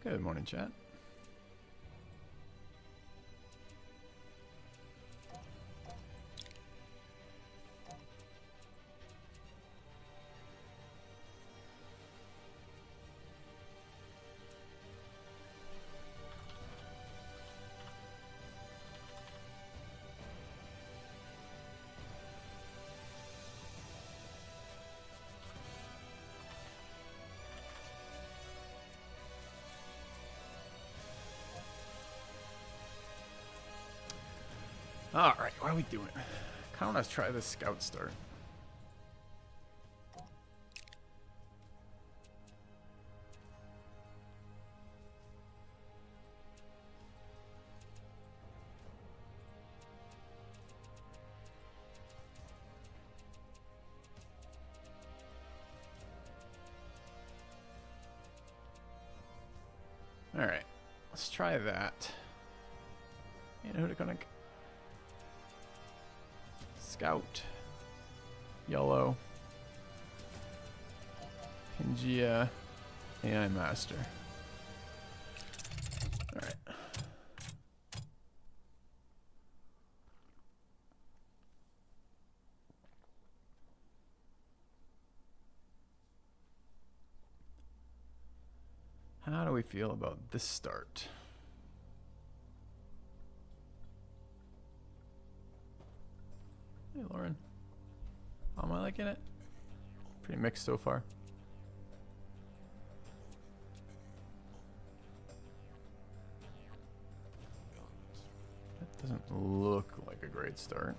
Good morning, chat. Alright, what are we doing? Kind of want to try this scout start. Alright, let's try that. And who'd it gonna... Scout, Yellow, Pangea, AI Master. All right. How do we feel about this start? Hey, Lauren. How am I liking it? Pretty mixed so far. That doesn't look like a great start,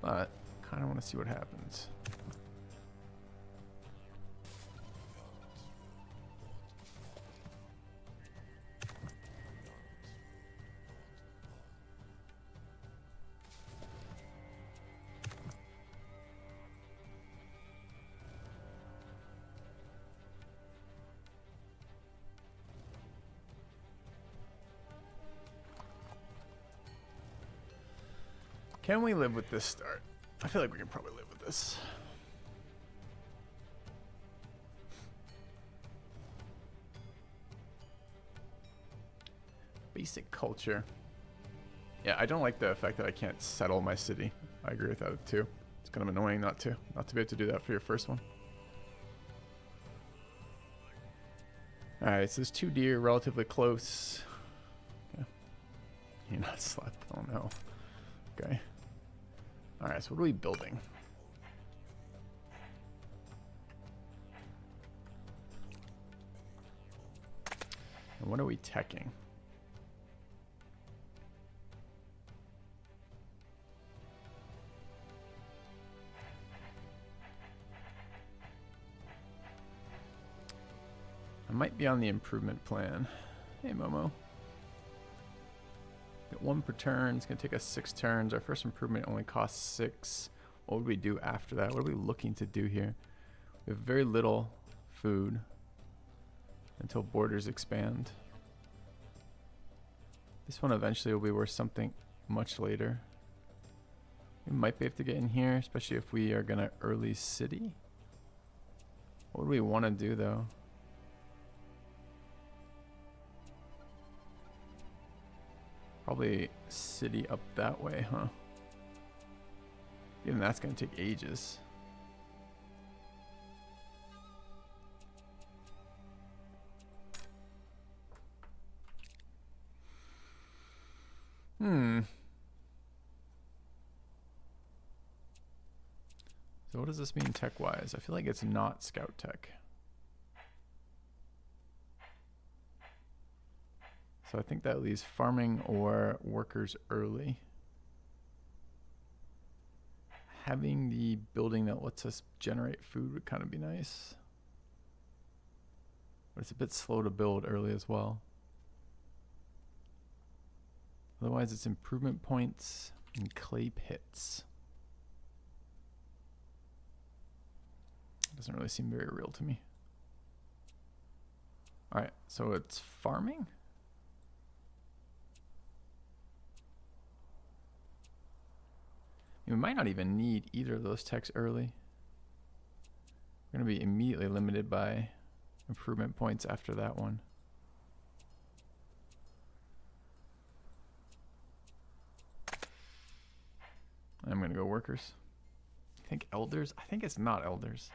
but kind of want to see what happens. Can we live with this start? I feel like we can probably live with this. Basic culture. Yeah, I don't like the fact that I can't settle my city. I agree with that too. It's kind of annoying not to be able to do that for your first one. Alright, so there's 2 deer relatively close. Yeah. You're not slept. Oh no. Okay. Alright, so what are we building? And what are we teching? I might be on the improvement plan. Hey, Momo. Get 1 per turn. It's going to take us 6 turns. Our first improvement only costs 6. What would we do after that? What are we looking to do here? We have very little food until borders expand. This one eventually will be worth something much later. We might be able to get in here, especially if we are going to early city. What do we want to do though? Probably city up that way, huh? Even that's gonna take ages. So what does this mean tech-wise? I feel like it's not scout tech. So I think that leaves farming or workers early. Having the building that lets us generate food would kind of be nice. But it's a bit slow to build early as well. Otherwise it's improvement points and clay pits. Doesn't really seem very real to me. Alright, so it's farming? We might not even need either of those techs early. We're going to be immediately limited by improvement points after that one. gonna go workers. I think elders. I think it's not elders.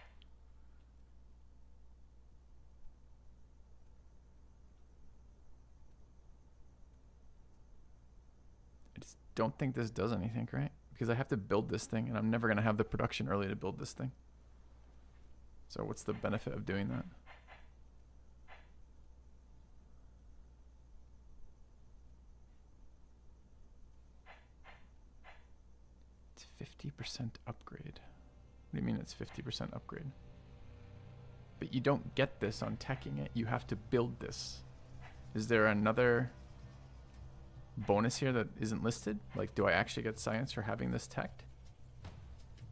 I just don't think this does anything, right? Because I have to build this thing, and I'm never gonna have the production early to build this thing. So what's the benefit of doing that? It's 50% upgrade. What do you mean it's 50% upgrade? But you don't get this on teching it. You have to build this. Is there another bonus here that isn't listed? Like, do I actually get science for having this teched?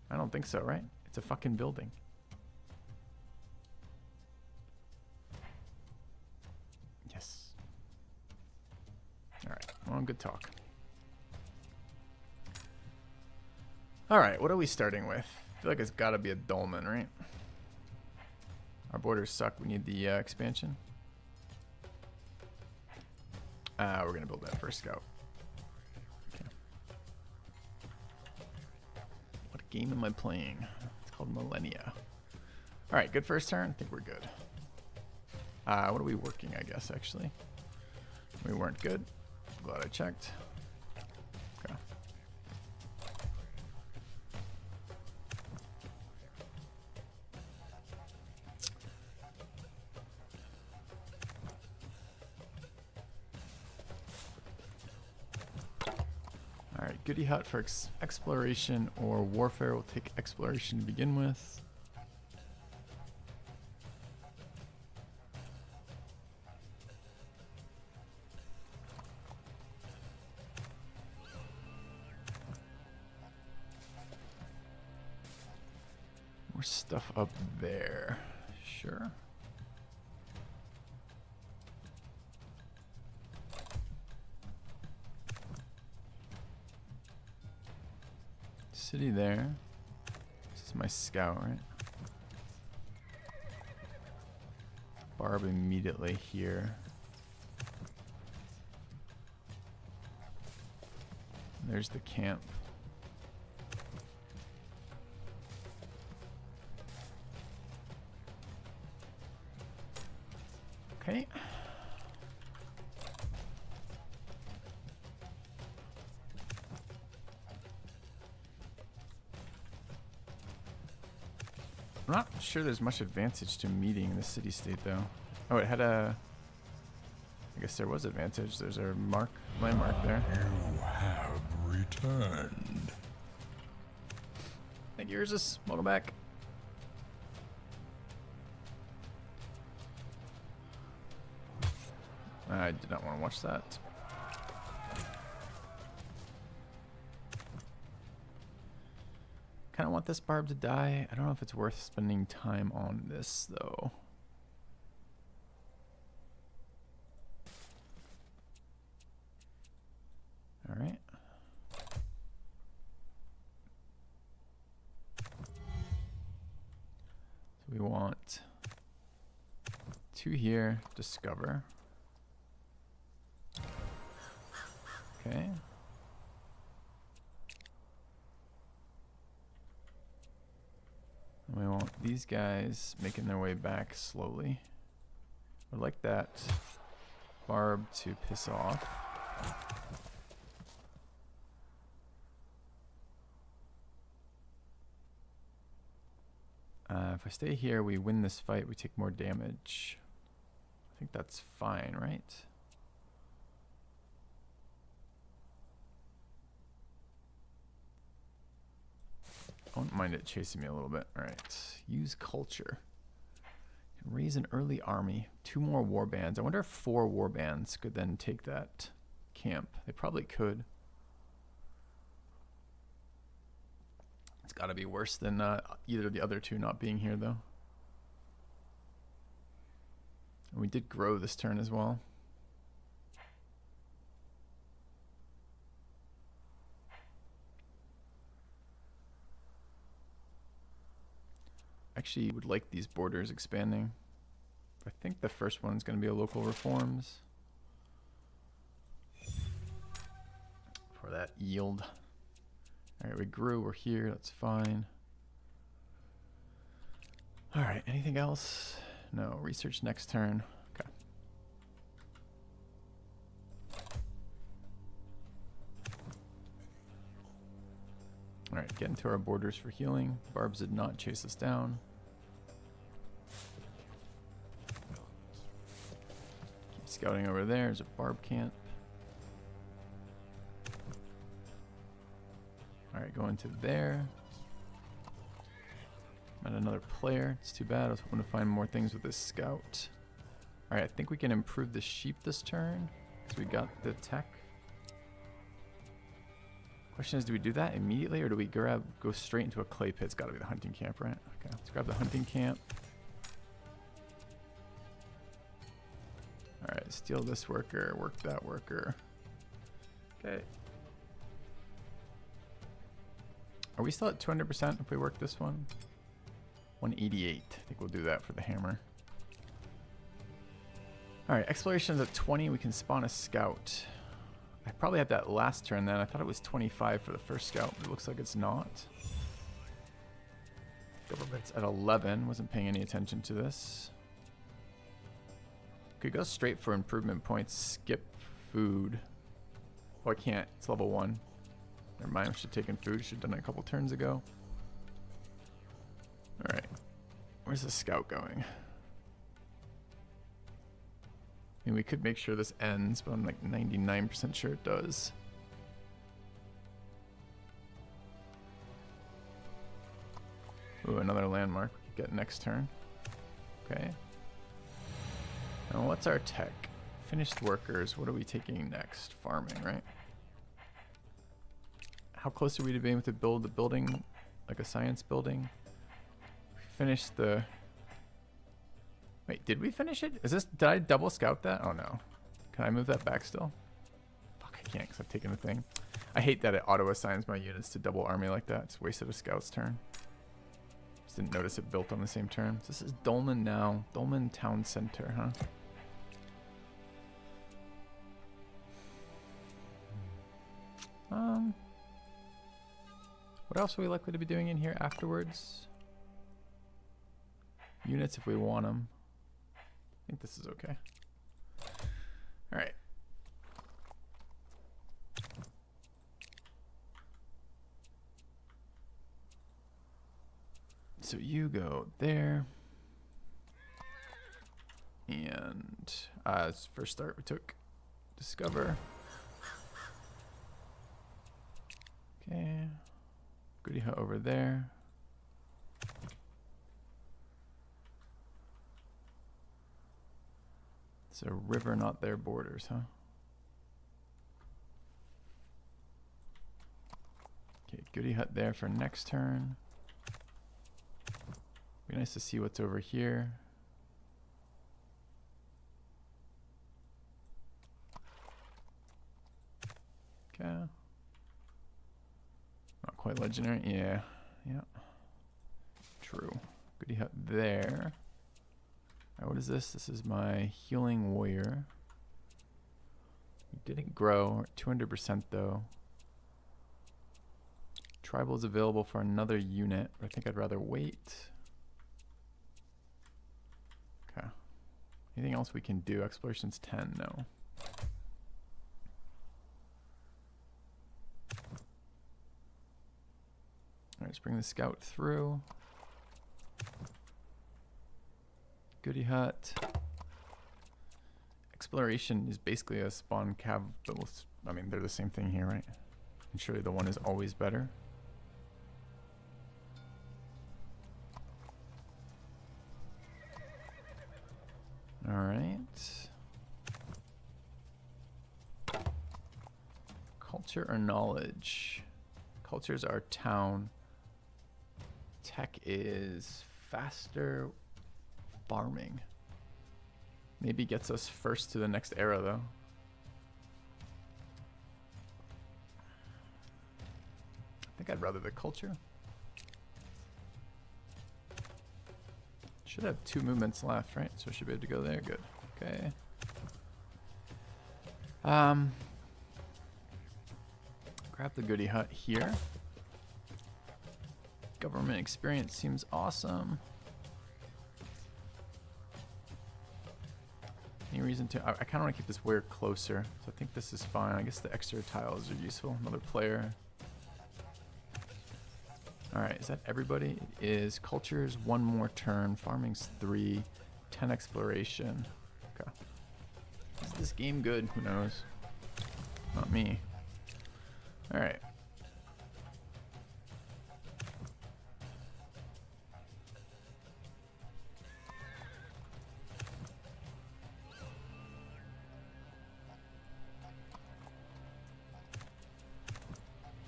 I don't think so, right? It's a fucking building. Yes. Alright, well, good talk. Alright, what are we starting with? I feel like it's gotta be a dolmen, right? Our borders suck, we need the expansion. We're gonna build that first scout. Okay. What game am I playing? It's called Millennia. Alright, good first turn. I think we're good. What are we working, I guess, actually? We weren't good. Glad I checked. Okay. Alright, Goody Hut for exploration or warfare. We'll take exploration to begin with. More stuff up there. Sure. City there. This is my scout, right? Barb immediately here. There's the camp. Okay. I'm not sure there's much advantage to meeting the city-state, though. Oh, it had a... I guess there was advantage. There's our landmark there. You have returned. Thank you, Ursus. Welcome back. I did not want to watch that. Kind of want this barb to die. I don't know if it's worth spending time on this, though. All right. So we want 2 here, discover. Okay. And we want these guys making their way back slowly. I'd like that barb to piss off. If I stay here, we win this fight, we take more damage. I think that's fine, right? I wouldn't mind it chasing me a little bit. All right, use culture. Raise an early army. 2 more war bands. I wonder if 4 war bands could then take that camp. They probably could. It's got to be worse than either of the other 2 not being here, though. And we did grow this turn as well. Actually would like these borders expanding. I think the first one is going to be a local reforms for that yield. Alright, we grew, we're here, that's fine. Alright, anything else? No, research next turn. Okay. Alright, get into our borders for healing. Barbs did not chase us down. Keep scouting over there. There's a barb camp. Alright, go into there. Met another player. It's too bad. I was hoping to find more things with this scout. Alright, I think we can improve the sheep this turn. Because we got the tech. Question is, do we do that immediately or do we go straight into a clay pit? It's got to be the hunting camp, right? Okay, let's grab the hunting camp. Alright, steal this worker, work that worker. Okay. Are we still at 200% if we work this one? 188. I think we'll do that for the hammer. Alright, exploration is at 20. We can spawn a scout. I probably had that last turn then. I thought it was 25 for the first scout, but it looks like it's not. Government's at 11. Wasn't paying any attention to this. Could go straight for improvement points. Skip food. Oh, I can't. It's level 1. Never mind. I should have taken food. Should have done it a couple turns ago. Alright. Where's the scout going? I mean, we could make sure this ends, but I'm like 99% sure it does. Ooh, another landmark we could get next turn. Okay. Now what's our tech? Finished workers. What are we taking next? Farming, right? How close are we to being able to build the building, like a science building? We finished the... Wait, did we finish it? Is this... Did I double scout that? Oh no. Can I move that back still? Fuck, I can't because I've taken a thing. I hate that it auto-assigns my units to double army like that. It's wasted a scout's turn. Just didn't notice it built on the same turn. So this is Dolmen now. Dolmen Town Center, huh? What else are we likely to be doing in here afterwards? Units if we want them. I think this is okay. All right. So you go there. And as first start we took discover. Okay. Goody hut over there. It's a river, not their borders, huh? Okay, goody hut there for next turn. Be nice to see what's over here. Okay. Not quite legendary. Yeah. Yeah. True. Goody hut there. Alright, what is this? This is my healing warrior. We didn't grow. We're at 200% though. Tribal is available for another unit, but I think I'd rather wait. Okay. Anything else we can do? Exploration's 10. No. Alright, let's bring the scout through. Goody hut. Exploration is basically a spawn cav, but I mean, they're the same thing here, right? And surely the one is always better. All right. Culture or knowledge? Culture's our town. Tech is faster farming. Maybe gets us first to the next era though. I think I'd rather the culture. Should have 2 movements left, right? So I should be able to go there. Good. Okay. Grab the goody hut here. Government experience seems awesome. Any reason to... I kind of want to keep this weir closer, so I think this is fine. I guess the extra tiles are useful. Another player. Alright, is that everybody? It is. Culture's 1 more turn. Farming's 3. 10 exploration. Okay. Is this game good? Who knows? Not me. Alright.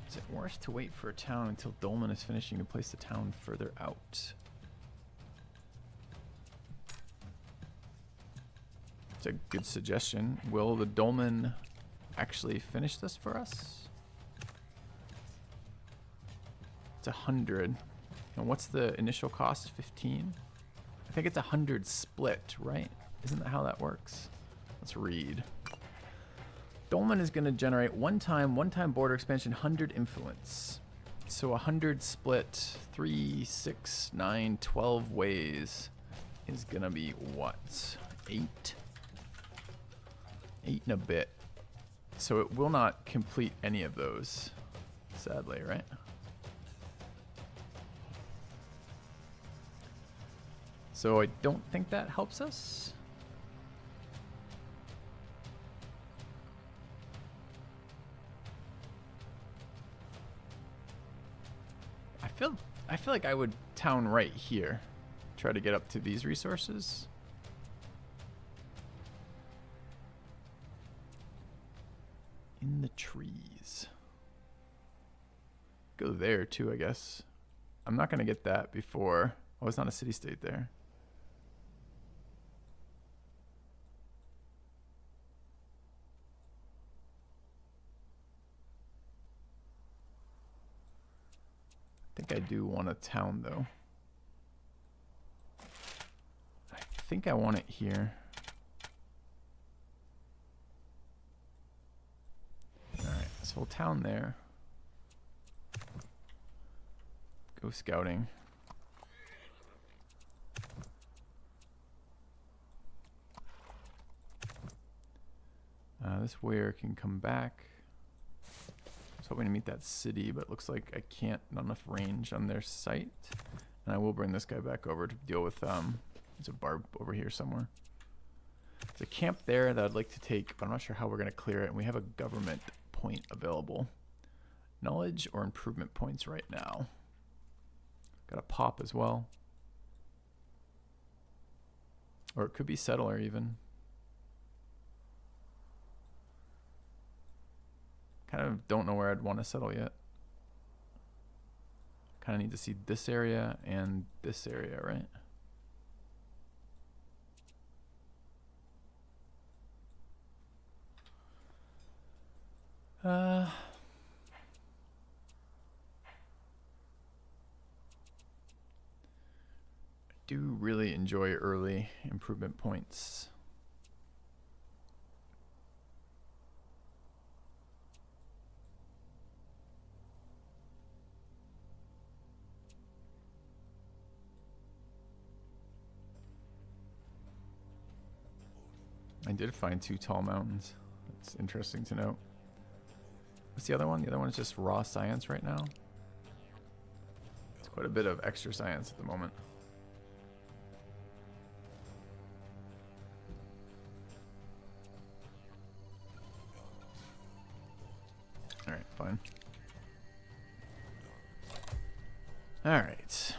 Is it worth to wait for a town until Dolmen is finishing to place the town further out? It's a good suggestion. Will the Dolmen actually finish this for us? It's 100. And what's the initial cost? 15? I think it's 100 split, right? Isn't that how that works? Let's read. Dolmen is going to generate one time border expansion, 100 influence. So 100 split 3, 6, 9, 12 ways is going to be what? 8? 8 and a bit. So it will not complete any of those, sadly, right? So I don't think that helps us. I feel like I would town right here. Try to get up to these resources. In the trees. Go there too, I guess. I'm not gonna get that before. Oh, it's not a city state there. I think I do want a town though. I think I want it here. Alright, so we'll town there. Go scouting. This weir can come back. I was hoping to meet that city, but it looks like I can't, not enough range on their site. And I will bring this guy back over to deal with, there's a barb over here somewhere. There's a camp there that I'd like to take, but I'm not sure how we're going to clear it. And we have a government point available. Knowledge or improvement points right now. Got a pop as well. Or it could be settler even. Kind of don't know where I'd want to settle yet. Kind of need to see this area and this area, right? I do really enjoy early improvement points. I did find 2 tall mountains. That's interesting to note. What's the other one? The other one is just raw science right now. It's quite a bit of extra science at the moment. Alright, fine. Alright.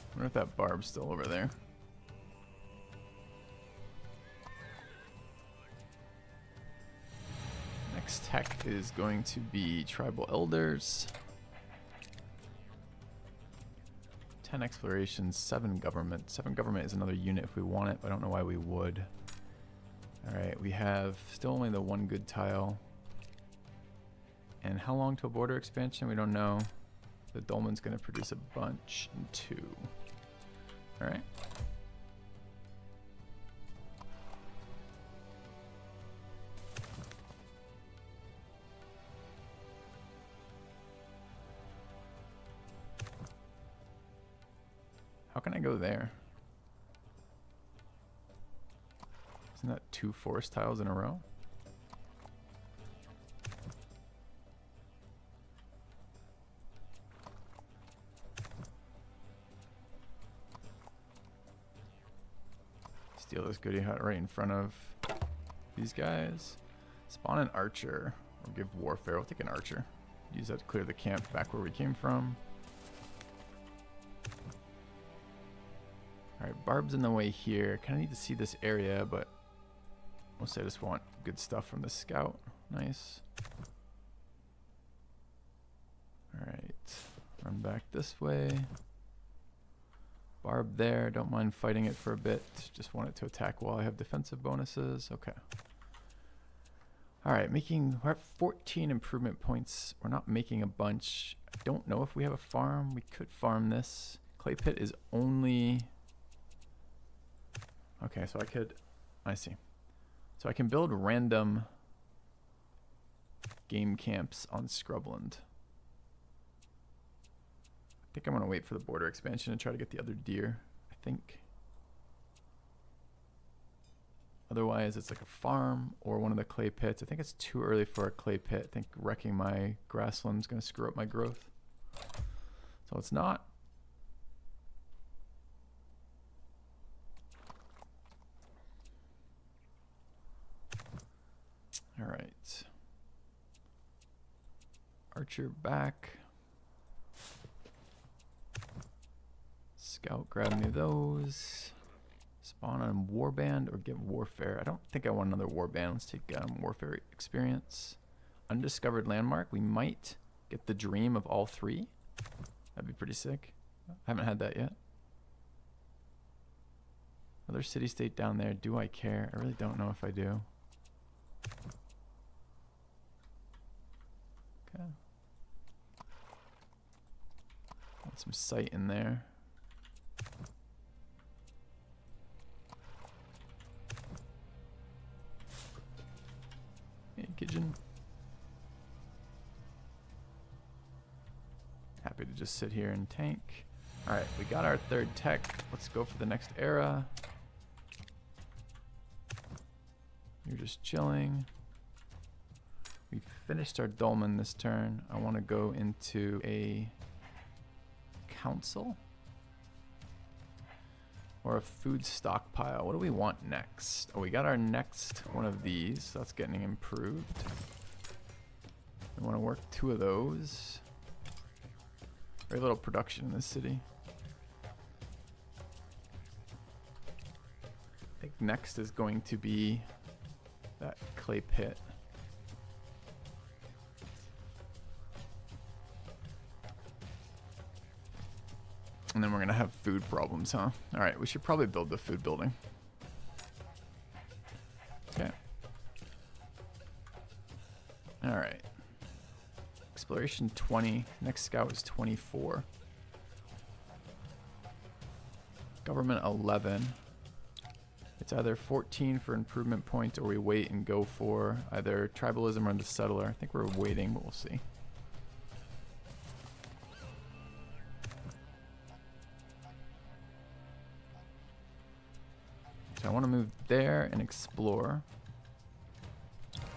I wonder if that barb's still over there. Next tech is going to be tribal elders. 10 exploration, 7 government. 7 government is another unit if we want it, but I don't know why we would. Alright, we have still only the 1 good tile. And how long till border expansion? We don't know. The dolmen's going to produce a bunch in 2. Alright. How can I go there? Isn't that 2 forest tiles in a row? Steal this goodie hut right in front of these guys. Spawn an archer or give warfare. We'll take an archer. Use that to clear the camp back where we came from. Alright, Barb's in the way here. Kind of need to see this area, but mostly I just want good stuff from the scout. Nice. Alright, run back this way. Barb there, don't mind fighting it for a bit. Just want it to attack while I have defensive bonuses. Okay. Alright, we're at 14 improvement points. We're not making a bunch. I don't know if we have a farm. We could farm this. Clay pit is only... Okay, so I see. So I can build random game camps on Scrubland. I think I'm gonna wait for the border expansion and try to get the other deer, I think. Otherwise, it's like a farm or one of the clay pits. I think it's too early for a clay pit. I think wrecking my grassland's gonna screw up my growth. So it's not. All right. Archer back. Scout, grab me those. Spawn on warband or get warfare. I don't think I want another warband. Let's take warfare experience. Undiscovered landmark. We might get the dream of all 3. That'd be pretty sick. I haven't had that yet. Another city state down there. Do I care? I really don't know if I do. Okay. Want some sight in there. Hey, Kitchen. Happy to just sit here and tank. Alright, we got our 3rd tech. Let's go for the next era. You're just chilling. We finished our dolmen this turn. I want to go into a council or a food stockpile. What do we want next? Oh, we got our next one of these. That's getting improved. We want to work 2 of those. Very little production in this city. I think next is going to be that clay pit. And then we're gonna have food problems, huh? Alright, we should probably build the food building. Okay. Alright. Exploration 20. Next scout is 24. Government 11. It's either 14 for improvement points or we wait and go for either tribalism or the settler. I think we're waiting, but we'll see. So I want to move there and explore.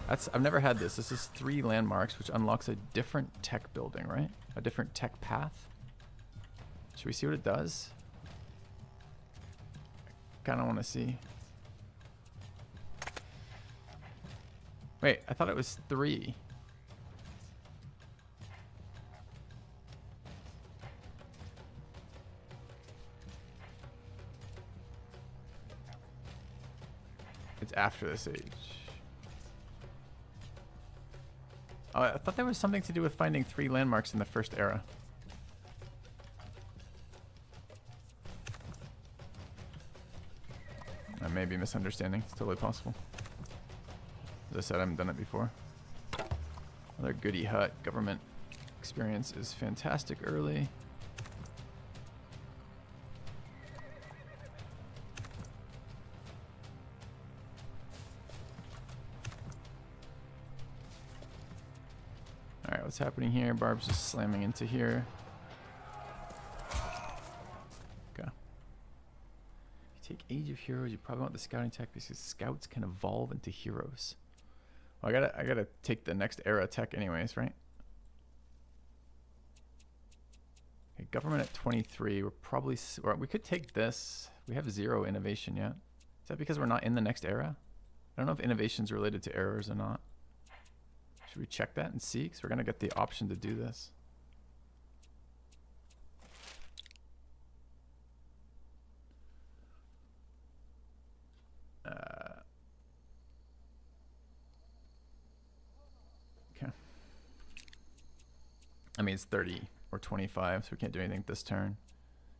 I've never had this. This is 3 landmarks, which unlocks a different tech building, right? A different tech path. Should we see what it does? I kind of want to see. Wait, I thought it was 3. It's after this age. Oh, I thought there was something to do with finding 3 landmarks in the first era. might be misunderstanding. It's totally possible. As I said, I haven't done it before. Another goody hut. Government experience is fantastic early. Alright, what's happening here? Barb's just slamming into here. Okay. If you take Age of Heroes, you probably want the scouting tech because scouts can evolve into heroes. Well, I gotta take the next era tech anyways, right? Okay, government at 23. We're probably, or we could take this. We have 0 innovation yet. Is that because we're not in the next era? I don't know if innovation's related to errors or not. Should we check that and see? Because we're gonna get the option to do this. Okay. I mean, it's 30 or 25, so we can't do anything this turn.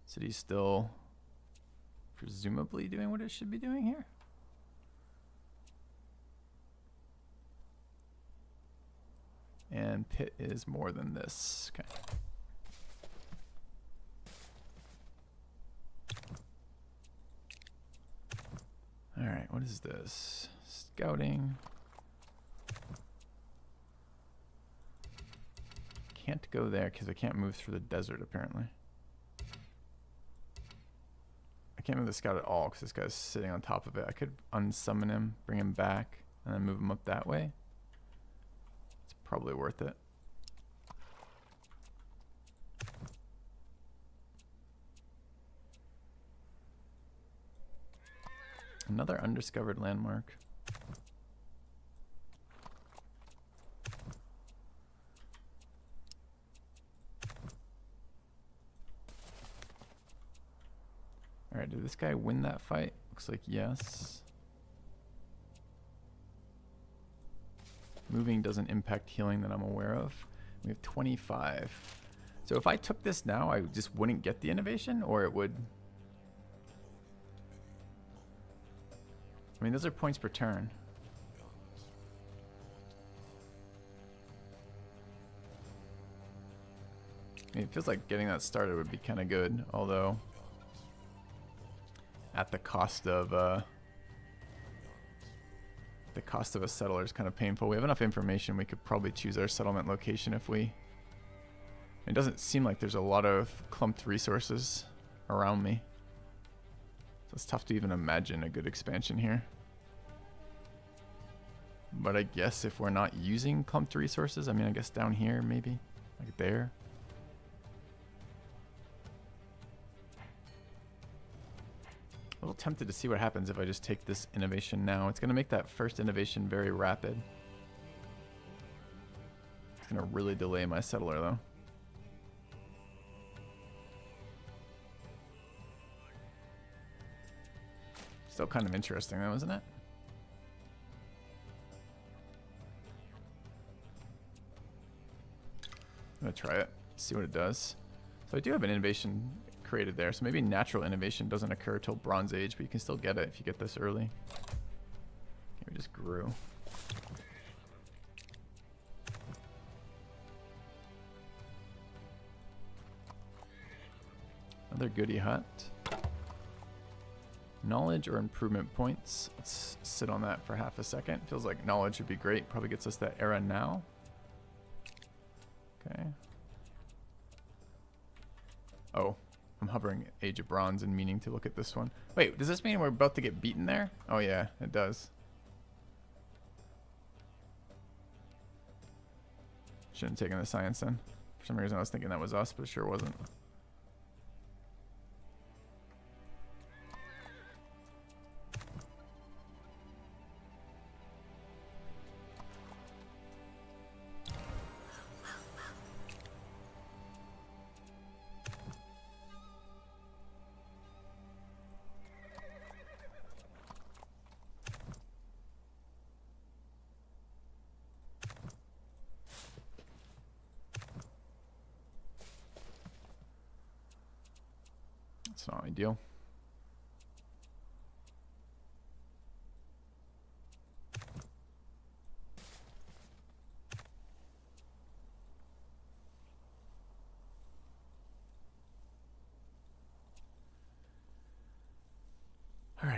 City's still presumably doing what it should be doing here. And pit is more than this. Okay. All right, what is this? Scouting. Can't go there because I can't move through the desert apparently. I can't move the scout at all because this guy's sitting on top of it. I could unsummon him, bring him back, and then move him up that way. It's probably worth it. Another undiscovered landmark. Alright, did this guy win that fight? Looks like yes. Moving doesn't impact healing that I'm aware of. We have 25. So if I took this now, I just wouldn't get the innovation, or it would... I mean, those are points per turn. I mean, it feels like getting that started would be kind of good, although at the cost of a settler is kind of painful. We have enough information. We could probably choose our settlement location if we... It doesn't seem like there's a lot of clumped resources around me. So it's tough to even imagine a good expansion here. But I guess if we're not using clumped resources, I mean, I guess down here maybe, like there. A little tempted to see what happens if I just take this innovation now. It's going to make that first innovation very rapid. It's going to really delay my settler though. Still kind of interesting though, isn't it? I'm gonna try it, see what it does. So I do have an innovation created there, so maybe natural innovation doesn't occur till Bronze Age, but you can still get it if you get this early. Okay, we just grew. Another goody hut. Knowledge or improvement points. Let's sit on that for half a second. Feels like knowledge would be great. Probably gets us that era now. Okay. Oh, I'm hovering Age of Bronze and meaning to look at this one. Wait, does this mean we're about to get beaten there? Oh yeah, it does. Shouldn't have taken the science then. For some reason I was thinking that was us, but it sure wasn't. It's not ideal.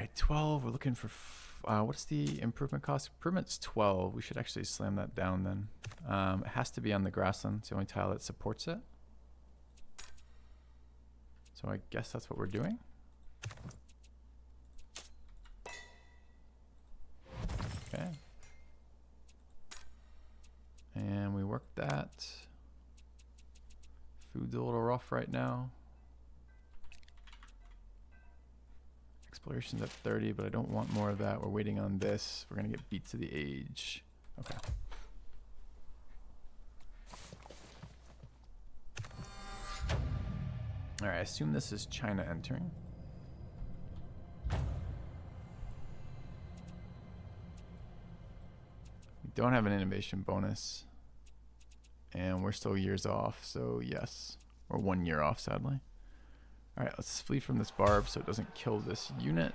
right, 12. We're looking for, what's the improvement cost? Improvement's 12. We should actually slam that down then. It has to be on the grassland. It's the only tile that supports it. So I guess that's what we're doing. Okay. And we work that. Food's a little rough right now. Exploration's at 30, but I don't want more of that. We're waiting on this. We're gonna get beat to the age. Okay. All right, I assume this is China entering. We don't have an innovation bonus. And we're still years off, so yes. We're 1 year off, sadly. All right, let's flee from this barb so it doesn't kill this unit.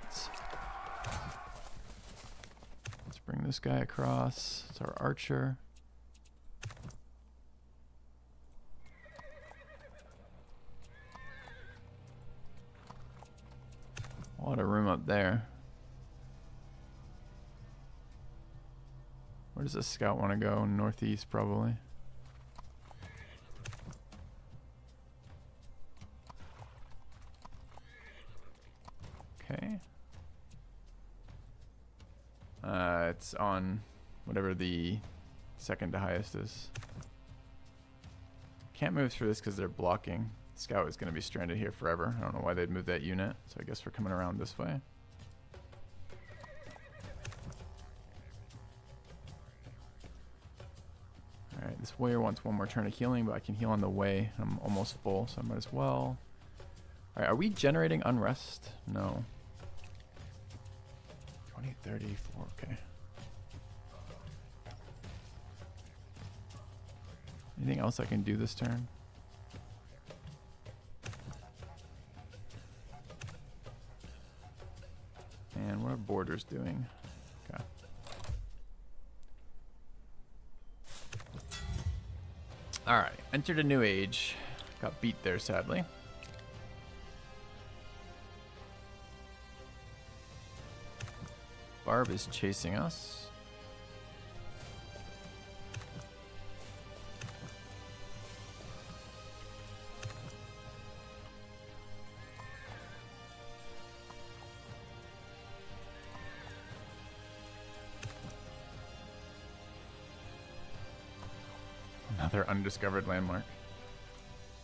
Let's bring this guy across. It's our archer. A lot of room up there. Where does this scout want to go? Northeast, probably. Okay. It's on whatever the second to highest is. Can't move through this because they're blocking. Scout is going to be stranded here forever. I don't know why they'd move that unit, so I guess we're coming around this way. Alright, this warrior wants one more turn of healing, but I can heal on the way. I'm almost full, so I might as well. Alright, are we generating unrest? No. 20, 34, okay. Anything else I can do this turn? And what are borders doing? Okay. Alright, entered a new age. Got beat there, sadly. Barb is chasing us. Another undiscovered landmark.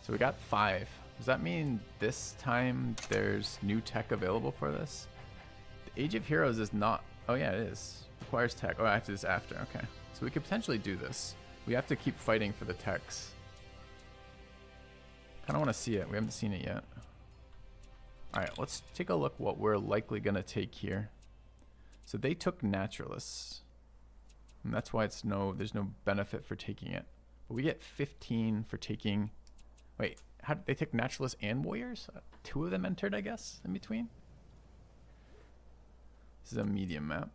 So we got 5. Does that mean this time there's new tech available for this? The Age of Heroes is not... Oh yeah, it is. Requires tech. Oh, after this after. Okay. So we could potentially do this. We have to keep fighting for the techs. Kind of want to see it. We haven't seen it yet. Alright, let's take a look what we're likely going to take here. So they took Naturalists. And that's why it's there's no benefit for taking it. But we get 15 for taking... Wait, how did they take Naturalists and Warriors? 2 of them entered, I guess, in between? This is a medium map.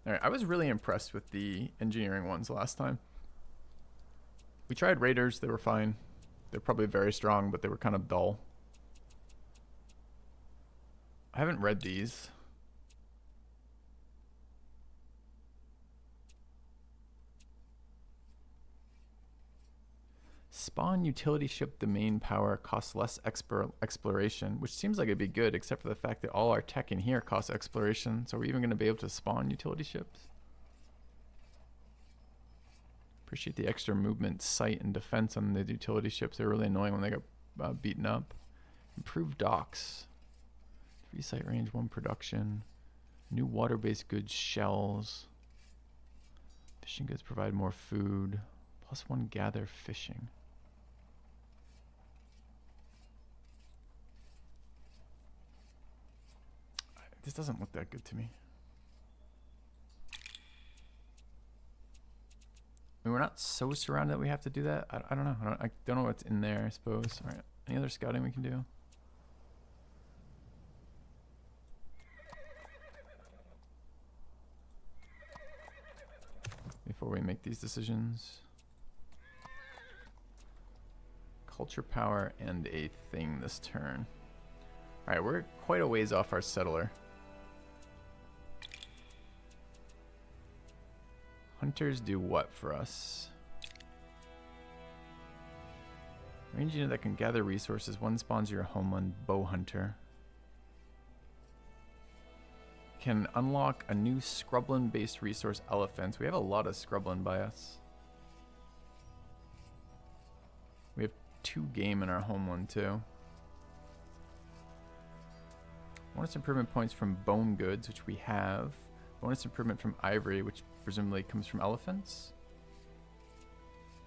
Alright, I was really impressed with the engineering ones last time. We tried Raiders, they were fine. They're probably very strong, but they were kind of dull. I haven't read these. Spawn utility ship domain power costs less exploration, which seems like it'd be good, except for the fact that all our tech in here costs exploration. So are we even going to be able to spawn utility ships? Appreciate the extra movement, sight, and defense on the utility ships. They're really annoying when they get beaten up. Improved docks. 3 sight range, 1 production. New water-based goods, shells. Fishing goods provide more food. +1 gather fishing. This doesn't look that good to me. I mean, we're not so surrounded that we have to do that. I don't know. I don't know what's in there, I suppose. All right. Any other scouting we can do? Before we make these decisions. Culture power and a thing this turn. Alright, we're quite a ways off our settler. Hunters do what for us? Range unit that can gather resources. One spawns your homeland. Bow hunter. Can unlock a new scrubland based resource, elephants. We have a lot of scrubland by us. We have 2 game in our homeland too. Bonus improvement points from bone goods, which we have. Bonus improvement from ivory, which presumably comes from elephants.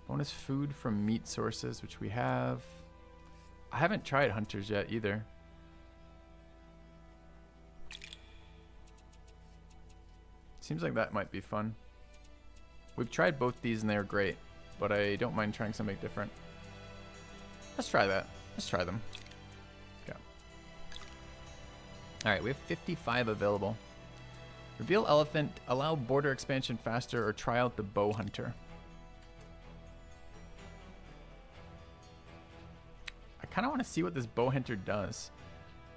Bonus food from meat sources, which we have. I haven't tried hunters yet either. Seems like that might be fun. We've tried both these and they're great, but I don't mind trying something different. Let's try that. Let's try them. Okay. Alright, we have 55 available. Reveal elephant, allow border expansion faster, or try out the bow hunter. I kind of want to see what this bow hunter does.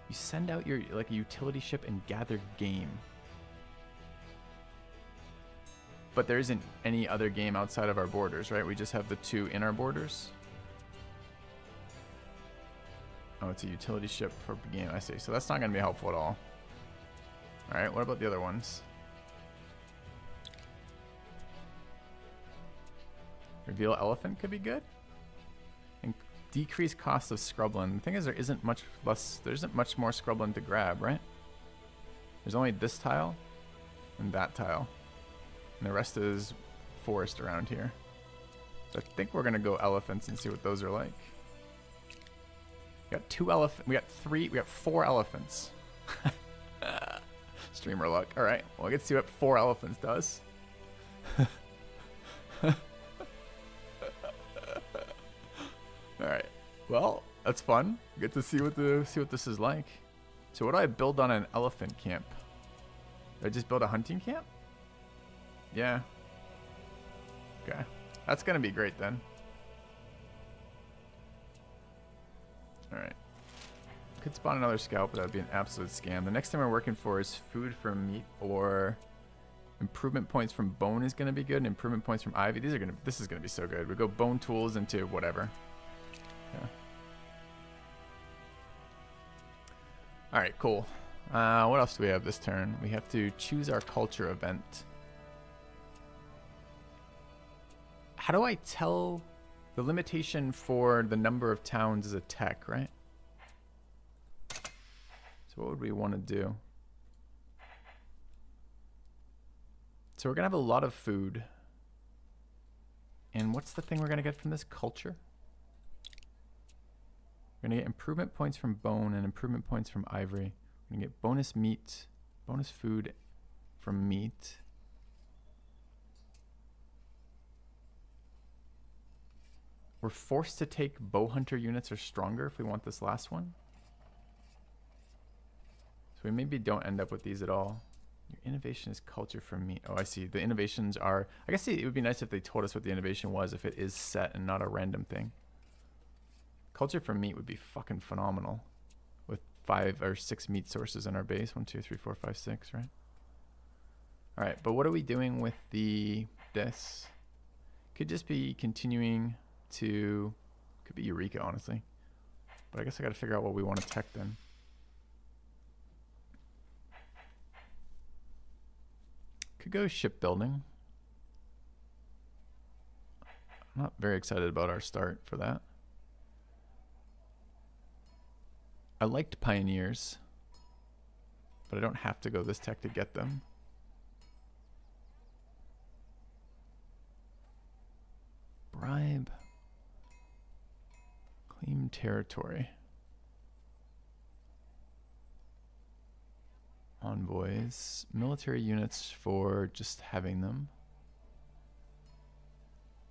You send out your like a utility ship and gather game. But there isn't any other game outside of our borders, right? We just have the 2 in our borders. Oh, it's a utility ship for game, I see. So that's not going to be helpful at all. Alright, what about the other ones? Reveal elephant could be good. And decrease cost of scrubland. The thing is, there isn't much more scrubland to grab, right? There's only this tile and that tile. And the rest is forest around here. So I think we're gonna go elephants and see what those are like. We got 2 elephants. We got 4 elephants. Streamer luck. All right. Well, let's see what 4 elephants does. All right. Well, that's fun. Get to see what this is like. So, what do I build on an elephant camp? Do I just build a hunting camp? Yeah. Okay. That's gonna be great then. All right. Could spawn another scout, but that would be an absolute scam. The next thing we're working for is food from meat, or improvement points from bone is gonna be good, and improvement points from ivy. This is gonna be so good. We go bone tools into whatever. Yeah. All right, cool. What else do we have this turn? We have to choose our culture event. How do I tell the limitation for the number of towns is a tech, right? So what would we want to do? So we're going to have a lot of food. And what's the thing we're going to get from this culture? We're going to get improvement points from bone and improvement points from ivory. We're going to get bonus meat, bonus food from meat. We're forced to take bow hunter units or stronger if we want this last one. So we maybe don't end up with these at all. Your innovation is culture from meat. Oh, I see. The innovations are... I guess it would be nice if they told us what the innovation was, if it is set and not a random thing. Culture from meat would be fucking phenomenal. With 5 or 6 meat sources in our base. 1, 2, 3, 4, 5, 6, right? Alright, but what are we doing with this? Could just be continuing to... Could be Eureka, honestly. But I guess I gotta figure out what we want to tech then. Could go shipbuilding. I'm not very excited about our start for that. I liked pioneers, but I don't have to go this tech to get them. Bribe. Claim territory. Envoys. Military units for just having them.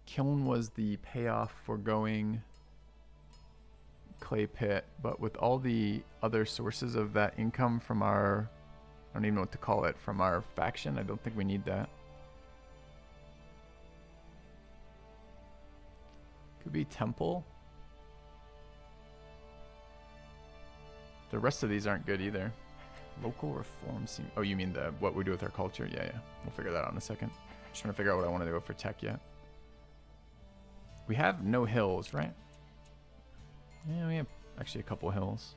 Kiln was the payoff for going clay pit, but with all the other sources of that income from our, I don't even know what to call it, from our faction, I don't think we need that. Could be temple. The rest of these aren't good either. Local reform seem... Oh, you mean the what we do with our culture? Yeah, yeah. We'll figure that out in a second. Just trying to figure out what I want to do for tech yet. We have no hills, right? Yeah, we have actually a couple hills.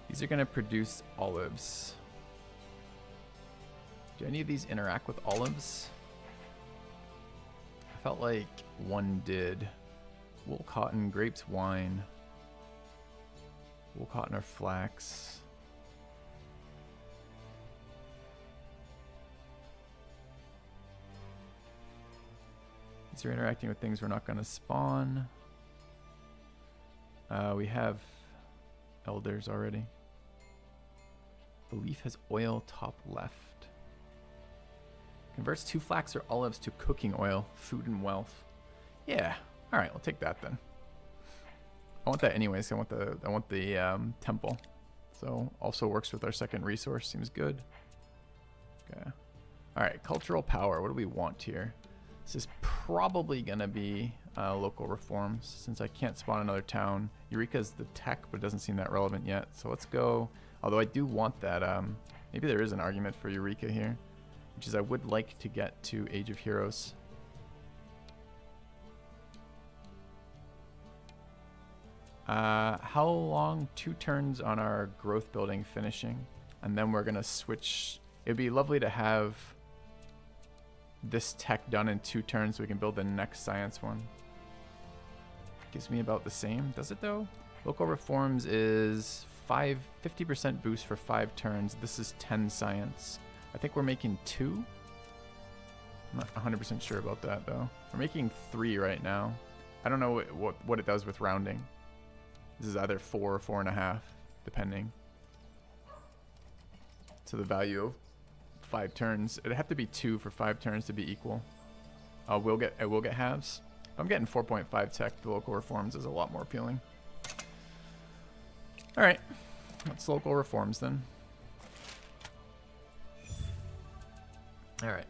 These are going to produce olives. Do any of these interact with olives? I felt like one did. Wool, cotton, grapes, wine. Wool, cotton, or flax. These are interacting with things we're not going to spawn. We have elders already. Belief has oil top left. Converts 2 flax or olives to cooking oil, food and wealth. Yeah. All right, we'll take that then. I want that anyways. I want the temple. So also works with our second resource. Seems good. Okay. All right, cultural power. What do we want here? This is probably gonna be local reforms since I can't spawn another town. Eureka's the tech, but it doesn't seem that relevant yet. So let's go. Although I do want that. Maybe there is an argument for Eureka here, which is I would like to get to Age of Heroes. How long? 2 turns on our growth building finishing, and then we're gonna switch. It'd be lovely to have this tech done in 2 turns so we can build the next science one. Gives me about the same. Does it though? Local reforms is 50% boost for 5 turns. This is 10 science. I think we're making 2. I'm not 100% sure about that though. We're making 3 right now. I don't know what it does with rounding. This is either 4 or 4.5, depending. So the value of 5 turns. It'd have to be 2 for 5 turns to be equal. I will get halves. I'm getting 4.5 tech. The local reforms is a lot more appealing. All right, let's local reforms then. All right.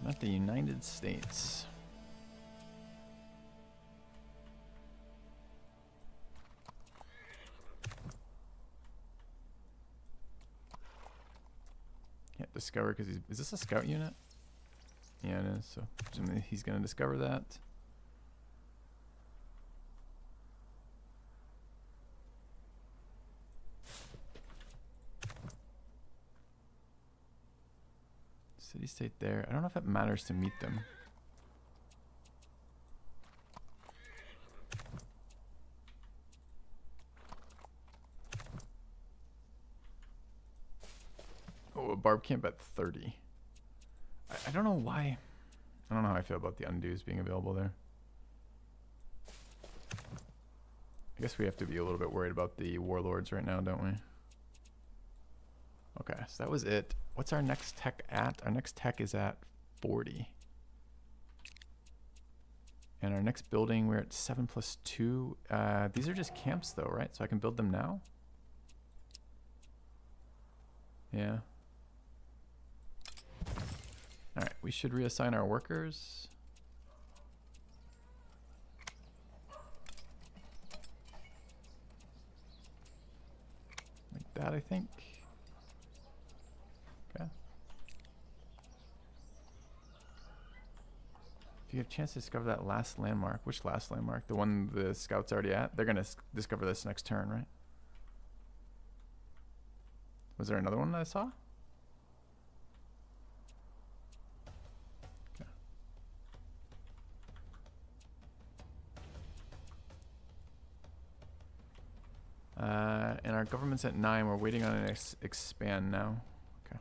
Not the United States. Can't discover because he's... Is this a scout unit? Yeah, it is. So presumably he's going to discover that. City state there. I don't know if it matters to meet them. Oh, a barb camp at 30. I don't know why. I don't know how I feel about the undos being available there. I guess we have to be a little bit worried about the warlords right now, don't we? Okay, so that was it. What's our next tech at? Our next tech is at 40. And our next building, we're at 7+2. These are just camps though, right? So I can build them now? Yeah. All right, we should reassign our workers. Like that, I think. Okay. If you have a chance to discover that last landmark, which last landmark? The one the scout's already at? They're gonna discover this next turn, right? Was there another one that I saw? Okay. And our government's at 9. We're waiting on an expand now. Okay.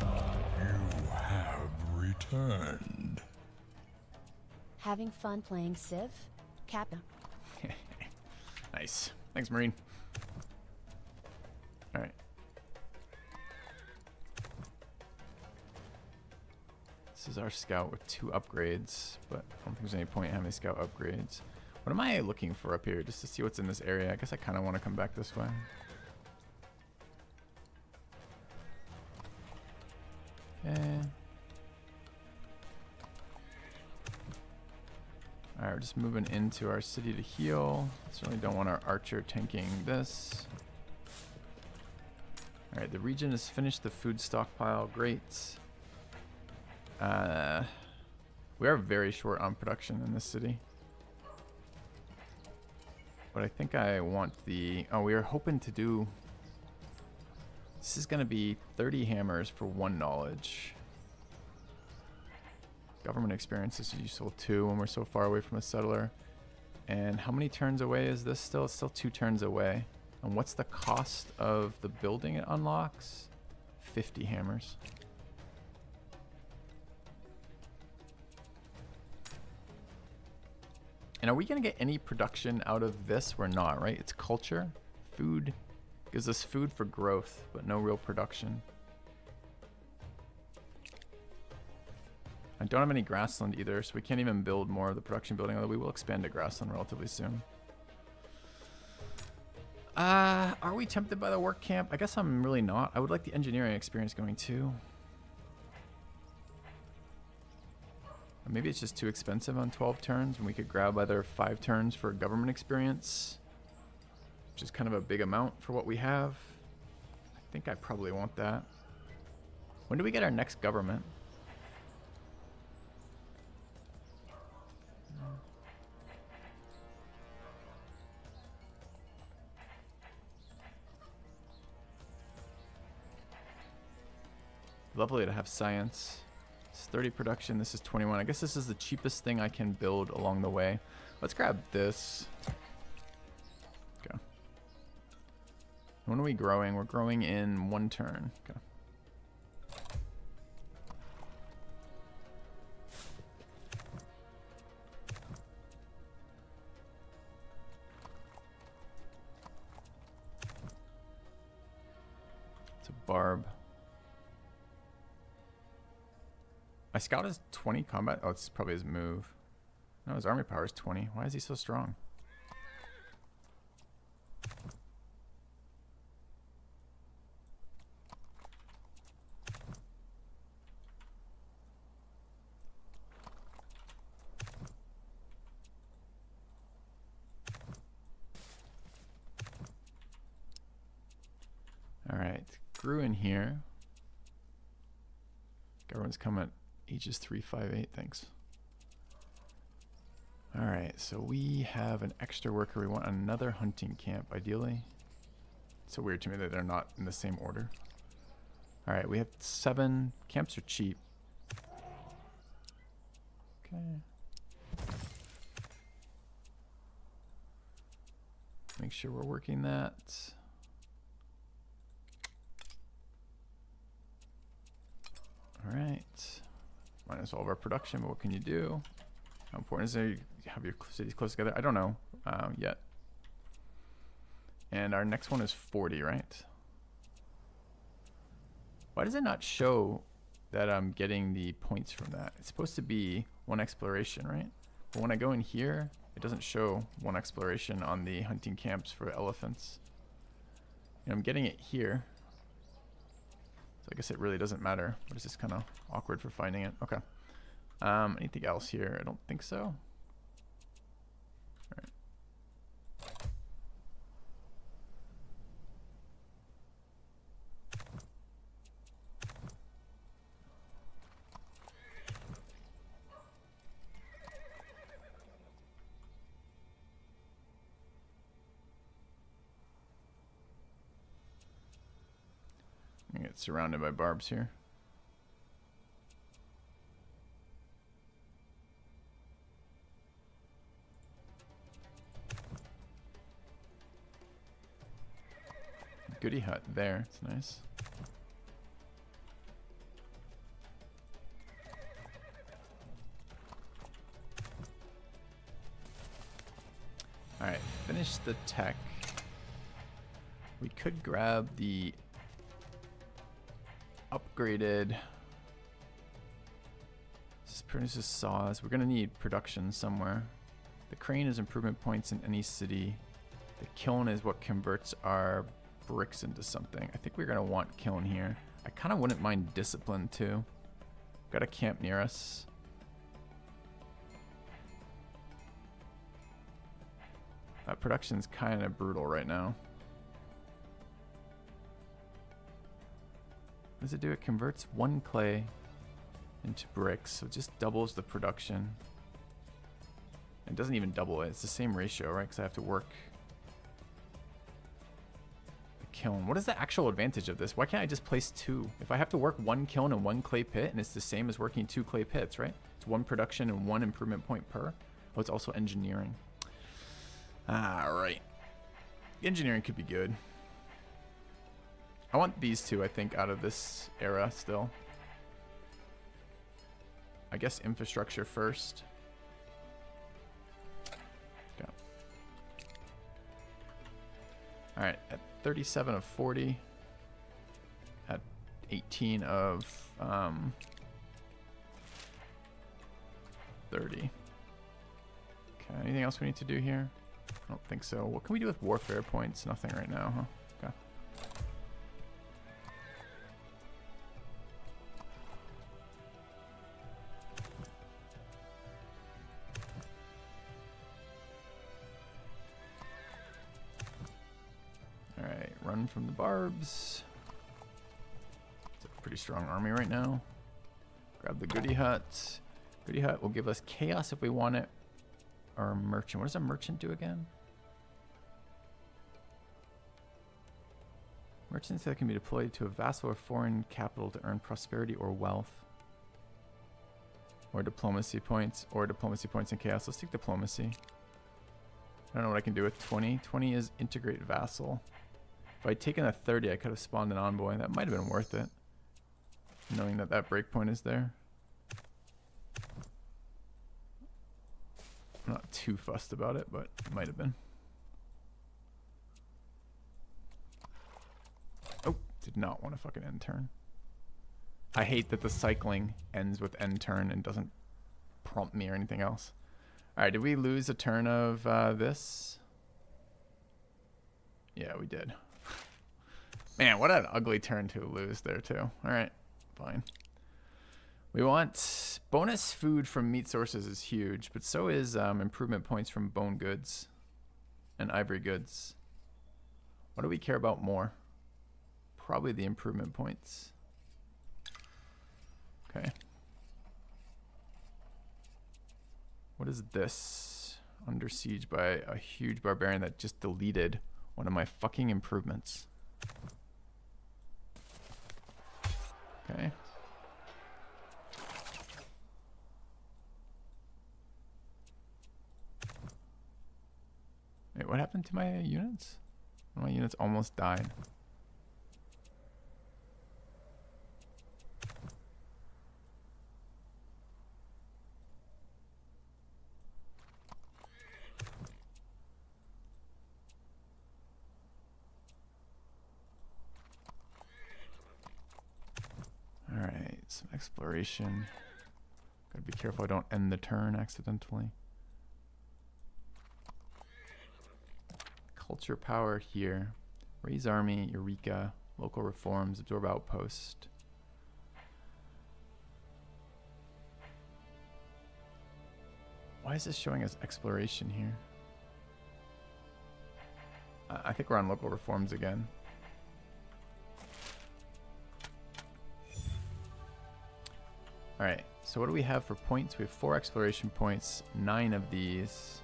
You have returned. Having fun playing Civ? Captain. Nice. Thanks, Marine. All right. This is our scout with 2 upgrades, but I don't think there's any point in having scout upgrades. What am I looking for up here? Just to see what's in this area. I guess I kind of want to come back this way. Okay. Alright, we're just moving into our city to heal. Certainly don't want our archer tanking this. Alright, the region has finished the food stockpile. Great. We are very short on production in this city. But I think I want the... Oh, we are hoping to do... This is going to be 30 hammers for 1 knowledge. Government experience is useful too when we're so far away from a settler. And how many turns away is this still? It's still 2 turns away. And what's the cost of the building it unlocks? 50 hammers. And are we going to get any production out of this? We're not, right? It's culture. Food. Gives us food for growth, but no real production. I don't have any grassland either, so we can't even build more of the production building, although we will expand to grassland relatively soon. Are we tempted by the work camp? I guess I'm really not. I would like the engineering experience going too. Maybe it's just too expensive on 12 turns, and we could grab either 5 turns for government experience, which is kind of a big amount for what we have. I think I probably want that. When do we get our next government? Lovely to have science. It's 30 production. This is 21. I guess this is the cheapest thing I can build along the way. Let's grab this. Okay. When are we growing? We're growing in 1 turn. Okay. It's a barb. My scout is 20 combat. Oh, it's probably his move. No, his army power is 20. Why is he so strong? All right, grew in here. Government's coming. Ages 3, 5, 8, thanks. Alright, so we have an extra worker. We want another hunting camp, ideally. It's so weird to me that they're not in the same order. Alright, we have 7. Camps are cheap. Okay. Make sure we're working that. Alright. Minus all of our production, but what can you do? How important is it to have your cities close together? I don't know yet. And our next one is 40, right? Why does it not show that I'm getting the points from that? It's supposed to be 1 exploration, right? But when I go in here, it doesn't show 1 exploration on the hunting camps for elephants. And I'm getting it here. So I guess it really doesn't matter, but it's just kind of awkward for finding it. Okay. Anything else here? I don't think so. All right. I'm gonna get surrounded by barbs here. Goody hut there, it's nice. Alright, finish the tech. We could grab the upgraded produces saws. We're gonna need production somewhere. The crane is improvement points in any city. The kiln is what converts our bricks into something. I think we're gonna want kiln here. I kind of wouldn't mind discipline too. Got a camp near us. That production's kind of brutal right now. What does it do? It converts 1 clay into bricks, so it just doubles the production. It doesn't even double it. It's the same ratio, right? Because I have to work the kiln. What is the actual advantage of this? Why can't I just place 2? If I have to work 1 kiln and 1 clay pit, and it's the same as working 2 clay pits, right? It's 1 production and 1 improvement point per. Oh, it's also engineering. Right. Engineering could be good. I want these 2, I think, out of this era still. I guess infrastructure first. Okay. Alright, at 37 of 40. At 18 of 30. Okay, anything else we need to do here? I don't think so. What can we do with warfare points? Nothing right now, huh? Okay. Alright, run from the barbs. It's a pretty strong army right now. Grab the goody hut. Goody hut will give us chaos if we want it. Or merchant. What does a merchant do again? Merchants that can be deployed to a vassal or foreign capital to earn prosperity or wealth. Or diplomacy points. Or diplomacy points in chaos. Let's take diplomacy. I don't know what I can do with 20. 20 is integrate vassal. If I'd taken a 30, I could have spawned an envoy. That might have been worth it. Knowing that that breakpoint is there. I'm not too fussed about it, but it might have been. Oh, did not want to fucking end turn. I hate that the cycling ends with end turn and doesn't prompt me or anything else. Alright, did we lose a turn of this? Yeah, we did. Man, what an ugly turn to lose there too. Alright, fine. We want bonus food from meat sources is huge, but so is improvement points from bone goods and ivory goods. What do we care about more? Probably the improvement points. Okay. What is this? Under siege by a huge barbarian that just deleted one of my fucking improvements. Okay. Wait, what happened to my units? My units almost died. Alright, some exploration. Gotta be careful I don't end the turn accidentally. Culture power here. Raise army, Eureka, local reforms, absorb outpost. Why is this showing us exploration here? I think we're on local reforms again. Alright, so what do we have for points? We have 4 exploration points, 9 of these.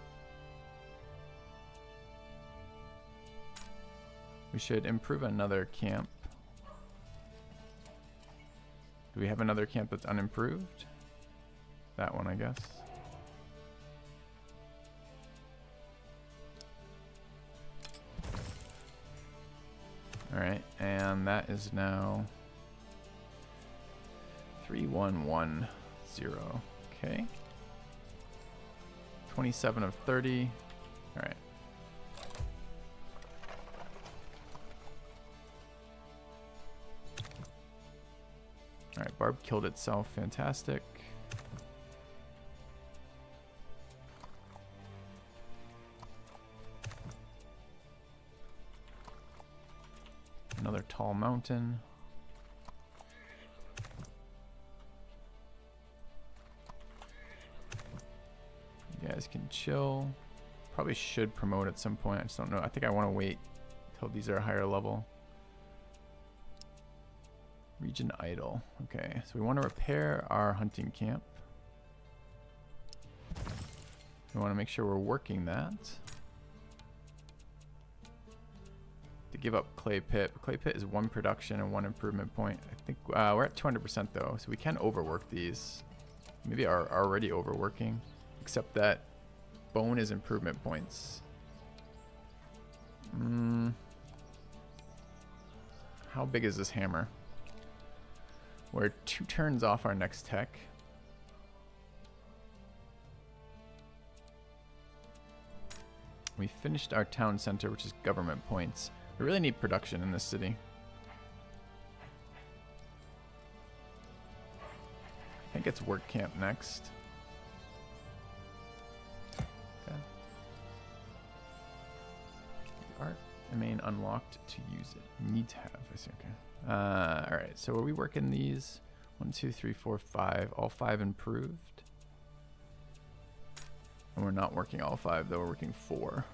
We should improve another camp. Do we have another camp that's unimproved? That one, I guess. Alright, and that is now 3110. Okay. 27 of 30. Alright. Alright, Barb killed itself. Fantastic. tall mountain. You guys can chill. Probably should promote at some point. I just don't know. I think I want to wait until these are a higher level. Region idle. Okay, so we want to repair our hunting camp. We want to make sure we're working that. To give up clay pit. Clay pit is 1 production and 1 improvement point. I think we're at 200% though, so we can overwork these. Maybe are already overworking, except that bone is improvement points. How big is this hammer? We're 2 turns off our next tech. We finished our town center, which is government points. We really need production in this city. I think it's work camp next. Okay. Art remain unlocked to use it. Need to have. I see. Okay. All right. So are we working these? 1, 2, 3, 4, 5. All 5 improved. And we're not working all 5 though. We're working 4.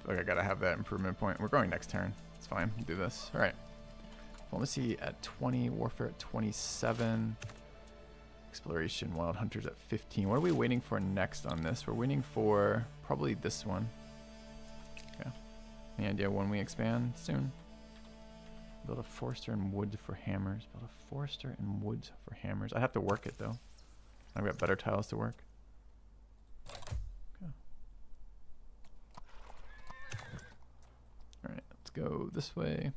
Like I gotta have that improvement point. We're going next turn. It's fine. We'll do this. All right. Diplomacy at 20. Warfare at 27. Exploration. Wild Hunters at 15. What are we waiting for next on this? We're waiting for probably this one. Okay. Any idea when we expand soon? Build a forester and wood for hammers. Build a forester and wood for hammers. I have to work it though. I've got better tiles to work. Okay. Alright, let's go this way.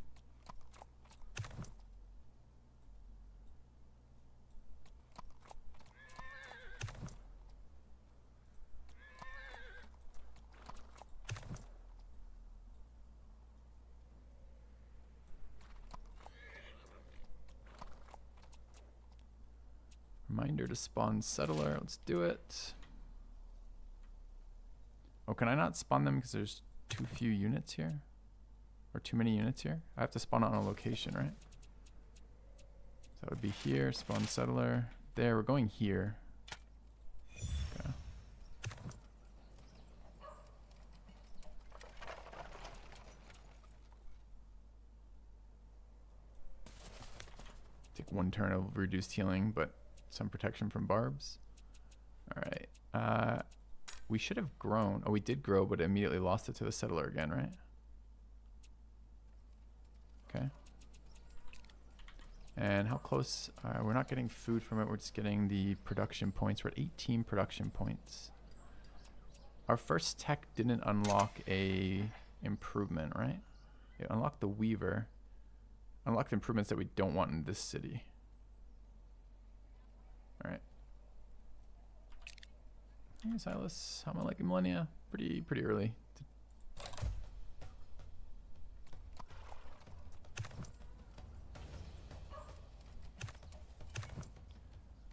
Reminder to spawn settler. Let's do it. Oh, can I not spawn them because there's too few units here? Or too many units here? I have to spawn on a location, right? So that would be here, spawn settler. There, we're going here. Okay. Take 1 turn of reduced healing, but some protection from barbs. All right. We should have grown. Oh, we did grow, but immediately lost it to the settler again, right? Okay. And how close? We're not getting food from it. We're just getting the production points. We're at 18 production points. Our first tech didn't unlock a improvement, right? It unlocked the weaver. Unlocked improvements that we don't want in this city. All right. Hey, Silas, how am I liking Millennia? Pretty early.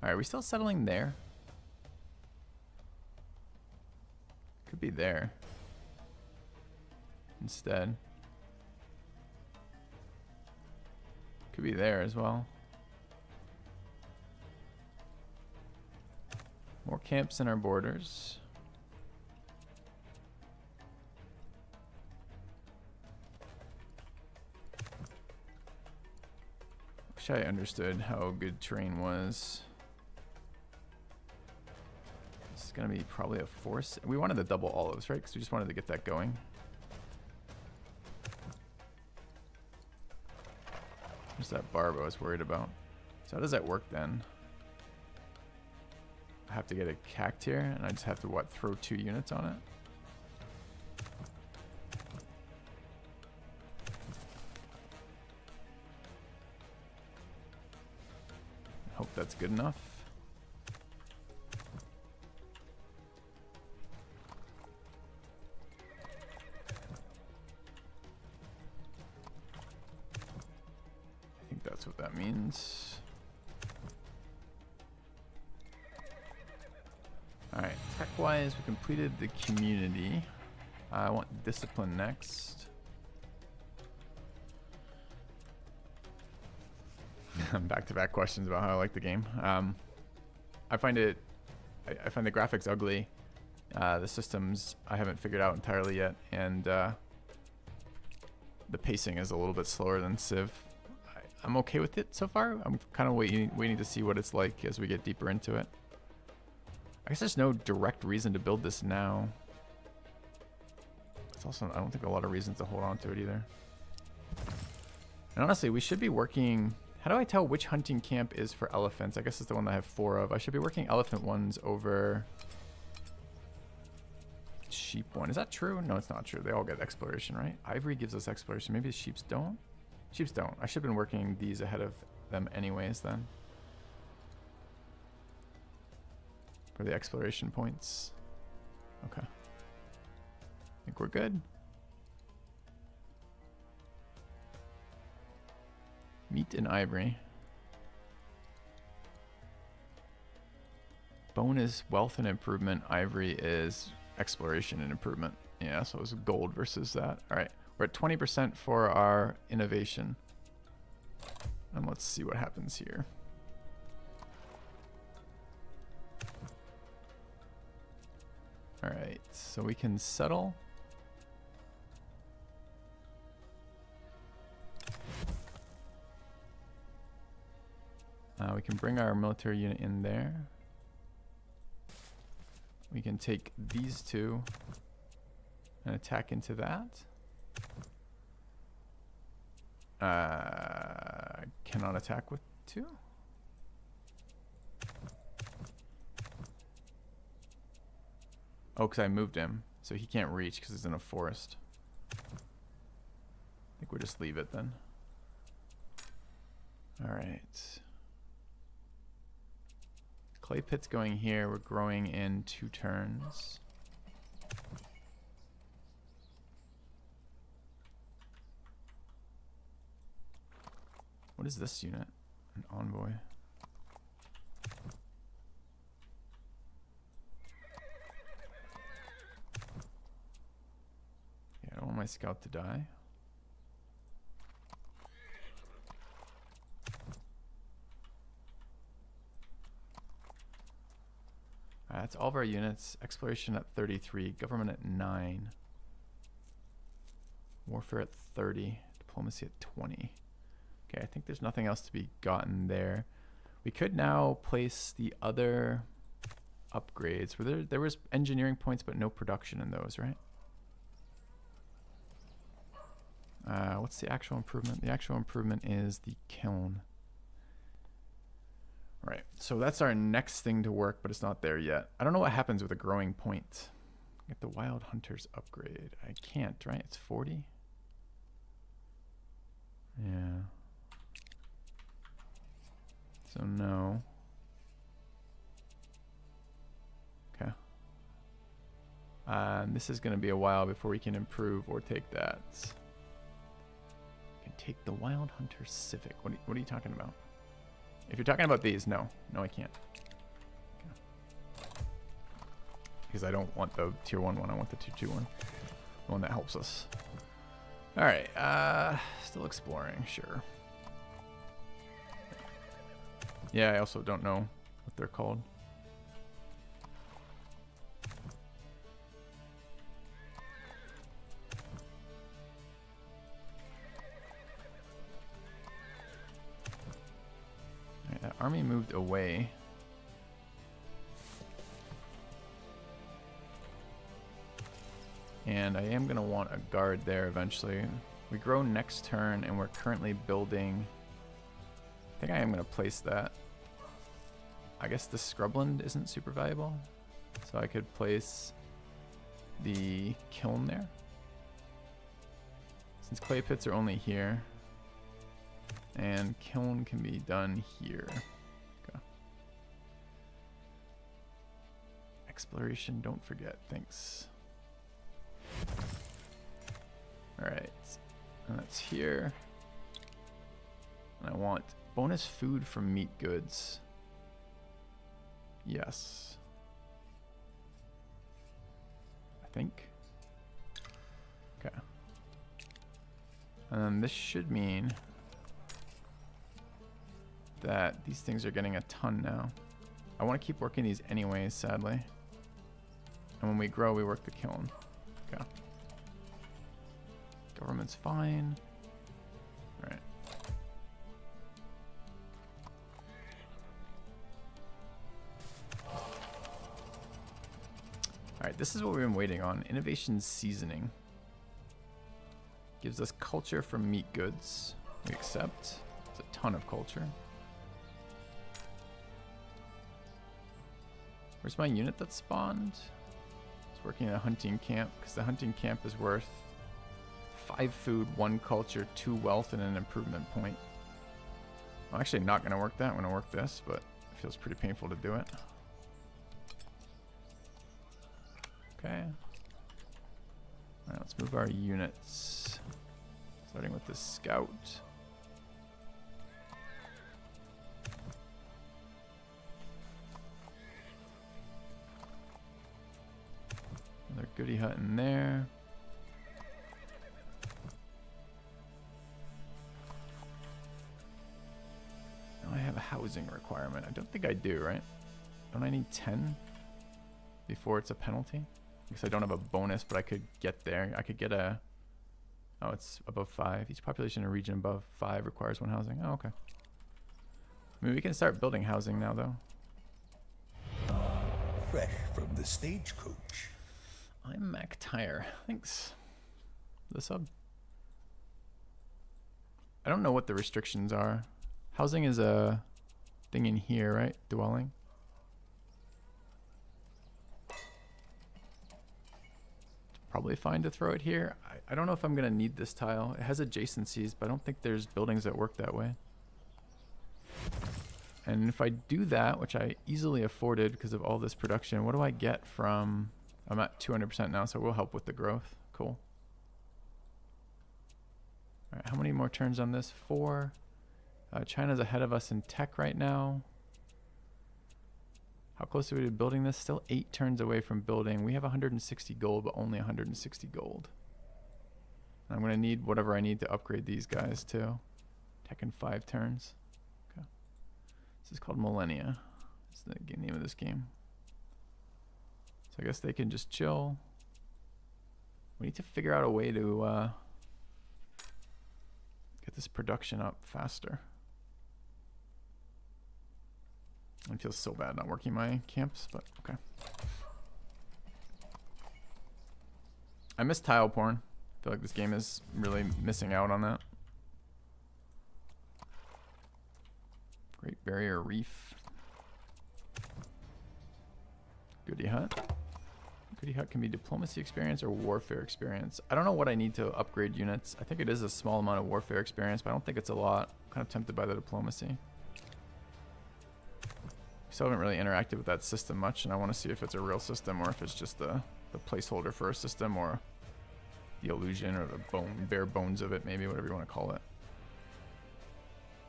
All right, are we still settling there? Could be there instead. Could be there as well. More camps in our borders. Wish I understood how good terrain was. This is gonna be probably a force. We wanted the double olives, right? Because we just wanted to get that going. There's that barb I was worried about. So how does that work then? I have to get a cact here, and I just have to, what, throw 2 units on it? Hope that's good enough. I think that's what that means. Alright, tech-wise, we completed the community. I want discipline next. Back-to-back questions about how I like the game. I find the graphics ugly. The systems I haven't figured out entirely yet, and the pacing is a little bit slower than Civ. I'm okay with it so far. I'm kind of waiting to see what it's like as we get deeper into it. I guess there's no direct reason to build this now. It's also, I don't think a lot of reasons to hold on to it either. And honestly, we should be working... How do I tell which hunting camp is for elephants? I guess it's the one that I have 4 of. I should be working elephant ones over sheep one. Is that true? No, it's not true. They all get exploration, right? Ivory gives us exploration. Maybe the sheeps don't? Sheeps don't. I should have been working these ahead of them anyways then. For the exploration points. Okay. I think we're good. Meat and ivory. Bone is wealth and improvement. Ivory is exploration and improvement. Yeah, so it's gold versus that. All right, we're at 20% for our innovation. And let's see what happens here. All right, so we can settle. We can bring our military unit in there. We can take these 2 and attack into that. Cannot attack with 2. Oh, because I moved him, so he can't reach because he's in a forest. I think we'll just leave it then. All right. Clay pit's going here. We're growing in 2 turns. What is this unit? An envoy. Yeah, I don't want my scout to die. That's all of our units. Exploration at 33. Government at 9. Warfare at 30. Diplomacy at 20. Okay, I think there's nothing else to be gotten there. We could now place the other upgrades. There was engineering points, but no production in those, right? What's the actual improvement? The actual improvement is the kiln. Right, so that's our next thing to work, but it's not there yet. I don't know what happens with a growing point. Get the Wild Hunters upgrade. I can't, right? It's 40? Yeah. So no. Okay. This is going to be a while before we can improve or take that. We can take the Wild Hunter Civic. What are you talking about? If you're talking about these, no. No, I can't. Okay. Because I don't want the tier 1 one. I want the tier 2 one. The one that helps us. Alright. Still exploring. Sure. Yeah, I also don't know what they're called. Alright, that army moved away. And I am going to want a guard there eventually. We grow next turn, and we're currently building... I think I am going to place that. I guess the scrubland isn't super valuable. So I could place the kiln there. Since clay pits are only here. And kiln can be done here. Okay. Exploration, don't forget. Thanks. Alright. And that's here. And I want bonus food from meat goods. Yes. I think. Okay. And then this should mean that these things are getting a ton now. I want to keep working these anyways, sadly. And when we grow, we work the kiln. Okay. Government's fine. All right. All right, this is what we've been waiting on. Innovation seasoning. Gives us culture from meat goods. We accept. It's a ton of culture. Where's my unit that spawned? It's working in a hunting camp because the hunting camp is worth 5 food, 1 culture, 2 wealth, and an improvement point. I'm actually not going to work that. I'm going to work this, but it feels pretty painful to do it. Okay. All right, let's move our units. Starting with the scout. Another goody hut in there. Now I have a housing requirement. I don't think I do, right? Don't I need 10 before it's a penalty? Because I don't have a bonus, but I could get there. I could get a... Oh, it's above 5. Each population in a region above 5 requires 1 housing. Oh, okay. I mean, we can start building housing now, though. Fresh from the stagecoach. I'm MacTire. Thanks. The sub. I don't know what the restrictions are. Housing is a thing in here, right? Dwelling. Probably fine to throw it here. I don't know if I'm going to need this tile. It has adjacencies, but I don't think there's buildings that work that way. And if I do that, which I easily afforded because of all this production, what do I get from... I'm at 200% now, so it will help with the growth. Cool. All right, how many more turns on this? 4. China's ahead of us in tech right now. How close are we to building this? Still 8 turns away from building. We have 160 gold, but only 160 gold. And I'm going to need whatever I need to upgrade these guys too. Tech in 5 turns. Okay. This is called Millennia. That's the name of this game. So I guess they can just chill. We need to figure out a way to get this production up faster. It feels so bad not working my camps, but okay. I miss tile porn. I feel like this game is really missing out on that. Great Barrier Reef. Goody Hut. Goody Hut can be diplomacy experience or warfare experience. I don't know what I need to upgrade units. I think it is a small amount of warfare experience, but I don't think it's a lot. I'm kind of tempted by the diplomacy. Still haven't really interacted with that system much, and I want to see if it's a real system or if it's just the placeholder for a system or the illusion or the bare bones of it, maybe, whatever you want to call it.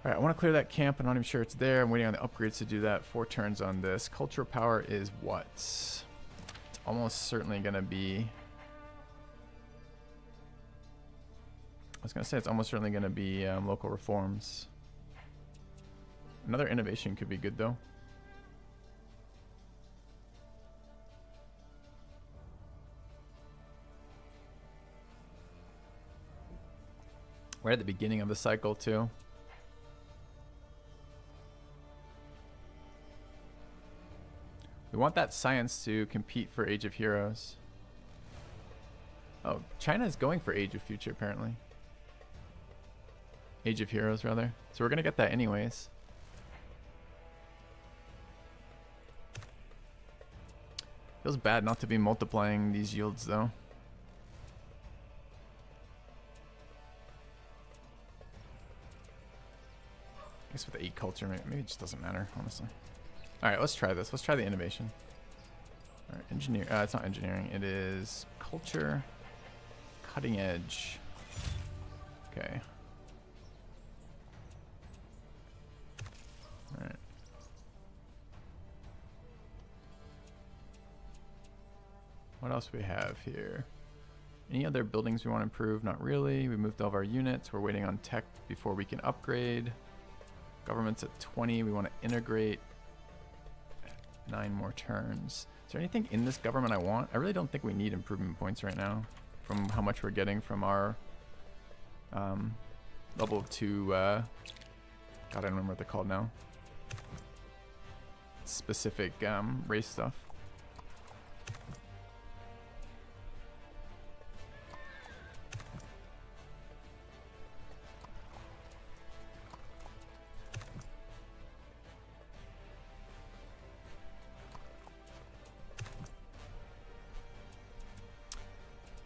All right, I want to clear that camp. I'm not even sure it's there. I'm waiting on the upgrades to do that. 4 turns on this. Cultural power is what? It's almost certainly going to be... I was going to say it's almost certainly going to be local reforms. Another innovation could be good, though. We're at the beginning of the cycle, too. We want that science to compete for Age of Heroes. Oh, China is going for Age of Future, apparently. Age of Heroes, rather. So we're going to get that anyways. Feels bad not to be multiplying these yields, though. I guess with 8 culture, maybe it just doesn't matter, honestly. Alright, let's try this. Let's try the innovation. Alright, engineer. It's not engineering. It is culture. Cutting edge. Okay. Alright. What else do we have here? Any other buildings we want to improve? Not really. We moved all of our units. We're waiting on tech before we can upgrade. Government's at 20. We want to integrate 9 more turns. Is there anything in this government I want? I really don't think we need improvement points right now from how much we're getting from our level 2, God, I don't remember what they're called now. Specific race stuff.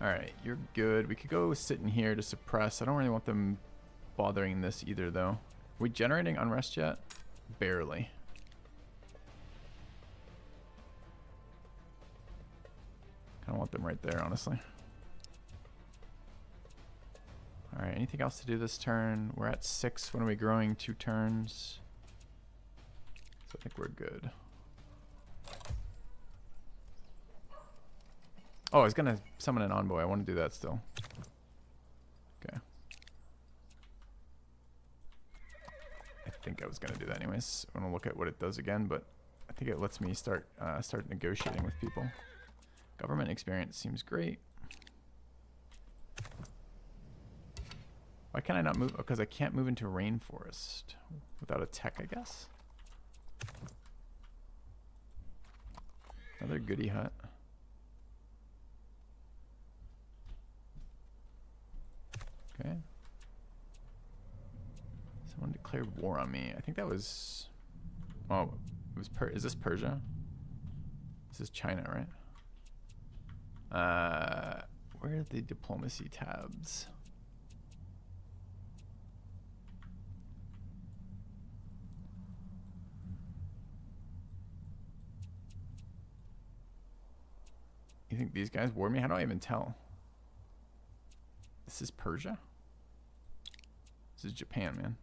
Alright, you're good. We could go sit in here to suppress. I don't really want them bothering this either, though. Are we generating unrest yet? Barely. Kind of want them right there, honestly. Alright, anything else to do this turn? We're at 6. When are we growing? 2 turns. So I think we're good. Oh, I was going to summon an envoy. I want to do that still. Okay. I think I was going to do that anyways. I want to look at what it does again, but I think it lets me start negotiating with people. Government experience seems great. Why can I not move? Because I can't move into rainforest without a tech, I guess. Another goodie hut. Okay. Someone declared war on me. I think that was... Oh, it was is this Persia? This is China, right? Where are the diplomacy tabs? You think these guys warred me? How do I even tell? This is Persia? This is Japan, man.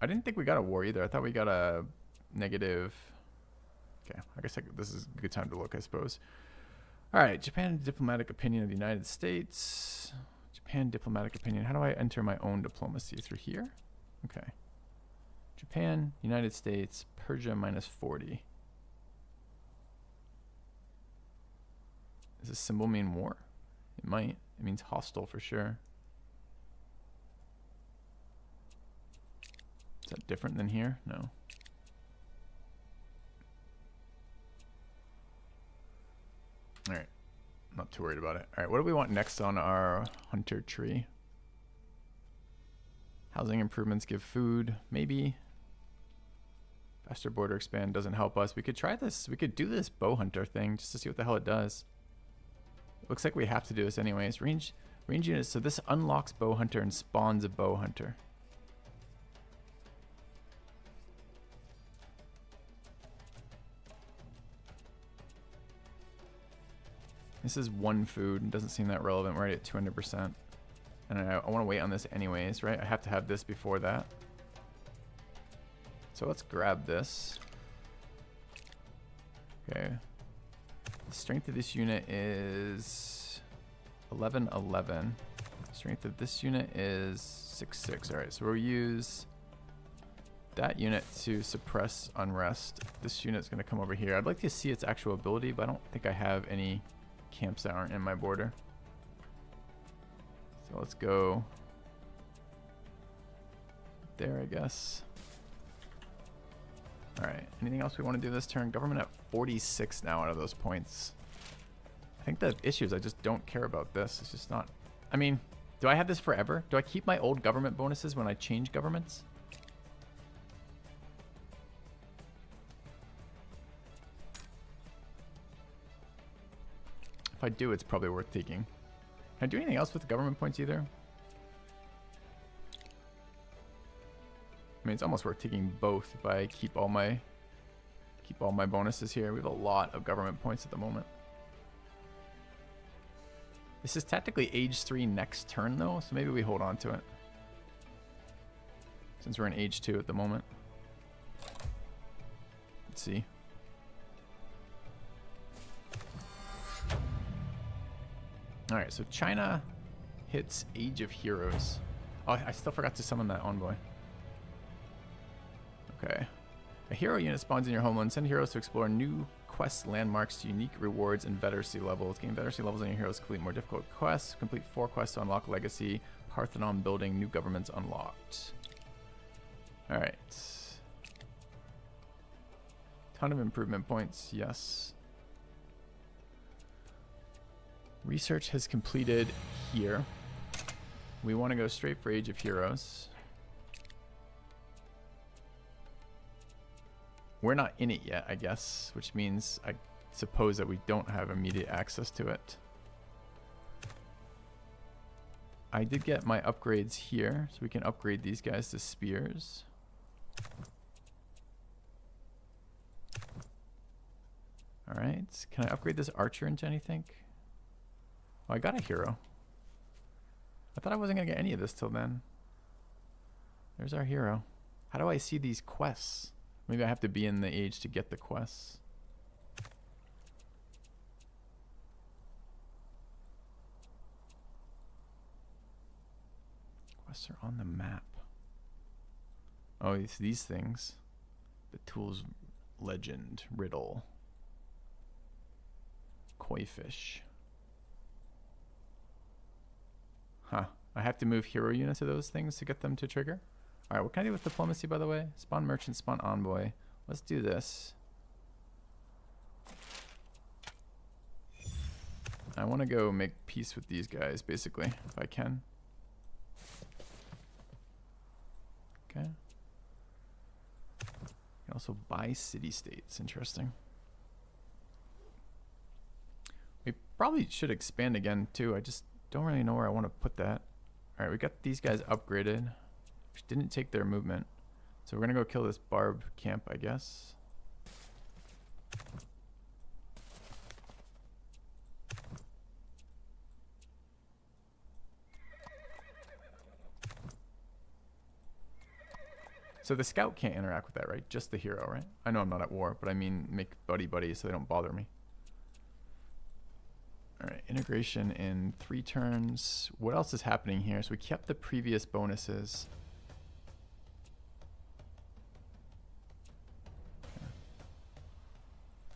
I didn't think we got a war either. I thought we got a negative... Okay, I guess this is a good time to look, I suppose. Alright, Japan diplomatic opinion of the United States. Japan diplomatic opinion. How do I enter my own diplomacy? Through here? Okay. Japan, United States, Persia minus 40. Does this symbol mean war? It might. It means hostile for sure. Is that different than here? No. Alright. Not too worried about it. Alright, what do we want next on our hunter tree? Housing improvements give food. Maybe. Faster border expand doesn't help us. We could try this. We could do this bow hunter thing just to see what the hell it does. Looks like we have to do this anyways. Range units. So this unlocks bow hunter and spawns a bow hunter. This is 1 food. It doesn't seem that relevant. We're already at 200%. And I want to wait on this anyways, right? I have to have this before that. So let's grab this. Okay. The strength of this unit is 1111. Strength of this unit is 66. Alright, so we'll use that unit to suppress unrest. This unit's going to come over here. I'd like to see its actual ability, but I don't think I have any camps that aren't in my border. So let's go there, I guess. Alright, anything else we want to do this turn? Government at 46 now out of those points. I think the issue is I just don't care about this. It's just not... I mean, do I have this forever? Do I keep my old government bonuses when I change governments? If I do, it's probably worth taking. Can I do anything else with the government points either? I mean, it's almost worth taking both if I keep all my bonuses here. We have a lot of government points at the moment. This is technically age 3 next turn though, so maybe we hold on to it. Since we're in age 2 at the moment. Let's see. Alright, so China hits Age of Heroes. Oh, I still forgot to summon that envoy. A hero unit spawns in your homeland. Send heroes to explore new quest landmarks, unique rewards, and veterancy levels. Gain veterancy levels on your heroes to complete more difficult quests. Complete 4 quests to unlock Legacy. Parthenon building. New governments unlocked. Alright. Ton of improvement points. Yes. Research has completed here. We want to go straight for Age of Heroes. We're not in it yet, I guess, which means I suppose that we don't have immediate access to it. I did get my upgrades here, so we can upgrade these guys to spears. Alright, can I upgrade this archer into anything? Oh, I got a hero. I thought I wasn't going to get any of this till then. There's our hero. How do I see these quests? Maybe I have to be in the age to get the quests. Quests are on the map. Oh, it's these things. The tools legend, riddle, koi fish. Huh. I have to move hero units to those things to get them to trigger? Alright, what can I do with diplomacy, by the way? Spawn merchant, spawn envoy. Let's do this. I want to go make peace with these guys, basically, if I can. Okay. You can also buy city-states. Interesting. We probably should expand again, too. I just don't really know where I want to put that. Alright, we got these guys upgraded. Which didn't take their movement. So we're going to go kill this barb camp, I guess. So the scout can't interact with that, right? Just the hero, right? I know I'm not at war, but I mean make buddy-buddy so they don't bother me. Alright, integration in 3 turns. What else is happening here? So we kept the previous bonuses.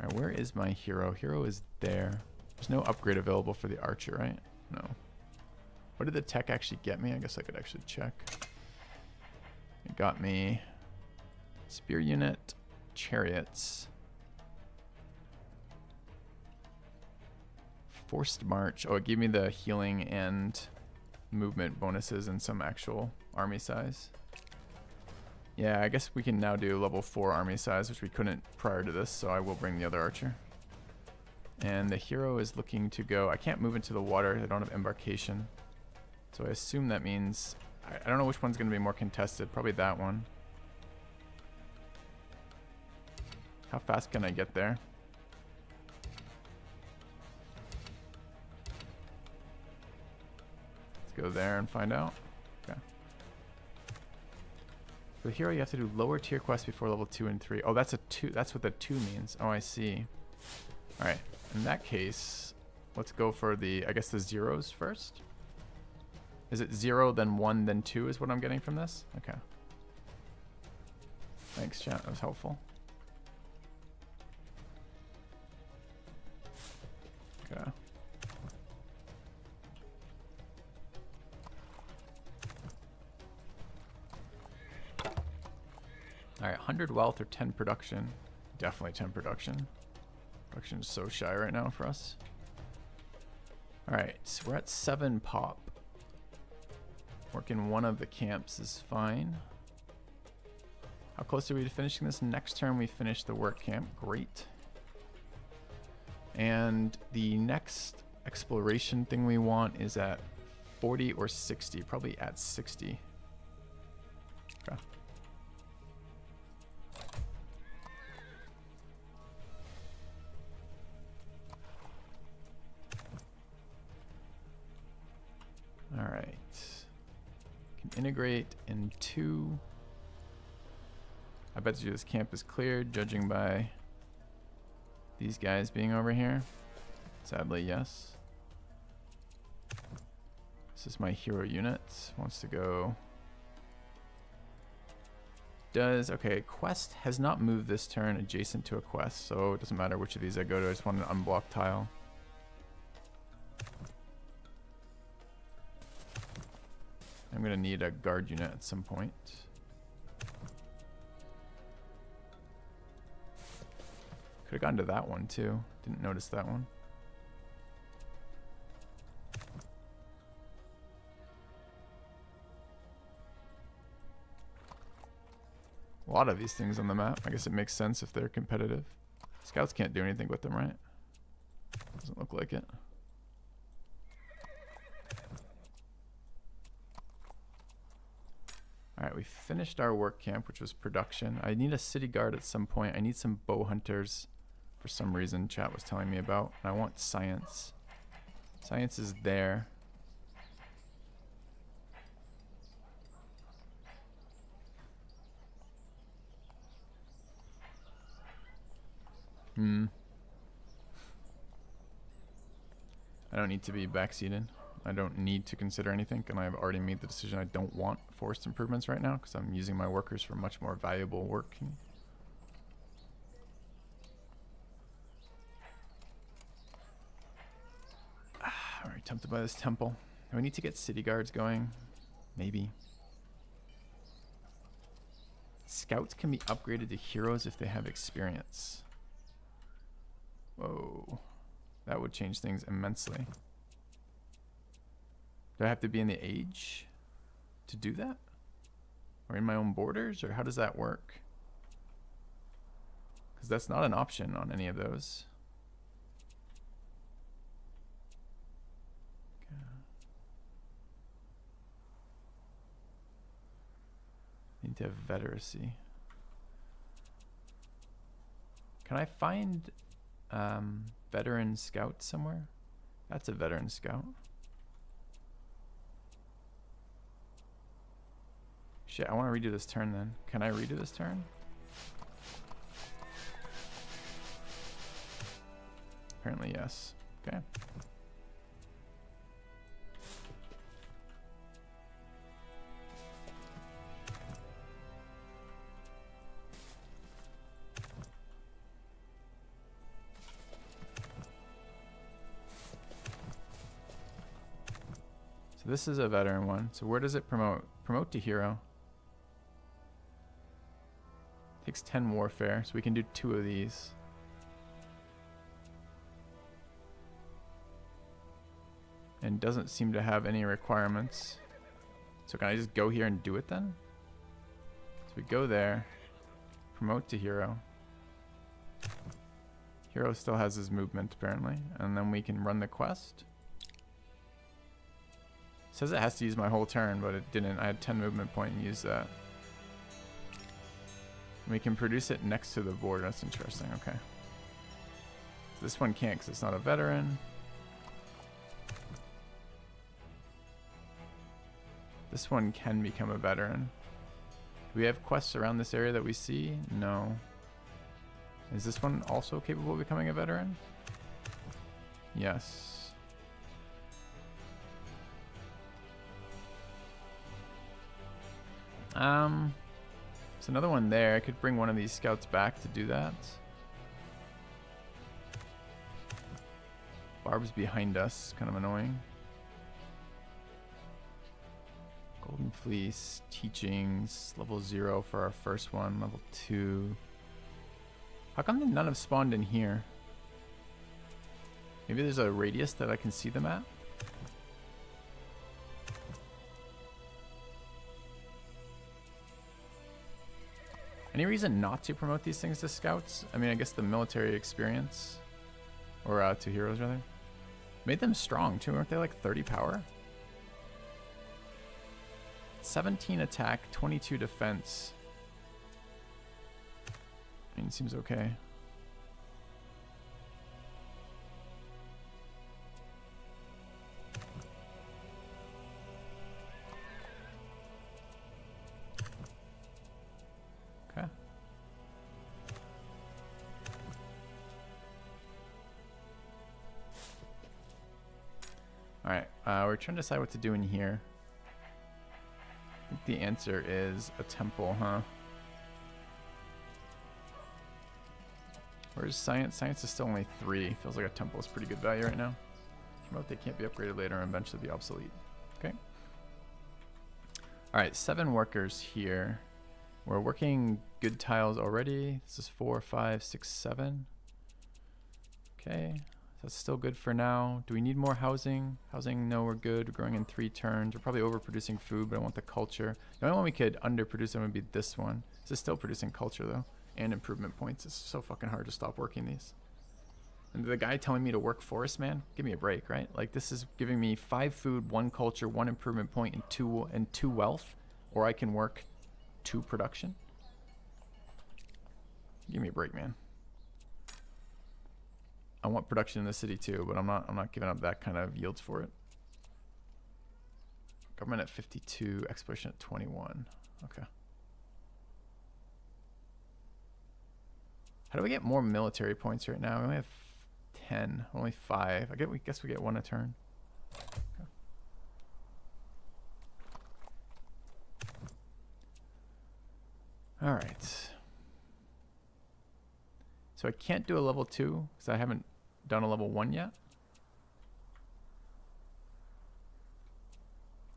Alright, where is my hero? Hero is there. There's no upgrade available for the archer, right? No. What did the tech actually get me? I guess I could actually check. It got me spear unit, chariots, forced march. Oh, it gave me the healing and movement bonuses and some actual army size. Yeah, I guess we can now do level 4 army size, which we couldn't prior to this, so I will bring the other archer. And the hero is looking to go... I can't move into the water. I don't have embarkation. So I assume that means... I don't know which one's going to be more contested. Probably that one. How fast can I get there? Let's go there and find out. Okay. For the hero, you have to do lower tier quests before level 2 and 3. Oh, that's a 2. That's what the 2 means. Oh, I see. All right. In that case, let's go for the, I guess, the zeros first. Is it 0, then 1, then 2 is what I'm getting from this? Okay. Thanks, chat. That was helpful. Okay. Alright, 100 wealth or 10 production. Definitely 10 production. Production is so shy right now for us. Alright, so we're at 7 pop. Working one of the camps is fine. How close are we to finishing this? Next turn we finish the work camp. Great. And the next exploration thing we want is at 40 or 60. Probably at 60. Okay. All right. Can integrate in 2. I bet you this camp is cleared, judging by these guys being over here. Sadly, yes. This is my hero unit. Wants to go Does, okay, quest has not moved this turn adjacent to a quest, so it doesn't matter which of these I go to. I just want an unblocked tile. I'm gonna need a guard unit at some point. Could have gone to that one too. Didn't notice that one. A lot of these things on the map. I guess it makes sense if they're competitive. Scouts can't do anything with them, right? Doesn't look like it. Alright, we finished our work camp, which was production. I need a city guard at some point. I need some bow hunters for some reason chat was telling me about. And I want science. Science is there. I don't need to be backseated. I don't need to consider anything, and I've already made the decision I don't want forced improvements right now because I'm using my workers for much more valuable work. I'm already tempted by this temple. Do I need to get city guards going? Maybe. Scouts can be upgraded to heroes if they have experience. Whoa. That would change things immensely. Do I have to be in the age to do that? Or in my own borders? Or how does that work? Because that's not an option on any of those. Okay. Need to have veteracy. Can I find veteran scout somewhere? That's a veteran scout. Shit, I want to redo this turn then. Can I redo this turn? Apparently yes. Okay. So this is a veteran one. So where does it promote? Promote to hero. Takes 10 warfare, so we can do 2 of these. And doesn't seem to have any requirements. So can I just go here and do it then? So we go there. Promote to hero. Hero still has his movement apparently. And then we can run the quest. It says it has to use my whole turn, but it didn't. I had 10 movement point and used that. We can produce it next to the board. That's interesting. Okay. So this one can't because it's not a veteran. This one can become a veteran. Do we have quests around this area that we see? No. Is this one also capable of becoming a veteran? Yes. There's another one there. I could bring one of these scouts back to do that. Barb's behind us, kind of annoying. Golden Fleece, teachings, level 0 for our first one, level 2. How come none have spawned in here? Maybe there's a radius that I can see them at? Any reason not to promote these things to scouts? I mean, I guess the military experience. Or to heroes, rather. Made them strong, too. Aren't they like 30 power? 17 attack, 22 defense. I mean, it seems okay. Okay. Alright, we're trying to decide what to do in here. I think the answer is a temple, huh? Where's science? Science is still only 3. Feels like a temple is pretty good value right now. Promote they can't be upgraded later and eventually be obsolete. Okay. Alright, 7 workers here. We're working good tiles already. This is 4, 5, 6, 7. Okay. That's still good for now. Do we need more housing? Housing, no, we're good. We're growing in 3 turns. We're probably overproducing food, but I want the culture. The only one we could underproduce would be this one. This is still producing culture, though, and improvement points. It's so fucking hard to stop working these. And the guy telling me to work forest, man, give me a break, right? Like, this is giving me 5 food, 1 culture, 1 improvement point, and 2 wealth. Or I can work 2 production. Give me a break, man. I want production in the city too, but I'm not giving up that kind of yields for it. Government at 52, exploration at 21. Okay. How do we get more military points right now? We only have 10, only 5. I guess we get 1 a turn. Okay. All right. So I can't do a level 2 because I haven't done a level 1 yet.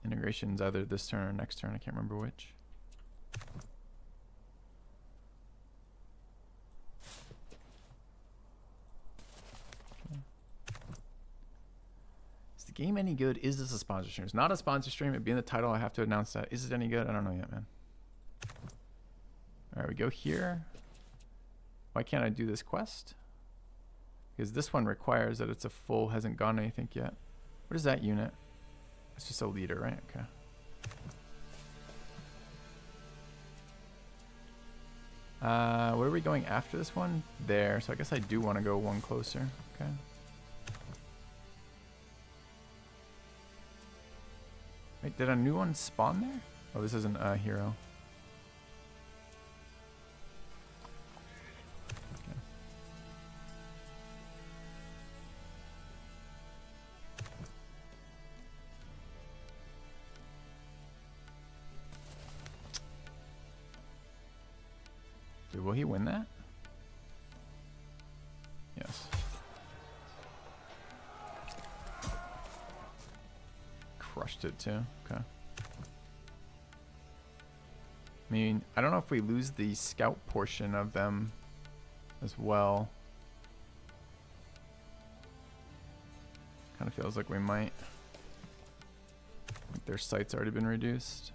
Integration's either this turn or next turn. I can't remember which. Okay. Is the game any good? Is this a sponsor stream? It's not a sponsor stream. It'd be in the title. I have to announce that. Is it any good? I don't know yet, man. All right, we go here. Why can't I do this quest? Because this one requires that it's a full, hasn't gone anything yet. What is that unit? It's just a leader, right? Okay. Where are we going after this one? There. So I guess I do want to go 1 closer. Okay. Wait, did a new one spawn there? Oh, this isn't a hero. Will he win that? Yes. Crushed it too. Okay. I mean, I don't know if we lose the scout portion of them as well. Kind of feels like we might. I think their sight's already been reduced.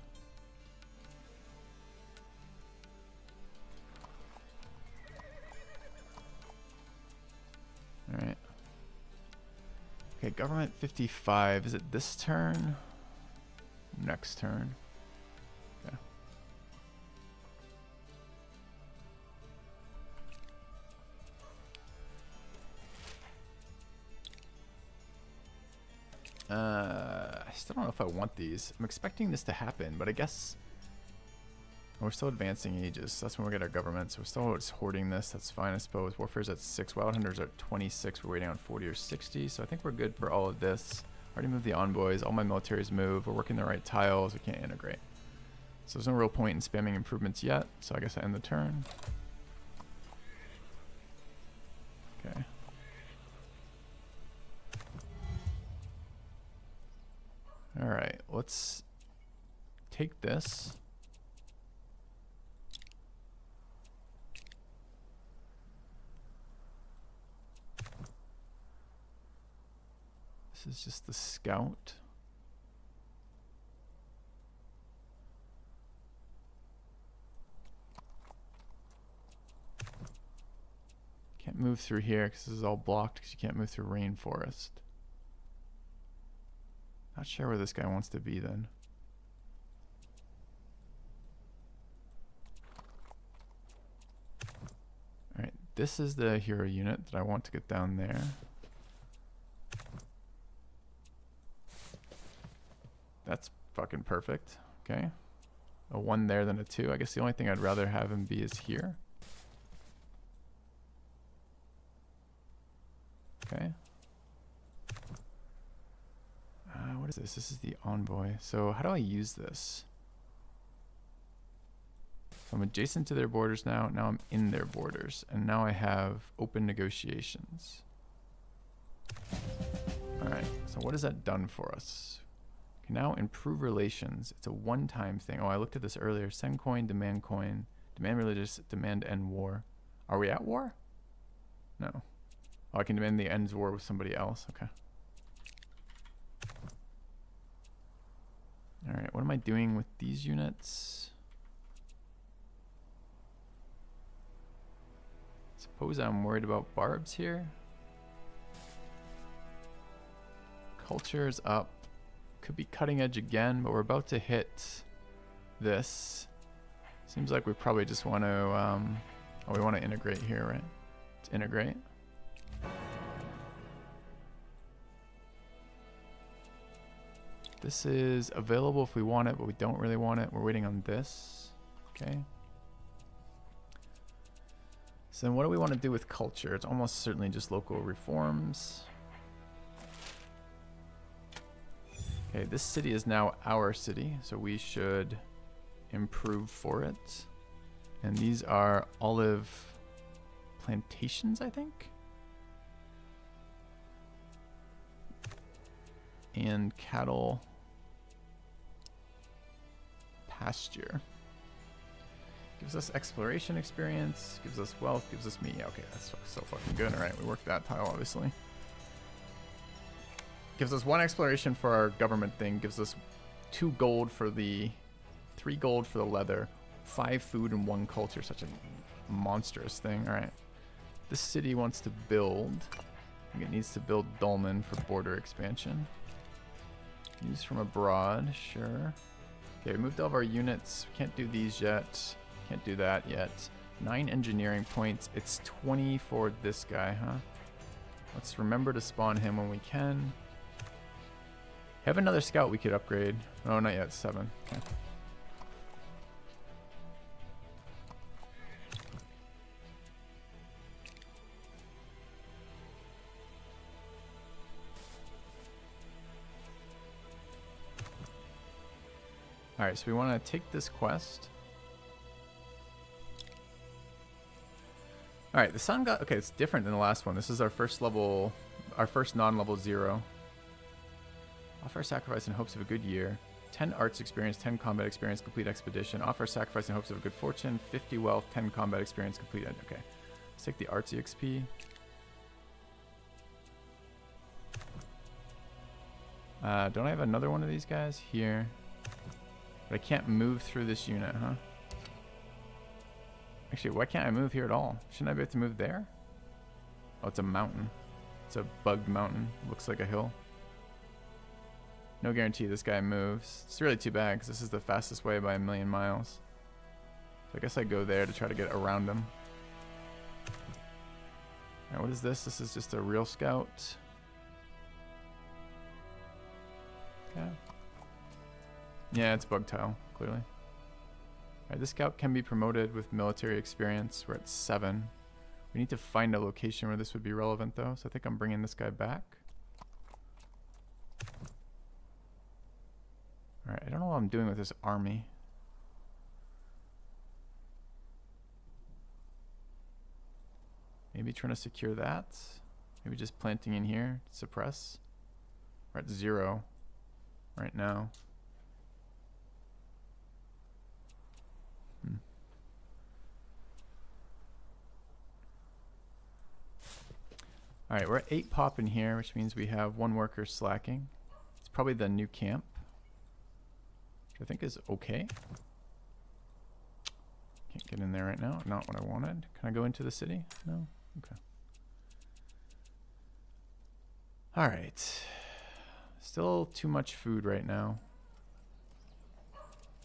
Alright. Okay, government 55. Is it this turn? Next turn. Okay. I still don't know if I want these. I'm expecting this to happen, but I guess we're still advancing ages. So that's when we get our government. So we're still just hoarding this. That's fine, I suppose. Warfare's at 6. Wild Hunters are at 26. We're waiting on 40 or 60. So I think we're good for all of this. Already moved the envoys. All my militaries move. We're working the right tiles. We can't integrate. So there's no real point in spamming improvements yet. So I guess I end the turn. Okay. Alright, let's take this. This is just the scout. Can't move through here because this is all blocked because you can't move through rainforest. Not sure where this guy wants to be then. Alright, this is the hero unit that I want to get down there. That's fucking perfect. Okay. A 1 there than a 2. I guess the only thing I'd rather have him be is here. Okay. What is this? This is the envoy. So how do I use this? So I'm adjacent to their borders now. Now I'm in their borders. And now I have open negotiations. Alright, so what has that done for us? Can now improve relations. It's a one-time thing. Oh, I looked at this earlier. Send coin, demand religious, demand end war. Are we at war? No. Oh, I can demand the ends war with somebody else. Okay. Alright, what am I doing with these units? Suppose I'm worried about barbs here. Culture is up. Could be cutting edge again, but we're about to hit this. Seems like we probably just want to, oh, we want to integrate here, right? Let's integrate. This is available if we want it, but we don't really want it. We're waiting on this. Okay. So then what do we want to do with culture? It's almost certainly just local reforms. Okay, this city is now our city, so we should improve for it. And these are olive plantations, I think? And cattle pasture. Gives us exploration experience, gives us wealth, gives us me. Okay, that's so fucking good. Alright, we worked that tile, obviously. Gives us 1 exploration for our government thing, gives us 2 gold for the 3 gold for the leather, 5 food and 1 culture. Such a monstrous thing. Alright. This city wants to build. I think it needs to build dolmen for border expansion. Use from abroad, sure. Okay, we moved all of our units. We can't do these yet. Can't do that yet. 9 engineering points. It's 20 for this guy, huh? Let's remember to spawn him when we can. Have another scout we could upgrade. Oh, not yet. 7. Okay. Alright, so we want to take this quest. Alright, the sun got... Okay, it's different than the last one. This is our first level... Our first non-level 0. Offer sacrifice in hopes of a good year. 10 arts experience, 10 combat experience, complete expedition. Offer sacrifice in hopes of a good fortune. 50 wealth, 10 combat experience, complete... Okay. Let's take the arts EXP. Don't I have another one of these guys? Here. But I can't move through this unit, huh? Actually, why can't I move here at all? Shouldn't I be able to move there? Oh, it's a mountain. It's a bugged mountain. Looks like a hill. No guarantee this guy moves. It's really too bad because this is the fastest way by 1,000,000 miles. So I guess I go there to try to get around him. Alright, what is this? This is just a real scout. Okay. Yeah, it's bug tile, clearly. Alright, this scout can be promoted with military experience. We're at 7. We need to find a location where this would be relevant, though. So I think I'm bringing this guy back. Alright, I don't know what I'm doing with this army. Maybe trying to secure that. Maybe just planting in here. Suppress. We're at 0 right now. Alright, we're at 8 pop in here, which means we have 1 worker slacking. It's probably the new camp, which I think is okay. Can't get in there right now. Not what I wanted. Can I go into the city? No? Okay. Alright. Still too much food right now.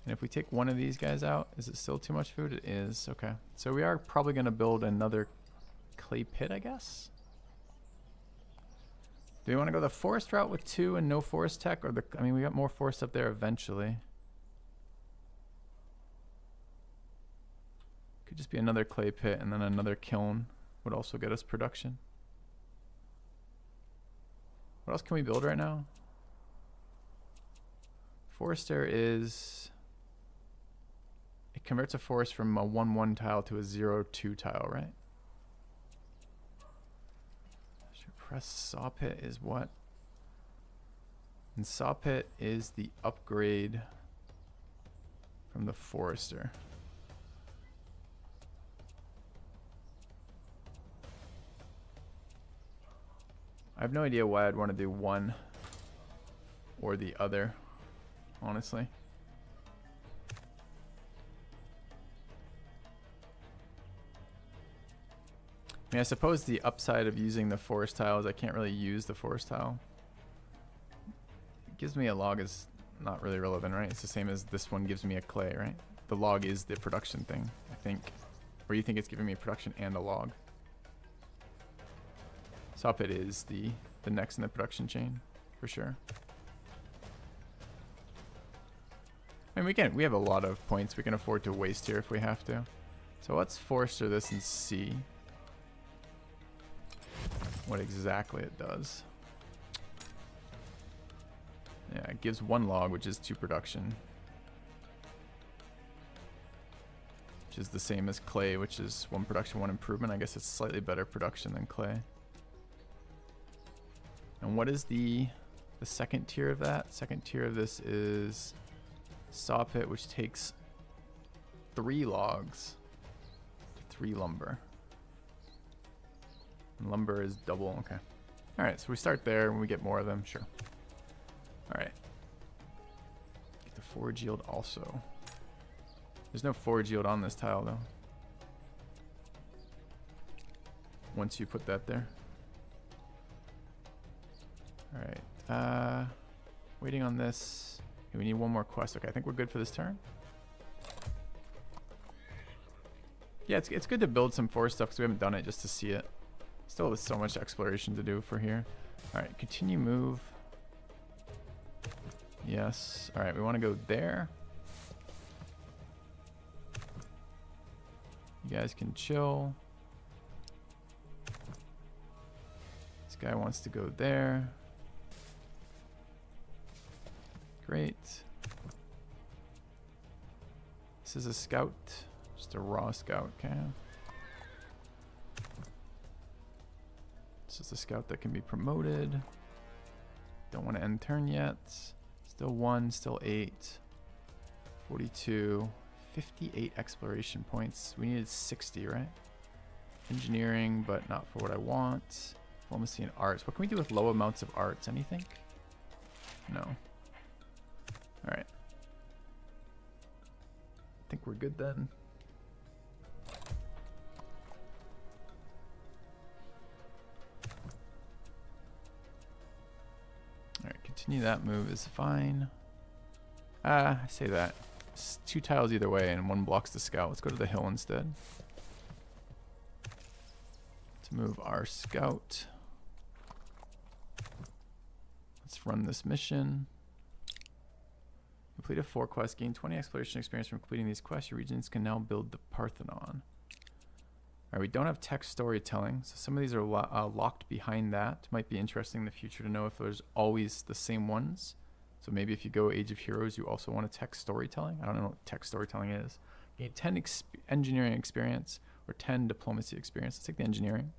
And if we take one of these guys out, is it still too much food? It is. Okay. So we are probably going to build another clay pit, I guess. Do we want to go the forest route with 2 and no forest tech? Or the... I mean, we got more forest up there eventually. Could just be another clay pit and then another kiln would also get us production. What else can we build right now? Forester is converts a forest from a 1-1 tile to a 0-2 tile, right? Press saw pit is what? And saw pit is the upgrade from the forester. I have no idea why I'd want to do one or the other, honestly. I mean, I suppose the upside of using the forest tile is I can't really use the forest tile. It gives me a log is not really relevant, right? It's the same as this one gives me a clay, right? The log is the production thing, I think. Or you think it's giving me production and a log? Sawpit is the next in the production chain, for sure. I mean, we have a lot of points we can afford to waste here if we have to. So let's forester this and see what exactly it does. Yeah, it gives 1 log, which is 2 production. Which is the same as clay, which is 1 production, 1 improvement. I guess it's slightly better production than clay. And what is the second tier of that? Second tier of this is saw pit, which takes 3 logs to 3 lumber. And lumber is double, okay. Alright, so we start there. When we get more of them, sure. Alright. Get the forage yield also. There's no forage yield on this tile, though. Once you put that there. Alright. Waiting on this. Okay, we need 1 more quest. Okay, I think we're good for this turn. Yeah, it's good to build some forest stuff because we haven't done it just to see it. Still has so much exploration to do for here. Alright, continue move. Yes. Alright, we want to go there. You guys can chill. This guy wants to go there. Great. This is a scout. Just a raw scout, okay. This is a scout that can be promoted. Don't want to end turn yet. Still 1, still 8. 42. 58 exploration points. We needed 60, right? Engineering, but not for what I want. Diplomacy and arts. What can we do with low amounts of arts? Anything? No. Alright. I think we're good then. Alright, continue that move is fine. I say that. It's 2 tiles either way and 1 blocks the scout. Let's go to the hill instead. To move our scout. Let's run this mission. Complete a 4 quest. Gain 20 exploration experience from completing these quests. Your regions can now build the Parthenon. Alright, we don't have text storytelling, so some of these are locked behind that. Might be interesting in the future to know if there's always the same ones. So maybe if you go Age of Heroes, you also want a text storytelling. I don't know what text storytelling is. Gain 10 engineering experience or 10 diplomacy experience. Let's take the engineering.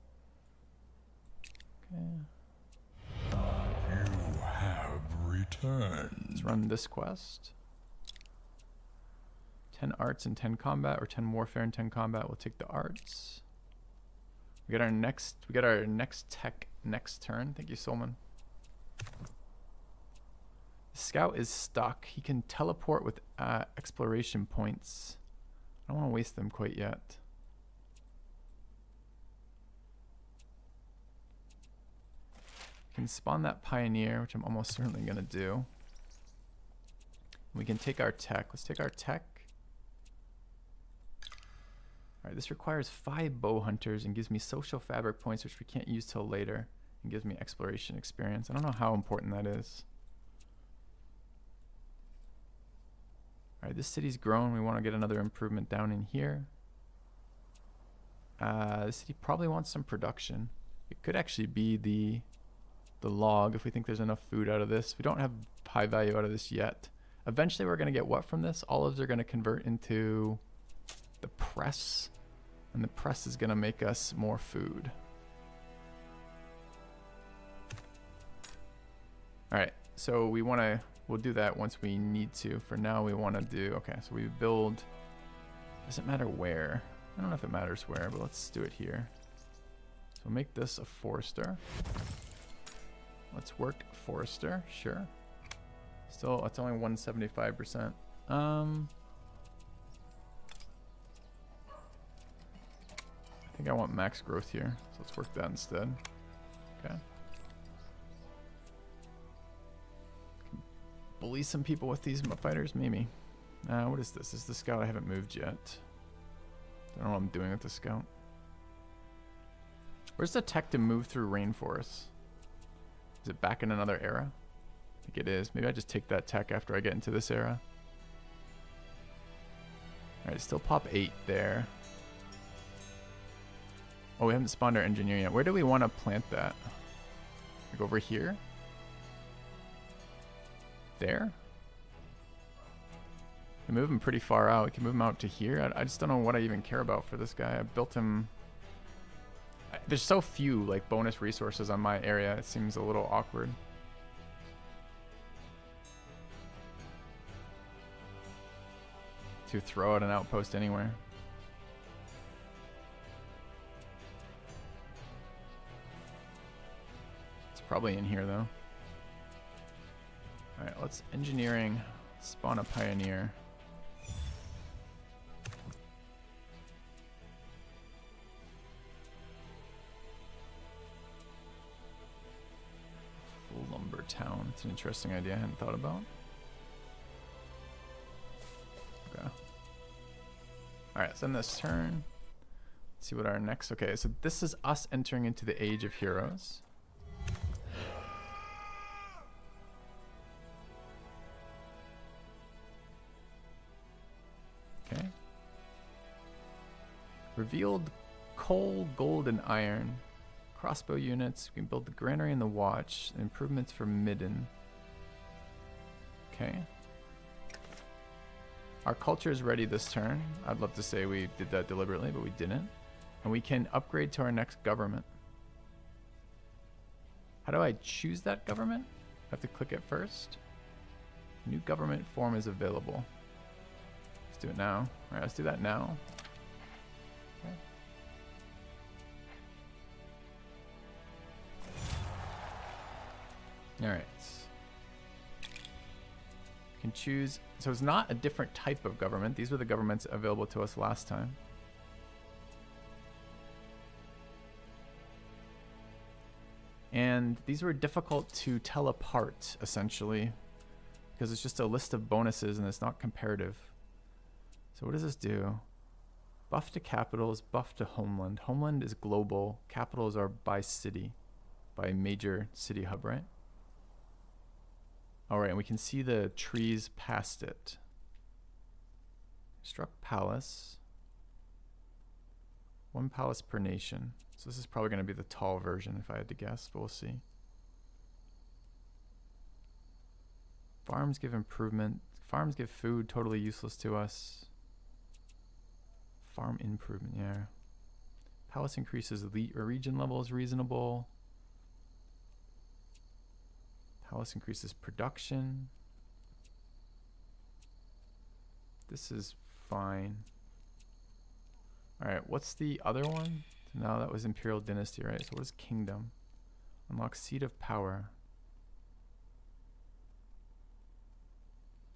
Okay. You have returned. Let's run this quest. 10 arts and 10 combat, or 10 warfare and 10 combat. We'll take the arts. We got our next tech next turn. Thank you, Solman. Scout is stuck. He can teleport with exploration points. I don't want to waste them quite yet. Can spawn that pioneer, which I'm almost certainly going to do. We can take our tech. Let's take our tech. Alright, this requires 5 bow hunters and gives me social fabric points, which we can't use till later, and gives me exploration experience. I don't know how important that is. Alright, this city's grown. We want to get another improvement down in here. This city probably wants some production. It could actually be the log if we think there's enough food out of this. We don't have high value out of this yet. Eventually we're going to get what from this? Olives are going to convert into press, and the press is gonna make us more food. All right, so we'll do that once we need to. For now, we want to do, okay, so we build, doesn't matter where. I don't know if it matters where, but let's do it here. So make this a forester. Let's work forester, sure. Still, it's only 175%. I think I want max growth here, so let's work that instead. Okay. Bully some people with these fighters, maybe. What is this? This is the scout. I haven't moved yet. I don't know what I'm doing with the scout. Where's the tech to move through rainforests? Is it back in another era? I think it is. Maybe I just take that tech after I get into this era. Alright, still pop 8 there. Oh, we haven't spawned our engineer yet. Where do we want to plant that? Like over here? There? We move him pretty far out. We can move him out to here. I just don't know what I even care about for this guy. I built him... There's so few like bonus resources on my area. It seems a little awkward. To throw out an outpost anywhere. It's probably in here though. Alright, let's engineering spawn a pioneer. Full lumber town. It's an interesting idea I hadn't thought about. Okay. Alright, so in this turn, let's see what our next... Okay, so this is us entering into the Age of Heroes. Okay. Revealed coal, gold, and iron. Crossbow units. We can build the granary and the watch. Improvements for midden. Okay. Our culture is ready this turn. I'd love to say we did that deliberately, but we didn't. And we can upgrade to our next government. How do I choose that government? I have to click it first. New government form is available. Let's do it now. All right, let's do that now. Okay. All right. You can choose. So it's not a different type of government. These were the governments available to us last time. And these were difficult to tell apart, essentially, because it's just a list of bonuses and it's not comparative. So what does this do? Buff to capitals, buff to homeland. Homeland is global. Capitals are by city, by major city hub, right? All right, and we can see the trees past it. Struck palace. 1 palace per nation. So this is probably going to be the tall version if I had to guess, but we'll see. Farms give improvement. Farms give food, totally useless to us. Farm improvement, yeah. Palace increases region level is reasonable. Palace increases production. This is fine. All right, what's the other one? No, that was Imperial Dynasty, right? So what is Kingdom? Unlock Seat of Power.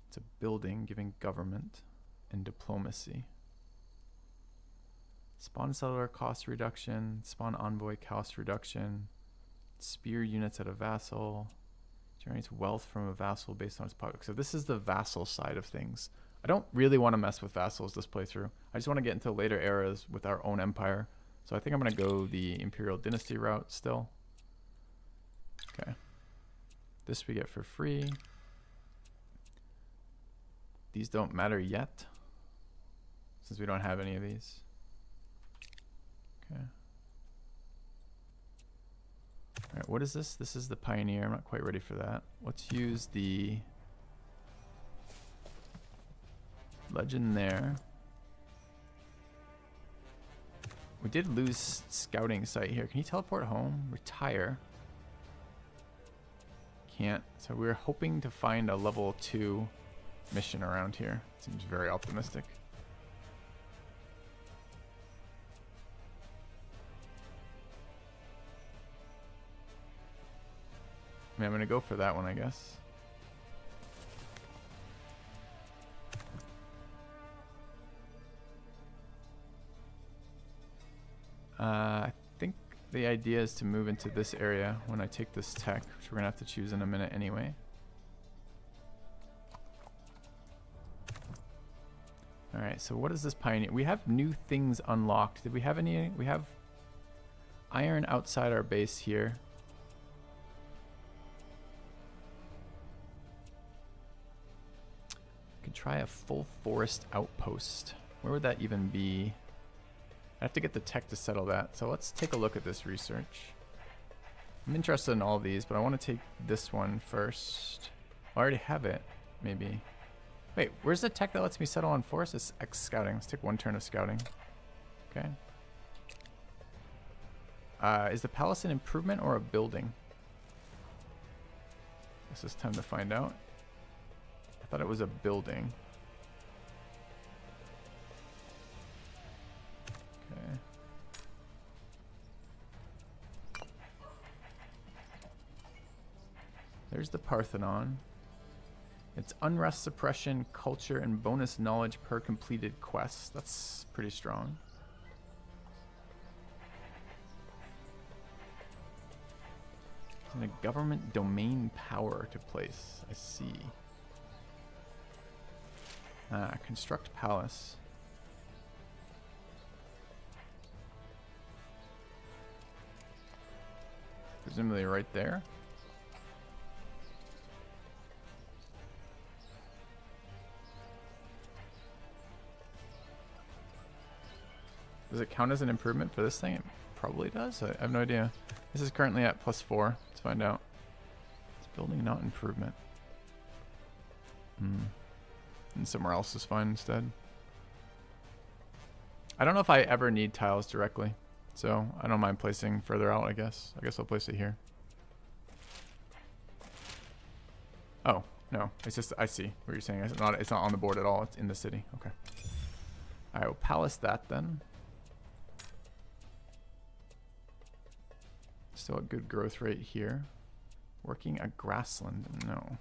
It's a building giving government and diplomacy. Spawn settler cost reduction. Spawn envoy cost reduction. Spear units at a vassal. Generates wealth from a vassal based on its power. So this is the vassal side of things. I don't really want to mess with vassals this playthrough. I just want to get into later eras with our own empire. So I think I'm going to go the Imperial Dynasty route still. Okay. This we get for free. These don't matter yet, since we don't have any of these. Okay. All right, what is this? This is the Pioneer. I'm not quite ready for that. Let's use the legend there. We did lose scouting site here. Can he teleport home? Retire. Can't. So we're hoping to find a level 2 mission around here. Seems very optimistic. I mean, I'm going to go for that one, I guess. I think the idea is to move into this area when I take this tech, which we're going to have to choose in a minute anyway. Alright, so what is this pioneer? We have new things unlocked. Did we have any? We have iron outside our base here. Could try a full forest outpost. Where would that even be? I have to get the tech to settle that. So let's take a look at this research. I'm interested in all of these, but I want to take this one first. I already have it, maybe. Wait, where's the tech that lets me settle on forest? It's X scouting. Let's take one turn of scouting. Okay. Is the palace an improvement or a building? This is time to find out. I thought it was a building. Okay. There's the Parthenon. It's unrest suppression, culture, and bonus knowledge per completed quest. That's pretty strong. And a government domain power to place. I see. Construct palace. Presumably right there. Does it count as an improvement for this thing? It probably does. I have no idea. This is currently at +4. Let's find out. It's building, not improvement. And somewhere else is fine instead. I don't know if I ever need tiles directly, so I don't mind placing further out, I guess. I guess I'll place it here. Oh, no. It's just, I see what you're saying. It's not on the board at all. It's in the city. Okay. All right, we'll palace that then. Still a good growth rate here. Working a grassland? No.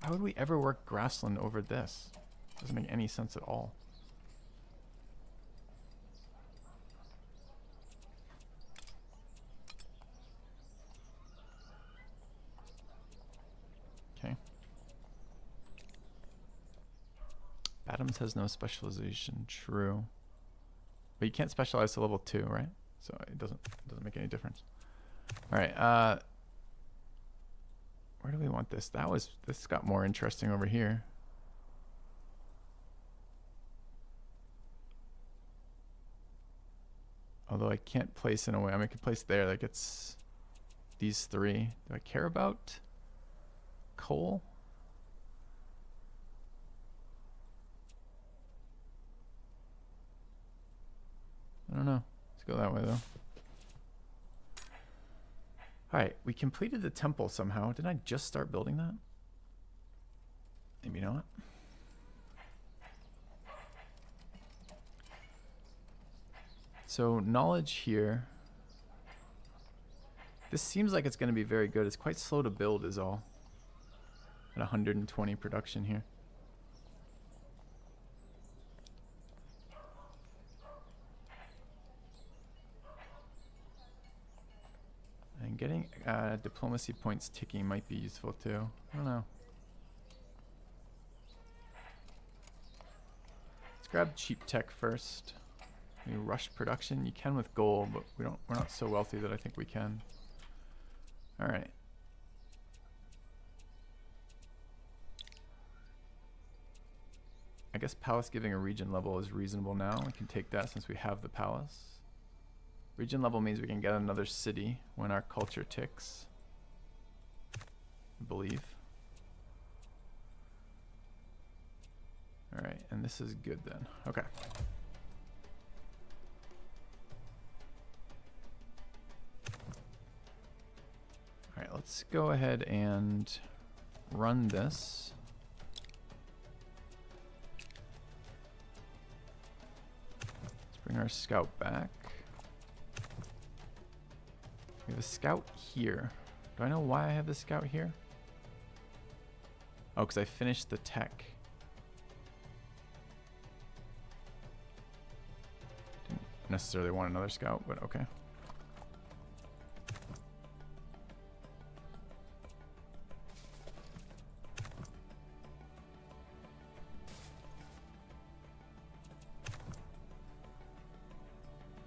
Why would we ever work grassland over this? Doesn't make any sense at all. Okay. Adams has no specialization. True. But you can't specialize to level 2, right? So it doesn't make any difference. All right, where do we want this? This got more interesting over here. Although I can't place in a way. I mean, I can place there. That gets these 3. Do I care about coal? I don't know. Let's go that way though. Alright, we completed the temple somehow. Didn't I just start building that? Maybe not. So knowledge here. This seems like it's going to be very good. It's quite slow to build is all. At 120 production here. And getting diplomacy points ticking might be useful too. I don't know. Let's grab cheap tech first. Maybe rush production. You can with gold, but we're not so wealthy that I think we can. All right. I guess palace giving a region level is reasonable now. We can take that since we have the palace. Region level means we can get another city when our culture ticks, I believe. All right, and this is good then. Okay. let's go ahead and run this. Let's bring our scout back. We have a scout here. Do I know why I have the scout here? Oh, because I finished the tech. Didn't necessarily want another scout, but okay.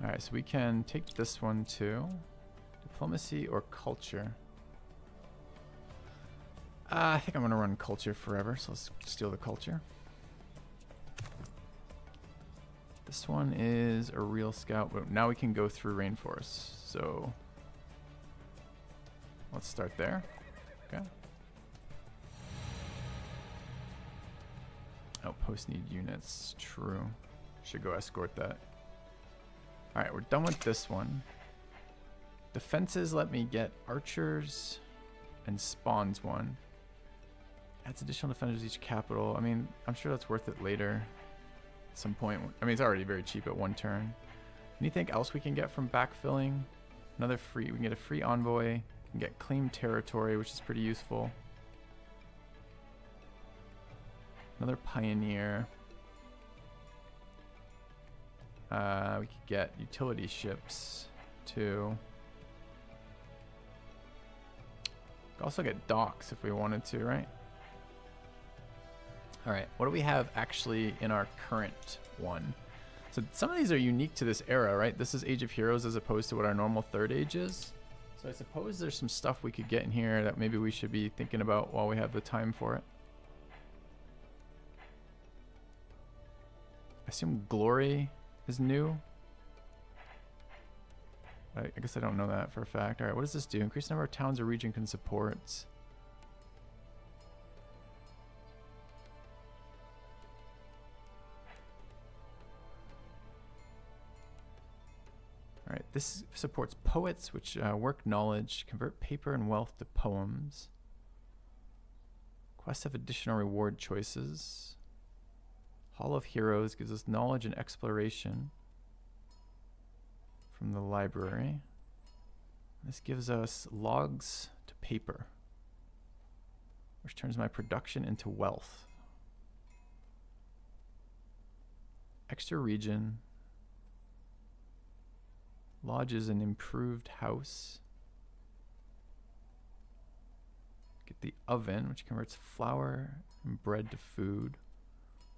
Alright, so we can take this one too. Diplomacy or culture? I think I'm going to run culture forever, so let's steal the culture. This one is a real scout, but now we can go through rainforest. So let's start there. Okay. Outposts need units. True. Should go escort that. Alright, we're done with this one. Defenses let me get archers and spawns one. Adds additional defenders each capital. I mean, I'm sure that's worth it later at some point. I mean, it's already very cheap at 1 turn. Anything else we can get from backfilling? Another free, we can get a free envoy. We can get claimed territory, which is pretty useful. Another pioneer. We could get utility ships too. We could also get docks if we wanted to, right? Alright, what do we have actually in our current one? So some of these are unique to this era, right? This is Age of Heroes as opposed to what our normal Third Age is. So I suppose there's some stuff we could get in here that maybe we should be thinking about while we have the time for it. I assume Glory is new. I guess I don't know that for a fact. Alright, what does this do? Increase the number of towns a region can support. Alright, this supports poets, which work knowledge, convert paper and wealth to poems. Quests have additional reward choices. Hall of Heroes gives us knowledge and exploration from the library. This gives us logs to paper, which turns my production into wealth. Extra region. Lodge is an improved house. Get the oven, which converts flour and bread to food.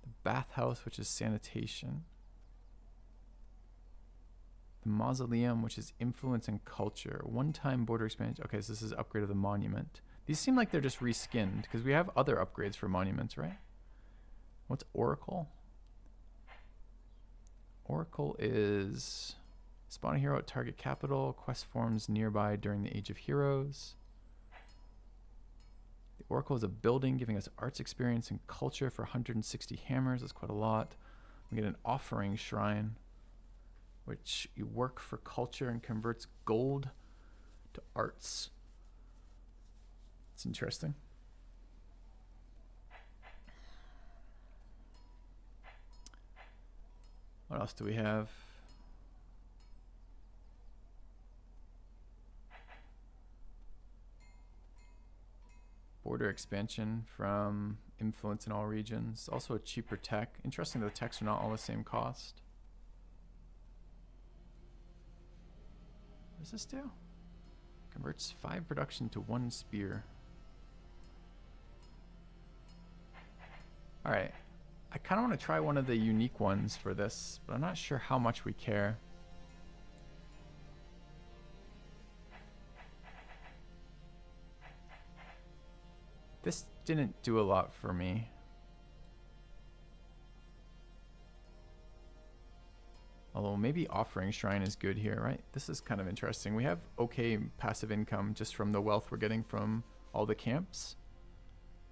The bathhouse, which is sanitation. The mausoleum, which is influence and culture. One-time border expansion. Okay, so this is upgrade of the monument. These seem like they're just reskinned because we have other upgrades for monuments, right? What's Oracle? Oracle is spawn a hero at target capital. Quest forms nearby during the Age of Heroes. The Oracle is a building giving us arts experience and culture for 160 hammers. That's quite a lot. We get an offering shrine, which you work for culture and converts gold to arts. It's interesting. What else do we have? Border expansion from influence in all regions. Also a cheaper tech. Interesting that the techs are not all the same cost. What does this do? Converts 5 production to 1 spear. Alright. I kind of want to try one of the unique ones for this, but I'm not sure how much we care. This didn't do a lot for me. Although maybe offering shrine is good here, right? This is kind of interesting. We have okay passive income just from the wealth we're getting from all the camps.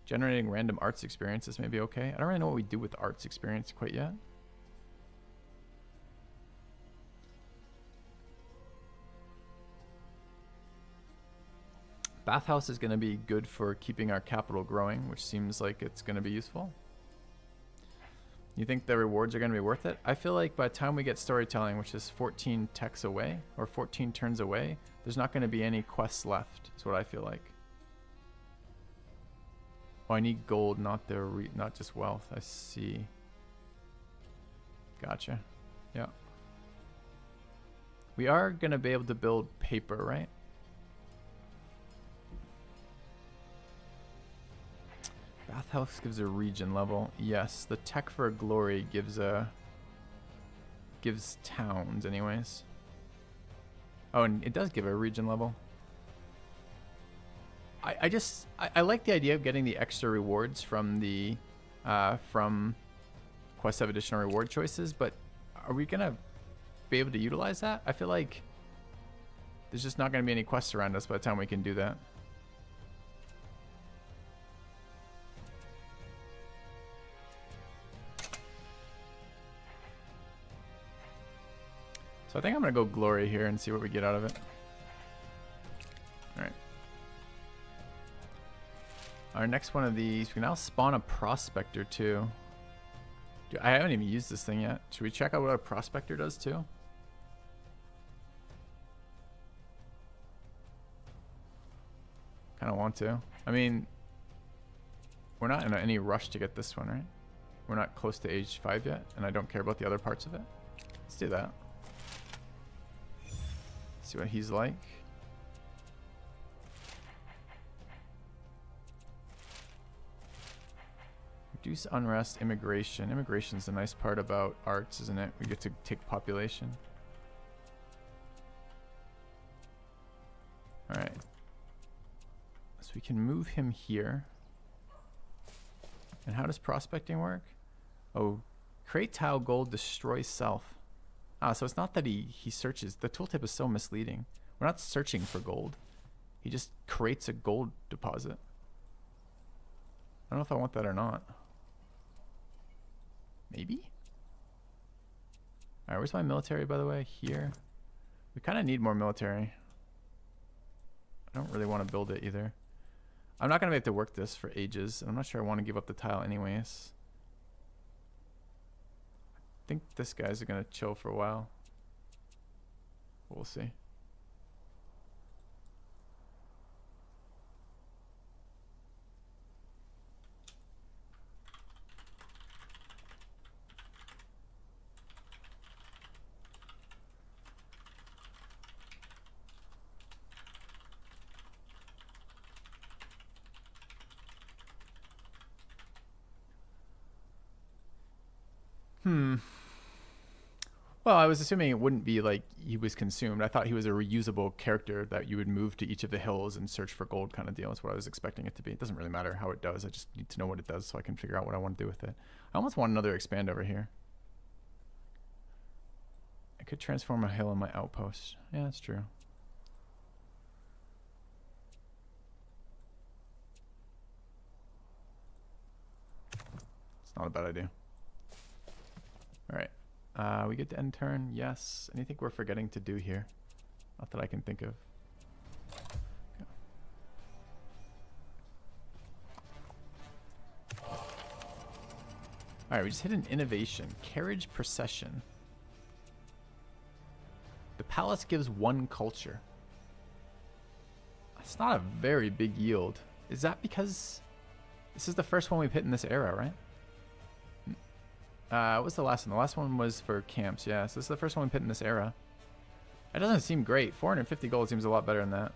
Generating random arts experiences may be okay. I don't really know what we do with arts experience quite yet. Bathhouse is going to be good for keeping our capital growing, which seems like it's going to be useful. You think the rewards are going to be worth it? I feel like by the time we get storytelling, which is 14 techs away, or 14 turns away, there's not going to be any quests left, is what I feel like. Oh, I need gold, not not just wealth. I see. Gotcha. Yeah. We are going to be able to build paper, right? Bathhouse gives a region level. Yes, the tech for glory gives towns anyways. Oh, and it does give a region level. I like the idea of getting the extra rewards from the from quests have additional reward choices, but are we gonna be able to utilize that? I feel like there's just not gonna be any quests around us by the time we can do that. So I think I'm gonna go glory here and see what we get out of it. All right. Our next one of these, we can now spawn a prospector too. Dude, I haven't even used this thing yet. Should we check out what our prospector does too? Kind of want to. I mean, we're not in any rush to get this one, right? We're not close to age 5 yet, and I don't care about the other parts of it. Let's do that. See what he's like. Reduce unrest, immigration. Immigration's the nice part about arts, isn't it? We get to take population. Alright. So we can move him here. And how does prospecting work? Oh, create tile gold, destroy self. Ah, so it's not that he searches. The tooltip is so misleading. We're not searching for gold. He just creates a gold deposit. I don't know if I want that or not. Maybe? Alright, where's my military, by the way? Here. We kind of need more military. I don't really want to build it either. I'm not going to have to work this for ages, and I'm not sure I want to give up the tile anyways. I think this guy's going to chill for a while. We'll see. Well, I was assuming it wouldn't be like he was consumed. I thought he was a reusable character that you would move to each of the hills and search for gold kind of deal. That's what I was expecting it to be. It doesn't really matter how it does. I just need to know what it does so I can figure out what I want to do with it. I almost want another expand over here. I could transform a hill in my outpost. Yeah, that's true. It's not a bad idea. All right. We get to end turn. Yes. Anything we're forgetting to do here? Not that I can think of. Okay. All right, we just hit an innovation. Carriage procession. The palace gives 1 culture. That's not a very big yield. Is that because this is the first one we've hit in this era, right? What was the last one? The last one was for camps, yeah. So this is the first one we put in this era. That doesn't seem great. 450 gold seems a lot better than that.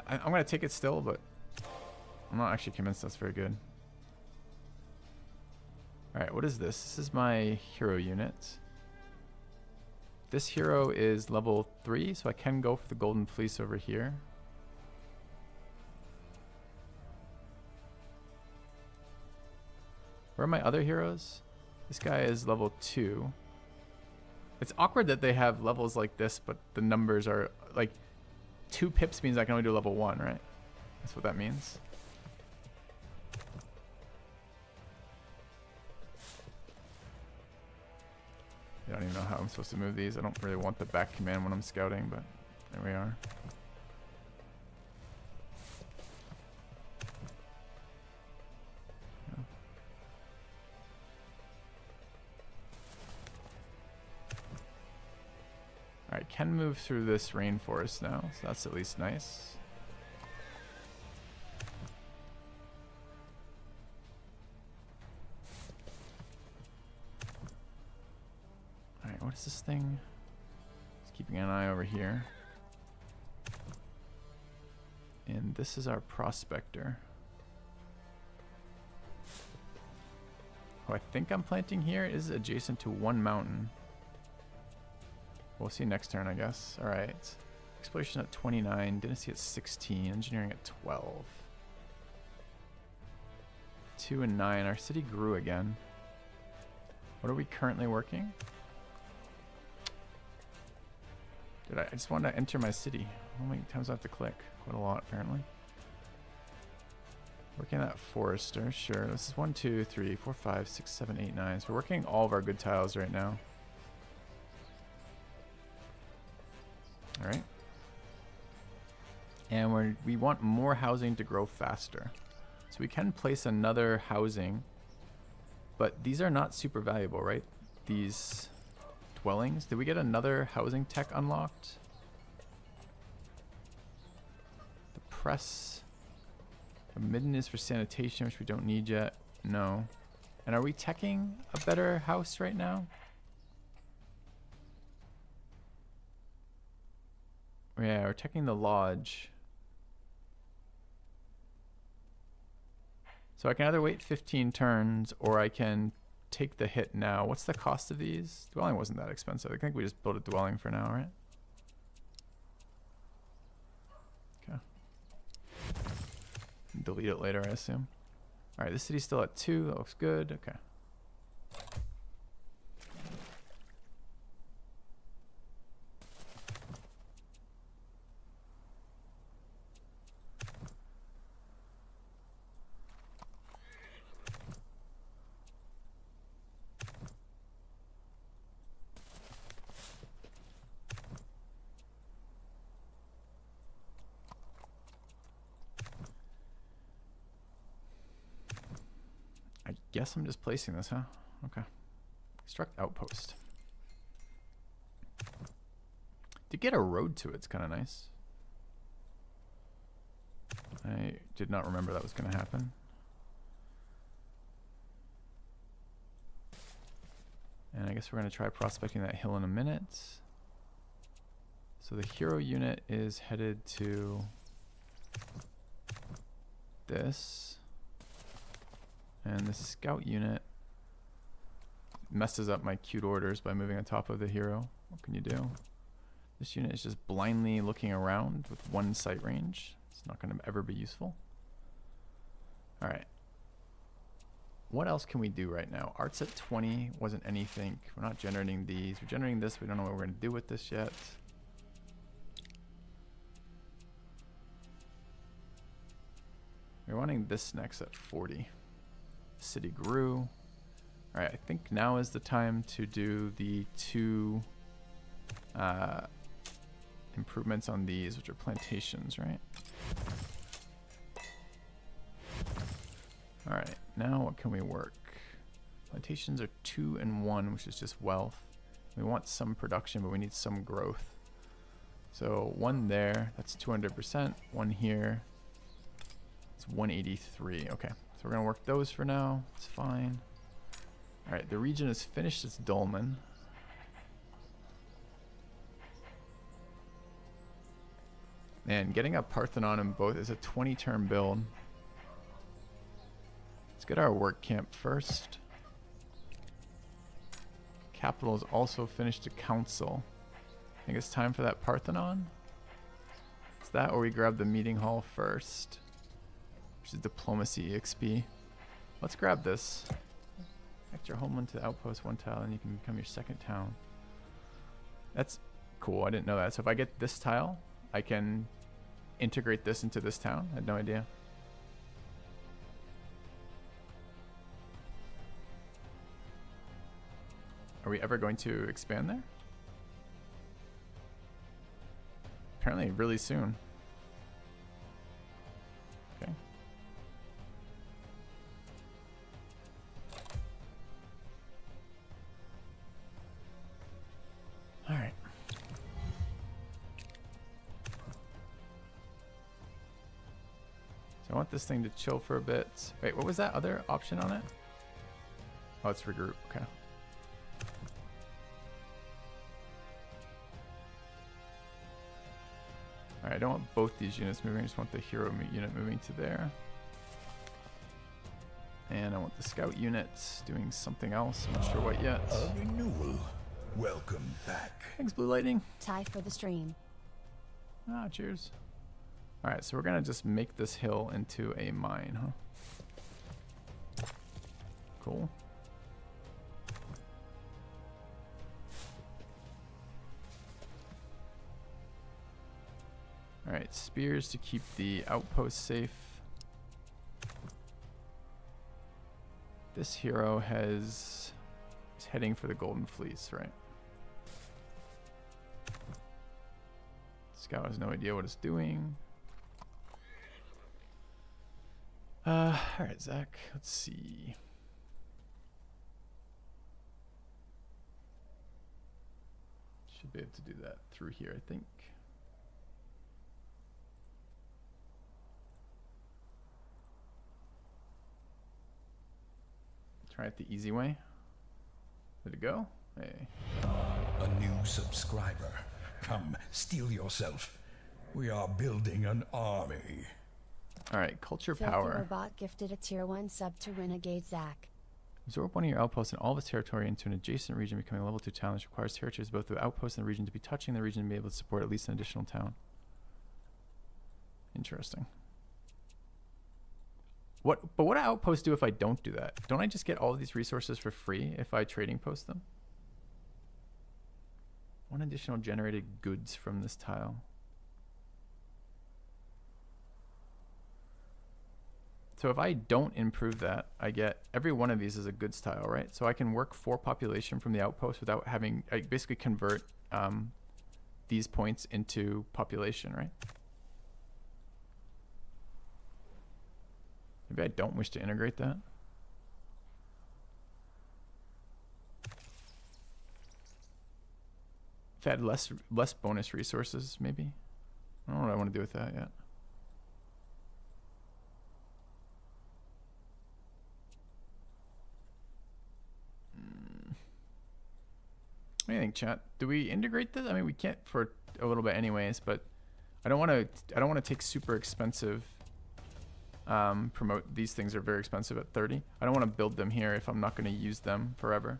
I'm going to take it still, but I'm not actually convinced that's very good. Alright, what is this? This is my hero unit. This hero is level 3, so I can go for the golden fleece over here. Where are my other heroes? This guy is level 2. It's awkward that they have levels like this, but the numbers are like 2 pips means I can only do level 1, right? That's what that means. Yeah, don't even know how I'm supposed to move these. I don't really want the back command when I'm scouting, but there we are. Alright, can move through this rainforest now, so that's at least nice. Alright, what is this thing? Just keeping an eye over here. And this is our prospector. Oh, I think I'm planting here. It is adjacent to one mountain. We'll see next turn, I guess. Alright. Exploration at 29. Dynasty at 16. Engineering at 12. 2 and 9. Our city grew again. What are we currently working? I just wanted to enter my city. How many times do I have to click? Quite a lot, apparently. Working that forester, sure. This is 1, 2, 3, 4, 5, 6, 7, 8, 9. So we're working all of our good tiles right now. Alright. And we want more housing to grow faster. So we can place another housing. But these are not super valuable, right? These dwellings. Did we get another housing tech unlocked? The press. The midden is for sanitation, which we don't need yet. No. And are we teching a better house right now? Yeah, we're checking the lodge. So I can either wait 15 turns or I can take the hit now. What's the cost of these? Dwelling wasn't that expensive. I think we just built a dwelling for now, right? Okay. Delete it later, I assume. Alright, this city's still at 2. That looks good. Okay. I guess I'm just placing this, huh? Okay. Construct outpost. To get a road to it's kind of nice. I did not remember that was going to happen. And I guess we're going to try prospecting that hill in a minute. So the hero unit is headed to this. And the scout unit messes up my queued orders by moving on top of the hero. What can you do? This unit is just blindly looking around with 1 sight range. It's not going to ever be useful. Alright. What else can we do right now? Arts at 20 wasn't anything. We're not generating these. We're generating this. We don't know what we're going to do with this yet. We're wanting this next at 40. City grew. Alright, I think now is the time to do the 2 improvements on these, which are plantations, right? Alright, now what can we work? Plantations are 2 and 1, which is just wealth. We want some production, but we need some growth. So 1 there, that's 200%. 1 here, it's 183. Okay. So we're going to work those for now. It's fine. Alright, the region has finished its dolmen. And getting a Parthenon in both is a 20-turn build. Let's get our work camp first. Capital has also finished a council. I think it's time for that Parthenon. It's that or we grab the meeting hall first. Which is diplomacy EXP. Let's grab this. Connect your homeland to the outpost 1 tile and you can become your 2nd town. That's cool. I didn't know that. So if I get this tile, I can integrate this into this town. I had no idea. Are we ever going to expand there? Apparently really soon. Okay. All right. So I want this thing to chill for a bit. Wait, what was that other option on it? Oh, it's regroup. Okay. Alright, I don't want both these units moving. I just want the hero unit moving to there. And I want the scout unit doing something else. I'm not sure what yet. A renewal. Welcome back. Thanks, Blue Lightning. Tie for the stream. Ah, cheers. Alright, so we're going to just make this hill into a mine, huh? Cool. Alright, spears to keep the outpost safe. This hero is heading for the Golden Fleece, right? Scout has no idea what it's doing. Alright, Zach, let's see. Should be able to do that through here, I think. Try it the easy way. Did it go? Hey. A new subscriber. Come, steel yourself. We are building an army. Alright, culture Filthy power. Robot gifted a tier 1 sub to Renegade Zach. Absorb one of your outposts and all of its territory into an adjacent region, becoming a level 2 town. This requires territories both the outpost and the region to be touching the region and be able to support at least an additional town. Interesting. But what do outposts do if I don't do that? Don't I just get all of these resources for free if I trading post them? One additional generated goods from this tile. So if I don't improve that, I get every one of these is a goods tile, right? So I can work 4 population from the outpost without having, I basically convert these points into population, right? Maybe I don't wish to integrate that. If I had less bonus resources, maybe. I don't know what I want to do with that yet. What do you think, chat? Do we integrate this? I mean, we can't for a little bit anyways, but I don't want to take super expensive promote. These things are very expensive at 30. I don't want to build them here if I'm not going to use them forever.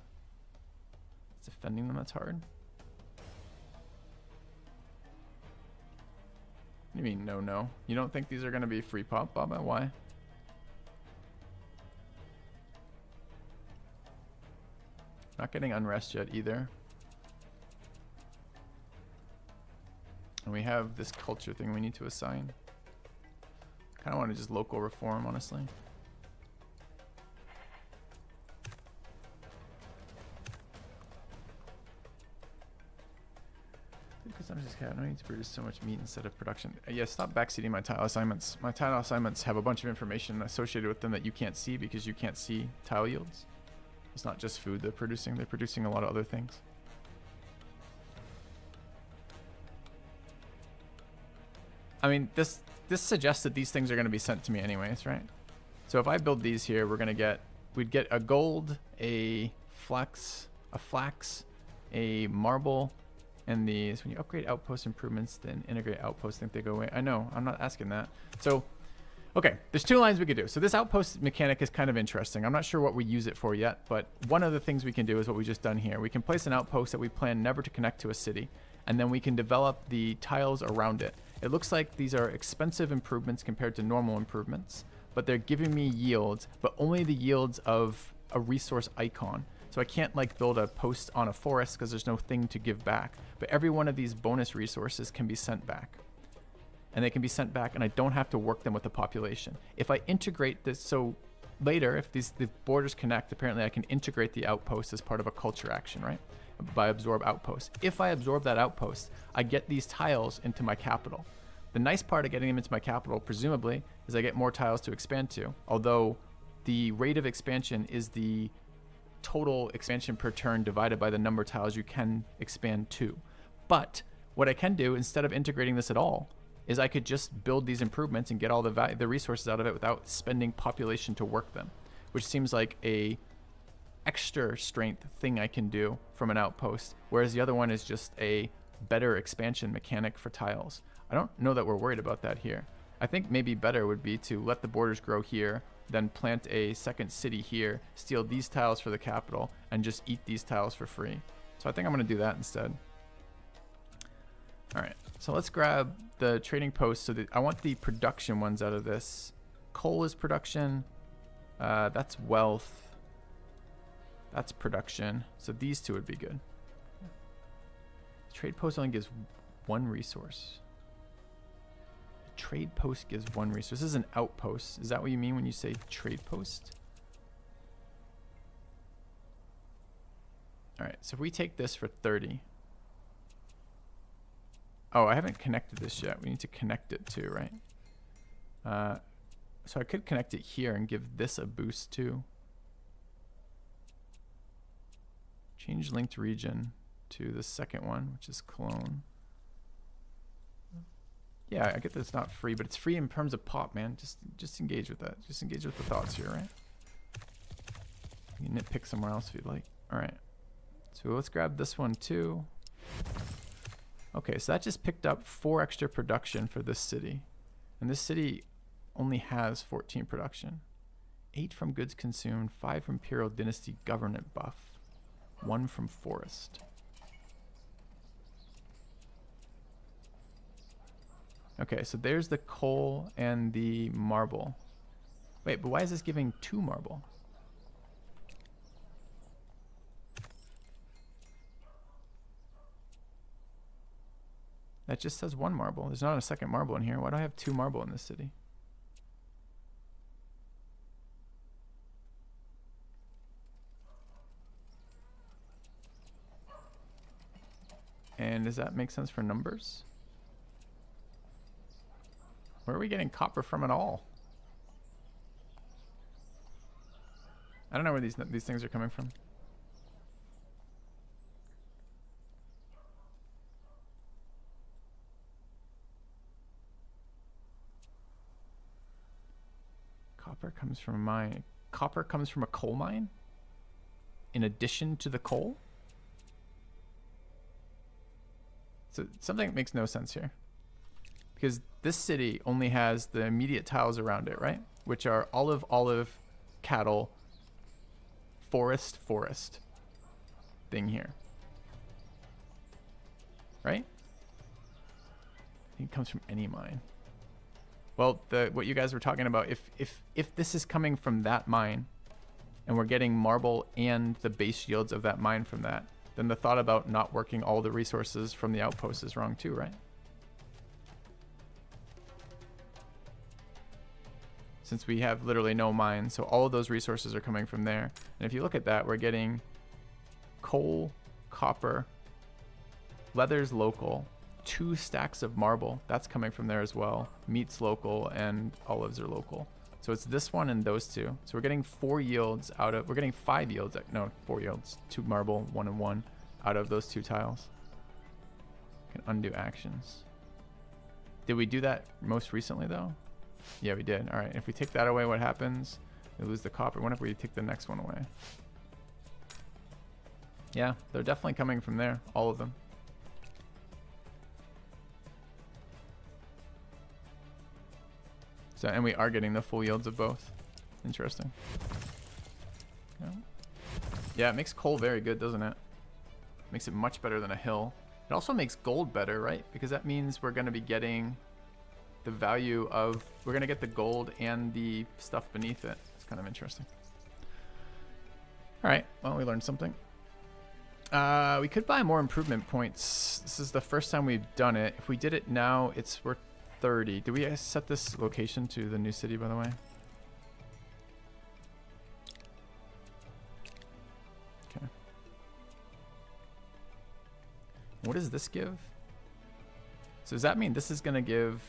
It's defending them that's hard. What do you mean no? You don't think these are going to be free pop, Baba? Why? Not getting unrest yet either. And we have this culture thing we need to assign. Kind of want to just local reform, honestly. Because I'm just I don't need to produce so much meat instead of production. Yeah, stop backseating my tile assignments. My tile assignments have a bunch of information associated with them that you can't see because you can't see tile yields. It's not just food they're producing a lot of other things. I mean, this suggests that these things are going to be sent to me anyways, right? So if I build these here, we'd get a gold, a flax, a marble, and these. When you upgrade outpost improvements, then integrate outposts, think they go away. I know, I'm not asking that. So, okay, there's 2 lines we could do. So this outpost mechanic is kind of interesting. I'm not sure what we use it for yet, but one of the things we can do is what we just done here. We can place an outpost that we plan never to connect to a city, and then we can develop the tiles around it. It looks like these are expensive improvements compared to normal improvements, but they're giving me yields, but only the yields of a resource icon. So I can't like build a post on a forest because there's no thing to give back. But every one of these bonus resources can be sent back. And they can be sent back and I don't have to work them with the population. If I integrate this, so later, if the borders connect, apparently I can integrate the outpost as part of a culture action, right? By absorb outpost. If I absorb that outpost, I get these tiles into my capital. The nice part of getting them into my capital, presumably, is I get more tiles to expand to. Although the rate of expansion is the total expansion per turn divided by the number of tiles you can expand to. But what I can do, instead of integrating this at all, is I could just build these improvements and get all the resources out of it without spending population to work them, which seems like a extra strength thing I can do from an outpost, whereas the other one is just a better expansion mechanic for tiles. I don't know that we're worried about that here. I think maybe better would be to let the borders grow here, then plant a second city here, steal these tiles for the capital, and just eat these tiles for free. So I think I'm going to do that instead. All right, so let's grab the trading post. So that I want the production ones out of this. Coal is production. That's wealth. That's production. So these two would be good. Trade post only gives one resource. Trade post gives one resource. This is an outpost. Is that what you mean when you say trade post? All right, so if we take this for 30. Oh, I haven't connected this yet. We need to connect it too, right? So I could connect it here and give this a boost too. Change linked region to the second one, which is clone. Yeah, I get that it's not free, but it's free in terms of pop, man. Just engage with that. Just engage with the thoughts here, right? You can nitpick somewhere else if you'd like. All right. So let's grab this one too. Okay, so that just picked up 4 extra production for this city. And this city only has 14 production. 8 from goods consumed, 5 from Imperial Dynasty government buff, 1 from forest. Okay, so there's the coal and the marble. Wait, but why is this giving 2 marble? That just says 1 marble. There's not a second marble in here. Why do I have 2 marble in this city? And does that make sense for numbers? Where are we getting copper from at all? I don't know where these things are coming from. Copper comes from a mine. Copper comes from a coal mine? In addition to the coal? So something that makes no sense here. Because this city only has the immediate tiles around it, right? Which are olive, cattle, forest thing here. Right? I think it comes from any mine. Well, what you guys were talking about, if this is coming from that mine, and we're getting marble and the base yields of that mine from that, then the thought about not working all the resources from the outpost is wrong too, right? Since we have literally no mine, so all of those resources are coming from there. And if you look at that, we're getting coal, copper, leather's local, 2 stacks of marble, that's coming from there as well. Meat's local and olives are local. So it's this one and those 2. So we're getting 4 yields out of, we're getting 5 yields, no, 4 yields, 2 marble, 1 and 1 out of those 2 tiles. Can undo actions. Did we do that most recently though? Yeah, we did. All right, if we take that away, what happens? We lose the copper. What if we take the next one away? Yeah, they're definitely coming from there, all of them. So, and we are getting the full yields of both. Interesting. Yeah, it makes coal very good, doesn't it? Makes it much better than a hill. It also makes gold better, right? Because that means we're going to be getting the value of, we're going to get the gold and the stuff beneath it. It's kind of interesting. All right, well, we learned something. We could buy more improvement points. This is the first time we've done it. If we did it now, it's worth 30. Did we set this location to the new city, by the way? What does this give? So does that mean this is going to give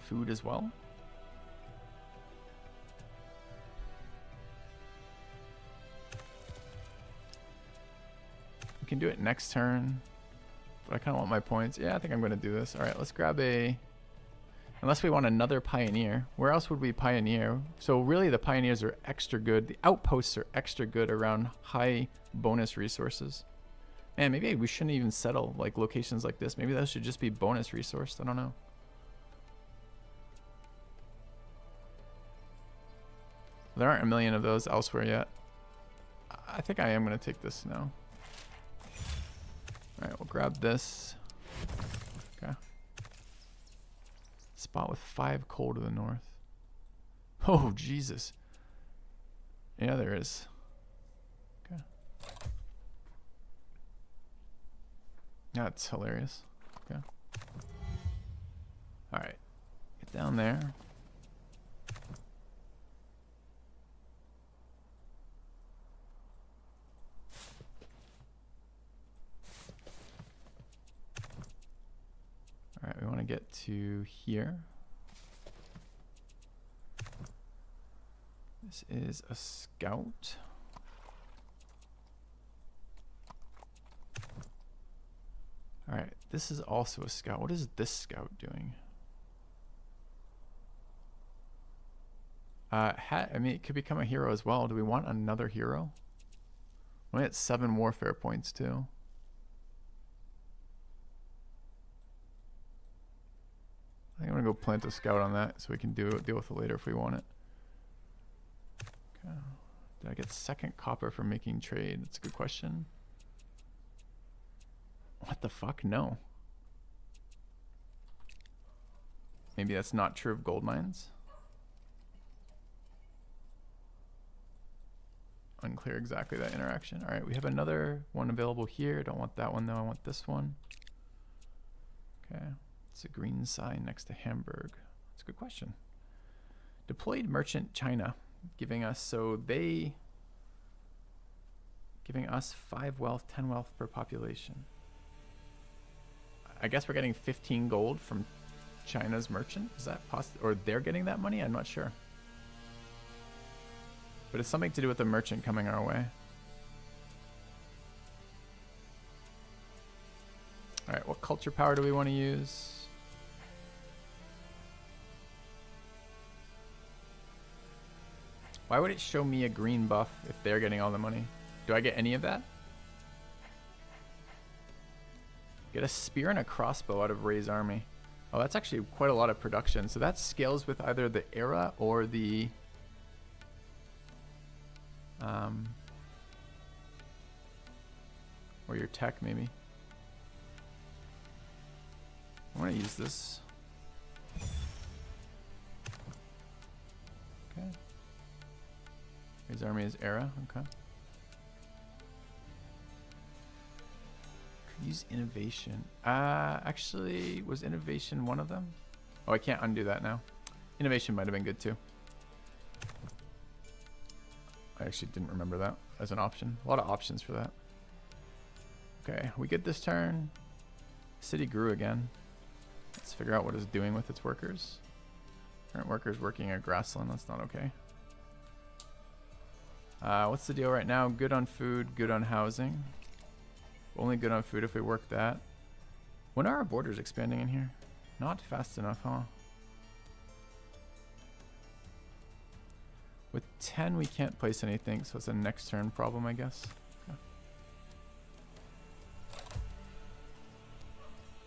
food as well? We can do it next turn, but I kind of want my points. Yeah, I think I'm going to do this. All right, let's grab a... Unless we want another pioneer. Where else would we pioneer? So really the pioneers are extra good. The outposts are extra good around high bonus resources. Man, maybe we shouldn't even settle like locations like this. Maybe that should just be bonus resourced. I don't know. There aren't a million of those elsewhere yet. I think I am going to take this now. All right, we'll grab this. Okay. Spot with 5 coal to the north. Oh, Jesus. Yeah, there is. Okay. That's hilarious. Okay. All right. Get down there. All right, we want to get to here. This is a scout. All right, this is also a scout. What is this scout doing? I mean, it could become a hero as well. Do we want another hero? We at 7 warfare points too. I think I'm gonna go plant a scout on that so we can deal with it later if we want it. Okay. Did I get 2nd copper for making trade? That's a good question. What the fuck? No. Maybe that's not true of gold mines. Unclear exactly that interaction. All right, we have another one available here. Don't want that one though. I want this one. Okay. It's a green sign next to Hamburg. That's a good question. Deployed merchant China, giving us, so they giving us 5 wealth, 10 wealth per population. I guess we're getting 15 gold from China's merchant. Is that possible? Or they're getting that money? I'm not sure. But it's something to do with the merchant coming our way. All right, what culture power do we want to use? Why would it show me a green buff if they're getting all the money? Do I get any of that? Get a spear and a crossbow out of Ray's army. Oh, that's actually quite a lot of production. So that scales with either the era or the... or your tech, maybe. I want to use this. Okay. His army is era. Okay. Use innovation. Actually, was innovation one of them? Oh, I can't undo that now. Innovation might have been good too. I actually didn't remember that as an option. A lot of options for that. Okay, we good this turn. City grew again. Let's figure out what it's doing with its workers. Current workers working at grassland. That's not okay. What's the deal right now? Good on food, good on housing. Only good on food if we work that. When are our borders expanding in here? Not fast enough, huh? With 10, we can't place anything, so it's a next turn problem, I guess. Okay.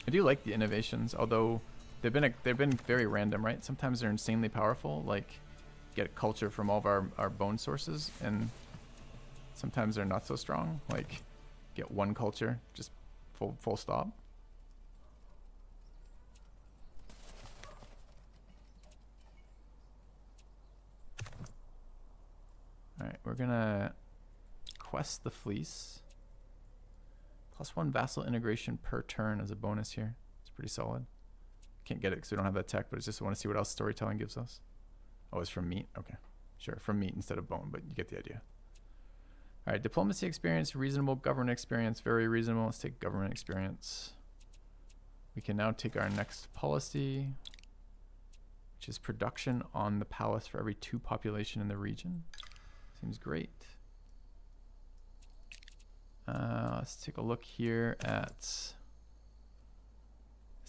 I do like the innovations, although they've been very random, right? Sometimes they're insanely powerful, like get culture from all of our bone sources, and sometimes they're not so strong, like get 1 culture, just full stop. Alright, we're gonna quest the fleece. +1 vassal integration per turn as a bonus here. It's pretty solid. Can't get it because we don't have that tech, but it's just want to see what else storytelling gives us. Oh, it's from meat? Okay. Sure, from meat instead of bone, but you get the idea. All right, diplomacy experience, reasonable. Government experience, very reasonable. Let's take government experience. We can now take our next policy, which is production on the palace for every 2 population in the region. Seems great. Let's take a look here at, this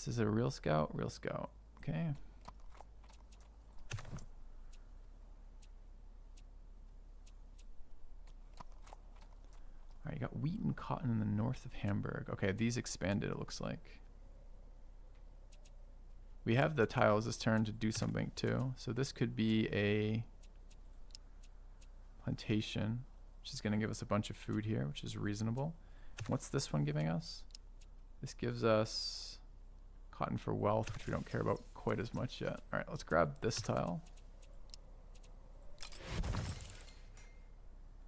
is a real scout, okay. All right, you got wheat and cotton in the north of Hamburg. Okay, these expanded, it looks like. We have the tiles this turn to do something too. So this could be a plantation, which is going to give us a bunch of food here, which is reasonable. What's this one giving us? This gives us cotton for wealth, which we don't care about quite as much yet. All right, let's grab this tile.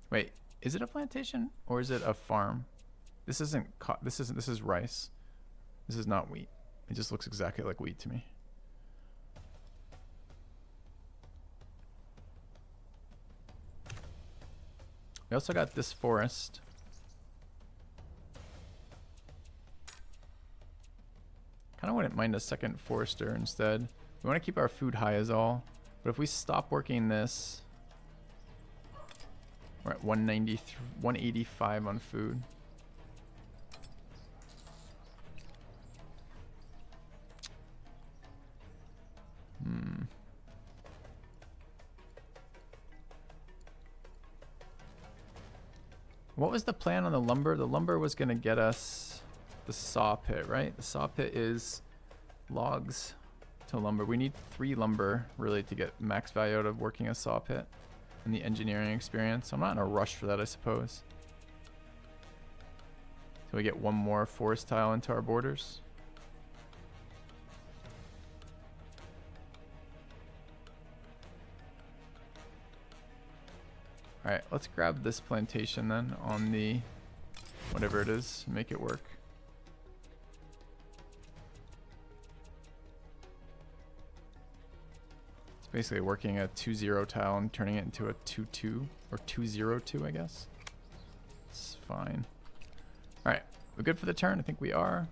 Wait, is it a plantation or is it a farm? This isn't this is rice. This is not wheat. It just looks exactly like wheat to me. We also got this forest. Kind of wouldn't mind a second forester instead. We want to keep our food high is all. But if we stop working this, we're at 185 on food. What was the plan on the lumber? The lumber was going to get us the saw pit, right? The saw pit is logs to lumber. We need 3 lumber really to get max value out of working a saw pit and the engineering experience. I'm not in a rush for that, I suppose. So we get 1 more forest tile into our borders. All right, let's grab this plantation then on the whatever it is, make it work. It's basically working a 2-0 tile and turning it into a 2-2 or 2-0-2, I guess. It's fine. All right, we're good for the turn. I think we are.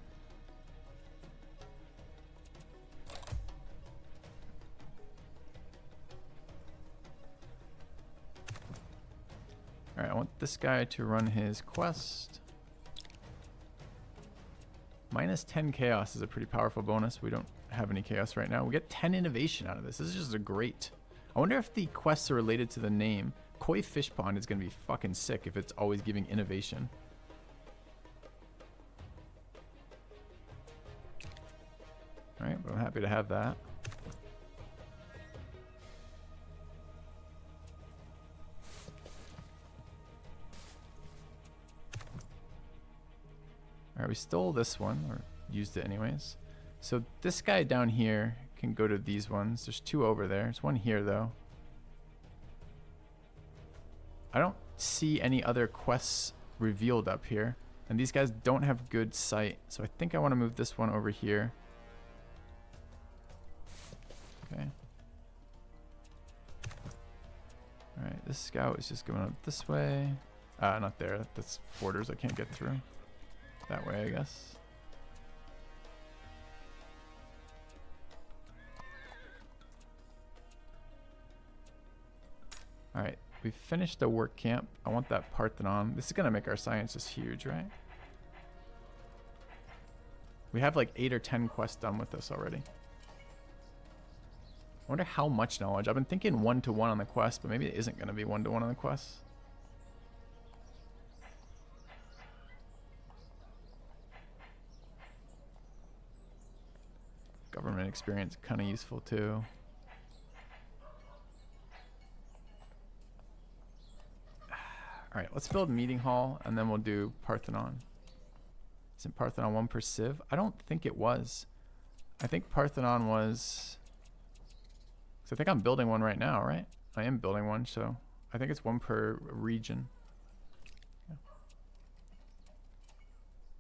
Alright, I want this guy to run his quest. Minus 10 chaos is a pretty powerful bonus. We don't have any chaos right now. We get 10 innovation out of this. This is just a great. I wonder if the quests are related to the name. Koi Fish Pond is going to be fucking sick if it's always giving innovation. Alright, but I'm happy to have that. Alright, we stole this one, or used it anyways. So this guy down here can go to these ones. There's 2 over there. There's 1 here, though. I don't see any other quests revealed up here. And these guys don't have good sight. So I think I want to move this one over here. Okay. Alright, this scout is just going up this way. Not there. That's borders I can't get through. That way, I guess. Alright, we've finished the work camp. I want that Parthenon. This is going to make our sciences huge, right? We have like 8 or 10 quests done with this already. I wonder how much knowledge. I've been thinking 1-to-1 on the quest, but maybe it isn't going to be 1-to-1 on the quest. Government experience kind of useful too. All right, let's build meeting hall and then we'll do Parthenon. Isn't Parthenon 1 per civ? I don't think it was. I think Parthenon was. So I think I'm building one right now, right? I am building one, so I think it's 1 per region. Yeah.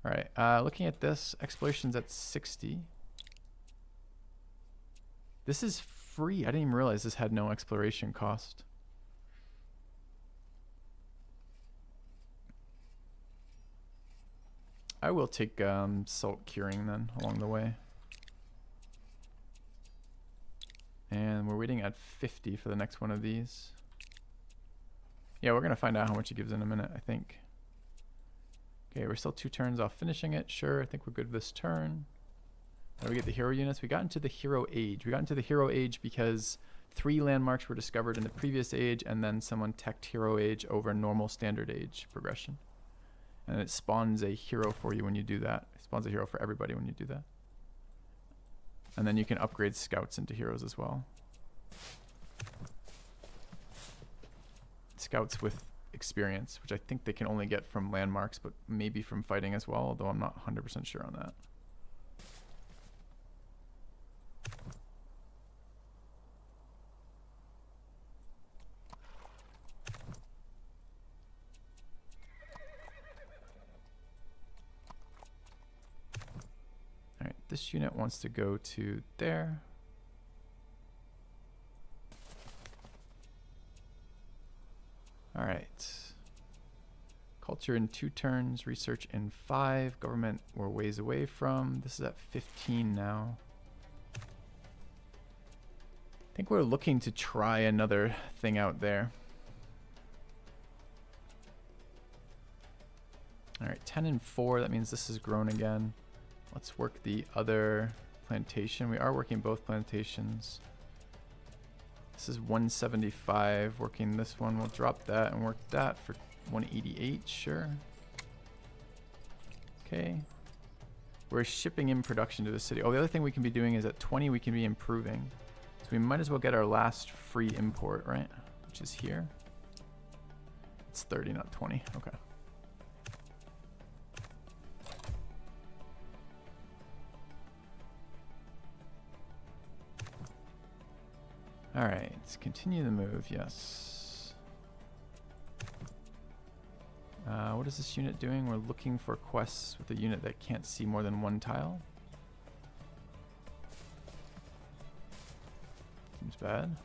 All right, looking at this, exploration's at 60. This is free. I didn't even realize this had no exploration cost. I will take salt curing then along the way. And we're waiting at 50 for the next one of these. Yeah, we're going to find out how much it gives in a minute, I think. Okay, we're still 2 turns off finishing it. Sure, I think we're good this turn. How do we get the hero units? We got into the hero age. We got into the hero age because 3 landmarks were discovered in the previous age, and then someone teched hero age over normal standard age progression. And it spawns a hero for you when you do that. It spawns a hero for everybody when you do that. And then you can upgrade scouts into heroes as well. Scouts with experience, which I think they can only get from landmarks, but maybe from fighting as well, although I'm not 100% sure on that. Alright, this unit wants to go to there. Alright. Culture in 2 turns, research in 5, government we're ways away from. This is at 15 now. I think we're looking to try another thing out there. Alright, 10 and 4, that means this has grown again. Let's work the other plantation. We are working both plantations. This is 175. Working this one, we'll drop that and work that for 188, sure. Okay. We're shipping in production to the city. Oh, the other thing we can be doing is at 20 we can be improving. So we might as well get our last free import, right? Which is here. It's 30, not 20. Okay. All right, let's continue the move, yes. What is this unit doing? We're looking for quests with a unit that can't see more than 1 tile. Seems bad.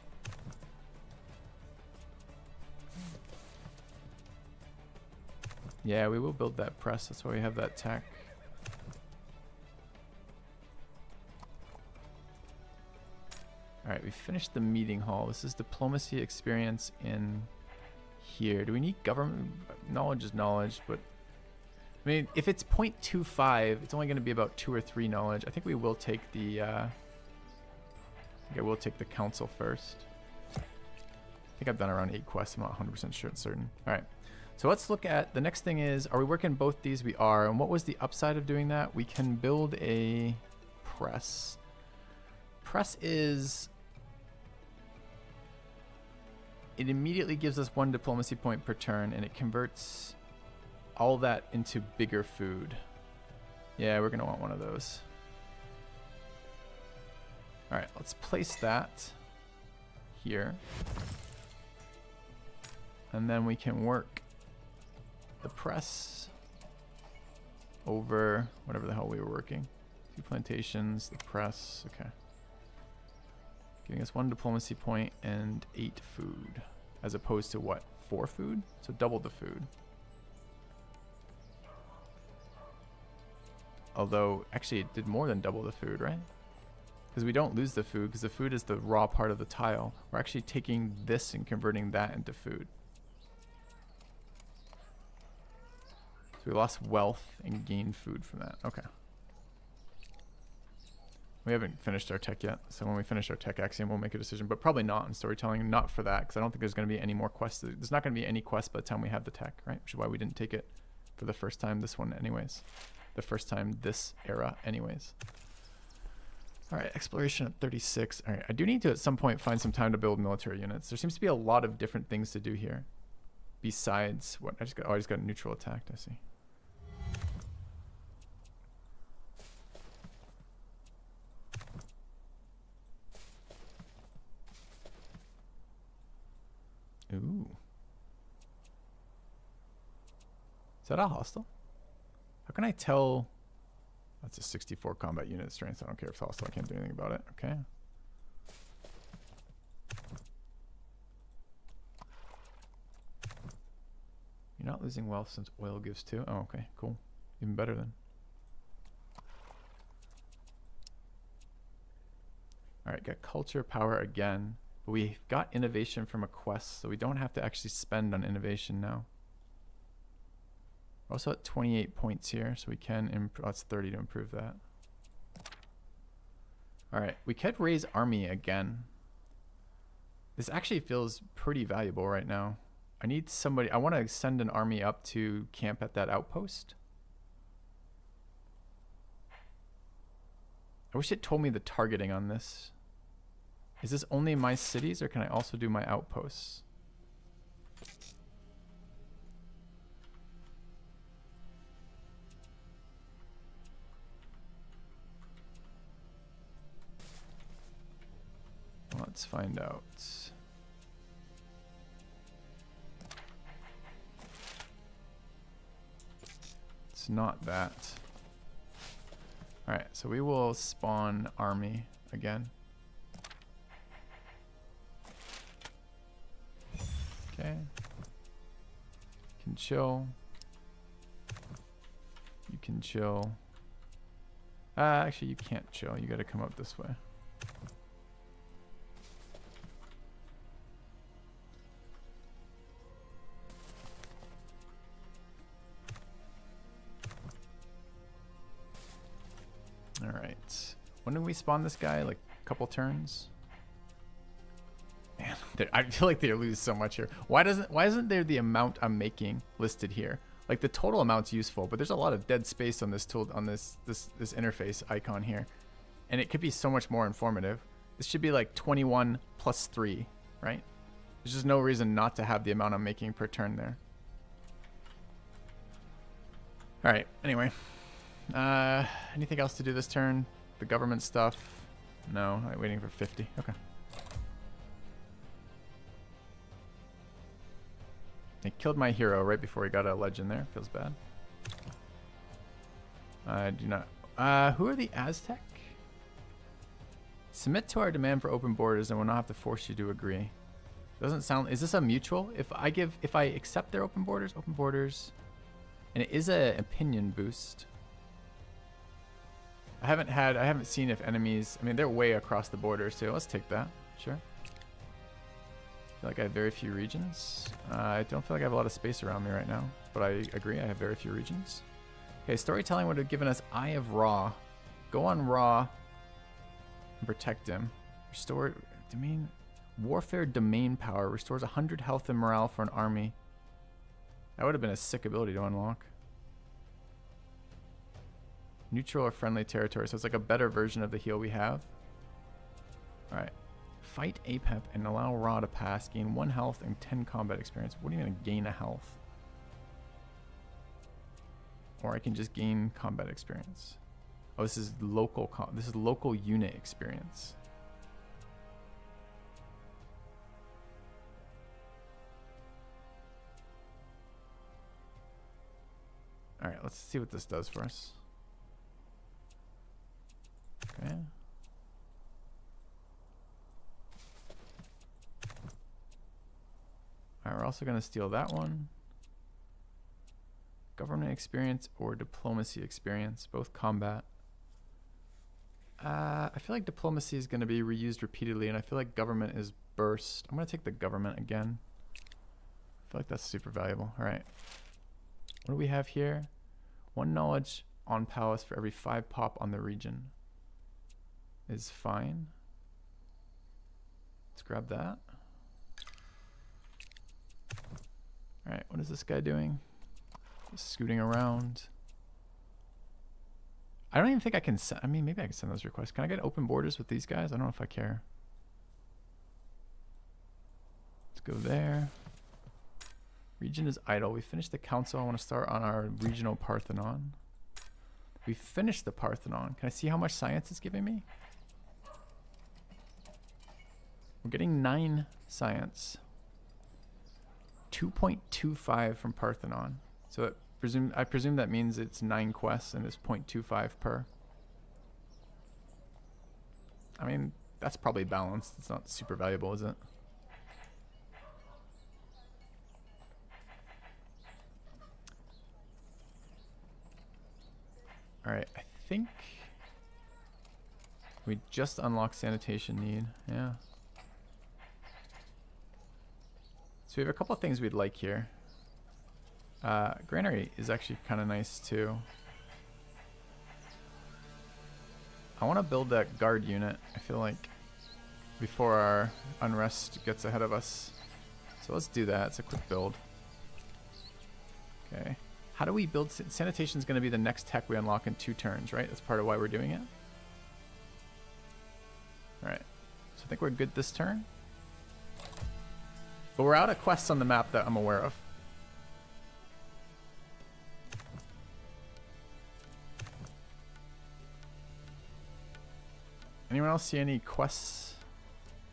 Yeah, we will build that press. That's why we have that tech. Alright, we finished the meeting hall. This is diplomacy experience in here. Do we need government? Knowledge is knowledge, but I mean, if it's 0.25, it's only going to be about 2 or 3 knowledge. I think we will take the we'll take the council first. I think I've done around 8 quests. I'm not 100% sure it's certain. Alright, so let's look at the next thing is, are we working both these? We are. And what was the upside of doing that? We can build a press. Press is... it immediately gives us 1 diplomacy point per turn, and it converts all that into bigger food. Yeah, we're going to want one of those. Alright, let's place that here. And then we can work the press over whatever the hell we were working. 2 plantations, the press, okay. Giving us 1 diplomacy point and 8 food. As opposed to what? 4 food? So double the food. Although, actually it did more than double the food, right? Because we don't lose the food, because the food is the raw part of the tile. We're actually taking this and converting that into food. So we lost wealth and gained food from that. Okay. We haven't finished our tech yet, so when we finish our tech axiom, we'll make a decision, but probably not in storytelling, not for that, because I don't think there's going to be any more quests. There's not going to be any quests by the time we have the tech, right? Which is why we didn't take it for the first time this one anyways. The first time this era anyways. All right, exploration at 36. All right, I do need to at some point find some time to build military units. There seems to be a lot of different things to do here. Besides what, I just got neutral attacked, I see. Ooh. Is that a hostile? How can I tell? That's a 64 combat unit strength. I don't care if it's hostile. I can't do anything about it. Okay. You're not losing wealth since oil gives 2. Oh, okay. Cool. Even better then. All right, got culture power again. But we got innovation from a quest, so we don't have to actually spend on innovation now. We're also at 28 points here, so we can improve. That's 30 to improve that. All right, we could raise army again. This actually feels pretty valuable right now. I need somebody. I want to send an army up to camp at that outpost. I wish it told me the targeting on this. Is this only my cities, or can I also do my outposts? Let's find out. It's not that. Alright, so we will spawn army again. Okay. Can chill. You can chill. Actually, you can't chill. You gotta come up this way. Alright. When did we spawn this guy? Like a couple turns? Man, I feel like they lose so much here. Why isn't there the amount I'm making listed here? Like the total amount's useful, but there's a lot of dead space on this tool, on this interface icon here. And it could be so much more informative. This should be like 21 plus 3, right? There's just no reason not to have the amount I'm making per turn there. Alright, anyway. Anything else to do this turn? The government stuff? No, I'm waiting for 50. Okay. They killed my hero right before he got a legend there. Feels bad. I do not. Who are the Aztec? Submit to our demand for open borders and we'll not have to force you to agree. Doesn't sound. Is this a mutual? If I accept their open borders, and it is an opinion boost. I haven't seen if enemies. I mean, they're way across the border, so let's take that. Sure. I feel like I have very few regions. I don't feel like I have a lot of space around me right now, but I agree. I have very few regions. Okay, storytelling would have given us Eye of Ra. Go on Ra and protect him. Restore domain. Warfare domain power restores 100 health and morale for an army. That would have been a sick ability to unlock. Neutral or friendly territory, so it's like a better version of the heal we have. Alright. Fight Apep and allow Ra to pass. Gain 1 health and 10 combat experience. What are you going to gain a health? Or I can just gain combat experience. Oh, this is local unit experience. Alright, let's see what this does for us. Okay. Alright, we're also going to steal that one. Government experience or diplomacy experience, both combat. I feel like diplomacy is going to be reused repeatedly, and I feel like government is burst. I'm going to take the government again. I feel like that's super valuable. Alright. What do we have here? 1 knowledge on palace for every 5 pop on the region is fine. Let's grab that. Alright, what is this guy doing? Just scooting around. I don't even think I can send. I mean, maybe I can send those requests. Can I get open borders with these guys? I don't know if I care. Let's go there. Region is idle. We finished the council. I want to start on our regional Parthenon. We finished the Parthenon. Can I see how much science it's giving me? We're getting 9 science. 2.25 from Parthenon. So I presume that means it's 9 quests and it's 0.25 per. I mean, that's probably balanced. It's not super valuable, is it? Alright, I think We just unlocked sanitation need. Yeah. So we have a couple of things we'd like here. Granary is actually kind of nice too. I want to build that guard unit. I feel like before our unrest gets ahead of us. So let's do that. It's a quick build. Okay. How do we build? Sanitation is going to be the next tech we unlock in 2 turns, right? That's part of why we're doing it. All right. So I think we're good this turn. But we're out of quests on the map that I'm aware of. Anyone else see any quests?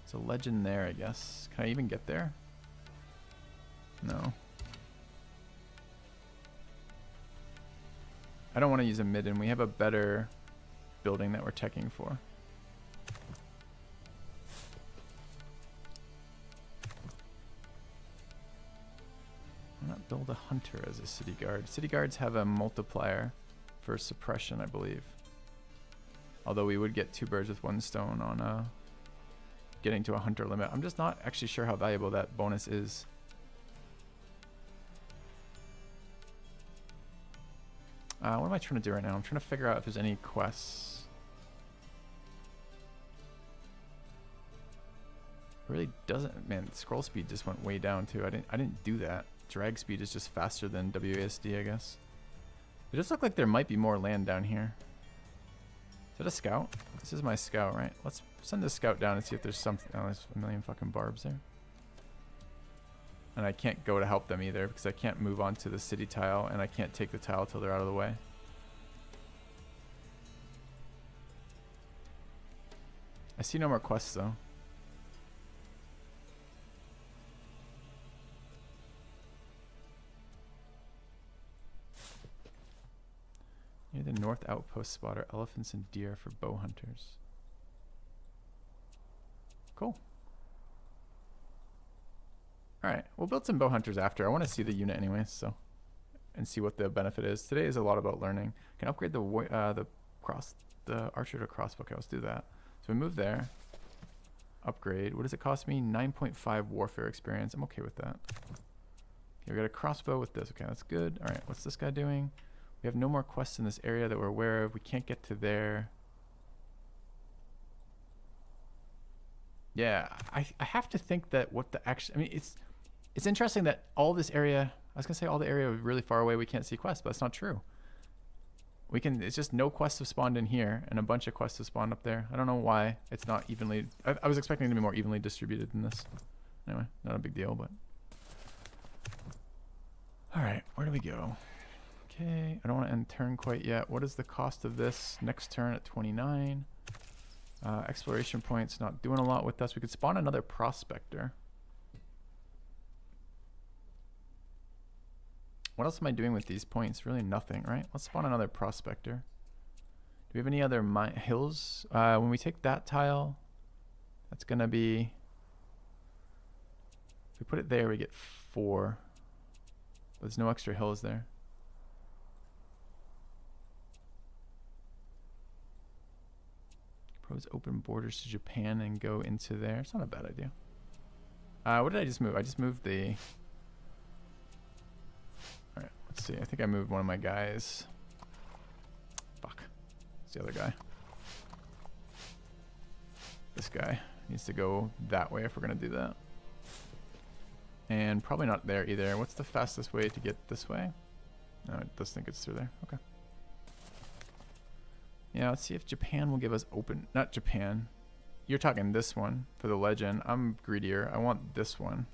There's a legend there, I guess. Can I even get there? No. I don't want to use a midden. We have a better building that we're teching for. Why not build a hunter as a city guard? City guards have a multiplier for suppression, I believe. Although we would get 2 birds with 1 stone on getting to a hunter limit. I'm just not actually sure how valuable that bonus is. What am I trying to do right now? I'm trying to figure out if there's any quests. It really doesn't. Man, scroll speed just went way down too. I didn't do that. Drag speed is just faster than WASD, I guess. It does look like there might be more land down here. Is that a scout? This is my scout, right? Let's send this scout down and see if there's something. Oh, there's a million fucking barbs there. And I can't go to help them either because I can't move on to the city tile and I can't take the tile till they're out of the way. I see no more quests though. Near the north outpost spotter elephants and deer for bow hunters. Cool. Alright, we'll build some bow hunters after. I want to see the unit anyways, so and see what the benefit is. Today is a lot about learning. Can upgrade the archer to crossbow. Okay, let's do that. So we move there. Upgrade. What does it cost me? 9.5 warfare experience. I'm okay with that. Okay, we got a crossbow with this. Okay, that's good. Alright, what's this guy doing? We have no more quests in this area that we're aware of. We can't get to there. Yeah, I have to think that what the actual... I mean, it's interesting that all this area... I was going to say all the area really far away we can't see quests, but that's not true. We can... It's just no quests have spawned in here and a bunch of quests have spawned up there. I don't know why it's not evenly... I was expecting it to be more evenly distributed than this. Anyway, not a big deal, but... Alright, where do we go? Okay, I don't want to end turn quite yet. What is the cost of this? Next turn at 29. Exploration points not doing a lot with us. We could spawn another prospector. What else am I doing with these points? Really nothing, right? Let's spawn another prospector. Do we have any other hills? When we take that tile, that's going to be... If we put it there, we get 4. But there's no extra hills there. Propose open borders to Japan and go into there. It's not a bad idea. What did I just move? I just moved the... Alright, let's see. I think I moved one of my guys. Fuck. It's the other guy. This guy needs to go that way if we're going to do that. And probably not there either. What's the fastest way to get this way? No, it does think it's through there. Okay. Yeah, let's see if Japan will give us open... Not Japan. You're talking this one for the legend. I'm greedier. I want this one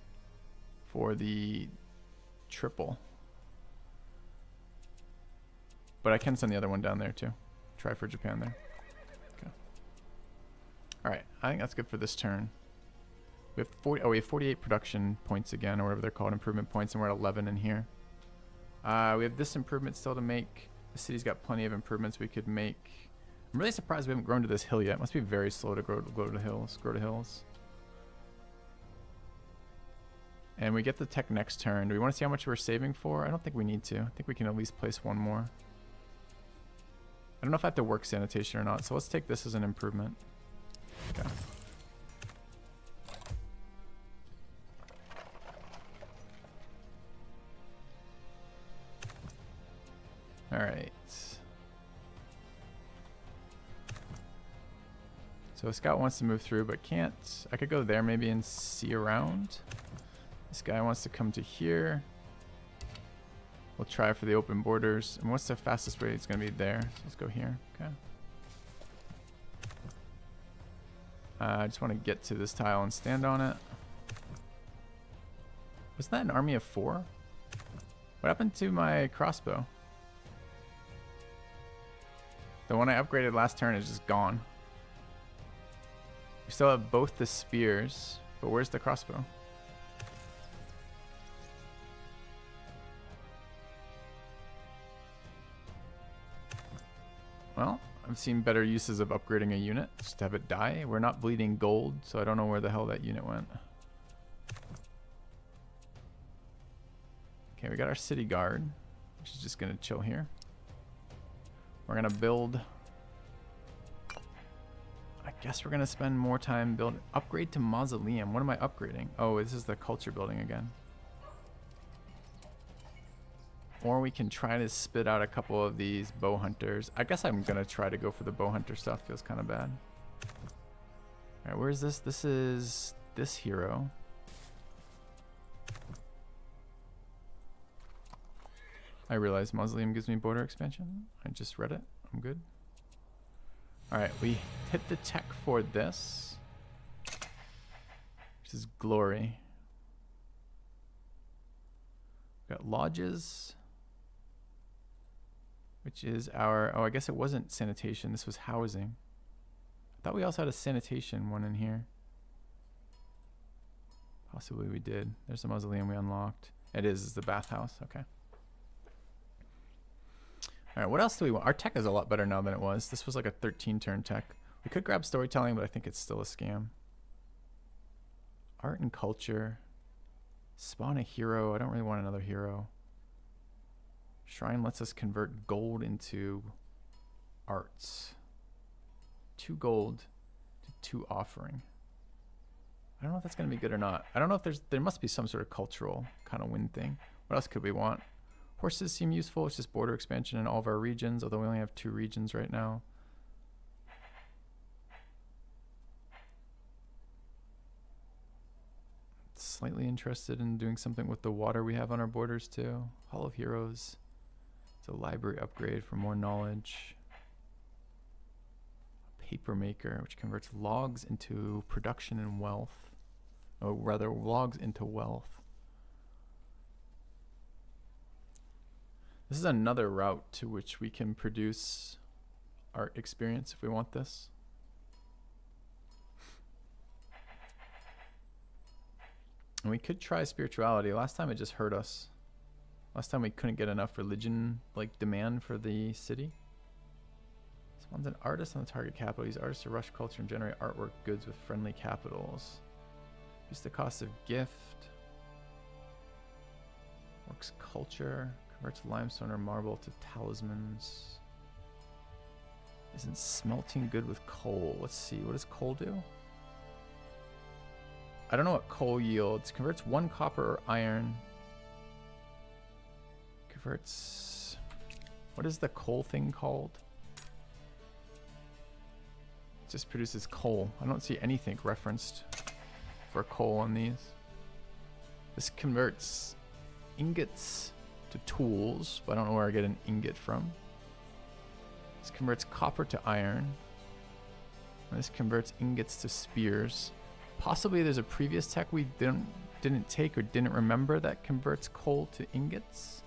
for the triple. But I can send the other one down there too. Try for Japan there. Okay. Alright, I think that's good for this turn. We have 40... Oh, we have 48 production points again, or whatever they're called, improvement points, and we're at 11 in here. We have this improvement still to make. The city's got plenty of improvements we could make. I'm really surprised we haven't grown to this hill yet. It must be very slow to grow to hills. And we get the tech next turn. Do we want to see how much we're saving for? I don't think we need to. I think we can at least place one more. I don't know if I have to work sanitation or not, so let's take this as an improvement. Okay. All right. So a scout wants to move through, but can't. I could go there maybe and see around. This guy wants to come to here. We'll try for the open borders. And what's the fastest way? It's going to be there. So let's go here. Okay. I just want to get to this tile and stand on it. Wasn't that an army of 4? What happened to my crossbow? The one I upgraded last turn is just gone. We still have both the spears, but where's the crossbow? Well, I've seen better uses of upgrading a unit, just to have it die. We're not bleeding gold, so I don't know where the hell that unit went. Okay, we got our city guard, which is just gonna chill here. We're gonna build. I guess we're gonna spend more time building. Upgrade to mausoleum. What am I upgrading? Oh, this is the culture building again. Or we can try to spit out a couple of these bow hunters. I guess I'm gonna try to go for the bow hunter stuff. Feels kind of bad. All right, where's this? This is this hero. I realize mausoleum gives me border expansion. I just read it. I'm good. All right, we hit the tech for this. This is glory. Got lodges, which is our, oh, I guess it wasn't sanitation. This was housing. I thought we also had a sanitation one in here. Possibly we did. There's the mausoleum we unlocked. It is the bathhouse. Okay. All right, what else do we want? Our tech is a lot better now than it was. This was like a 13 turn tech. We could grab storytelling, but I think it's still a scam. Art and culture. Spawn a hero. I don't really want another hero. Shrine lets us convert gold into arts. 2 gold to 2 offering. I don't know if that's going to be good or not. I don't know if there must be some sort of cultural kind of win thing. What else could we want? Horses seem useful. It's just border expansion in all of our regions, although we only have 2 regions right now. Slightly interested in doing something with the water we have on our borders too. Hall of Heroes. It's a library upgrade for more knowledge. A paper maker, which converts logs into production and wealth. Or rather, logs into wealth. This is another route to which we can produce art experience if we want this. And we could try spirituality. Last time it just hurt us. Last time we couldn't get enough religion like demand for the city. Spawns an artist on the target capital. Use artists to rush culture and generate artwork goods with friendly capitals. Use the cost of gift. Works culture. Converts limestone or marble to talismans. Isn't smelting good with coal? Let's see. What does coal do? I don't know what coal yields. Converts 1 copper or iron. Converts... What is the coal thing called? It just produces coal. I don't see anything referenced for coal on these. This converts ingots to tools, but I don't know where I get an ingot from. This converts copper to iron. And this converts ingots to spears. Possibly there's a previous tech we didn't take or didn't remember that converts coal to ingots.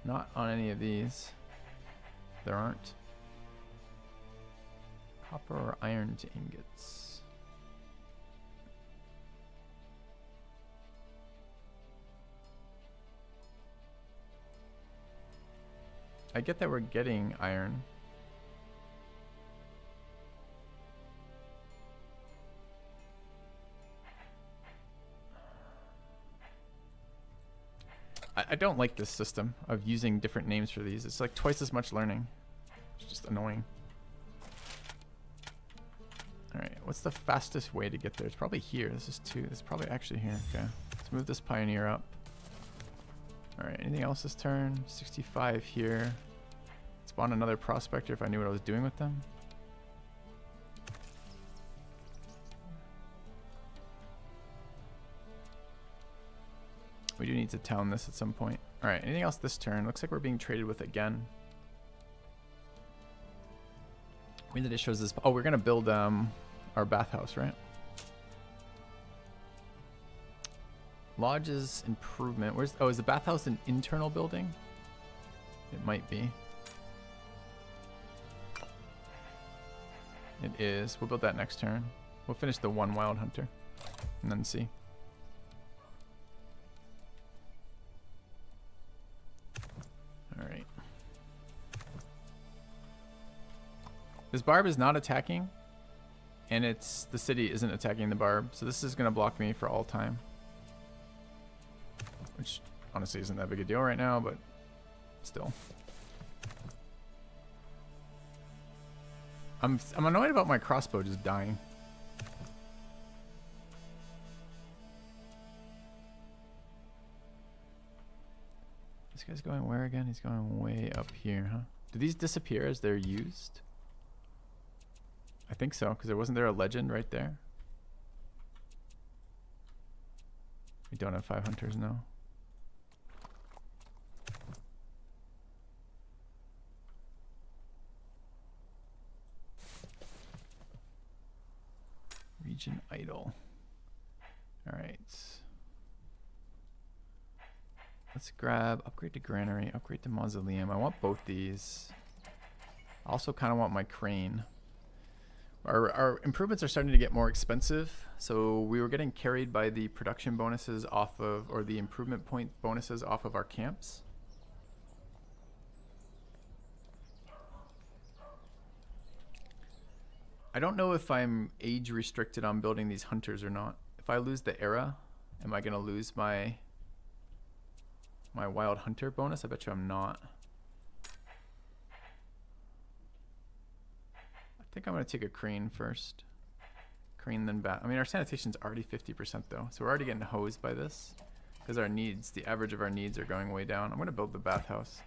Not on any of these. There aren't. Copper or iron to ingots. I get that we're getting iron. I I don't like this system of using different names for these. It's like twice as much learning. It's just annoying. Alright, what's the fastest way to get there? It's probably here. This is 2. It's probably actually here. Okay. Let's move this pioneer up. Alright, anything else this turn? 65 here. Spawn another prospector if I knew what I was doing with them. We do need to town this at some point. Alright, anything else this turn? Looks like we're being traded with again. Weird that it shows this. Oh, we're gonna build our bathhouse, right? Lodge's improvement. Where's? Oh, is the bathhouse an internal building? It might be. It is. We'll build that next turn. We'll finish the 1 wild hunter, and then see. All right. This barb is not attacking, and it's the city isn't attacking the barb, so this is gonna block me for all time. Which honestly isn't that big a deal right now, but still. I'm annoyed about my crossbow just dying. This guy's going where again? He's going way up here, huh? Do these disappear as they're used? I think so, because wasn't there a legend right there? We don't have 5 hunters, no. Region idle. All right. Let's grab upgrade to granary, upgrade to mausoleum. I want both these. I also kind of want my crane. Our improvements are starting to get more expensive, so we were getting carried by the production bonuses off of, or the improvement point bonuses off of our camps. I don't know if I'm age restricted on building these hunters or not. If I lose the era, am I gonna lose my wild hunter bonus? I bet you I'm not. I think I'm gonna take a crane first. Crane then bat. I mean, our sanitation's already 50% though, so we're already getting hosed by this because our needs, the average of our needs are going way down. I'm gonna build the bathhouse.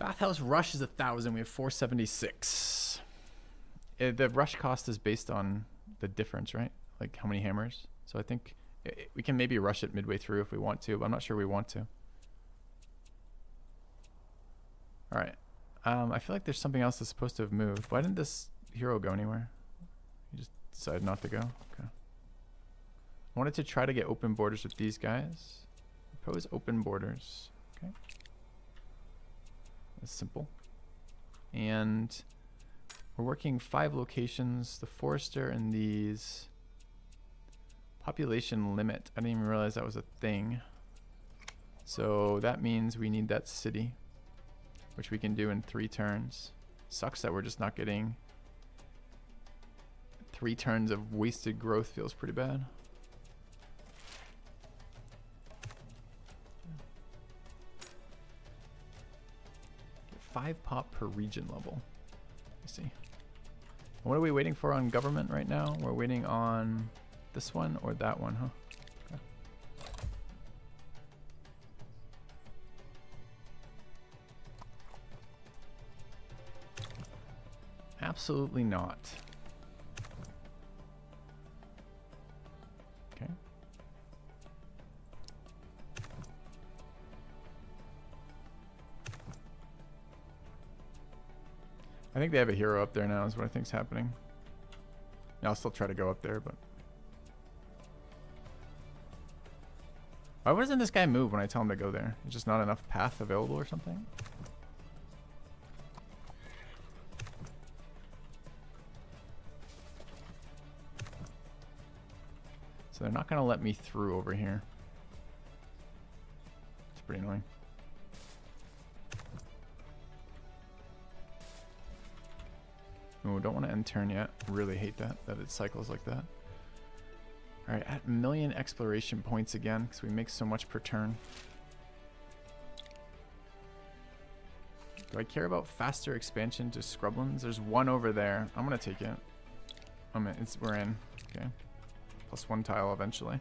Bathhouse rush is 1,000. We have 476. The rush cost is based on the difference, right? Like how many hammers. So I think we can maybe rush it midway through if we want to, but I'm not sure we want to. All right. I feel like there's something else that's supposed to have moved. Why didn't this hero go anywhere? You just decided not to go? Okay. I wanted to try to get open borders with these guys. Propose open borders. Okay. That's simple. And we're working 5 locations. The forester and these. Population limit. I didn't even realize that was a thing. So that means we need that city, which we can do in 3 turns. Sucks that we're just not getting 3 turns of wasted growth. Feels pretty bad. Get 5 pop per region level. Let's see. What are we waiting for on government right now? We're waiting on this one or that one, huh? Okay. Absolutely not. Okay. I think they have a hero up there now is what I think's happening. Yeah, I'll still try to go up there, but why doesn't this guy move when I tell him to go there? There's just not enough path available or something? So they're not going to let me through over here. It's pretty annoying. Oh, don't want to end turn yet. Really hate that it cycles like that. All right, at 1,000,000 exploration points again because we make so much per turn. Do I care about faster expansion to scrublands? There's one over there. I'm gonna take it. We're in. Okay. +1 tile eventually.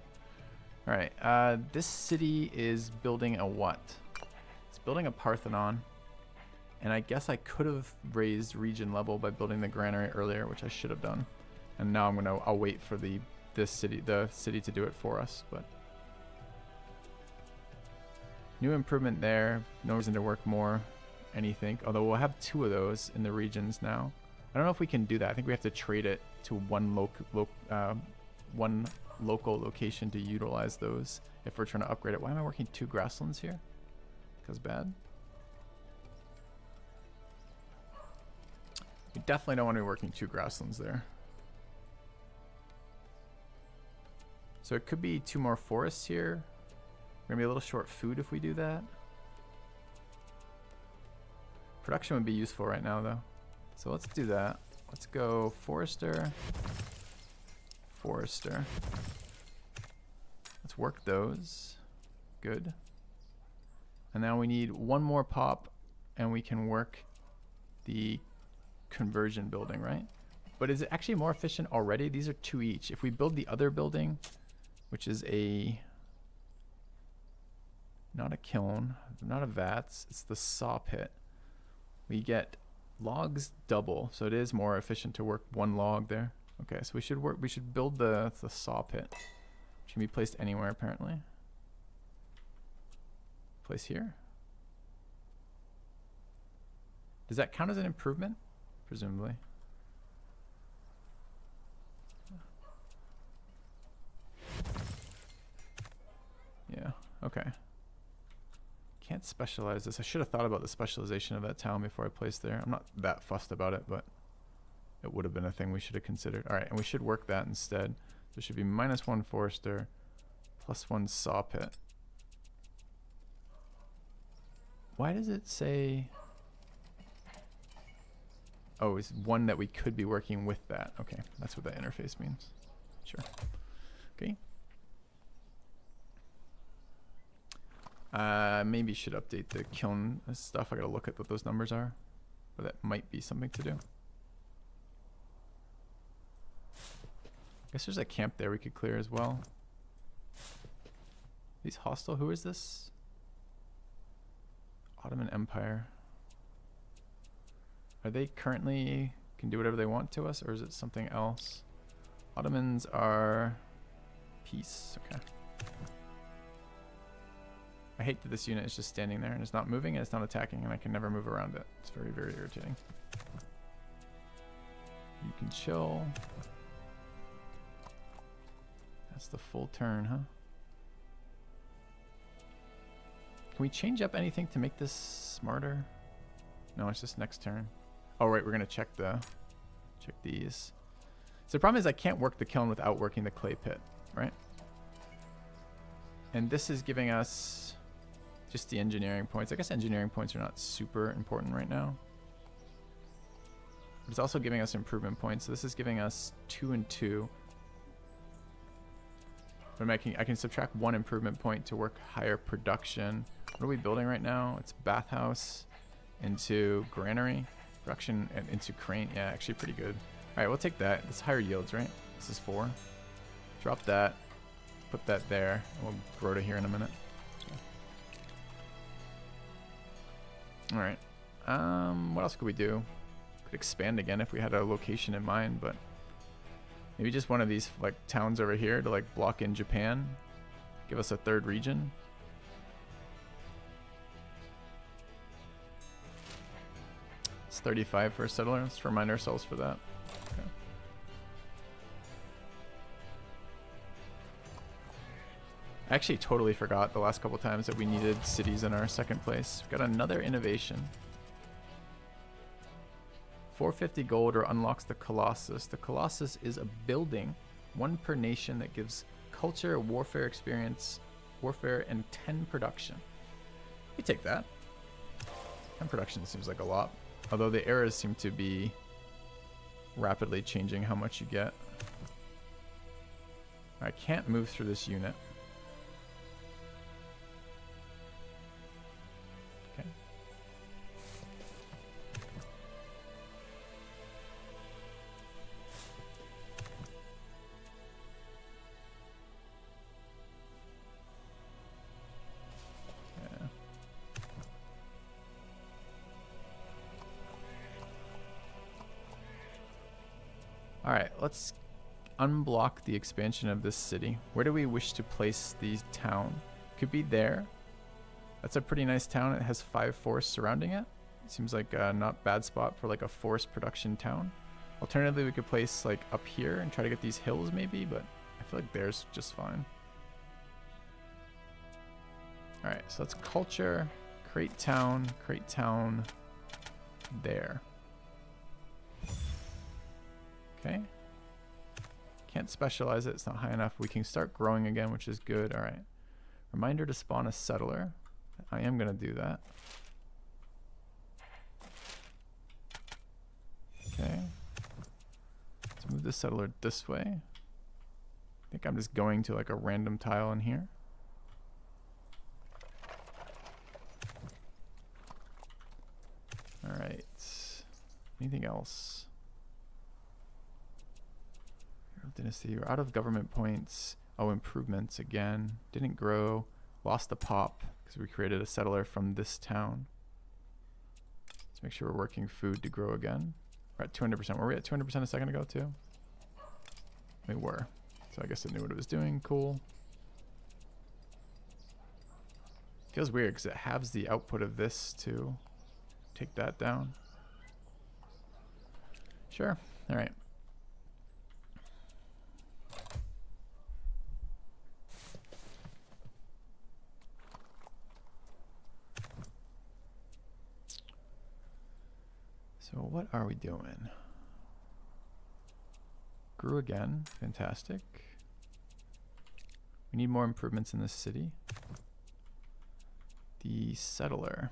All right. This city is building a what? It's building a Parthenon. And I guess I could have raised region level by building the granary earlier, which I should have done. And now I'll wait for the city to do it for us. But new improvement there. No reason to work more. Anything. Although we'll have 2 of those in the regions now. I don't know if we can do that. I think we have to trade it to one local location to utilize those if we're trying to upgrade it. Why am I working 2 grasslands here? Because bad. We definitely don't want to be working 2 grasslands there. So it could be 2 more forests here. We're gonna be a little short food if we do that. Production would be useful right now though. So let's do that. Let's go forester. Forester. Let's work those. Good. And now we need 1 more pop and we can work the conversion building, right? But is it actually more efficient already? These are 2 each. If we build the other building, which is not a kiln, not a vats, it's the saw pit. We get logs double, so it is more efficient to work 1 log there. Okay, so we should build the saw pit, which can be placed anywhere apparently. Place here. Does that count as an improvement? Presumably. Yeah, okay. Can't specialize this. I should have thought about the specialization of that town before I placed there. I'm not that fussed about it, but it would have been a thing we should have considered. All right, and we should work that instead. There should be -1 forester, +1 saw pit. Why does it say... Oh, it's 1 that we could be working with that. Okay, that's what that interface means. Sure. Okay. Maybe should update the kiln stuff. I gotta look at what those numbers are. But that might be something to do. I guess there's a camp there we could clear as well. These hostile, who is this? Ottoman Empire. Are they currently can do whatever they want to us, or is it something else? Ottomans are peace. Okay. I hate that this unit is just standing there and it's not moving and it's not attacking and I can never move around it. It's very, very irritating. You can chill. That's the full turn, huh? Can we change up anything to make this smarter? No, it's just next turn. Oh, right, we're gonna check these. So the problem is I can't work the kiln without working the clay pit, right? And this is giving us just the engineering points. I guess engineering points are not super important right now. But it's also giving us improvement points. So this is giving us 2 and 2. But I can subtract 1 improvement point to work higher production. What are we building right now? It's bathhouse into granary. Production and into crane. Yeah, actually pretty good. All right, we'll take that. It's higher yields, right? This is 4. Drop that. Put that there. And we'll grow to here in a minute. All right. What else could we do? Could expand again if we had a location in mind, but maybe just one of these like towns over here to like block in Japan. Give us a 3rd region. It's 35 for a settler. Let's remind ourselves for that. Okay. I actually totally forgot the last couple times that we needed cities in our 2nd place. We've got another innovation. 450 gold or unlocks the Colossus. The Colossus is a building, 1 per nation, that gives culture, warfare experience, warfare, and 10 production. We take that. 10 production seems like a lot. Although the eras seem to be rapidly changing how much you get. I can't move through this unit. Okay. Alright, let's unblock the expansion of this city. Where do we wish to place the town? Could be there. That's a pretty nice town. It has 5 forests surrounding it. Seems like a not bad spot for like a forest production town. Alternatively, we could place like up here and try to get these hills maybe, but I feel like there's just fine. Alright, so let's culture, create town, there. Okay. Can't specialize it, it's not high enough. We can start growing again, which is good. Alright. Reminder to spawn a settler. I am going to do that. Okay. Let's move the settler this way. I think I'm just going to like a random tile in here. Alright. Anything else? Dynasty. We're out of government points. Oh, improvements again. Didn't grow. Lost the pop because we created a settler from this town. Let's make sure we're working food to grow again. We're at 200%. Were we at 200% a second ago too? We were. So I guess it knew what it was doing. Cool. Feels weird because it halves the output of this to take that down. Sure. All right. So what are we doing? Grew again. Fantastic. We need more improvements in this city. The settler.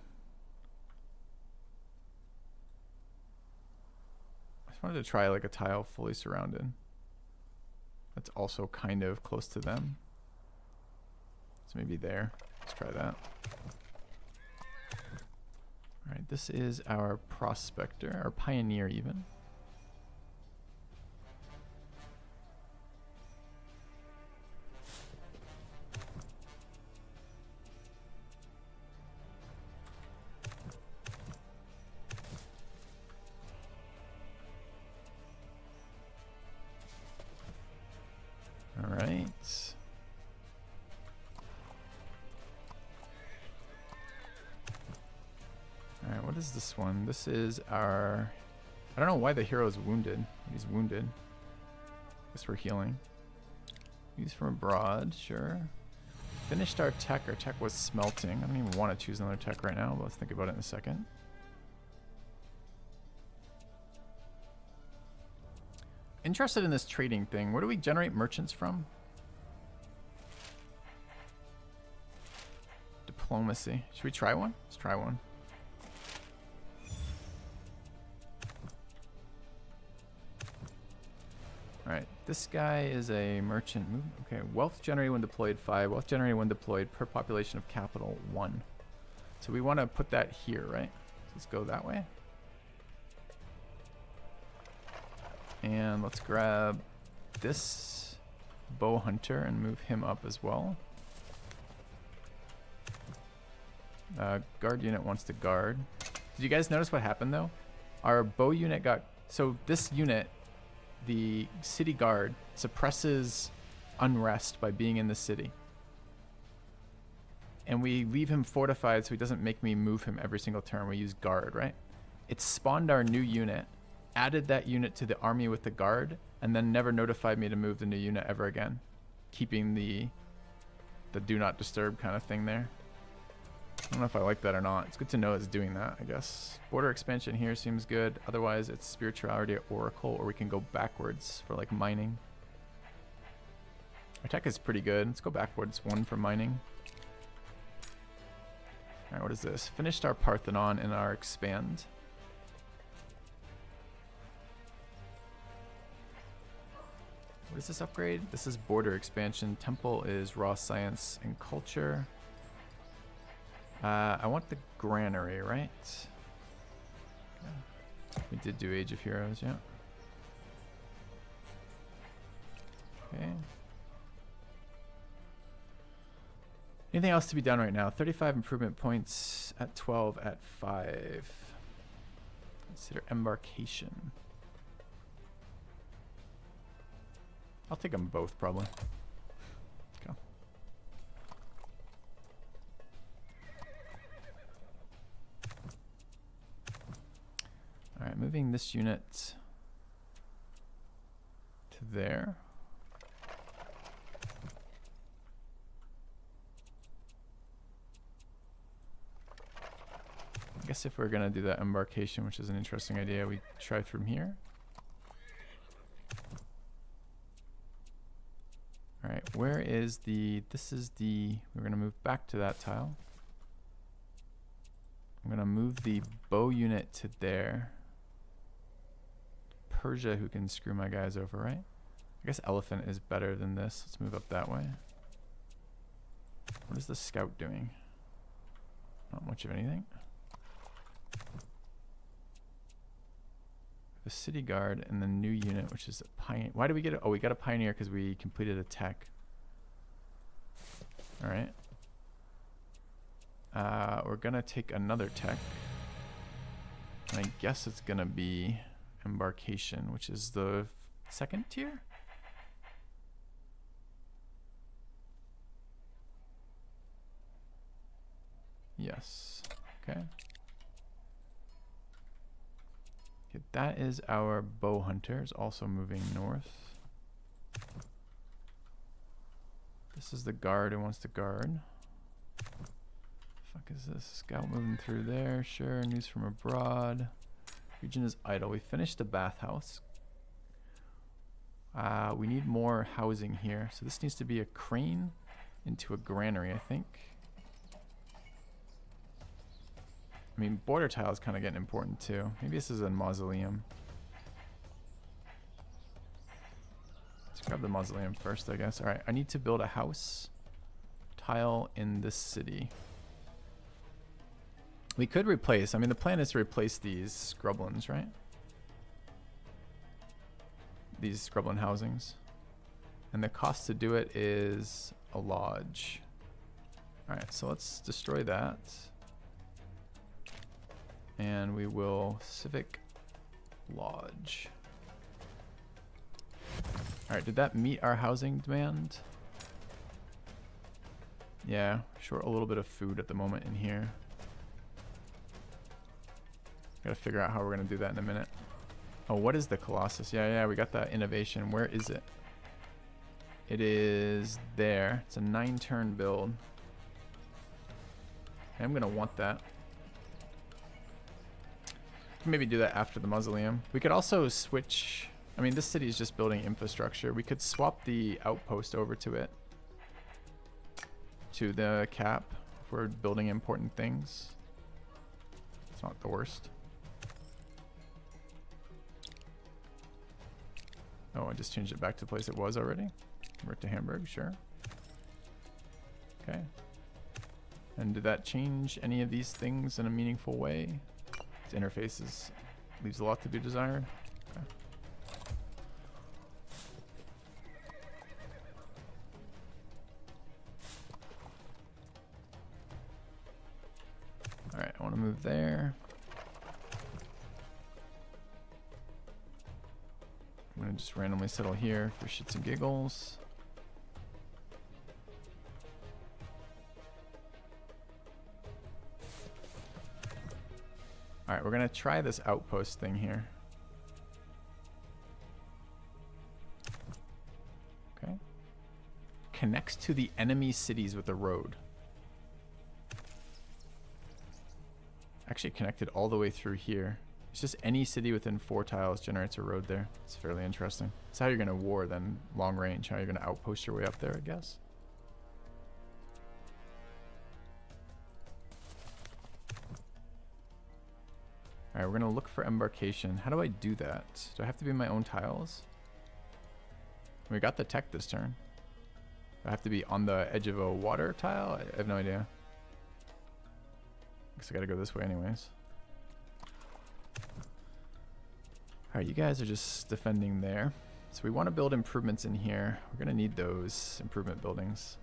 I just wanted to try like a tile fully surrounded. That's also kind of close to them. So maybe there. Let's try that. Alright, this is our prospector, our pioneer even. Alright. Alright, what is this one? This is our... I don't know why the hero is wounded. He's wounded. Guess we're healing. Use from abroad, sure. Finished our tech. Our tech was smelting. I don't even want to choose another tech right now, but let's think about it in a second. Interested in this trading thing. Where do we generate merchants from? Diplomacy. Should we try one? Let's try one. Alright, this guy is a merchant. Okay, wealth generated when deployed 5. Wealth generated when deployed per population of capital 1. So we want to put that here, right? So let's go that way. And let's grab this bow hunter and move him up as well. Guard unit wants to guard. Did you guys notice what happened though? Our bow unit got... So this unit, the city guard, suppresses unrest by being in the city. And we leave him fortified so he doesn't make me move him every single turn. We use guard, right? It spawned our new unit, added that unit to the army with the guard, and then never notified me to move the new unit ever again, keeping the do not disturb kind of thing there. I don't know if I like that or not. It's good to know it's doing that, I guess. Border expansion here seems good. Otherwise, it's spirituality or oracle, or we can go backwards for like mining. Our tech is pretty good. Let's go backwards. 1 for mining. All right, what is this? Finished our Parthenon and our expand. What is this upgrade? This is border expansion. Temple is raw science and culture. I want the granary, right? Okay. We did do Age of Heroes, yeah. Okay. Anything else to be done right now? 35 improvement points at 12 at 5. Consider embarkation. I'll take them both probably. Let's go. All right, moving this unit to there. I guess if we're gonna do that embarkation, which is an interesting idea, we try from here. All right, where is the, this is the, we're gonna move back to that tile. I'm gonna move the bow unit to there. Persia, who can screw my guys over, right? I guess elephant is better than this. Let's move up that way. What is the scout doing? Not much of anything. The city guard and the new unit, which is a pioneer. Why did we get it? Oh, we got a pioneer because we completed a tech. All right. We're gonna take another tech. And I guess it's gonna be embarkation, which is the second tier. Yes. Okay. Okay, that is our bow hunter. Is also moving north. This is the guard who wants to guard. Fuck is this? Scout moving through there. Sure. News from abroad. Region is idle. We finished the bathhouse. We need more housing here. So this needs to be a crane into a granary, I think. I mean, border tile is kind of getting important too. Maybe this is a mausoleum. Let's grab the mausoleum first, I guess. All right, I need to build a house tile in this city. We could replace, I mean, the plan is to replace these scrublins, right? These scrublin housings. And the cost to do it is a lodge. All right, so let's destroy that. And we will civic lodge. All right, did that meet our housing demand? Yeah, short a little bit of food at the moment in here. Gotta figure out how we're gonna do that in a minute. Oh, what is the Colossus? Yeah, we got that innovation. Where is it? It is there. It's a 9-turn build. I'm gonna want that. Maybe do that after the mausoleum. We could also switch. I mean, this city is just building infrastructure. We could swap the outpost over to it. To the cap if we're building important things. It's not the worst. Oh, I just changed it back to the place it was already. Convert to Hamburg, sure. Okay. And did that change any of these things in a meaningful way? Its interfaces leaves a lot to be desired. Okay. All right, I want to move there. I'm going to just randomly settle here for shits and giggles. All right, we're going to try this outpost thing here. Okay. Connects to the enemy cities with a road. Actually connected all the way through here. It's just any city within 4 tiles generates a road there. It's fairly interesting. It's how you're going to war then, long range. How you're going to outpost your way up there, I guess. All right, we're going to look for embarkation. How do I do that? Do I have to be in my own tiles? We got the tech this turn. Do I have to be on the edge of a water tile? I have no idea. Guess I got to go this way anyways. All right, you guys are just defending there. So we want to build improvements in here. We're going to need those improvement buildings.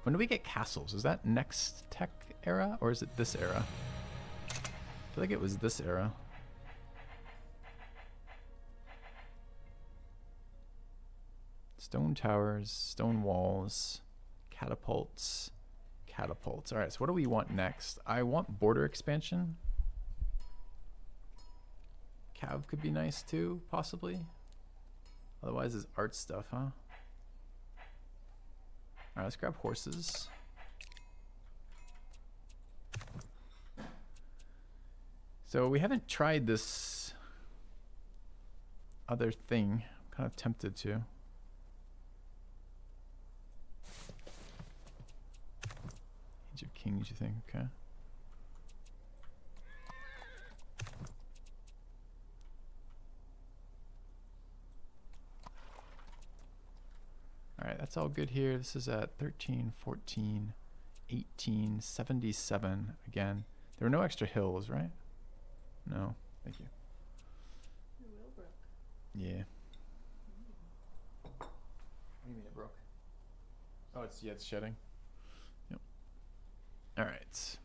When do we get castles? Is that next tech era or is it this era? I feel like it was this era. Stone towers, stone walls, catapults, catapults. All right, so what do we want next? I want border expansion. Cav could be nice too, possibly. Otherwise, it's art stuff, huh? All right, let's grab horses. So we haven't tried this other thing. I'm kind of tempted to. Age of Kings, you think? Okay. All right, that's all good here. This is at 13, 14, 18, 77 again. There were no extra hills, right? No, thank you. Yeah. What do you mean it broke? Oh, it's shedding. Yep. All right.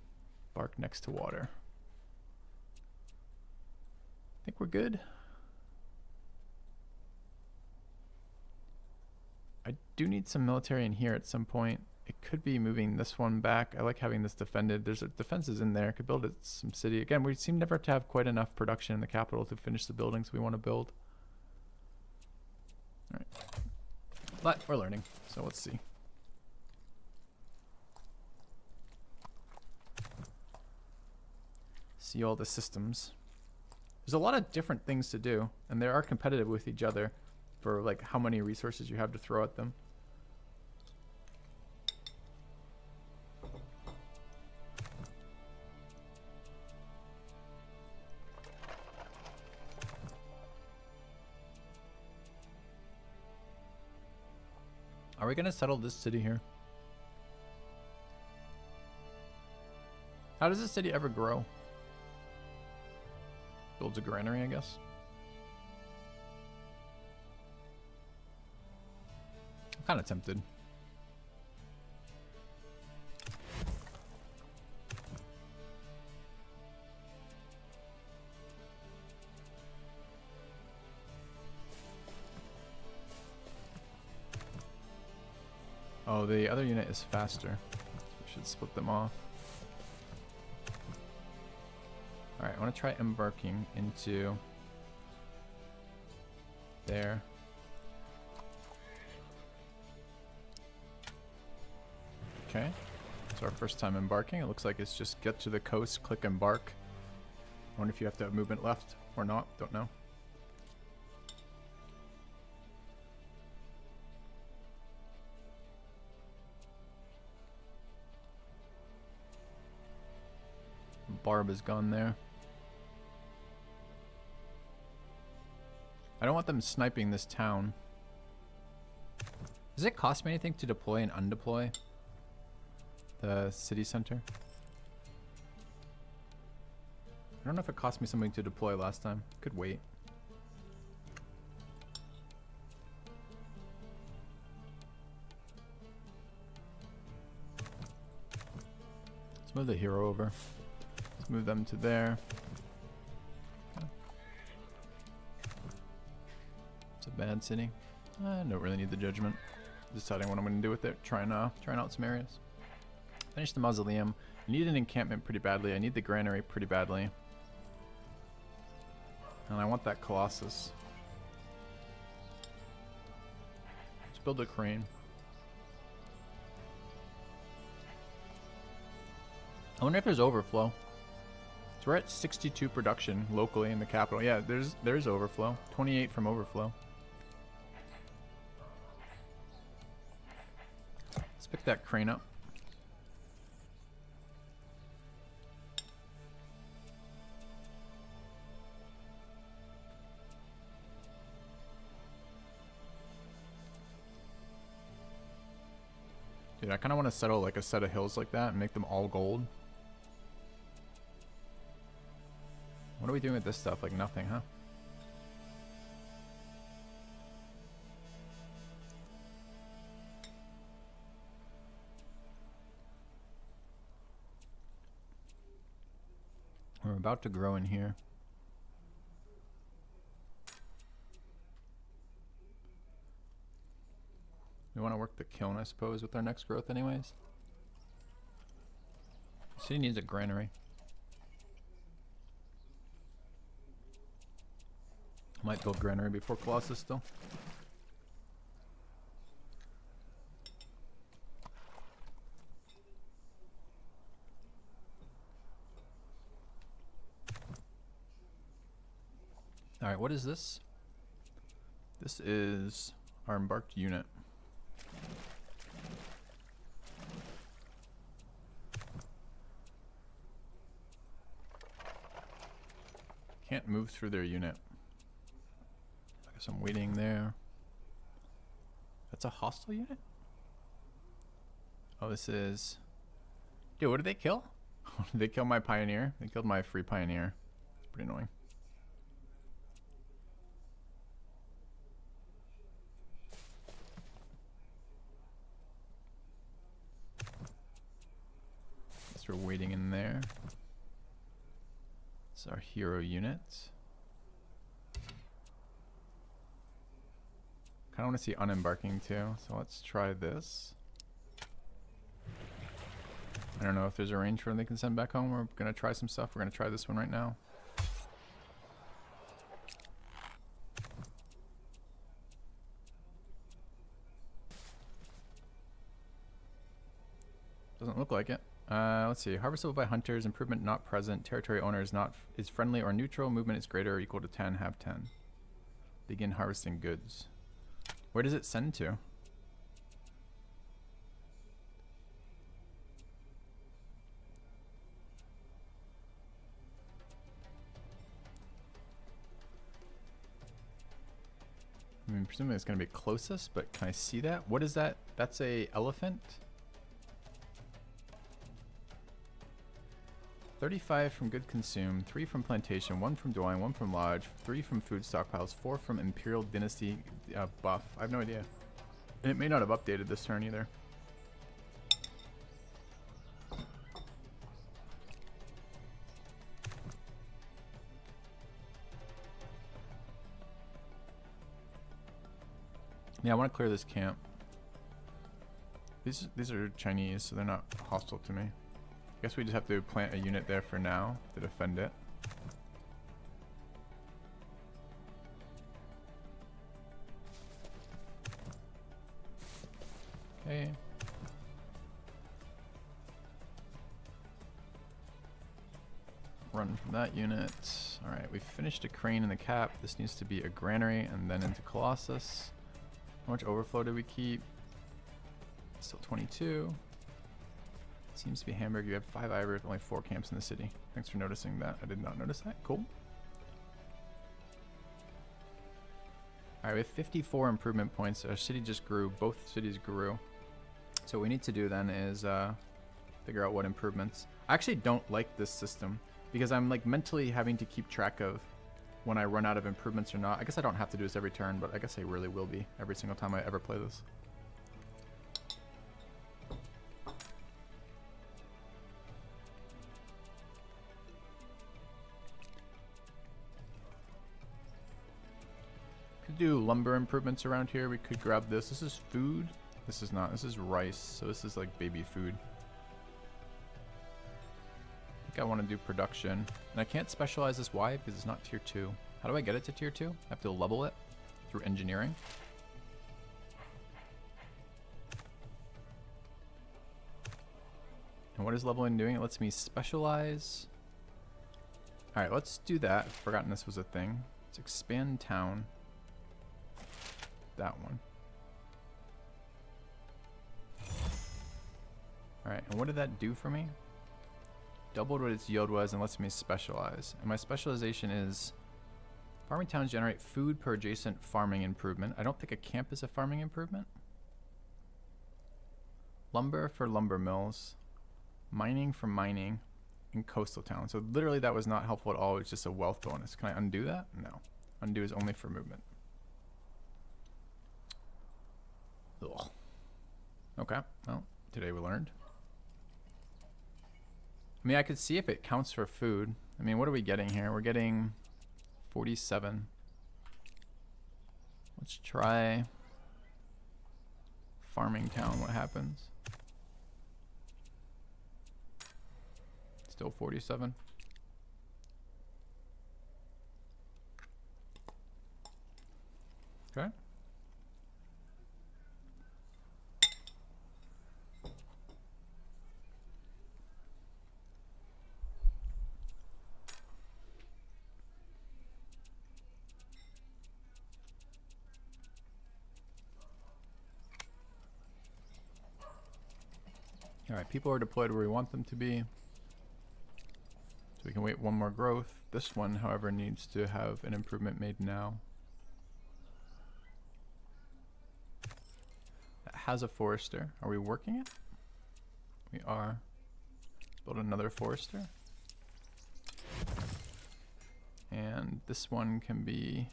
Bark next to water. I think we're good. I do need some military in here at some point. It could be moving this one back. I like having this defended. There's defenses in there. Could build it some city. Again, we seem never to have quite enough production in the capital to finish the buildings we want to build. All right. But we're learning, so let's see. See all the systems. There's a lot of different things to do, and they are competitive with each other for like how many resources you have to throw at them. Are we gonna settle this city here? How does this city ever grow? Builds a granary, I guess. I'm kind of tempted. Oh, the other unit is faster. We should split them off. Alright, I want to try embarking into there. Okay, it's our first time embarking. It looks like it's just get to the coast, click embark. I wonder if you have to have movement left or not, don't know. Barb is gone there. I don't want them sniping this town. Does it cost me anything to deploy and undeploy the city center? I don't know if it cost me something to deploy last time. Could wait. Let's move the hero over. Let's move them to there. Okay. It's a bad city. I don't really need the judgment. Deciding what I'm going to do with it. Trying out some areas. Finish the mausoleum. I need an encampment pretty badly. I need the granary pretty badly. And I want that Colossus. Let's build a crane. I wonder if there's overflow. So we're at 62 production locally in the capital. Yeah, there's overflow. 28 from overflow. Let's pick that crane up. Dude, I kind of want to settle like a set of hills like that and make them all gold. What are we doing with this stuff? Like nothing, huh? We're about to grow in here. We want to work the kiln, I suppose, with our next growth anyways. City needs a granary. Might build granary before Colossus still. Alright, what is this? This is our embarked unit. Can't move through their unit. I guess I'm waiting there. That's a hostile unit? Oh, this is... Dude, what did they kill? Did they kill my pioneer? They killed my free pioneer. It's pretty annoying. Guess we're waiting in there. It's our hero unit. Kind of want to see unembarking too, so let's try this. I don't know if there's a range for when they can send back home. We're gonna try some stuff. We're gonna try this one right now. Doesn't look like it. Let's see. Harvestable by hunters. Improvement not present. Territory owner is friendly or neutral. Movement is greater or equal to 10. Have 10. Begin harvesting goods. Where does it send to? I mean, presumably it's going to be closest, but can I see that? What is that? That's a elephant? 35 from good consume, 3 from plantation, 1 from dwelling, 1 from lodge, 3 from food stockpiles, 4 from imperial dynasty buff. I have no idea. And it may not have updated this turn either. Yeah, I want to clear this camp. These are Chinese, so they're not hostile to me. I guess we just have to plant a unit there for now to defend it. Okay. Run from that unit. Alright, we've finished a crane in the cap. This needs to be a granary and then into Colossus. How much overflow did we keep? Still 22. Seems to be Hamburg. You have 5 ivory with only 4 camps in the city. Thanks for noticing that. I did not notice that. Cool. Alright, we have 54 improvement points. Our city just grew. Both cities grew. So what we need to do then is figure out what improvements. I actually don't like this system because I'm like mentally having to keep track of when I run out of improvements or not. I guess I don't have to do this every turn, but I guess I really will be every single time I ever play this. Could do lumber improvements around here. We could grab this. This is food. This is not. This is rice. So this is like baby food. I think I want to do production. And I can't specialize this. Why? Because it's not tier 2. How do I get it to tier 2? I have to level it through engineering. And what is leveling doing? It lets me specialize. Alright, let's do that. I've forgotten this was a thing. Let's expand town. That one. Alright, and what did that do for me? Doubled what its yield was and lets me specialize. And my specialization is farming towns generate food per adjacent farming improvement. I don't think a camp is a farming improvement. Lumber for lumber mills. Mining for mining in coastal towns. So literally that was not helpful at all. It's just a wealth bonus. Can I undo that? No. Undo is only for movement. Ugh. Okay, well, today we learned. I mean, I could see if it counts for food. I mean, what are we getting here? We're getting 47. Let's try farming town, what happens? Still 47. Okay. Alright, people are deployed where we want them to be. So we can wait one more growth. This one, however, needs to have an improvement made now. That has a forester. Are we working it? We are. Build another forester. And this one can be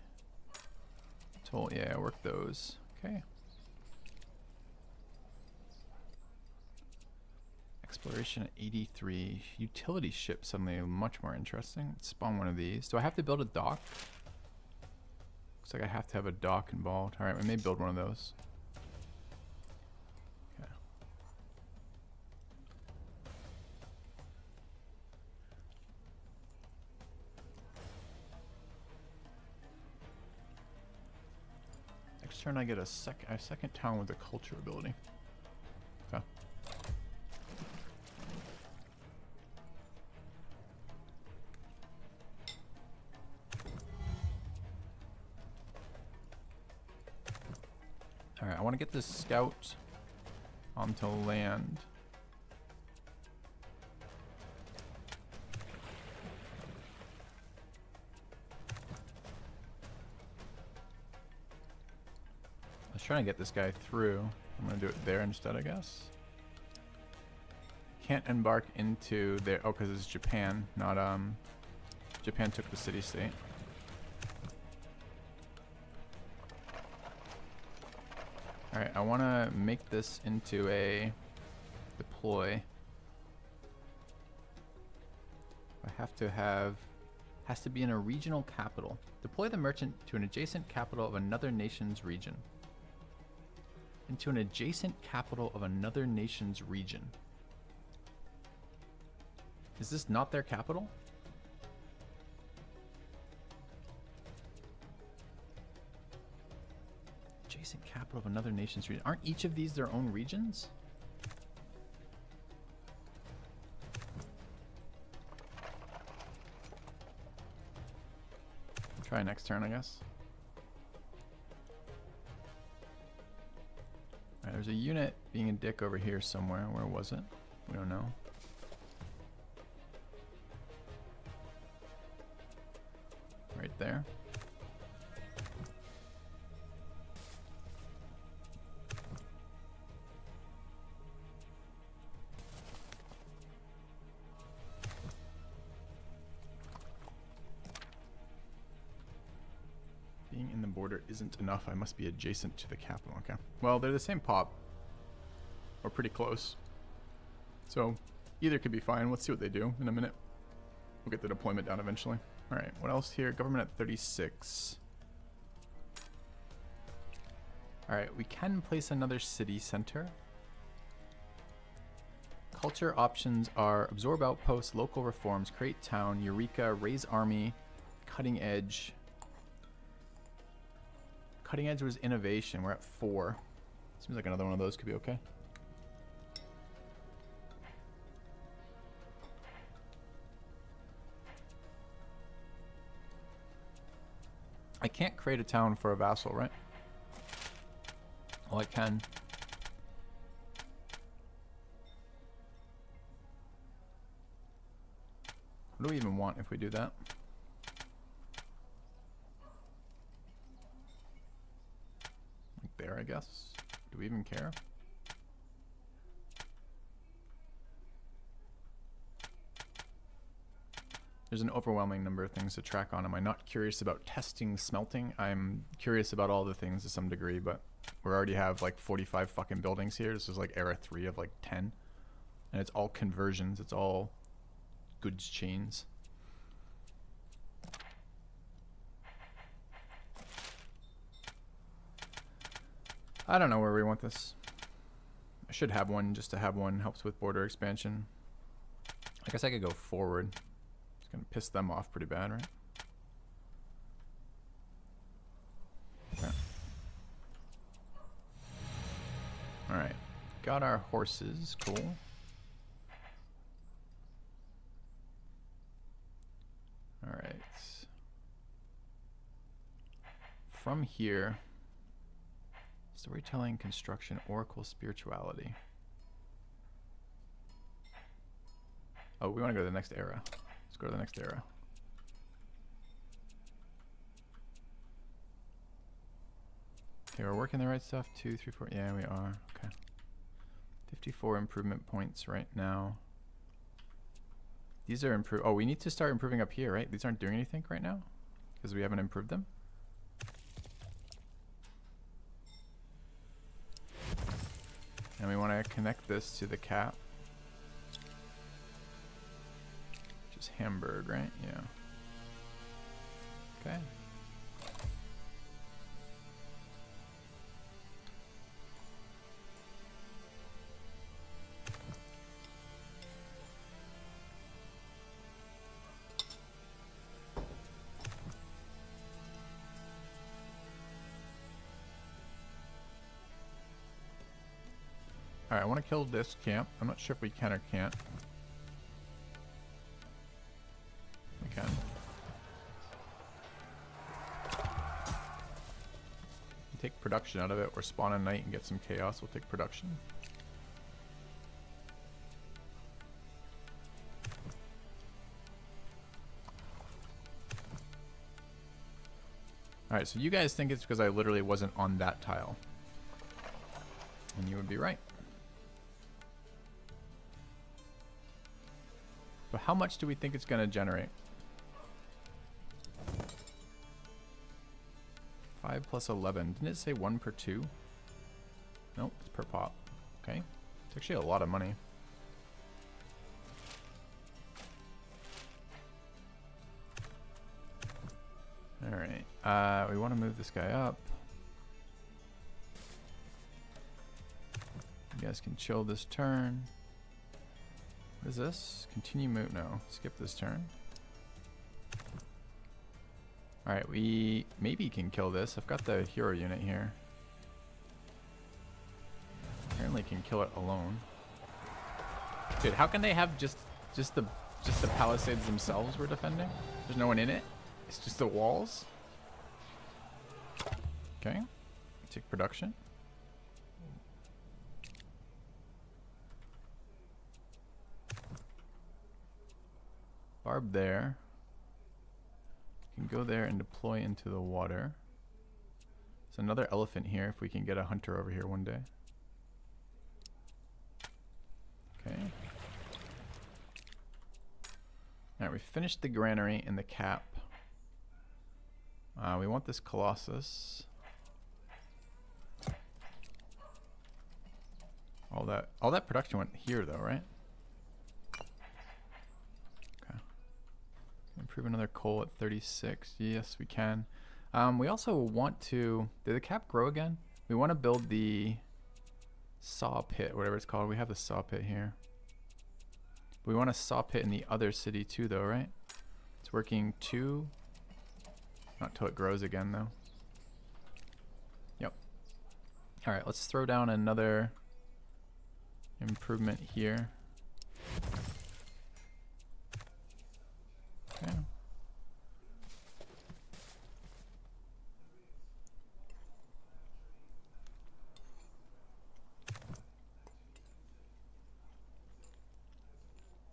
told, yeah, work those. Okay. Exploration at 83. Utility ship suddenly much more interesting. Let's spawn one of these. Do I have to build a dock? Looks like I have to have a dock involved. Alright, we may build one of those. Okay. Next turn I get a second town with a culture ability. Okay. Alright, I want to get this scout onto land. I was trying to get this guy through. I'm going to do it there instead, I guess. Can't embark into there. Oh, because it's Japan, not, Japan took the city-state. Alright, I want to make this into a deploy. I have to have, has to be in a regional capital. Deploy the merchant to an adjacent capital of another nation's region. Into an adjacent capital of another nation's region. Is this not their capital? Adjacent capital of another nation's region. Aren't each of these their own regions? Try next turn, I guess. Alright, there's a unit being a dick over here somewhere. Where was it? We don't know. Right there. Being in the border isn't enough. I must be adjacent to the capital. Okay. Well, they're the same pop. Or pretty close. So, either could be fine. Let's see what they do in a minute. We'll get the deployment down eventually. Alright, what else here? Government at 36. Alright, we can place another city center. Culture options are absorb outposts, local reforms, create town, Eureka, raise army, cutting edge. Cutting edge was innovation. We're at 4. Seems like another one of those could be okay. I can't create a town for a vassal, right? Well, I can. What do we even want if we do that? Like there, I guess. Do we even care? There's an overwhelming number of things to track on. Am I not curious about testing smelting? I'm curious about all the things to some degree, but we already have like 45 fucking buildings here. This is like era 3 of like 10. And it's all conversions. It's all goods chains. I don't know where we want this. should have one just to have one. Helps with border expansion. I guess I could go forward. It's gonna piss them off pretty bad, right? Okay. Alright. Got our horses. Cool. Alright. From here, storytelling, construction, oracle, spirituality. Oh, we want to go to the next era. Let's go to the next era. Okay, we're working the right stuff. 2, 3, 4. Yeah, we are. Okay. 54 improvement points right now. These are improved. Oh, we need to start improving up here, right? These aren't doing anything right now because we haven't improved them. And we want to connect this to the cap. Which is Hamburg, right? Yeah. Okay. Alright, I want to kill this camp. I'm not sure if we can or can't. We can. Take production out of it, or spawn a knight and get some chaos. We'll take production. Alright, so you guys think it's because I literally wasn't on that tile. And you would be right. So how much do we think it's going to generate? 5 plus 11. Didn't it say 1 per 2? Nope, it's per pop. Okay. It's actually a lot of money. Alright. We want to move this guy up. You guys can chill this turn. What is this? Continue move? No. Skip this turn. Alright, we maybe can kill this. I've got the hero unit here. Apparently can kill it alone. Dude, how can they have just the palisades themselves we're defending? There's no one in it? It's just the walls? Okay. Take production. Barb there. You can go there and deploy into the water. There's another elephant here if we can get a hunter over here one day. Okay. Alright, we finished the granary and the cap. We want this Colossus. All that production went here though, right? Improve another coal at 36. Yes, we can. We also want to... Did the cap grow again? We want to build the saw pit, whatever it's called. We have the saw pit here. We want a saw pit in the other city too, though, right? It's working 2. Not till it grows again, though. Yep. Alright, let's throw down another improvement here. Okay.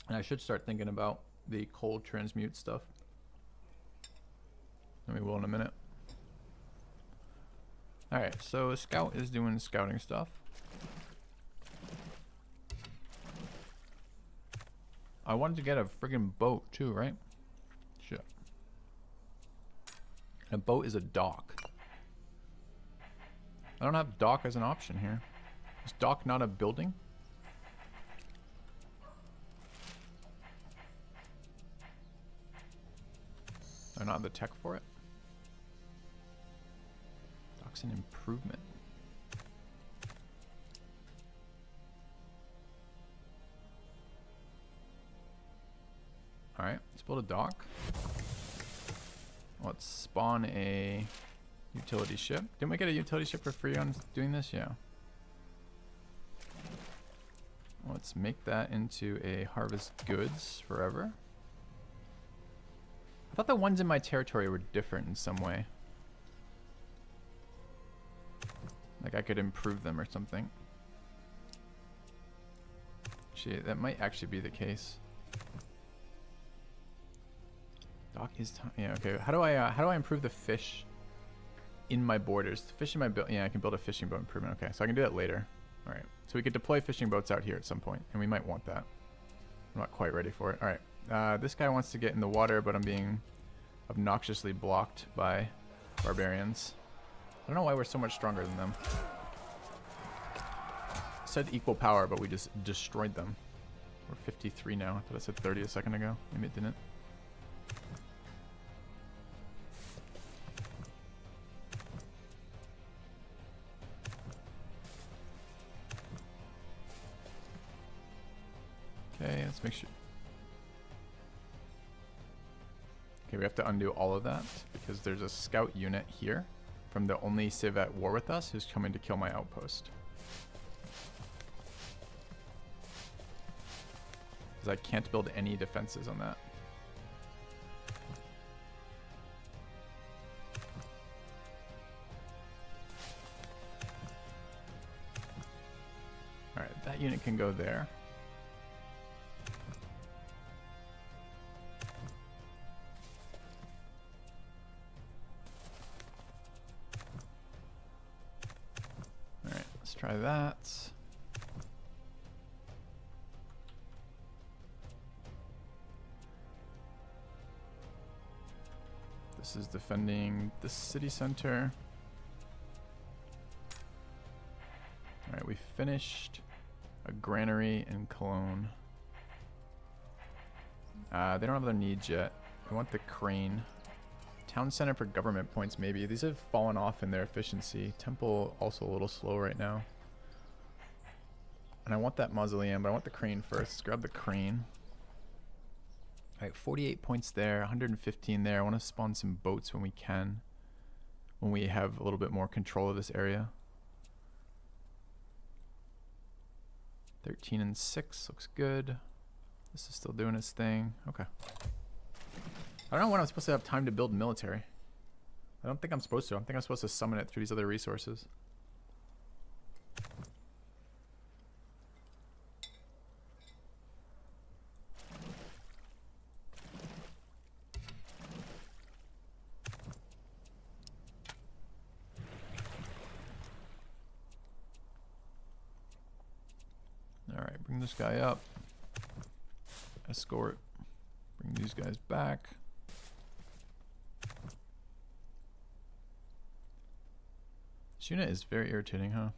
And I should start thinking about the cold transmute stuff. And we will in a minute. Alright, so Scout is doing scouting stuff. I wanted to get a friggin' boat too, right? Shit. A boat is a dock. I don't have dock as an option here. Is dock not a building? I don't have the tech for it. Dock's an improvement. Alright, let's build a dock. Let's spawn a utility ship. Didn't we get a utility ship for free on doing this? Yeah. Let's make that into a harvest goods forever. I thought the ones in my territory were different in some way. Like I could improve them or something. Actually, that might actually be the case. Dock is time. Yeah, okay. How do I improve the fish in my borders? The fish in my yeah, I can build a fishing boat improvement. Okay, so I can do that later. All right. So we could deploy fishing boats out here at some point, and we might want that. I'm not quite ready for it. All right. This guy wants to get in the water, but I'm being obnoxiously blocked by barbarians. I don't know why we're so much stronger than them. It said equal power, but we just destroyed them. We're 53 now. I thought it said 30 a second ago. Maybe it didn't. Okay, let's make sure. Okay, we have to undo all of that because there's a scout unit here from the only civ at war with us who's coming to kill my outpost. Because I can't build any defenses on that. Alright, that unit can go there. Try that. This is defending the city center. Alright, we finished a granary in Cologne. They don't have their needs yet. I want the crane. Town center for government points, maybe. These have fallen off in their efficiency. Temple also a little slow right now. And I want that mausoleum, but I want the crane first. Let's grab the crane. Alright, 48 points there, 115 there. I want to spawn some boats when we can. When we have a little bit more control of this area. 13 and 6 looks good. This is still doing its thing. Okay. I don't know when I'm supposed to have time to build military. I don't think I'm supposed to. I think I'm supposed to summon it through these other resources. Alright, bring this guy up. Escort. Bring these guys back. This unit is very irritating, huh?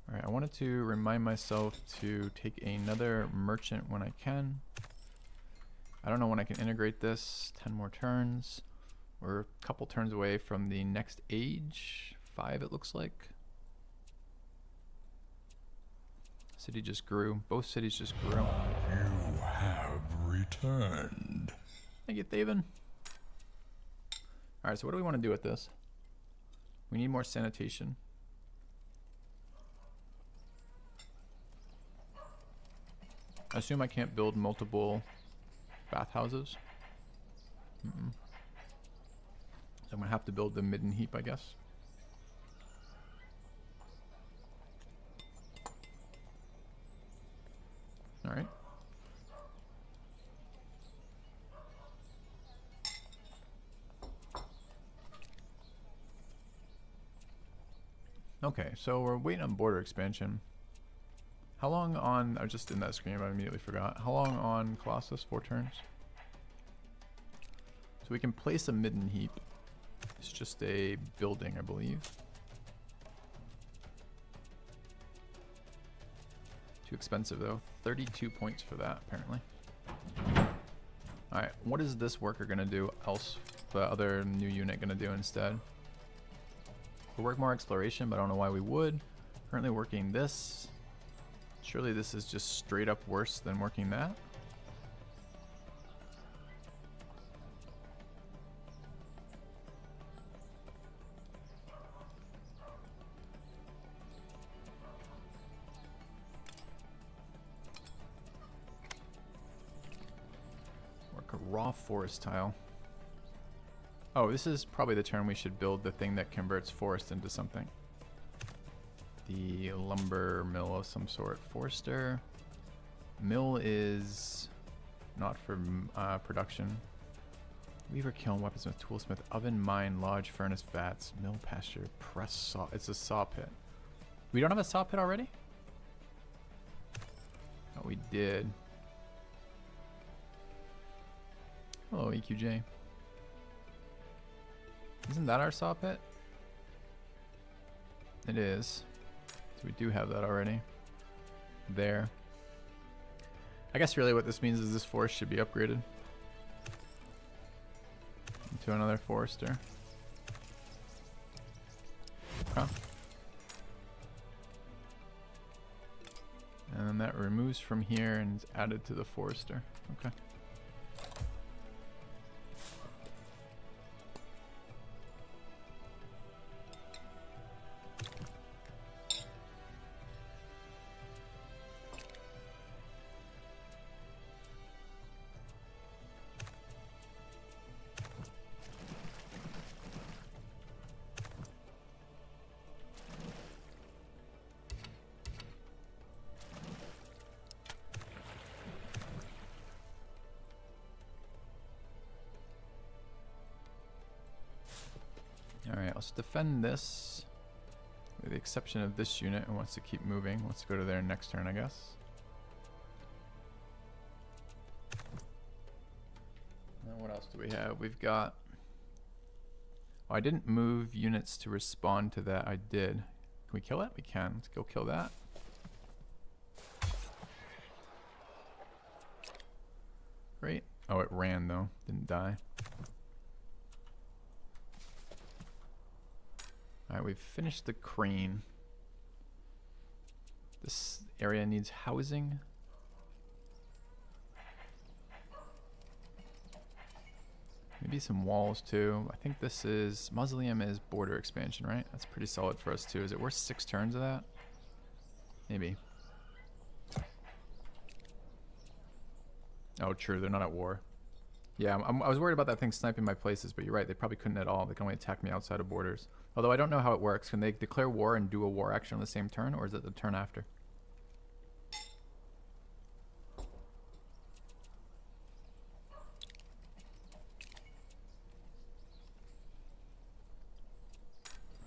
Alright, I wanted to remind myself to take another merchant when I can. I don't know when I can integrate this. 10 more turns. We're a couple turns away from the next age. 5 it looks like. City just grew. Both cities just grew. You have returned. Thank you, Thaven. Alright, so what do we want to do with this? We need more sanitation. I assume I can't build multiple bathhouses. So I'm going to have to build the midden heap, I guess. Alright. Okay, so we're waiting on border expansion. How long on... I was just in that screen, but I immediately forgot. How long on Colossus? 4 turns? So we can place a midden heap. It's just a building, I believe. Too expensive though. 32 points for that, apparently. Alright, what is this worker gonna do else? The other new unit gonna do instead? We'll work more exploration, but I don't know why we would. Currently working this. Surely this is just straight up worse than working that. Work a raw forest tile. Oh, this is probably the turn we should build the thing that converts forest into something. The lumber mill of some sort. Forester. Mill is not for production. Weaver kiln, weaponsmith, toolsmith, oven, mine, lodge, furnace, vats, mill, pasture, press, saw. It's a saw pit. We don't have a saw pit already? Oh, we did. Hello, EQJ. Isn't that our saw pit? It is. So we do have that already. There. I guess really what this means is this forest should be upgraded into another forester. Okay. And then that removes from here and is added to the forester. Okay. Alright, let's defend this. With the exception of this unit who wants to keep moving. Let's go to their next turn, I guess. And what else do we have? We've got... Oh, I didn't move units to respond to that. I did. Can we kill it? We can. Let's go kill that. Great. Oh, it ran though. Didn't die. Alright, we've finished the crane. This area needs housing. Maybe some walls too. I think this is... Mausoleum is border expansion, right? That's pretty solid for us too. Is it worth 6 turns of that? Maybe. Oh, true. They're not at war. Yeah, I was worried about that thing sniping my places, but you're right. They probably couldn't at all. They can only attack me outside of borders. Although I don't know how it works. Can they declare war and do a war action on the same turn, or is it the turn after?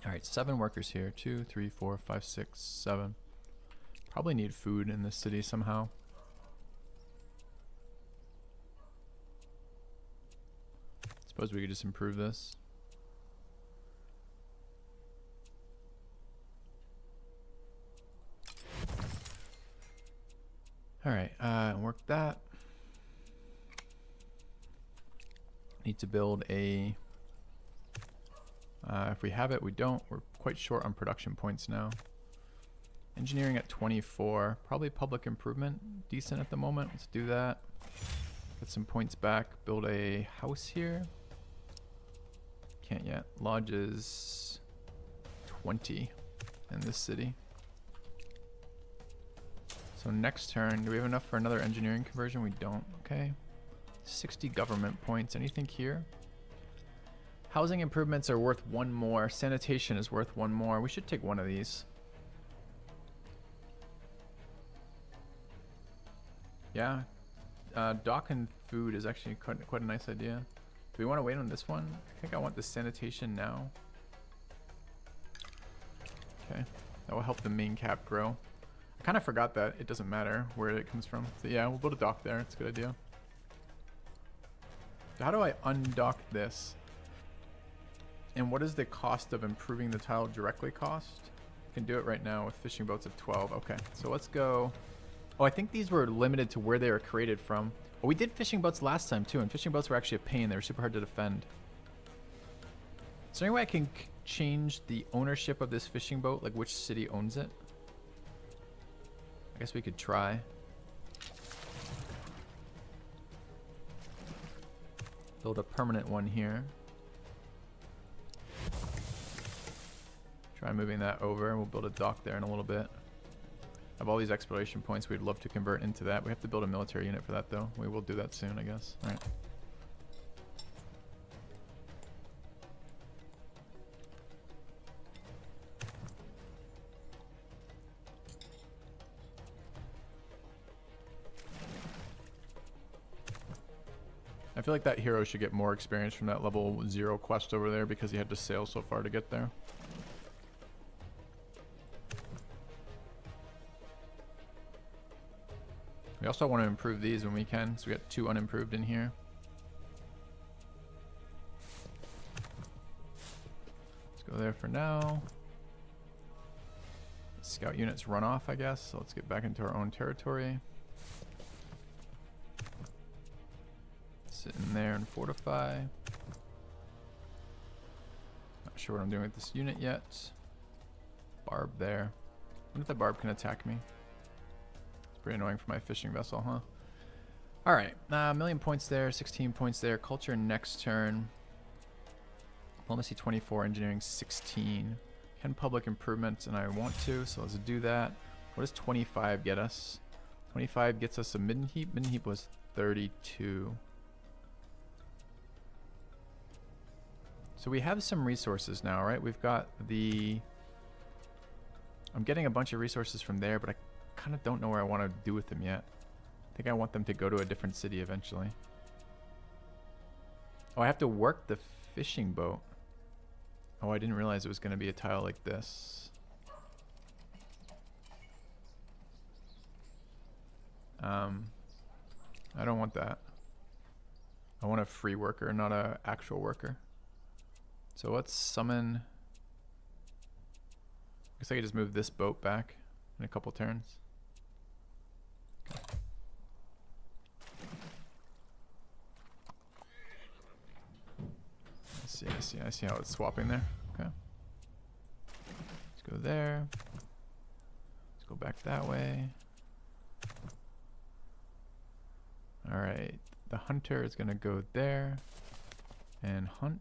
Alright, 7 workers here. 2, 3, 4, 5, 6, 7. Probably need food in this city somehow. Suppose we could just improve this. Alright, work that. Need to build a... if we have it, we don't. We're quite short on production points now. Engineering at 24. Probably public improvement. Decent at the moment. Let's do that. Get some points back. Build a house here. Can't yet. Lodges 20 in this city. So next turn, do we have enough for another engineering conversion? We don't. Okay. 60 government points. Anything here? Housing improvements are worth 1 more. Sanitation is worth 1 more. We should take one of these. Yeah. Dock and food is actually quite a nice idea. Do we want to wait on this one? I think I want the sanitation now. Okay. That will help the main cap grow. I kind of forgot that it doesn't matter where it comes from. So yeah, we'll build a dock there. It's a good idea. So how do I undock this? And what is the cost of improving the tile directly cost? I can do it right now with fishing boats of 12. Okay, so let's go. Oh, I think these were limited to where they were created from. Oh, we did fishing boats last time too, and fishing boats were actually a pain. They were super hard to defend. Is there any way I can change the ownership of this fishing boat? Like which city owns it? guess we could try. Build a permanent one here. Try moving that over. We'll build a dock there in a little bit. Have all these exploration points we'd love to convert into that. We have to build a military unit for that though. We will do that soon, I guess. All right. I feel like that hero should get more experience from that level 0 quest over there because he had to sail so far to get there. We also want to improve these when we can, so we got 2 unimproved in here. Let's go there for now. Scout units run off, I guess, so let's get back into our own territory. Sit in there and fortify. Not sure what I'm doing with this unit yet. Barb there. I wonder if that barb can attack me. It's pretty annoying for my fishing vessel, huh? Alright, 1,000,000 points there, 16 points there. Culture next turn. Diplomacy 24, engineering 16. Can public improvements, and I want to, so let's do that. What does 25 get us? 25 gets us a midden heap. Midden heap was 32. So we have some resources now, right? We've got the... I'm getting a bunch of resources from there, but I kind of don't know where I want to do with them yet. I think I want them to go to a different city eventually. Oh, I have to work the fishing boat. Oh, I didn't realize it was going to be a tile like this. I don't want that. I want a free worker, not an actual worker. So let's summon... I guess I could just move this boat back in a couple turns. Okay. I see how it's swapping there. Okay. Let's go there. Let's go back that way. Alright. The hunter is going to go there and hunt.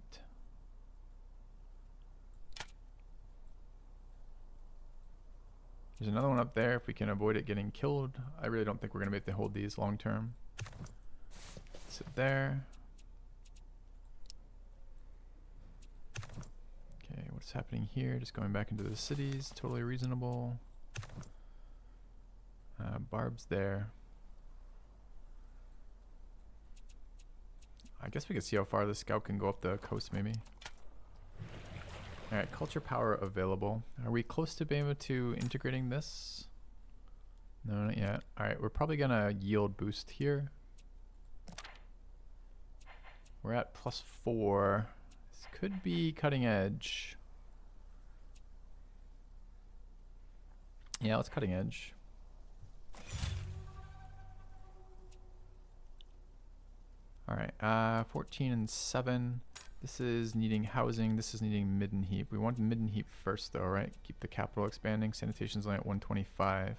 There's another one up there if we can avoid it getting killed. I really don't think we're going to be able to hold these long term. Sit there. Okay, what's happening here? Just going back into the cities. Totally reasonable. Barb's there. I guess we could see how far the scout can go up the coast maybe. Alright, culture power available. Are we close to being able to integrating this? No, not yet. Alright, we're probably gonna yield boost here. We're at +4. This could be cutting edge. Yeah, let's cutting edge. Alright, 14 and 7. This is needing housing. This is needing midden heap. We want the midden heap first though, right? Keep the capital expanding. Sanitation's only at 125.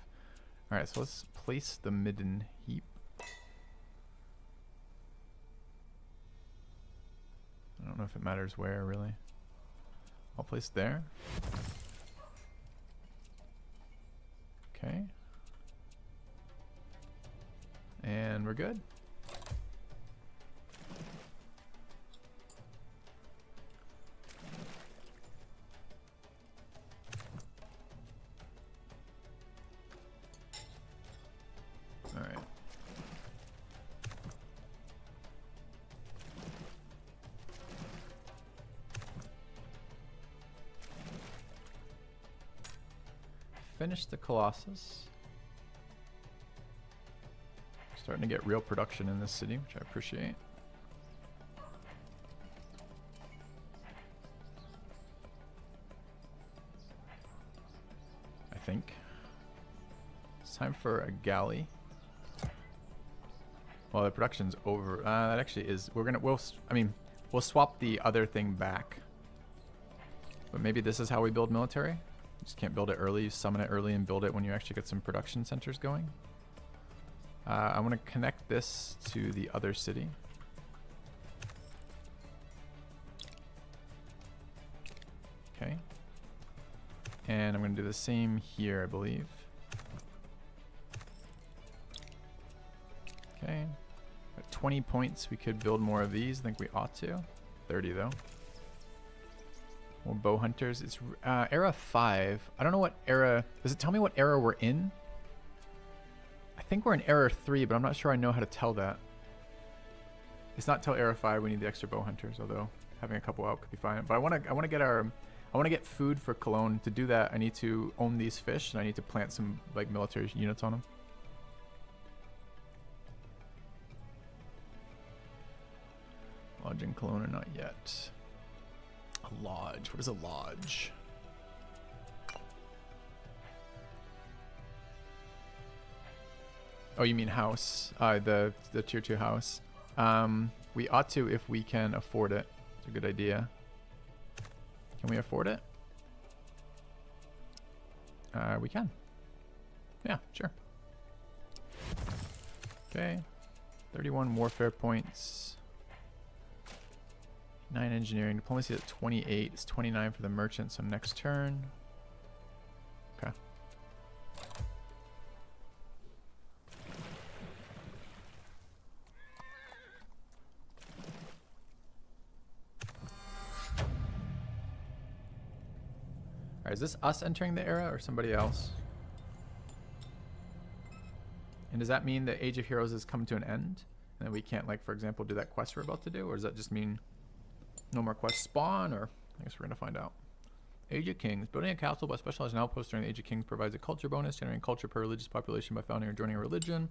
Alright, so let's place the midden heap. I don't know if it matters where really. I'll place there. Okay. And we're good. Alright. Finish the Colossus. Starting to get real production in this city, which I appreciate. I think. It's time for a galley. Well, the production's over. That actually is. We'll swap the other thing back. But maybe this is how we build military. Just can't build it early. You summon it early and build it when you actually get some production centers going. I want to connect this to the other city. Okay. And I'm going to do the same here, I believe. Okay. At 20 points, we could build more of these. I think we ought to. 30 though. More bow hunters. It's era 5. I don't know what era. Does it tell me what era we're in? I think we're in era 3, but I'm not sure I know how to tell that. It's not till era 5 we need the extra bow hunters, although having a couple out could be fine. But I want to get food for Cologne. To do that, I need to own these fish and I need to plant some like military units on them. Lodge in Cologne or not yet. A lodge. What is a lodge? Oh, you mean house? The tier 2 house. We ought to if we can afford it. It's a good idea. Can we afford it? We can. Yeah, sure. Okay. 31 warfare points. 9 engineering. Diplomacy at 28. It's 29 for the merchant, so next turn. Okay. Alright, is this us entering the era or somebody else? And does that mean the Age of Heroes has come to an end? And then we can't, like, for example, do that quest we're about to do? Or does that just mean no more quests spawn? Or I guess we're going to find out. Age of Kings. Building a castle by specializing outposts during the Age of Kings provides a culture bonus, generating culture per religious population by founding or joining a religion.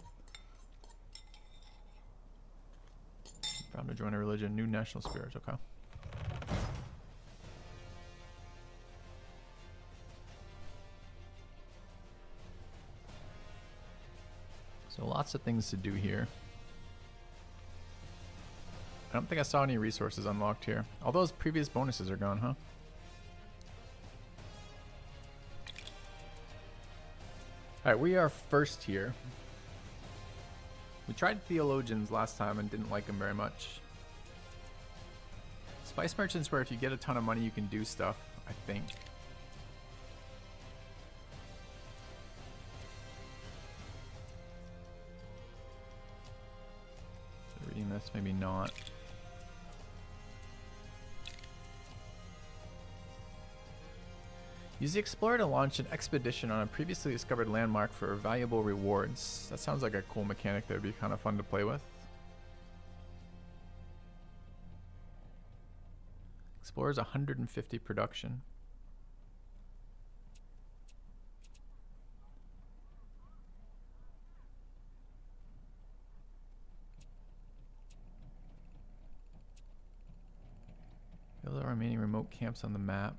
Found or join a religion. New national spirits. Okay. So lots of things to do here. I don't think I saw any resources unlocked here. All those previous bonuses are gone, huh? Alright, we are first here. We tried theologians last time and didn't like them very much. Spice merchants, where if you get a ton of money you can do stuff, I think. Reading this, maybe not. Use the Explorer to launch an expedition on a previously discovered landmark for valuable rewards. That sounds like a cool mechanic that would be kind of fun to play with. Explorer's 150 production. Build the remaining remote camps on the map.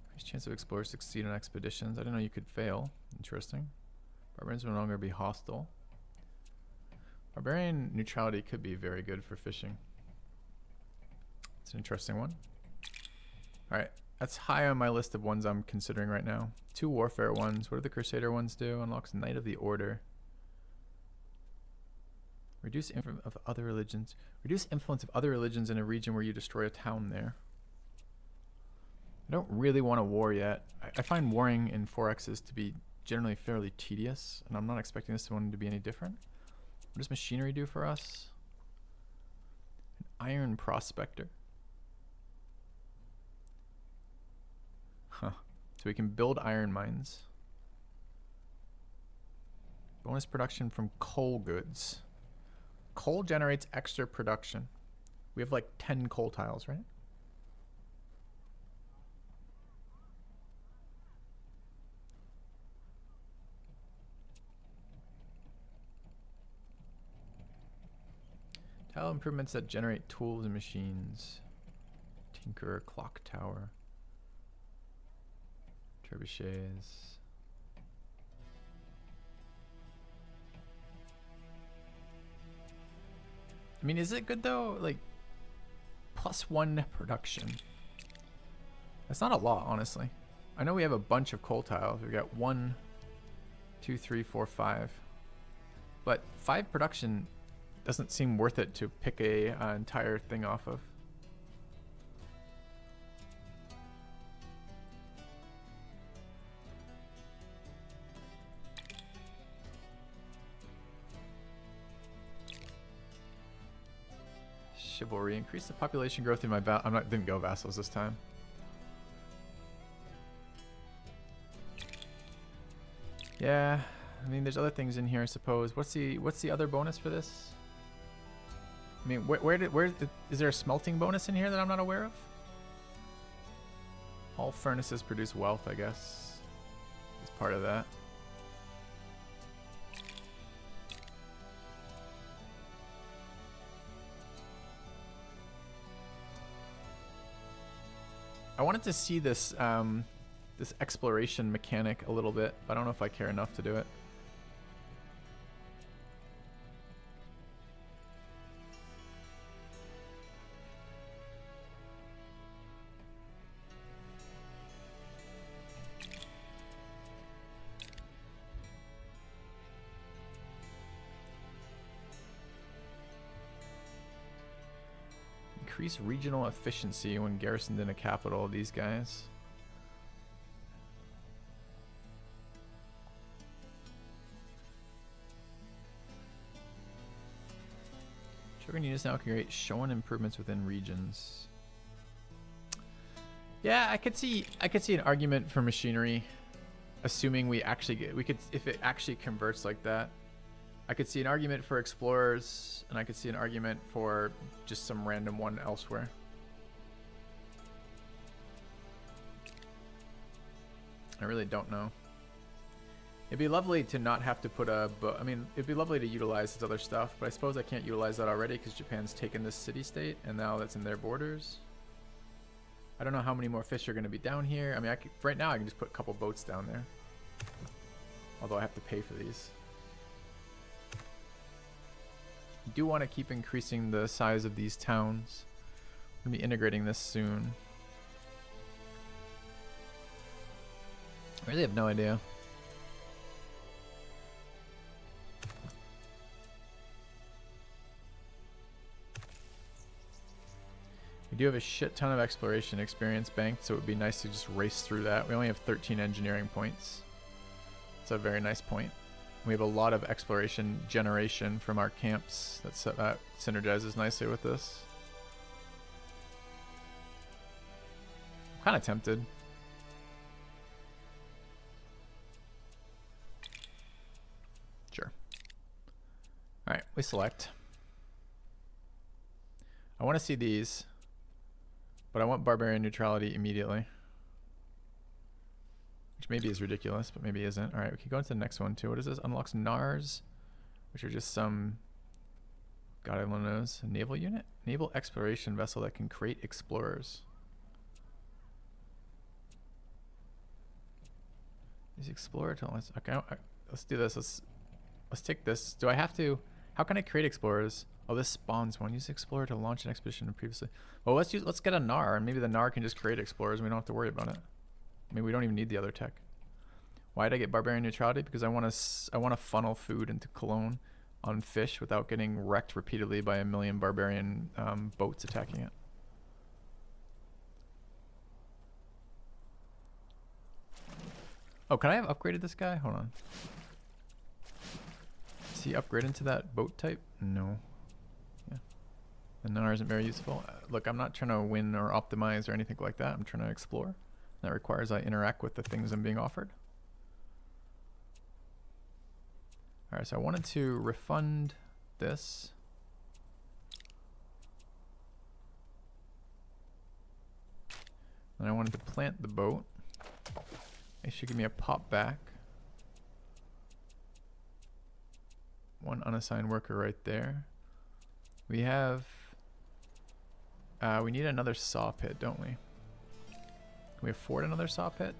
Increased chance of explorers succeed on expeditions. I didn't know you could fail. Interesting. Barbarians will no longer be hostile. Barbarian neutrality could be very good for fishing. It's an interesting one. Alright, that's high on my list of ones I'm considering right now. 2 warfare ones. What do the Crusader ones do? Unlocks Knight of the Order. Reduce influence of other religions. Reduce influence of other religions in a region where you destroy a town there. I don't really want a war yet. I find warring in 4Xs to be generally fairly tedious, and I'm not expecting this one to be any different. What does machinery do for us? An iron prospector. Huh. So we can build iron mines. Bonus production from coal goods. Coal generates extra production. We have like 10 coal tiles, right? Tile improvements that generate tools and machines. Tinkerer, clock tower. Trebuchets. I mean, is it good though? Like, +1 production. That's not a lot, honestly. I know we have a bunch of coal tiles. We've got 1, 2, 3, 4, 5. But 5 production doesn't seem worth it to pick a entire thing off of. Chivalry. Increase the population growth in my didn't go vassals this time. Yeah, I mean, there's other things in here, I suppose. What's the other bonus for this? I mean, is there a smelting bonus in here that I'm not aware of? All furnaces produce wealth, I guess. Is part of that. I wanted to see this this exploration mechanic a little bit, but I don't know if I care enough to do it. Increase regional efficiency when garrisoned in a capital, these guys. Sugar units now create showing improvements within regions. Yeah, I could see an argument for machinery, assuming we could if it actually converts like that. I could see an argument for explorers, and I could see an argument for just some random one elsewhere. I really don't know. It'd be lovely to not have to put a... I mean, it'd be lovely to utilize this other stuff, but I suppose I can't utilize that already because Japan's taken this city-state, and now that's in their borders. I don't know how many more fish are going to be down here. I mean, right now I can just put a couple boats down there. Although I have to pay for these. I do want to keep increasing the size of these towns. I'm going to be integrating this soon. I really have no idea. We do have a shit ton of exploration experience banked, so it would be nice to just race through that. We only have 13 engineering points. It's a very nice point. We have a lot of exploration generation from our camps. That synergizes nicely with this. I'm kind of tempted. Sure. All right, we select. I want to see these, but I want barbarian neutrality immediately. Which maybe is ridiculous, but maybe isn't. All right, we can go into the next one too. What is this? Unlocks NARs, which are just some, God only knows, a naval unit? Naval exploration vessel that can create explorers. Is explorer to okay, let's do this. Let's take this. Do I have to? How can I create explorers? Oh, this spawns one. Use explorer to launch an expedition previously. Well, let's get a NAR, and maybe the NAR can just create explorers, and we don't have to worry about it. I mean, we don't even need the other tech. Why did I get barbarian neutrality? Because I want to funnel food into Cologne on fish without getting wrecked repeatedly by a million barbarian boats attacking it. Oh, could I have upgraded this guy? Hold on. Is he upgraded to that boat type? No. Yeah. The NAR isn't very useful. Look, I'm not trying to win or optimize or anything like that. I'm trying to explore. That requires I interact with the things I'm being offered. All right, so I wanted to refund this. And I wanted to plant the boat. It should give me a pop back. One unassigned worker right there. We have... we need another saw pit, don't we? Can we afford another saw pit?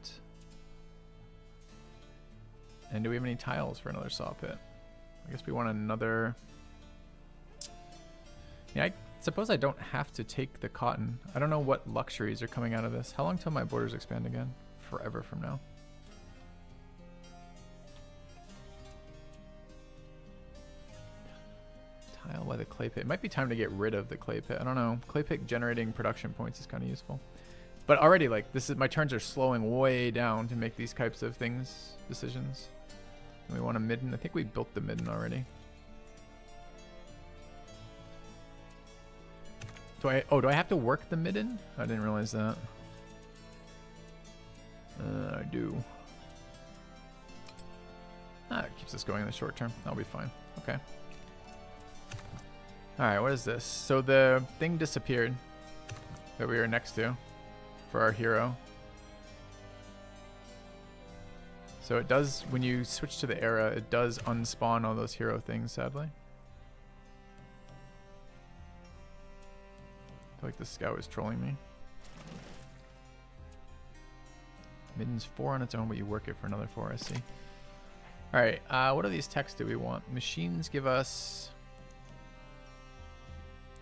And do we have any tiles for another saw pit? I guess we want another... Yeah, I suppose I don't have to take the cotton. I don't know what luxuries are coming out of this. How long till my borders expand again? forever from now. Tile by the clay pit. It might be time to get rid of the clay pit. I don't know. Clay pit generating production points is kind of useful. But already, like, my turns are slowing way down to make these types of decisions. And we want a midden. I think we built the midden already. Do I have to work the midden? I didn't realize that. I do. It keeps us going in the short term. That'll be fine. Okay. Alright, what is this? So the thing disappeared that we were next to for our hero. So it does, when you switch to the era, it does unspawn all those hero things, sadly. I feel like the scout is trolling me. Midden's 4 on its own, but you work it for another 4, I see. Alright, what are these techs do we want? Machines give us...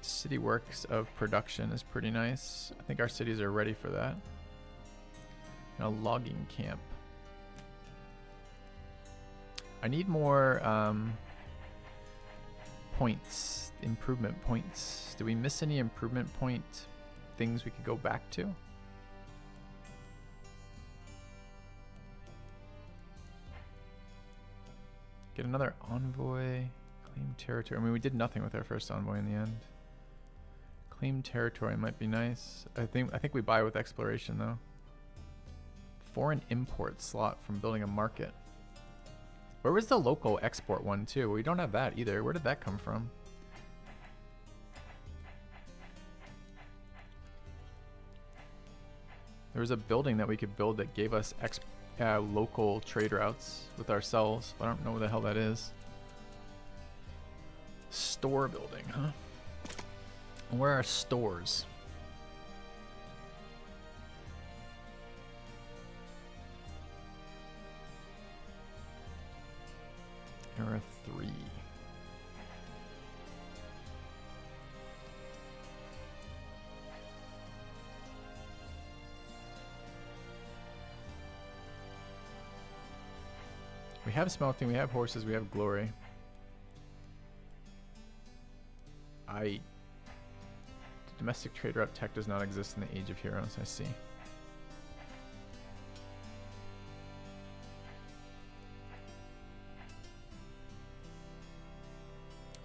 City works of production is pretty nice. I think our cities are ready for that. And a logging camp. I need more points, improvement points. Do we miss any improvement point things we could go back to? Get another envoy. Claim territory. I mean, we did nothing with our first envoy in the end. Claim territory might be nice. I think we buy with exploration though. Foreign import slot from building a market. Where was the local export one too? We don't have that either. Where did that come from? There was a building that we could build that gave us local trade routes with ourselves. I don't know what the hell that is. Store building, huh? Where are stores? Era 3. We have smelting, we have horses, we have glory. Domestic trade route tech does not exist in the Age of Heroes, I see.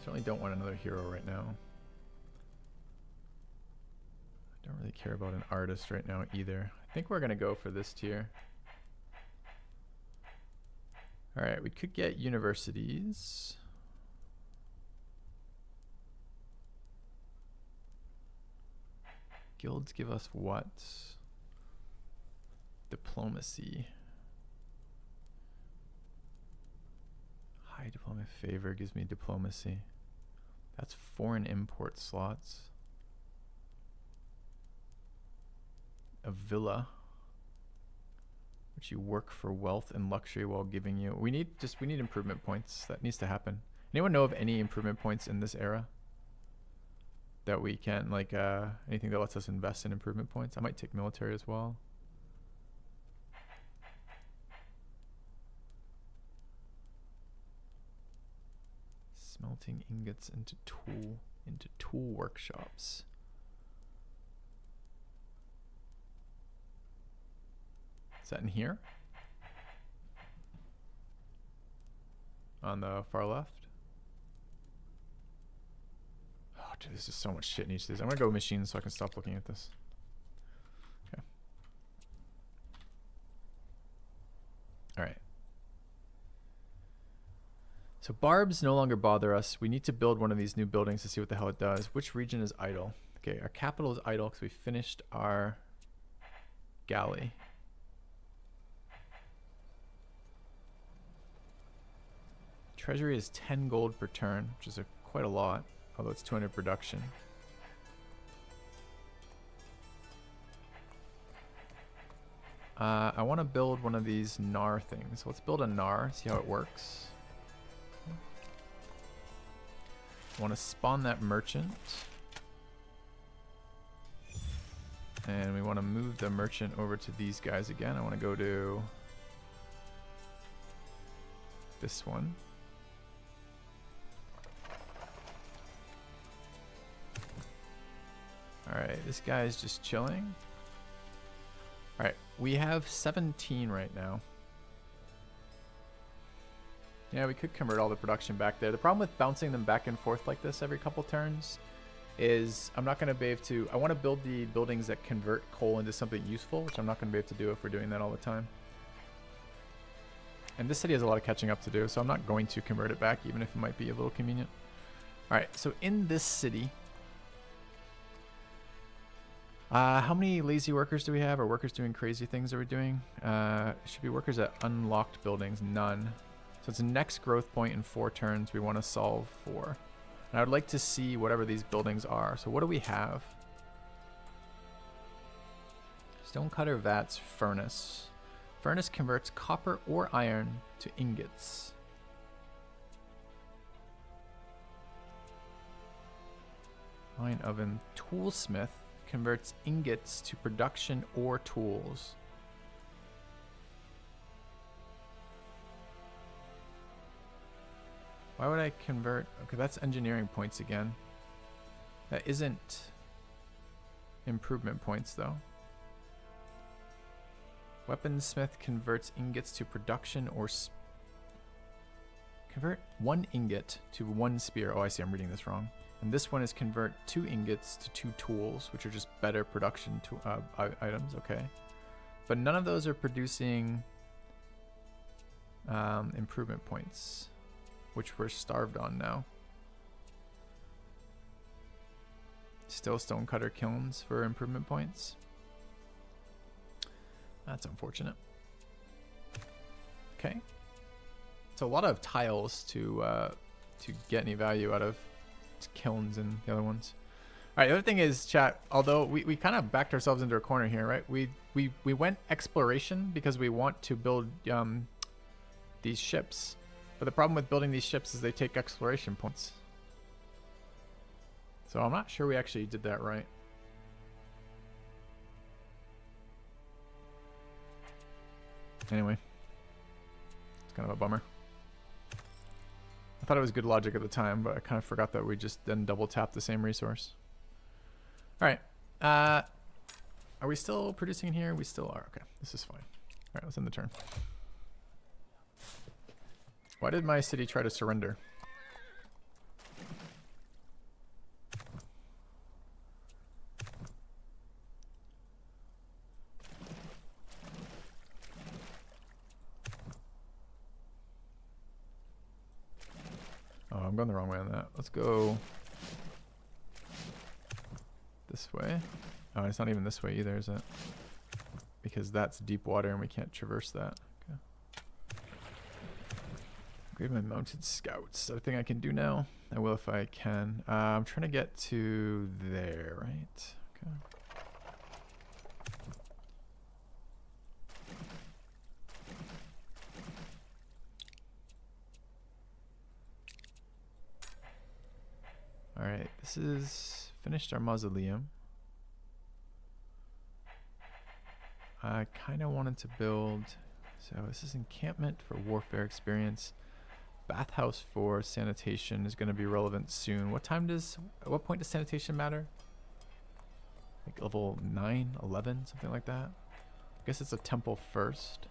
Certainly don't want another hero right now. I don't really care about an artist right now either. I think we're gonna go for this tier. Alright, we could get universities. Guilds give us what? Diplomacy. High diplomacy favor gives me diplomacy. That's foreign import slots. A villa. Which you work for wealth and luxury while giving you. We need improvement points. That needs to happen. Anyone know of any improvement points in this era? That we can, like, anything that lets us invest in improvement points. I might take military as well. Smelting ingots into tool workshops. Is that in here? On the far left? Oh, dude, this is so much shit in each of these. I'm gonna go machines so I can stop looking at this. Okay. Alright. So barbs no longer bother us. We need to build one of these new buildings to see what the hell it does. Which region is idle? Okay, our capital is idle because we finished our galley. Treasury is 10 gold per turn, which is quite a lot, although it's 200 production. I want to build one of these NAR things. Let's build a NAR, see how it works. I want to spawn that merchant. And we want to move the merchant over to these guys again. I want to go to this one. Alright, this guy's just chilling. Alright, we have 17 right now. Yeah, we could convert all the production back there. The problem with bouncing them back and forth like this every couple turns is I'm not going to be able to... I want to build the buildings that convert coal into something useful, which I'm not going to be able to do if we're doing that all the time. And this city has a lot of catching up to do, so I'm not going to convert it back, even if it might be a little convenient. Alright, so in this city... how many lazy workers do we have? Are workers doing crazy things that we're doing? Should be workers at unlocked buildings. None. So it's the next growth point in 4 turns we want to solve for. And I would like to see whatever these buildings are. So what do we have? Stonecutter Vats Furnace. Furnace converts copper or iron to ingots. Mine Oven. Toolsmith converts ingots to production or tools. Why would I convert? Okay, that's engineering points again. That isn't improvement points though. Weaponsmith converts ingots to production or convert 1 ingot to 1 spear. Oh, I see, I'm reading this wrong. And this one is convert 2 ingots to 2 tools, which are just better production items. Okay, but none of those are producing improvement points, which we're starved on now. Still stonecutter kilns for improvement points. That's unfortunate. Okay, so a lot of tiles to get any value out of kilns and the other ones. All right, the other thing is, chat, although we kind of backed ourselves into a corner here, right? We went exploration because we want to build these ships. But the problem with building these ships is they take exploration points. So I'm not sure we actually did that right. Anyway, it's kind of a bummer. I thought it was good logic at the time, but I kind of forgot that we just then double tapped the same resource. All right. Are we still producing in here? We still are. Okay, this is fine. All right, let's end the turn. Why did my city try to surrender? Oh, I'm going the wrong way on that. Let's go this way. Oh, it's not even this way either, is it? Because that's deep water and we can't traverse that. Okay. Grade my mounted scouts. Is that a thing I can do now? I will if I can. I'm trying to get to there, right? Okay. Alright, this is finished our mausoleum. I kind of wanted to build, so this is encampment for warfare experience. Bathhouse for sanitation is going to be relevant soon. At what point does sanitation matter? Like level 9, 11, something like that. I guess it's a temple first.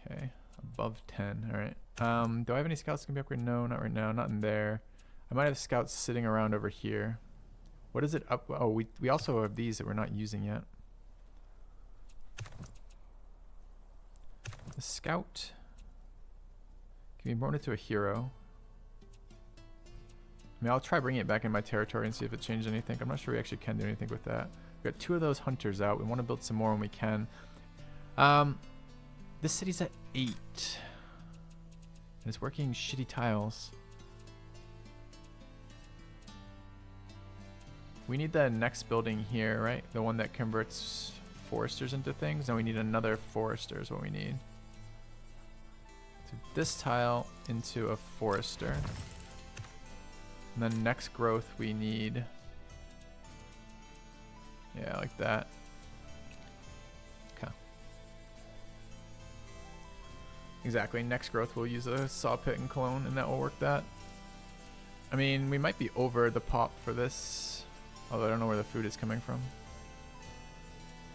Okay, above 10, alright. Do I have any scouts that can be upgraded? No, not right now, not in there. I might have scouts sitting around over here. What is it up? Oh, we also have these that we're not using yet. The scout can be promoted to a hero. I mean, I'll try bringing it back in my territory and see if it changed anything. I'm not sure we actually can do anything with that. We've got 2 of those hunters out. We want to build some more when we can. This city's at 8. And it's working shitty tiles. We need the next building here, right? The one that converts foresters into things. And we need another forester is what we need. So this tile into a forester. And then next growth we need Yeah, like that. Okay. Exactly. Next growth, we'll use a saw pit and clone, and that will work that. I mean, we might be over the pop for this, although I don't know where the food is coming from.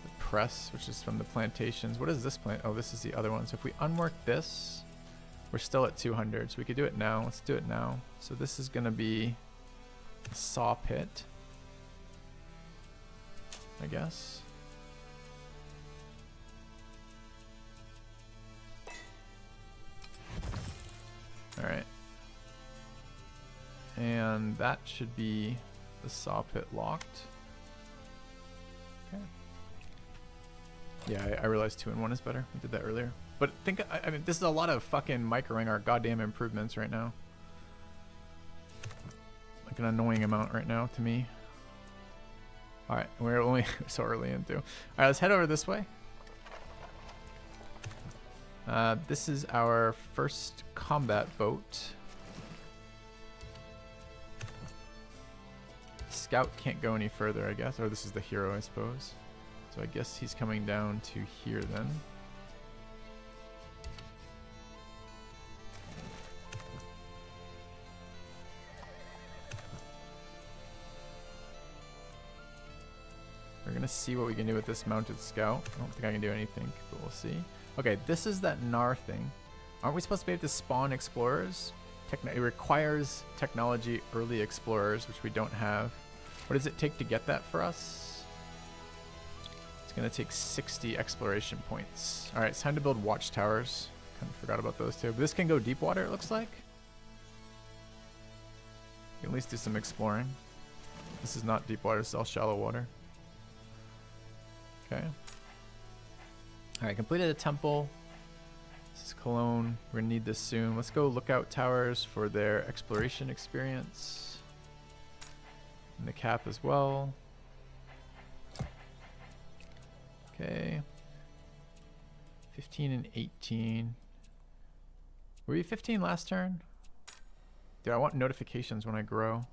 The press, which is from the plantations. What is this plant? Oh, this is the other one. So if we unwork this, we're still at 200. So we could do it now. Let's do it now. So this is going to be a saw pit, I guess. All right. And that should be the saw pit locked. Okay. Yeah, I realized 2 and 1 is better. We did that earlier. But think, I mean, this is a lot of fucking microing our goddamn improvements right now. Like an annoying amount right now to me. All right, we're only so early into. All right, let's head over this way. This is our first combat boat. Scout can't go any further, I guess. Or this is the hero, I suppose. So I guess he's coming down to here then. We're gonna see what we can do with this mounted scout. I don't think I can do anything, but we'll see. Okay, this is that NAR thing. Aren't we supposed to be able to spawn explorers? It requires technology early explorers, which we don't have. What does it take to get that for us? It's gonna take 60 exploration points. All right, it's time to build watchtowers. Kind of forgot about those two. But this can go deep water, it looks like. You can at least do some exploring. This is not deep water, this is all shallow water. Okay. All right, completed a temple. This is Cologne. We're gonna need this soon. Let's go lookout towers for their exploration experience. And the cap as well. Okay. 15 and 18. Were we 15 last turn? Dude, I want notifications when I grow.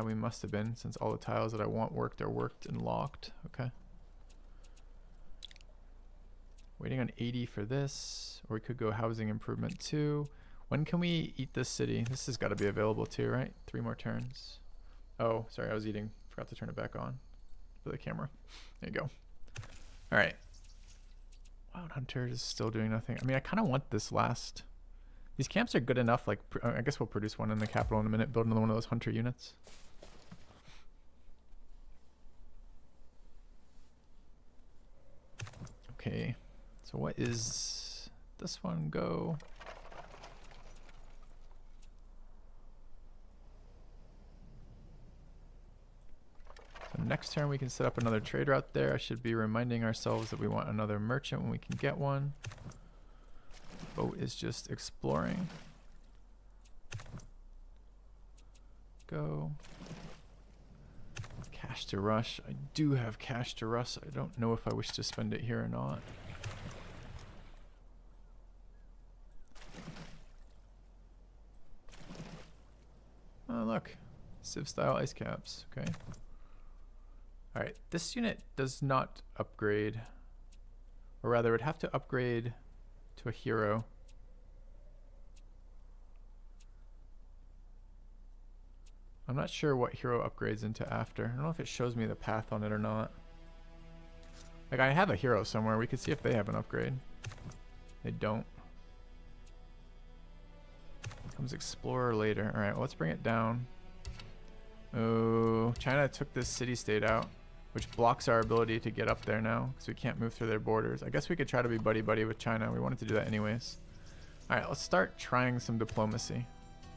We must have been, since all the tiles that I want worked are worked and locked. Okay. Waiting on 80 for this, or we could go housing improvement 2. When can we eat this city? This has got to be available too, right? 3 more turns. Oh, sorry, I was eating. Forgot to turn it back on for the camera. There you go. All right. Wild Hunter is still doing nothing. I mean, I kind of want this last. These camps are good enough. Like, I guess we'll produce one in the capital in a minute. Build another one of those hunter units. Okay. So what is this one go? So next turn we can set up another trade route there. I should be reminding ourselves that we want another merchant when we can get one. Boat is just exploring. Go. Cash to rush. I do have cash to rush. I don't know if I wish to spend it here or not. Oh, look. Civ style ice caps. Okay. Alright. This unit does not upgrade. Or rather, it would have to upgrade to a hero. I'm not sure what hero upgrades into after. I don't know if it shows me the path on it or not. Like, I have a hero somewhere. We could see if they have an upgrade. They don't. Comes Explorer later. Alright, well, let's bring it down. Oh, China took this city-state out, which blocks our ability to get up there now, because we can't move through their borders. I guess we could try to be buddy-buddy with China. We wanted to do that anyways. Alright, let's start trying some diplomacy.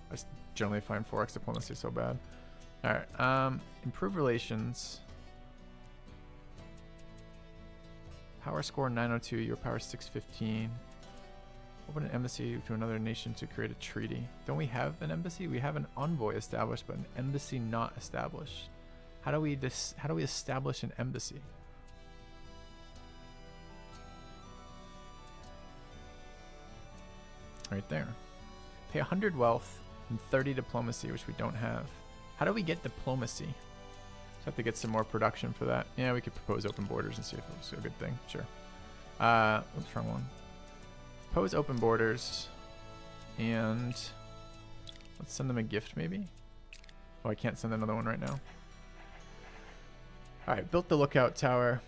I just generally find 4x diplomacy so bad. Alright, improve relations. Power score 902, your power 615. Open an embassy to another nation to create a treaty. Don't we have an embassy? We have an envoy established, but an embassy not established. How do we establish an embassy? Right there. Pay 100 wealth and 30 diplomacy, which we don't have. How do we get diplomacy? Just have to get some more production for that. Yeah, we could propose open borders and see if it's a good thing. Sure. Oops, wrong one. Propose open borders. And let's send them a gift maybe. Oh, I can't send another one right now. Alright, built the lookout tower.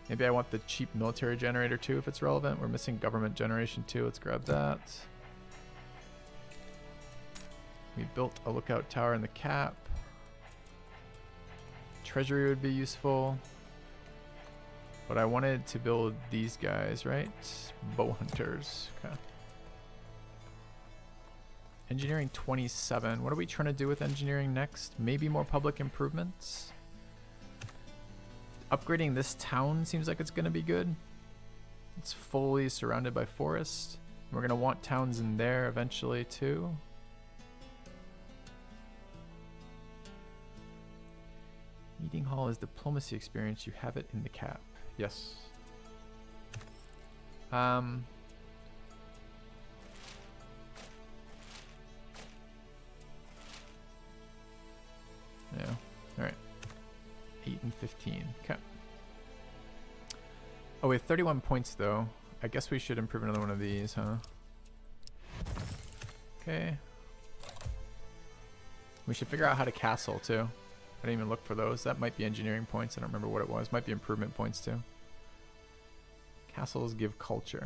Maybe I want the cheap military generator too if it's relevant. We're missing government generation too. Let's grab that. We built a lookout tower in the cap. Treasury would be useful. But I wanted to build these guys, right? Bow hunters. Okay. Engineering 27. What are we trying to do with engineering next? Maybe more public improvements? Upgrading this town seems like it's going to be good. It's fully surrounded by forest. We're going to want towns in there eventually too. Meeting hall is diplomacy experience. You have it in the cap. Yes. Yeah. All right. 8 and 15. Okay. Oh, we have 31 points though. I guess we should improve another one of these, huh? Okay. We should figure out how to castle too. I didn't even look for those. That might be engineering points. I don't remember what it was. Might be improvement points too. Castles give culture.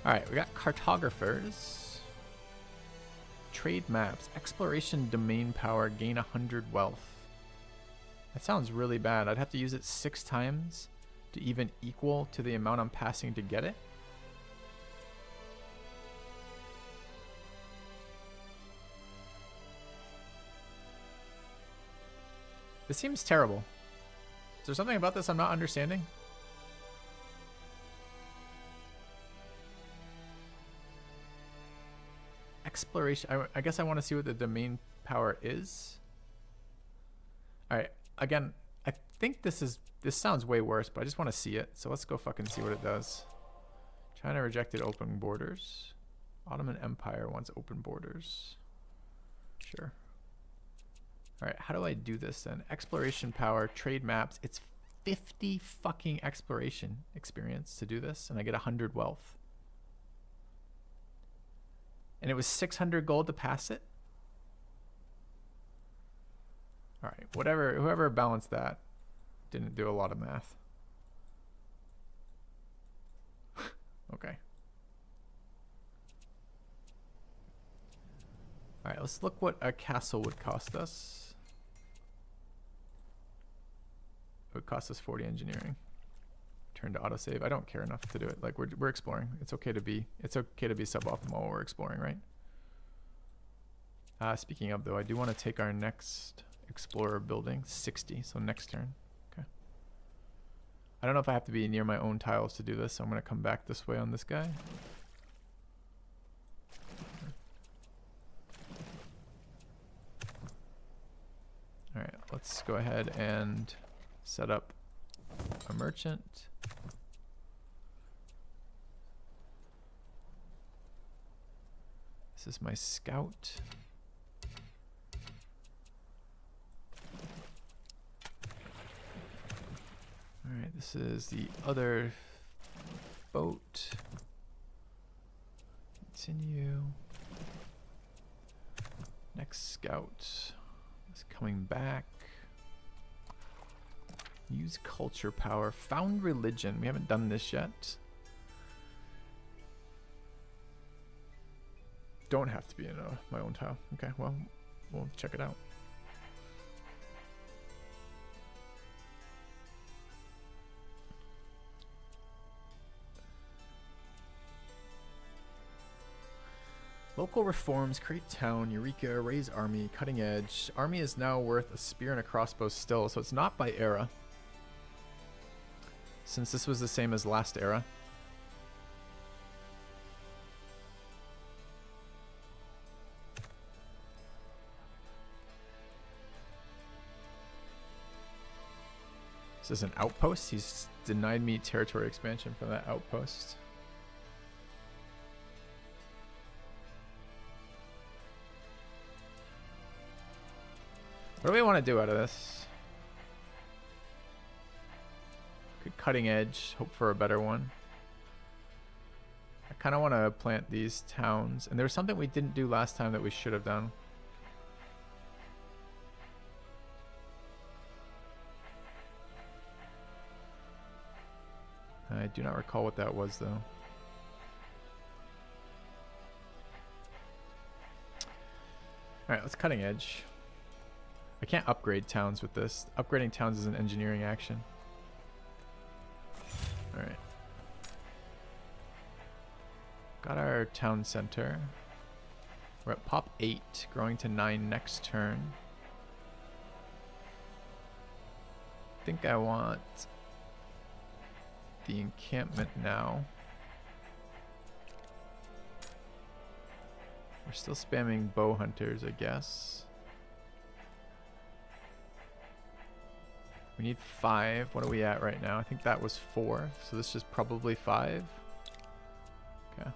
Alright, we got cartographers. Trade maps. Exploration domain power. Gain 100 wealth. That sounds really bad. I'd have to use it 6 times to even equal to the amount I'm passing to get it. This seems terrible. Is there something about this I'm not understanding? Exploration. I guess I want to see what the domain power is. Alright, again, I think this sounds way worse, but I just want to see it. So let's go fucking see what it does. China rejected open borders. Ottoman Empire wants open borders. Sure. Alright, how do I do this then? Exploration power, trade maps. It's 50 fucking exploration experience to do this, and I get 100 wealth. And it was 600 gold to pass it? Alright, whatever, whoever balanced that didn't do a lot of math. Okay. Alright, let's look what a castle would cost us. It would cost us 40 engineering. Turn to autosave. I don't care enough to do it. Like we're exploring. It's okay to be suboptimal while we're exploring, right? Speaking of though, I do want to take our next explorer building 60, so next turn. Okay. I don't know if I have to be near my own tiles to do this, so I'm going to come back this way on this guy. All right, let's go ahead and set up a merchant. This is my scout. All right, this is the other boat. Continue. Next scout is coming back. Use culture power. Found religion. We haven't done this yet. Don't have to be in my own tile. Okay, well, we'll check it out. Local reforms, create town, Eureka, raise army, cutting edge. Army is now worth a spear and a crossbow still, so it's not by era. Since this was the same as last era. This is an outpost. He's denied me territory expansion from that outpost. What do we want to do out of this? Good cutting edge. Hope for a better one. I kind of want to plant these towns. And there was something we didn't do last time that we should have done. I do not recall what that was, though. Alright, let's cutting edge. I can't upgrade towns with this. Upgrading towns is an engineering action. Alright. Got our town center. We're at pop 8, growing to 9 next turn. I think I want the encampment now. We're still spamming bow hunters, I guess. We need 5. What are we at right now? I think that was 4. So this is probably 5. Okay.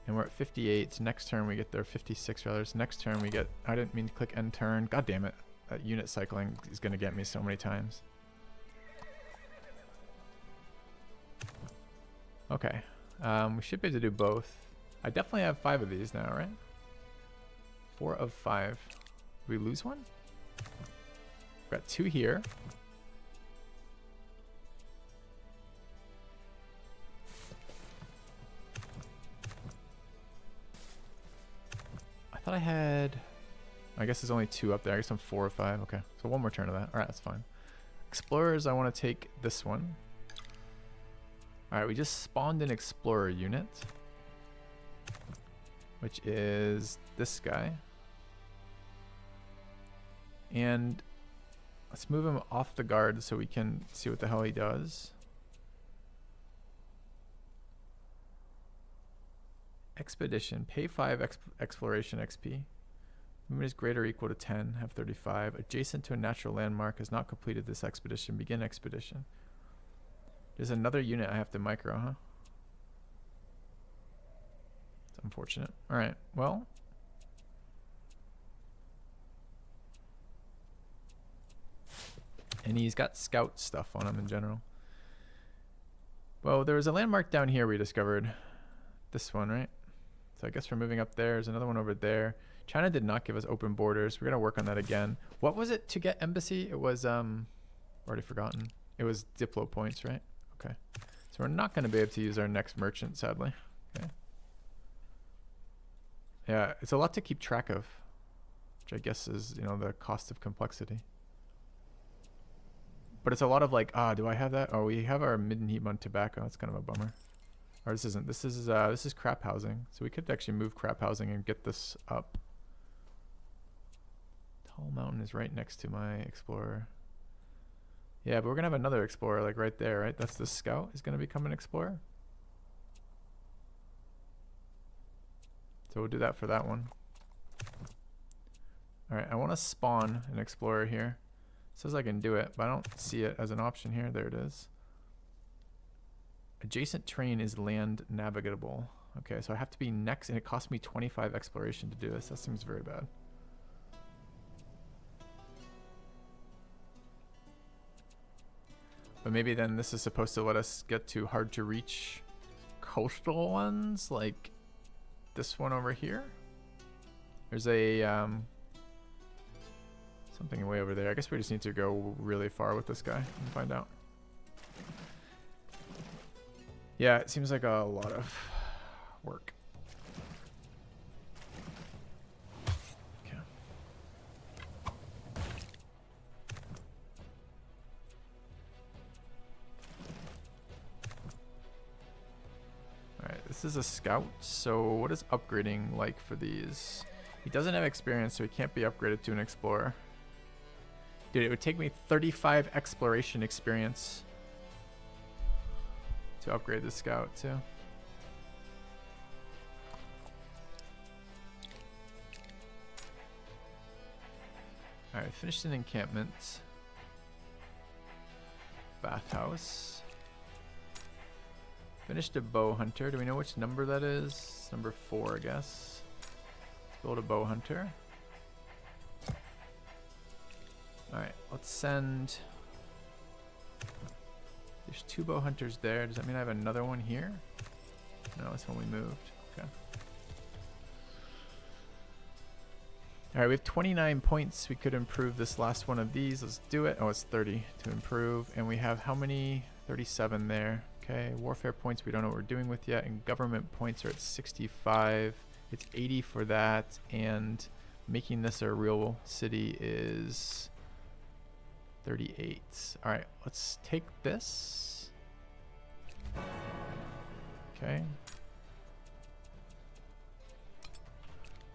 And we're at 58. So next turn we get there. 56 rather. So next turn we get... I didn't mean to click end turn. God damn it. That unit cycling is going to get me so many times. Okay. We should be able to do both. I definitely have 5 of these now, right? 4 of 5. Did we lose one? We've got 2 here. I thought I had... I guess there's only 2 up there. I guess I'm 4 or 5. Okay. So one more turn of that. Alright, that's fine. Explorers, I want to take this one. Alright, we just spawned an explorer unit. Which is this guy. And let's move him off the guard so we can see what the hell he does. Expedition. Pay 5 exploration XP. Movement is greater or equal to 10. Have 35. Adjacent to a natural landmark has not completed this expedition. Begin expedition. There's another unit I have to micro, huh? It's unfortunate. Alright, well. And he's got scout stuff on him in general. Well, there was a landmark down here we discovered. This one, right? So I guess we're moving up there. There's another one over there. China did not give us open borders. We're going to work on that again. What was it to get embassy? It was, already forgotten. It was Diplo points, right? Okay. So we're not going to be able to use our next merchant, sadly. Okay. Yeah, it's a lot to keep track of, which I guess is, you know, the cost of complexity. But it's a lot of like, do I have that? Oh, we have our Middenheim tobacco. That's kind of a bummer. Or this isn't. This is crap housing. So we could actually move crap housing and get this up. Tall Mountain is right next to my explorer. Yeah, but we're gonna have another explorer like right there, right? That's the scout is gonna become an explorer. So we'll do that for that one. All right, I want to spawn an explorer here. It says I can do it, but I don't see it as an option here. There it is. Adjacent terrain is land navigable. Okay, so I have to be next, and it costs me 25 exploration to do this. That seems very bad. But maybe then this is supposed to let us get to hard to reach coastal ones, like this one over here. There's a something way over there. I guess we just need to go really far with this guy and find out. Yeah, it seems like a lot of work. Okay. Alright, this is a scout, so what is upgrading like for these? He doesn't have experience, so he can't be upgraded to an explorer. Dude, it would take me 35 exploration experience to upgrade the scout too. Alright, finished an encampment. Bathhouse. Finished a bow hunter. Do we know which number that is? Number 4, I guess. Let's build a bow hunter. Alright, let's send... There's 2 bow hunters there. Does that mean I have another one here? No, that's when we moved. Okay. Alright, we have 29 points. We could improve this last one of these. Let's do it. Oh, it's 30 to improve. And we have how many? 37 there. Okay, warfare points we don't know what we're doing with yet. And government points are at 65. It's 80 for that. And making this a real city is 38. Alright, let's take this. Okay.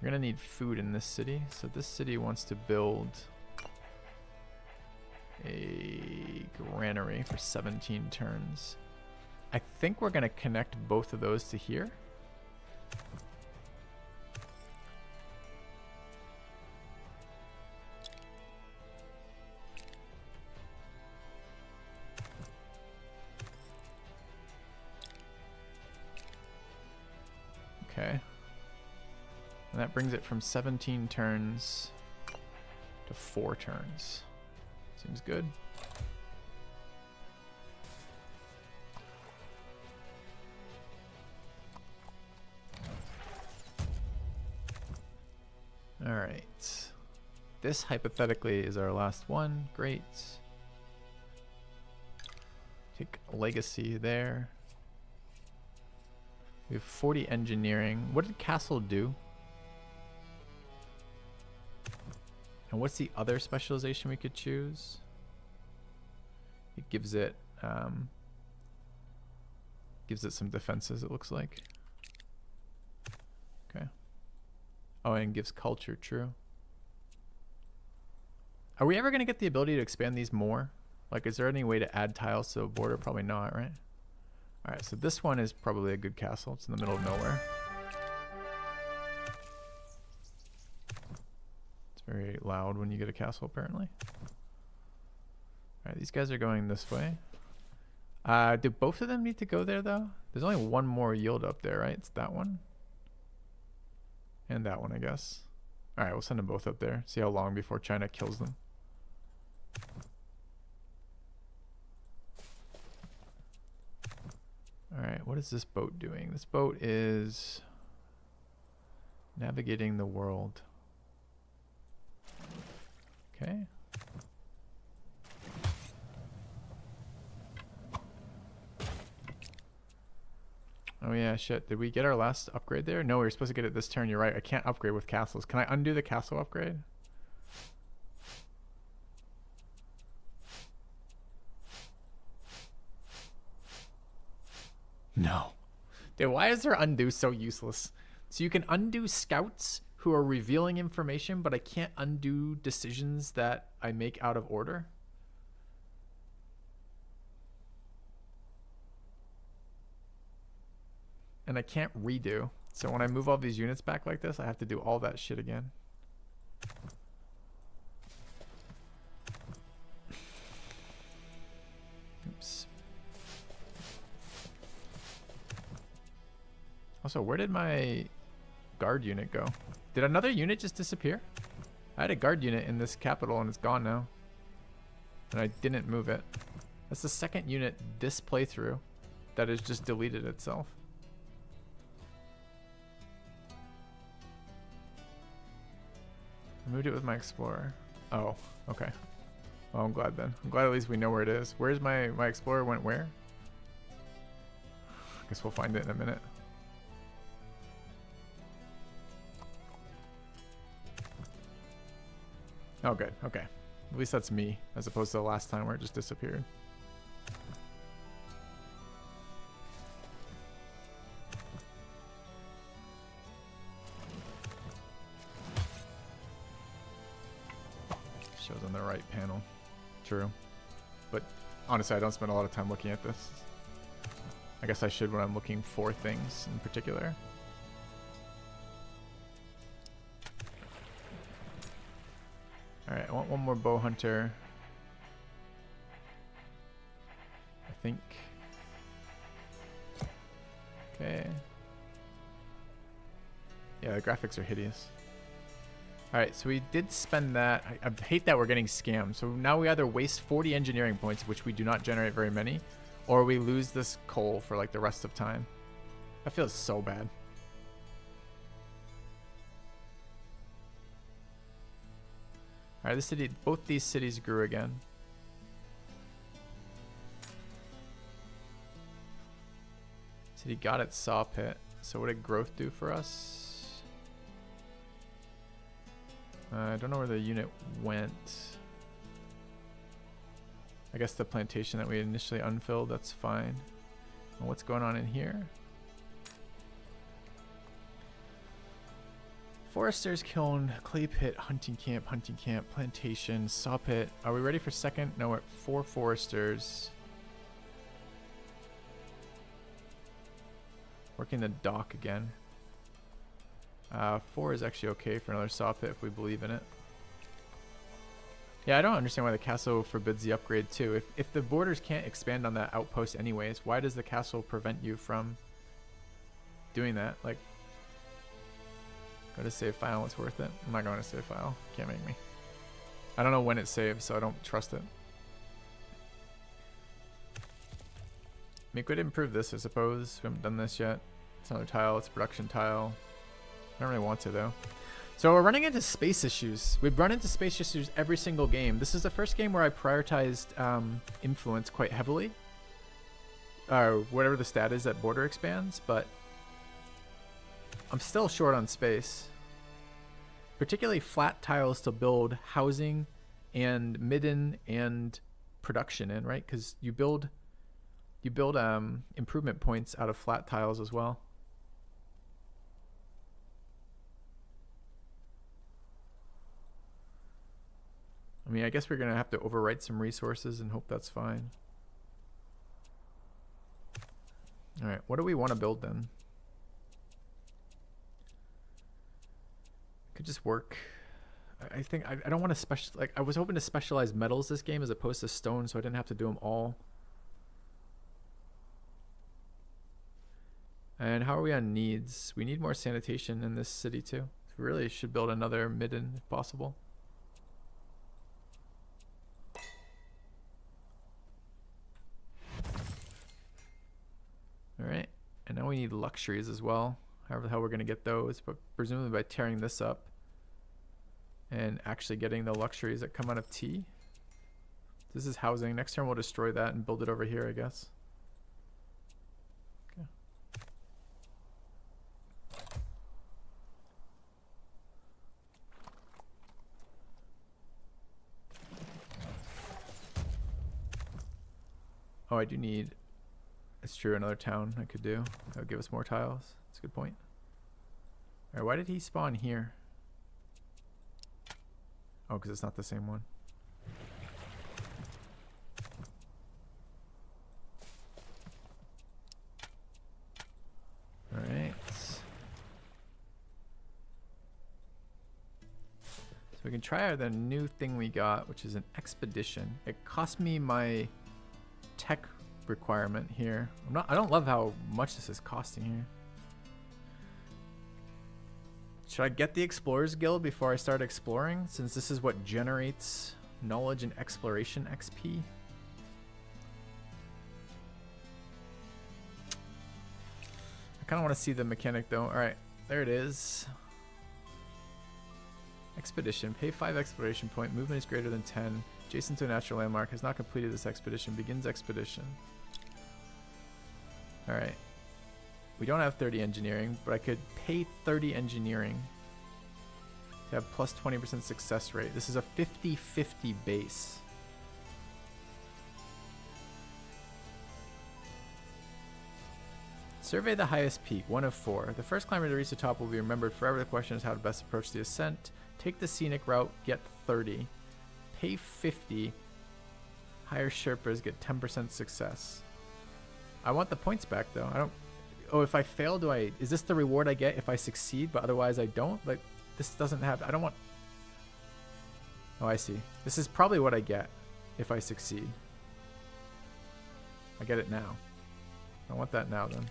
We're gonna need food in this city. So this city wants to build a granary for 17 turns. I think we're gonna connect both of those to here. Okay. And that brings it from 17 turns to 4 turns. Seems good. All right. This hypothetically is our last one. Great. Take legacy there. We have 40 engineering. What did castle do? And what's the other specialization we could choose? It gives it some defenses, it looks like. Okay. Oh, and gives culture, true. Are we ever going to get the ability to expand these more? Like, is there any way to add tiles to a border? Probably not, right? Alright, so this one is probably a good castle. It's in the middle of nowhere. It's very loud when you get a castle, apparently. Alright, these guys are going this way. Do both of them need to go there, though? There's only one more yield up there, right? It's that one. And that one, I guess. Alright, we'll send them both up there. See how long before China kills them. Alright, what is this boat doing? This boat is navigating the world. Okay. Oh yeah, shit. Did we get our last upgrade there? No, we were supposed to get it this turn. You're right. I can't upgrade with castles. Can I undo the castle upgrade? No. Dude, why is their undo so useless? So you can undo scouts who are revealing information, but I can't undo decisions that I make out of order? And I can't redo. So when I move all these units back like this, I have to do all that shit again. Oops. Also, where did my guard unit go? Did another unit just disappear? I had a guard unit in this capital and it's gone now. And I didn't move it. That's the second unit this playthrough that has just deleted itself. I moved it with my explorer. Oh, okay. Well, I'm glad then. I'm glad at least we know where it is. Where's my explorer went where? I guess we'll find it in a minute. Oh, good. Okay. At least that's me, as opposed to the last time where it just disappeared. Shows on the right panel. True. But honestly, I don't spend a lot of time looking at this. I guess I should when I'm looking for things in particular. Alright, I want one more bow hunter. I think. Okay. Yeah, the graphics are hideous. All right, so we did spend that. I hate that we're getting scammed. So now we either waste 40 engineering points, which we do not generate very many, or we lose this coal for like the rest of time. That feels so bad. All right, this city, both these cities grew again. City got its saw pit. So what did growth do for us? I don't know where the unit went. I guess the plantation that we initially unfilled, that's fine. And what's going on in here? Foresters kiln, clay pit, hunting camp, plantation, saw pit. Are we ready for second? No, we're at 4 foresters. Working the dock again. 4 is actually okay for another saw pit if we believe in it. Yeah, I don't understand why the castle forbids the upgrade too. If the borders can't expand on that outpost anyways, why does the castle prevent you from doing that? Like, go to save file, it's worth it. I'm not going to save file. Can't make me. I don't know when it saves, so I don't trust it. I mean, could improve this, I suppose. We haven't done this yet. It's another tile. It's a production tile. I don't really want to though. So we're running into space issues. We've run into space issues every single game. This is the first game where I prioritized influence quite heavily. Whatever the stat is that border expands, but I'm still short on space. Particularly flat tiles to build housing and midden and production in, right? Because you build improvement points out of flat tiles as well. I mean, I guess we're going to have to overwrite some resources and hope that's fine. All right, what do we want to build then? Could just work. I think I don't want to like I was hoping to specialize metals this game as opposed to stone, so I didn't have to do them all. And how are we on needs? We need more sanitation in this city too. So we really should build another midden if possible. All right, and now we need luxuries as well. However the hell we're going to get those, but presumably by tearing this up and actually getting the luxuries that come out of tea. This is housing. Next turn we'll destroy that and build it over here, I guess. Okay. Oh, I do need... It's true, another town I could do. That would give us more tiles. That's a good point. Alright, why did he spawn here? Oh, because it's not the same one. Alright. So we can try out the new thing we got, which is an expedition. It cost me my tech requirement here. I don't love how much this is costing here. Should I get the Explorers Guild before I start exploring, since this is what generates knowledge and exploration XP? I kind of want to see the mechanic though. Alright, there it is. Expedition. Pay 5 exploration point. Movement is greater than 10. Adjacent to a natural landmark. Has not completed this expedition. Begins expedition. Alright. We don't have 30 engineering, but I could pay 30 engineering to have plus 20% success rate. This is a 50-50 base. Survey the highest peak, 1 of 4. The first climber to reach the top will be remembered forever. The question is how to best approach the ascent. Take the scenic route, get 30. Pay 50. Higher Sherpas get 10% success. I want the points back though. I don't... Oh, if I fail, do I... Is this the reward I get if I succeed, but otherwise I don't? Like, this doesn't have... I don't want... Oh, I see. This is probably what I get if I succeed. I get it now. I want that now then.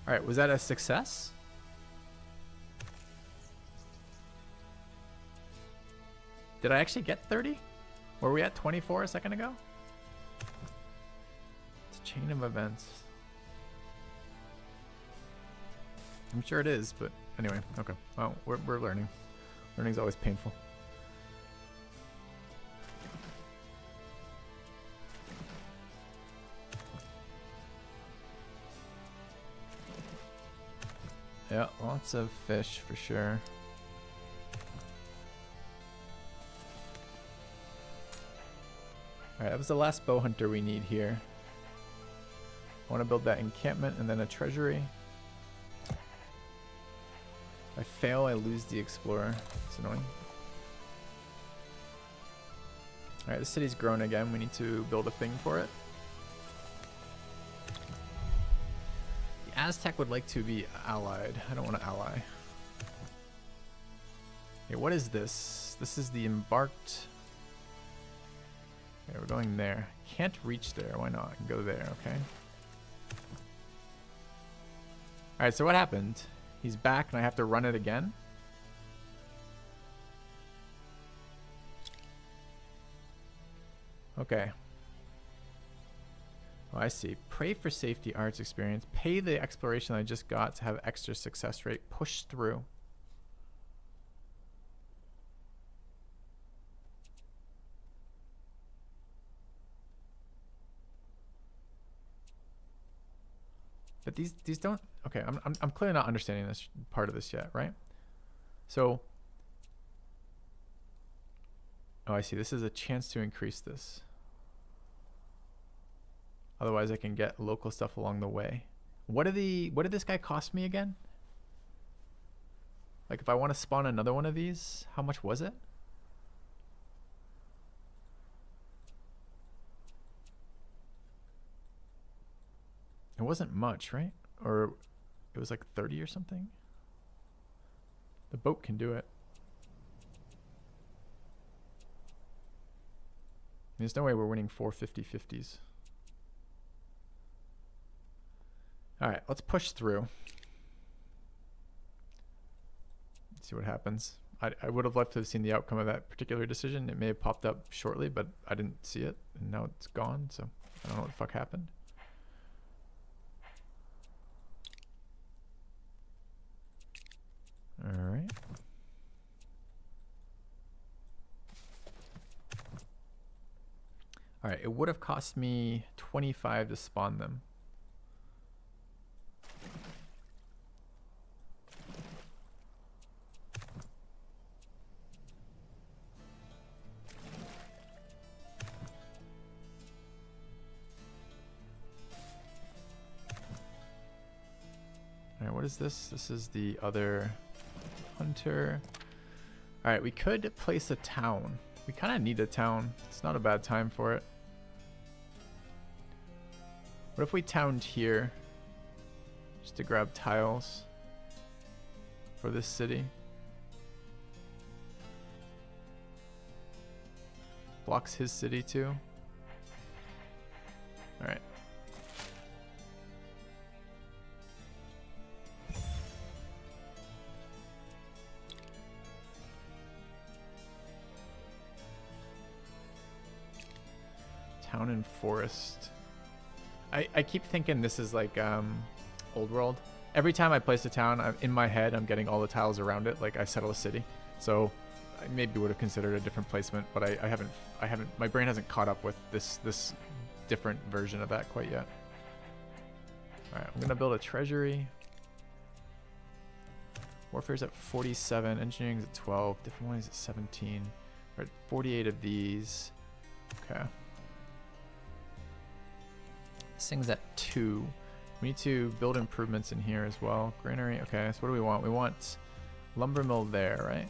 Alright, was that a success? Did I actually get 30? Were we at 24 a second ago? It's a chain of events. I'm sure it is, but anyway, okay. Well, we're learning. Learning's always painful. Yeah, lots of fish for sure. Alright, that was the last bow hunter we need here. I want to build that encampment and then a treasury. If I fail, I lose the explorer. It's annoying. Alright, the city's grown again. We need to build a thing for it. The Aztec would like to be allied. I don't want to ally. Okay, what is this? This is the embarked. Okay, we're going there. Can't reach there. Why not? I can go there, okay. Alright, so what happened? He's back and I have to run it again? Okay. Oh, I see. Pray for safety, arts experience. Pay the exploration I just got to have extra success rate. Push through. But these don't. Okay, I'm clearly not understanding this part of this yet, right? So. Oh, I see. This is a chance to increase this. Otherwise, I can get local stuff along the way. What did this guy cost me again? Like, if I want to spawn another one of these, how much was it? It wasn't much, right? Or it was like 30 or something. The boat can do it. There's no way we're winning 4 50-50s. All right, let's push through. Let's see what happens. I would have loved to have seen the outcome of that particular decision. It may have popped up shortly, but I didn't see it, and now it's gone, so I don't know what the fuck happened. All right. All right, it would have cost me 25 to spawn them. All right, what is this? This is the other hunter. All right, we could place a town. We kind of need a town. It's not a bad time for it. What if we towned here just to grab tiles for this city? Blocks his city too. All right. Town and forest. I keep thinking this is like old world. Every time I place a town, in my head I'm getting all the tiles around it, like I settle a city. So I maybe would have considered a different placement, but I haven't my brain hasn't caught up with this different version of that quite yet. All right, I'm gonna build a treasury. Warfare's at 47, engineering's at 12, different ways at 17. We're at 48 of these. Okay. This thing's at 2. We need to build improvements in here as well. Granary, okay, so what do we want? We want lumber mill there, right?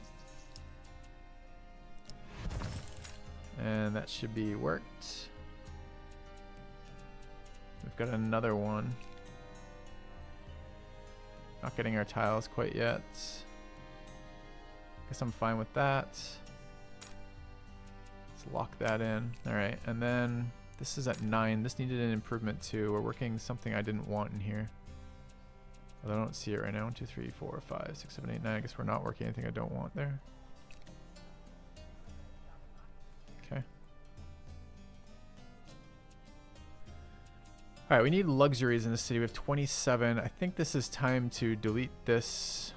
And that should be worked. We've got another one. Not getting our tiles quite yet. Guess I'm fine with that. Let's lock that in. All right, and then this is at 9. This needed an improvement too. We're working something I didn't want in here. Although I don't see it right now. 1, 2, 3, 4, 5, 6, 7, 8, 9. I guess we're not working anything I don't want there. All right, we need luxuries in the city. We have 27. I think this is time to delete this.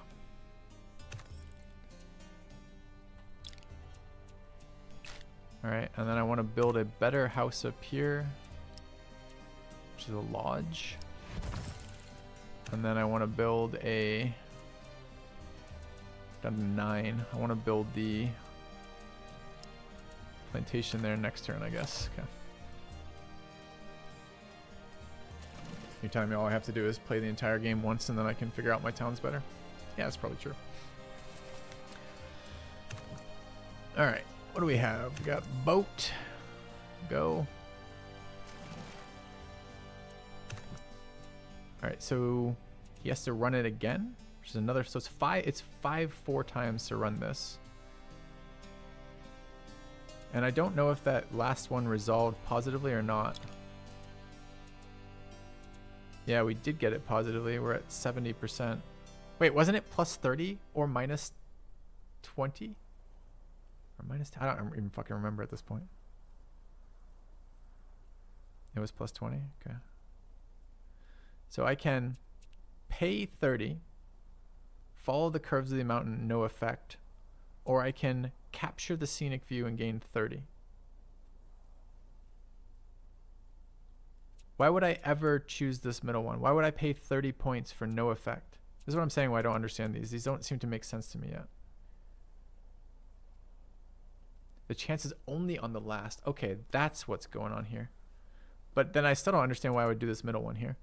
All right, and then I want to build a better house up here, which is a lodge. And then I want to build a, down to 9. I want to build the plantation there next turn, I guess. Okay. You're telling me all I have to do is play the entire game once and then I can figure out my towns better? Yeah, that's probably true. All right, what do we have? We got boat. Go. All right, so he has to run it again, which is another. So it's 4 times to run this. And I don't know if that last one resolved positively or not. Yeah, we did get it positively. We're at 70%. Wait, wasn't it plus 30 or minus 20? Or minus 10? I don't even fucking remember at this point. It was plus 20? Okay. So I can pay 30, follow the curves of the mountain, no effect, or I can capture the scenic view and gain 30. Why would I ever choose this middle one? Why would I pay 30 points for no effect? This is what I'm saying why I don't understand these. These don't seem to make sense to me yet. The chance is only on the last. Okay, that's what's going on here. But then I still don't understand why I would do this middle one here.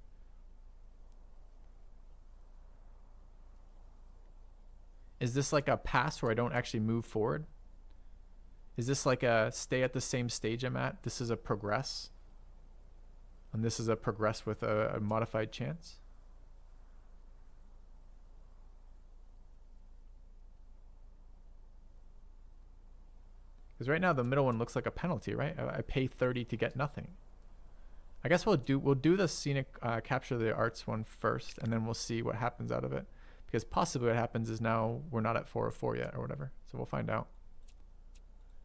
Is this like a pass where I don't actually move forward? Is this like a stay at the same stage I'm at? This is a progress. And this is a progress with a modified chance. Because right now the middle one looks like a penalty, right? I pay 30 to get nothing. I guess we'll do the scenic capture the arts one first, and then we'll see what happens out of it. Because possibly what happens is now we're not at 4 or 4 yet or whatever. So we'll find out.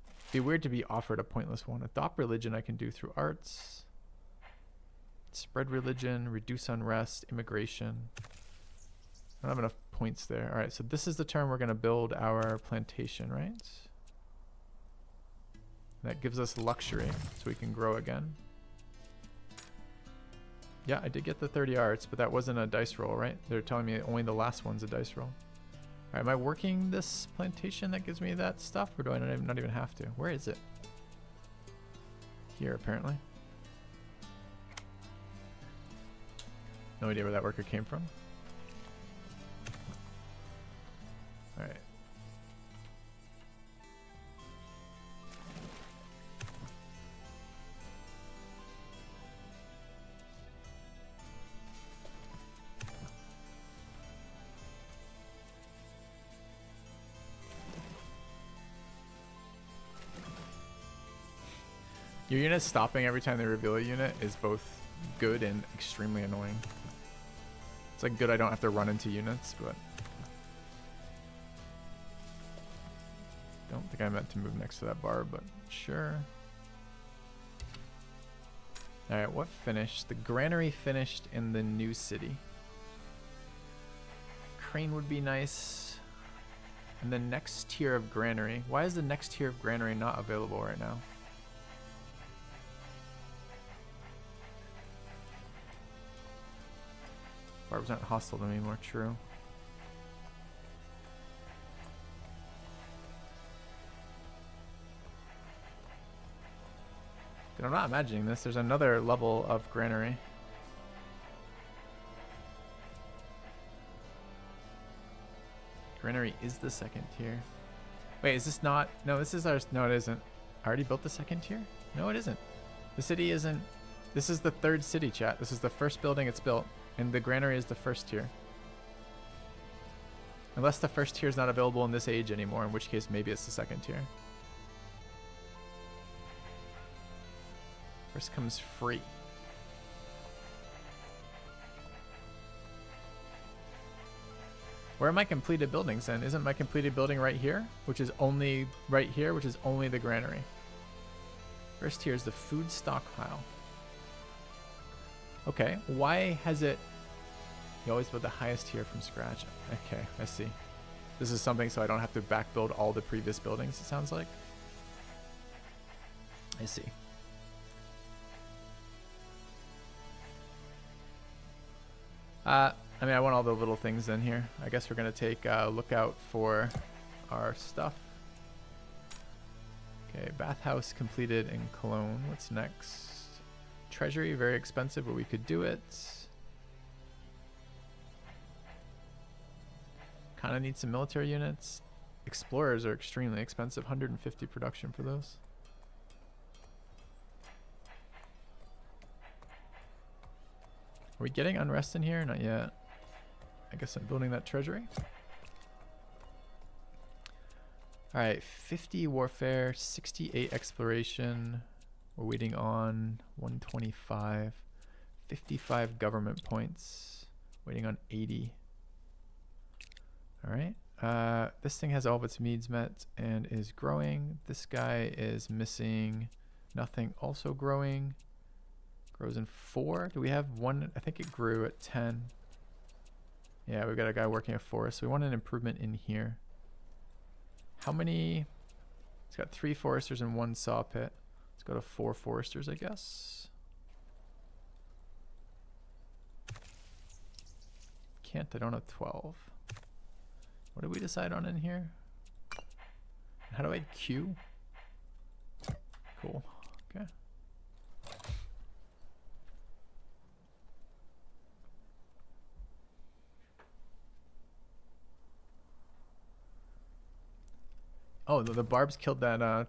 It'd be weird to be offered a pointless one. Adopt religion I can do through arts. Spread religion, reduce unrest, immigration. I don't have enough points there. All right, so this is the turn we're going to build our plantation, right? That gives us luxury, so we can grow again. Yeah, I did get the 30 arts, but that wasn't a dice roll, right? They're telling me only the last one's a dice roll. All right, am I working this plantation that gives me that stuff, or do I not even have to? Where is it? Here, apparently. No idea where that worker came from. All right. Your unit stopping every time they reveal a unit is both good and extremely annoying. It's like good I don't have to run into units, but don't think I meant to move next to that bar, but sure. All right, what finished? The granary finished in the new city. Crane would be nice. And the next tier of granary. Why is the next tier of granary not available right now? Barb's not hostile to me anymore, true. Dude, I'm not imagining this. There's another level of granary. Granary is the second tier. Wait, is this not? No, this is ours. No, it isn't. I already built the second tier? No, it isn't. The city isn't. This is the third city, chat. This is the first building it's built. And the granary is the first tier. Unless the first tier is not available in this age anymore, in which case maybe it's the second tier. First comes free. Where are my completed buildings then? Isn't my completed building right here? Which is only right here, which is only the granary. First tier is the food stockpile. Okay, why has it... You always build the highest tier from scratch. Okay, I see. This is something so I don't have to back build all the previous buildings, it sounds like. I see. I mean, I want all the little things in here. I guess we're going to take a look out for our stuff. Okay, bathhouse completed in Cologne. What's next? Treasury, very expensive, but we could do it. Kind of need some military units. Explorers are extremely expensive. 150 production for those. Are we getting unrest in here? Not yet. I guess I'm building that treasury. Alright, 50 warfare, 68 exploration. We're waiting on 125. 55 government points. Waiting on 80. Alright. This thing has all of its needs met and is growing. This guy is missing nothing, also growing. Grows in 4. Do we have one? I think it grew at 10. Yeah, we've got a guy working a forest. So we want an improvement in here. How many? It's got 3 foresters and 1 saw pit. Let's go to 4 foresters, I guess. Can't, I don't have 12. What did we decide on in here? How do I queue? Cool. Okay. Oh, the barbs killed that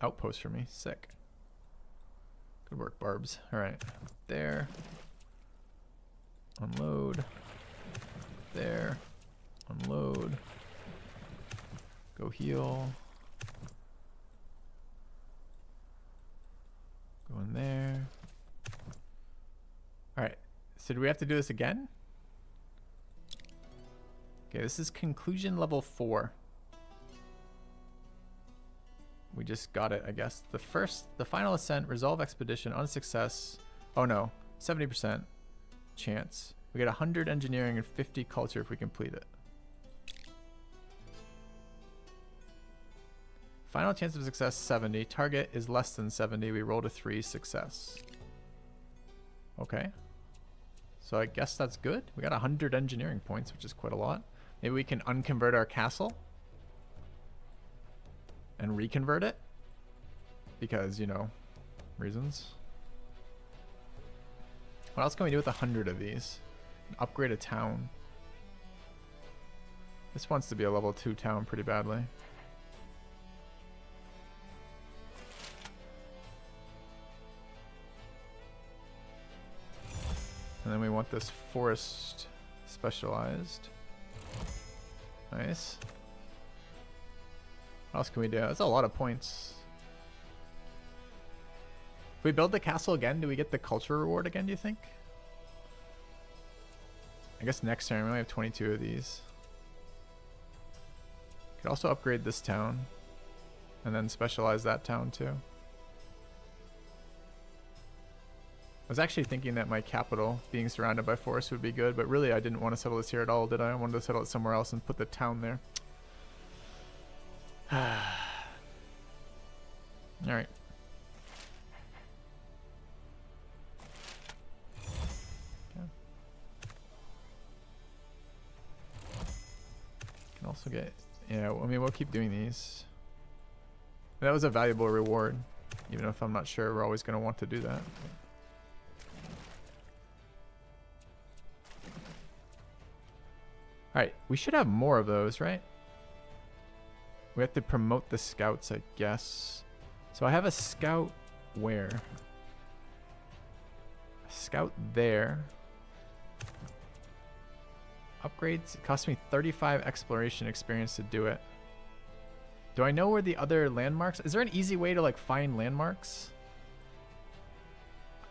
outpost for me. Sick. Good work, barbs. All right. There. Unload. There. Unload. Go heal. Go in there. All right. So do we have to do this again? Okay, this is conclusion level 4. We just got it, I guess. The final ascent, resolve expedition, on success. Oh no, 70% chance. We get 100 engineering and 50 culture if we complete it. Final chance of success, 70. Target is less than 70. We rolled a 3, success. Okay. So I guess that's good. We got 100 engineering points, which is quite a lot. Maybe we can unconvert our castle and reconvert it because, you know, reasons. What else can we do with 100 of these? Upgrade a town. This wants to be a level 2 town pretty badly. And then we want this forest specialized. Nice. What else can we do? That's a lot of points. If we build the castle again, do we get the culture reward again, do you think? I guess next turn we only have 22 of these. Could also upgrade this town. And then specialize that town too. I was actually thinking that my capital being surrounded by forests would be good, but really I didn't want to settle this here at all, did I? I wanted to settle it somewhere else and put the town there. Alright. Okay. Can also get... Yeah, I mean, we'll keep doing these. That was a valuable reward, even if I'm not sure we're always going to want to do that. Alright, we should have more of those, right? We have to promote the scouts, I guess. So I have a scout where? A scout there. Upgrades. It cost me 35 exploration experience to do it. Do I know where the other landmarks? Is there an easy way to like find landmarks?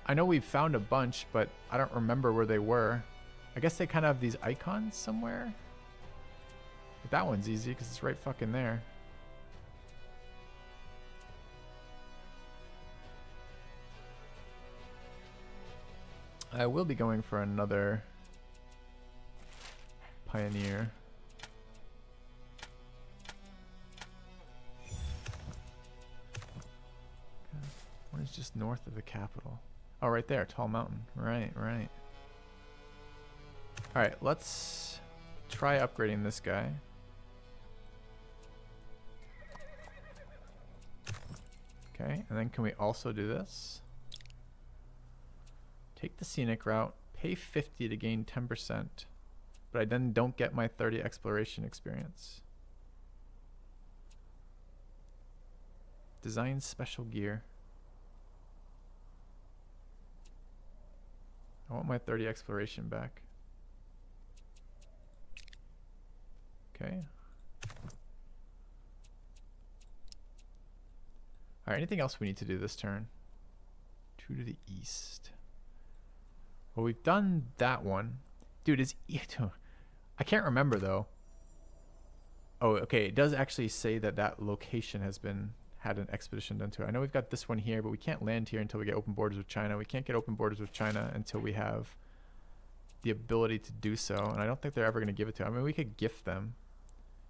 I know we've found a bunch, but I don't remember where they were. I guess they kind of have these icons somewhere. But that one's easy because it's right fucking there. I will be going for another pioneer. What is just north of the capital? Oh, right there, Tall Mountain. Right, right. All right, let's try upgrading this guy. Okay, and then can we also do this? Take the scenic route, pay 50 to gain 10%, but I then don't get my 30 exploration experience. Design special gear. I want my 30 exploration back. Okay. All right, anything else we need to do this turn? 2 to the east. Well, we've done that one. Dude, I can't remember though. Oh, okay, it does actually say that that location has been had an expedition done to it. I know we've got this one here, but we can't land here until we get open borders with China. We can't get open borders with China until we have the ability to do so, and I don't think they're ever going to give it to us. I mean, we could gift them.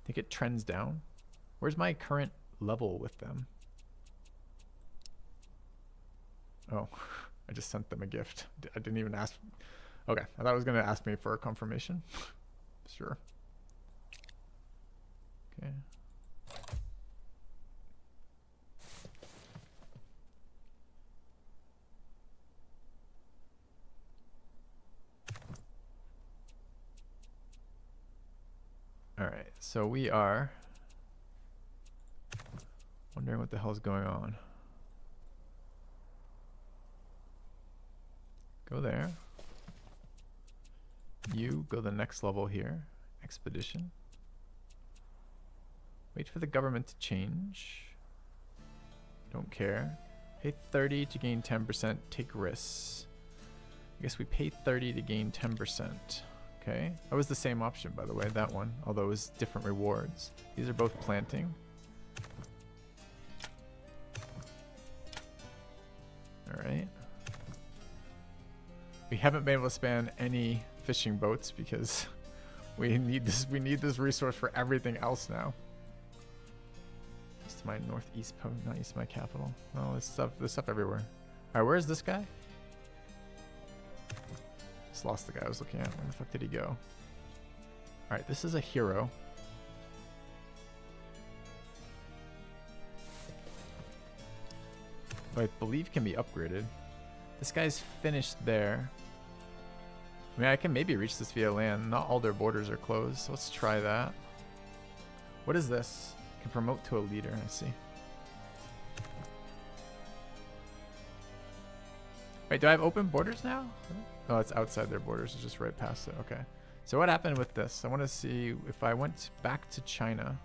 I think it trends down. Where's my current level with them? Oh, I just sent them a gift. I didn't even ask. Okay, I thought it was going to ask me for a confirmation. Sure. Okay. All right, so we are wondering what the hell's going on. Go there. You go the next level here. Expedition. Wait for the government to change. Don't care. Pay 30 to gain 10%. Take risks. I guess we pay 30 to gain 10%. Okay. That was the same option, by the way, that one. Although it was different rewards. These are both planting. Alright. We haven't been able to span any fishing boats because we need this resource for everything else now. East of my northeast post, not east of my capital. Oh, there's stuff everywhere. Alright, where's this guy? Just lost the guy I was looking at. Where the fuck did he go? Alright, this is a hero. Who I believe can be upgraded. This guy's finished there. I mean, I can maybe reach this via land. Not all their borders are closed, so let's try that. What is this? Can promote to a leader, I see. Wait, do I have open borders now? Oh, it's outside their borders. It's just right past it. Okay. So what happened with this? I want to see if I went back to China.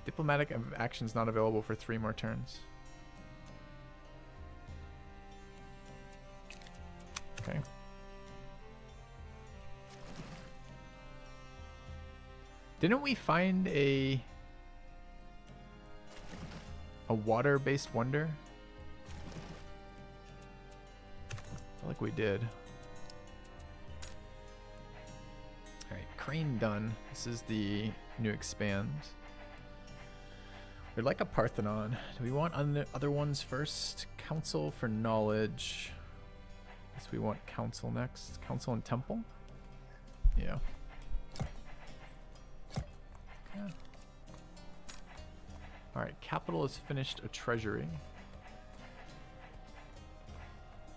Diplomatic actions not available for 3 more turns. Okay. Didn't we find a water-based wonder? I feel like we did. Alright, crane done. This is the new expand. We'd like a Parthenon. Do we want other ones first? Council for knowledge. Guess we want council next. Council and temple? Yeah. Okay. Alright, capital is finished a treasury.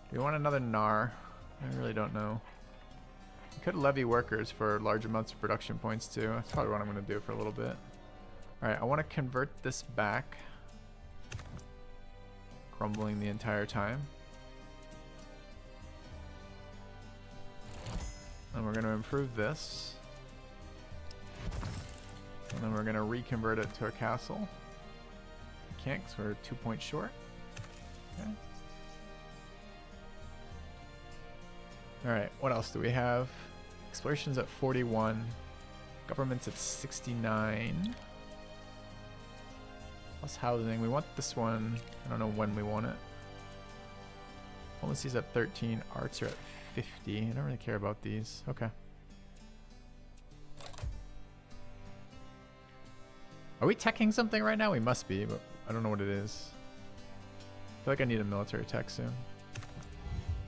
Do we want another NAR? I really don't know. We could levy workers for large amounts of production points too. That's probably what I'm going to do for a little bit. Alright, I want to convert this back. Crumbling the entire time. And we're going to improve this. And then we're going to reconvert it to a castle. Can't because we're 2 points short. Okay. Alright, what else do we have? Exploration's at 41. Government's at 69. Plus housing. We want this one. I don't know when we want it. Diplomacy's at 13. Arts are at 50. I don't really care about these. Okay. Are we teching something right now? We must be, but I don't know what it is. I feel like I need a military tech soon. Do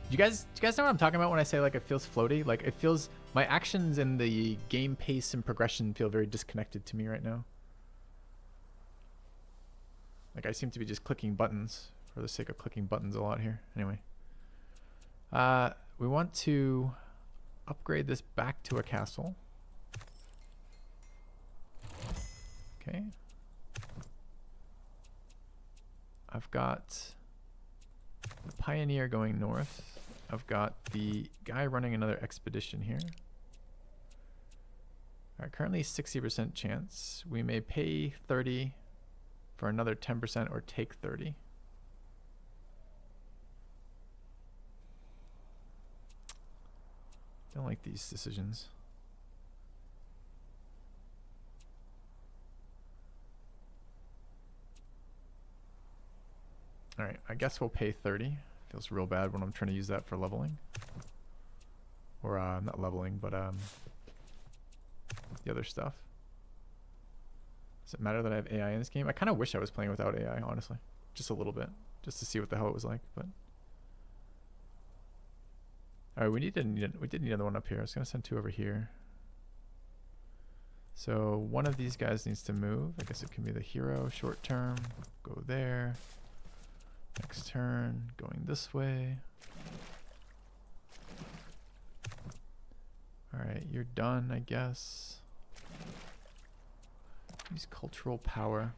you guys know what I'm talking about when I say like it feels floaty? Like it feels, my actions and the game pace and progression feel very disconnected to me right now. Like I seem to be just clicking buttons for the sake of clicking buttons a lot here. Anyway. We want to upgrade this back to a castle. Okay. I've got the pioneer going north. I've got the guy running another expedition here. All right, currently 60% chance. We may pay 30 for another 10% or take 30. Don't like these decisions. All right, I guess we'll pay 30. Feels real bad when I'm trying to use that for leveling. Or not leveling, but the other stuff. Does it matter that I have AI in this game? I kind of wish I was playing without AI, honestly. Just a little bit, just to see what the hell it was like, but all right, we did need another one up here. I was gonna send 2 over here. So one of these guys needs to move. I guess it can be the hero short term. Go there. Next turn, going this way. All right, you're done, I guess. Use cultural power.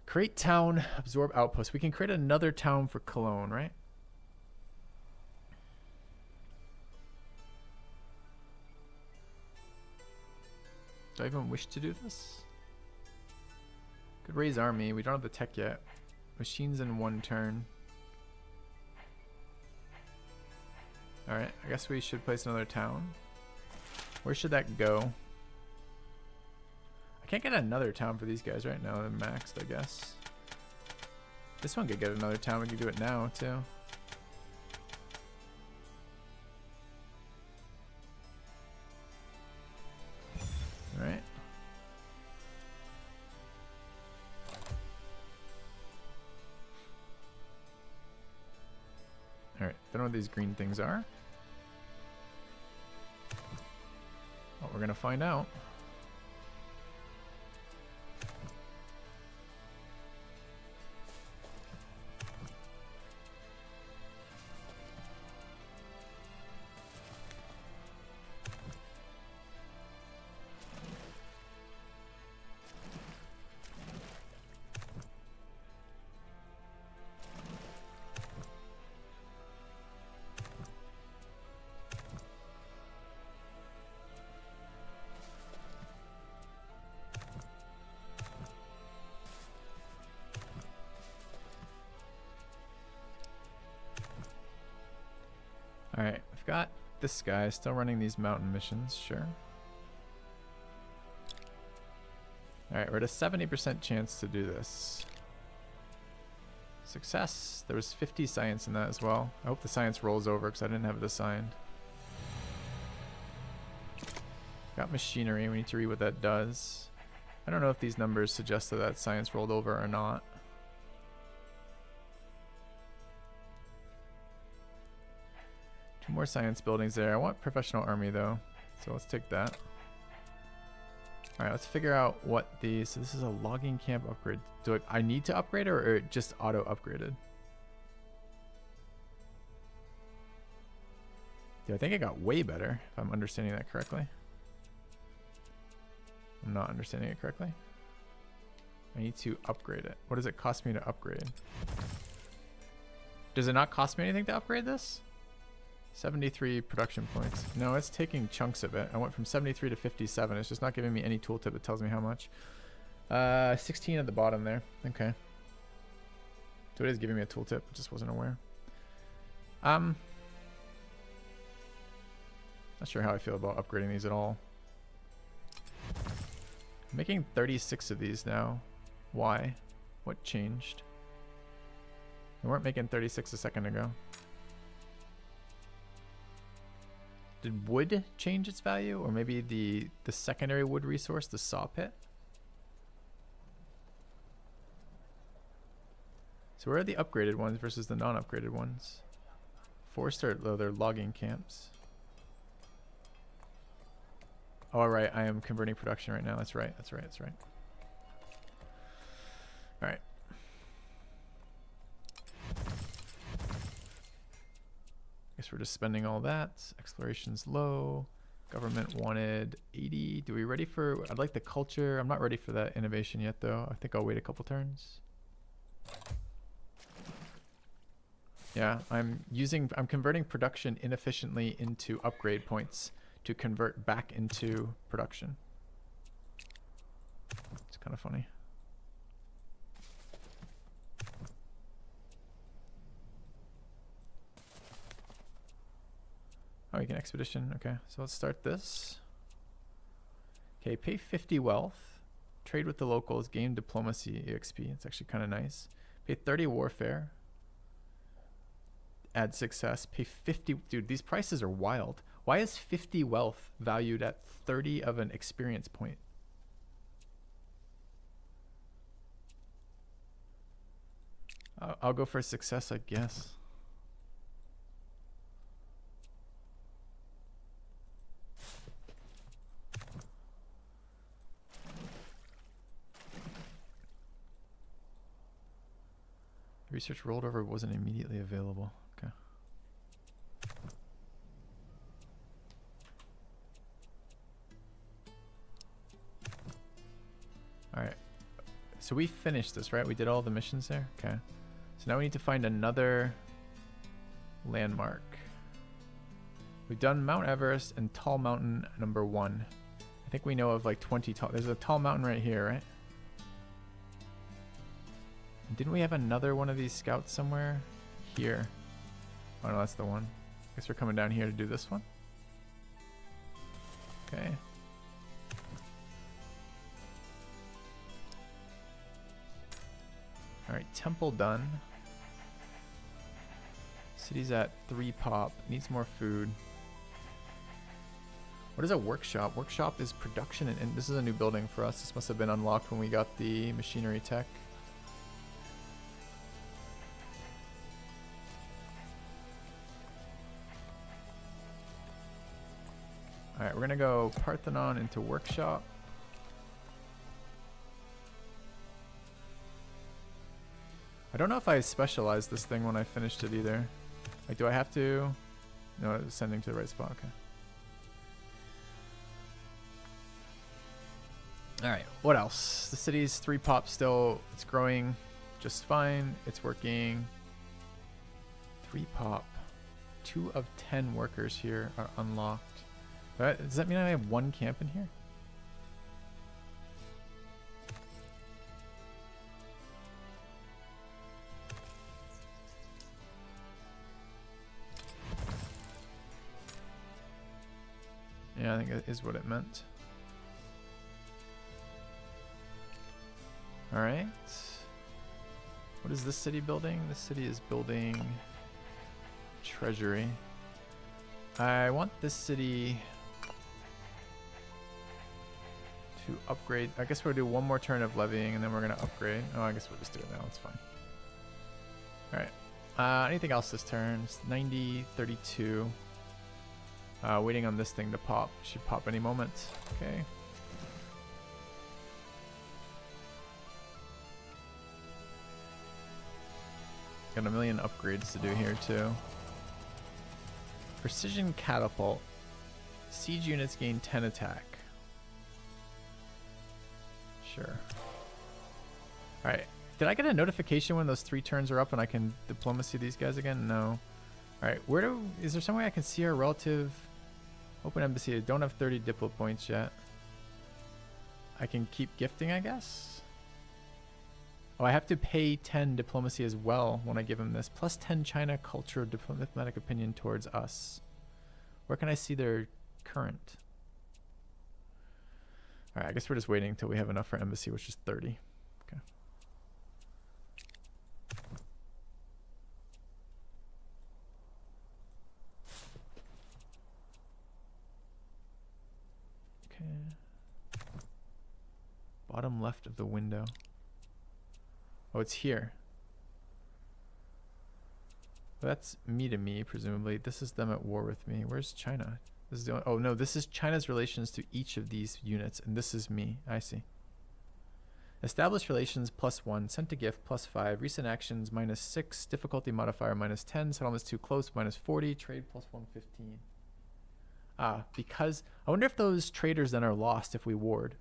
Create town, absorb outpost. We can create another town for Cologne, right? Do I even wish to do this? Could raise army. We don't have the tech yet. Machines in 1 turn. Alright, I guess we should place another town. Where should that go? I can't get another town for these guys right now. They're maxed, I guess. This one could get another town. We could do it now, too. Alright. Alright, don't know what these green things are. Well, we're gonna find out. Alright, I've got this guy still running these mountain missions, sure. Alright, we're at a 70% chance to do this. Success. There was 50 science in that as well. I hope the science rolls over because I didn't have it assigned. Got machinery. We need to read what that does. I don't know if these numbers suggest that that science rolled over or not. Two more science buildings there. I want professional army though, so let's take that. All right, let's figure out what these. So this is a logging camp upgrade. Do I need to upgrade or it just auto upgraded? Dude, I think it got way better if I'm understanding that correctly. I'm not understanding it correctly. I need to upgrade it. What does it cost me to upgrade? Does it not cost me anything to upgrade this? 73 production points. No, it's taking chunks of it. I went from 73 to 57. It's just not giving me any tooltip that tells me how much. 16 at the bottom there. Okay. So it is giving me a tooltip. I just wasn't aware. Not sure how I feel about upgrading these at all. I'm making 36 of these now. Why? What changed? We weren't making 36 a second ago. Did wood change its value? Or maybe the secondary wood resource, the saw pit? So where are the upgraded ones versus the non-upgraded ones? Forester, though, they're logging camps. All right, I am converting production right now. That's right, that's right, that's right. All right. Guess we're just spending all that. Exploration's low. Government wanted 80. Do we ready for... I'd like the culture. I'm not ready for that innovation yet, though. I think I'll wait a couple turns. Yeah, I'm converting production inefficiently into upgrade points to convert back into production. It's kind of funny. Oh, you can expedition. Okay, so let's start this. Okay, pay 50 wealth. Trade with the locals. Gain diplomacy EXP. It's actually kind of nice. Pay 30 warfare. Add success. Pay 50. Dude, these prices are wild. Why is 50 wealth valued at 30 of an experience point? I'll go for success, I guess. Research rolled over wasn't immediately available. Okay. All right. So we finished this, right? We did all the missions there. Okay. So now we need to find another landmark. We've done Mount Everest and Tall Mountain #1. I think we know of like 20 tall. There's a tall mountain right here, right? Didn't we have another one of these scouts somewhere? Here. Oh no, that's the one. Guess we're coming down here to do this one. Okay. Alright, temple done. City's at 3 pop. Needs more food. What is a workshop? Workshop is production, and this is a new building for us. This must have been unlocked when we got the machinery tech. Alright, we're gonna go Parthenon into workshop. I don't know if I specialized this thing when I finished it either. Like, do I have to? No, it's sending to the right spot. Okay. Alright, what else? The city's 3 pop still. It's growing just fine. It's working. 3 pop. 2 of 10 workers here are unlocked. Does that mean I have 1 camp in here? Yeah, I think that is what it meant. Alright. What is this city building? This city is building treasury. I want this city to upgrade. I guess we'll do 1 more turn of levying and then we're going to upgrade. Oh, I guess we'll just do it now. It's fine. Alright. Anything else this turn? It's 90, 32. Waiting on this thing to pop. Should pop any moment. Okay. Got a million upgrades to do here too. Precision catapult. Siege units gain 10 attack. Sure. Alright. Did I get a notification when those 3 turns are up and I can diplomacy these guys again? No. Alright. Is there some way I can see our relative open embassy? I don't have 30 diplo points yet. I can keep gifting, I guess. Oh, I have to pay 10 diplomacy as well when I give him this. Plus 10 China culture diplomatic opinion towards us. Where can I see their current? Alright, I guess we're just waiting until we have enough for embassy, which is 30. Okay. Bottom left of the window. Oh, it's here. Well, that's me to me, presumably. This is them at war with me. Where's China? This is the only, oh no, this is China's relations to each of these units, and this is me. I see. Established relations +1, sent a gift +5, recent actions -6, difficulty modifier -10, settlements too close -40, trade +115. Ah, because I wonder if those traders then are lost if we ward.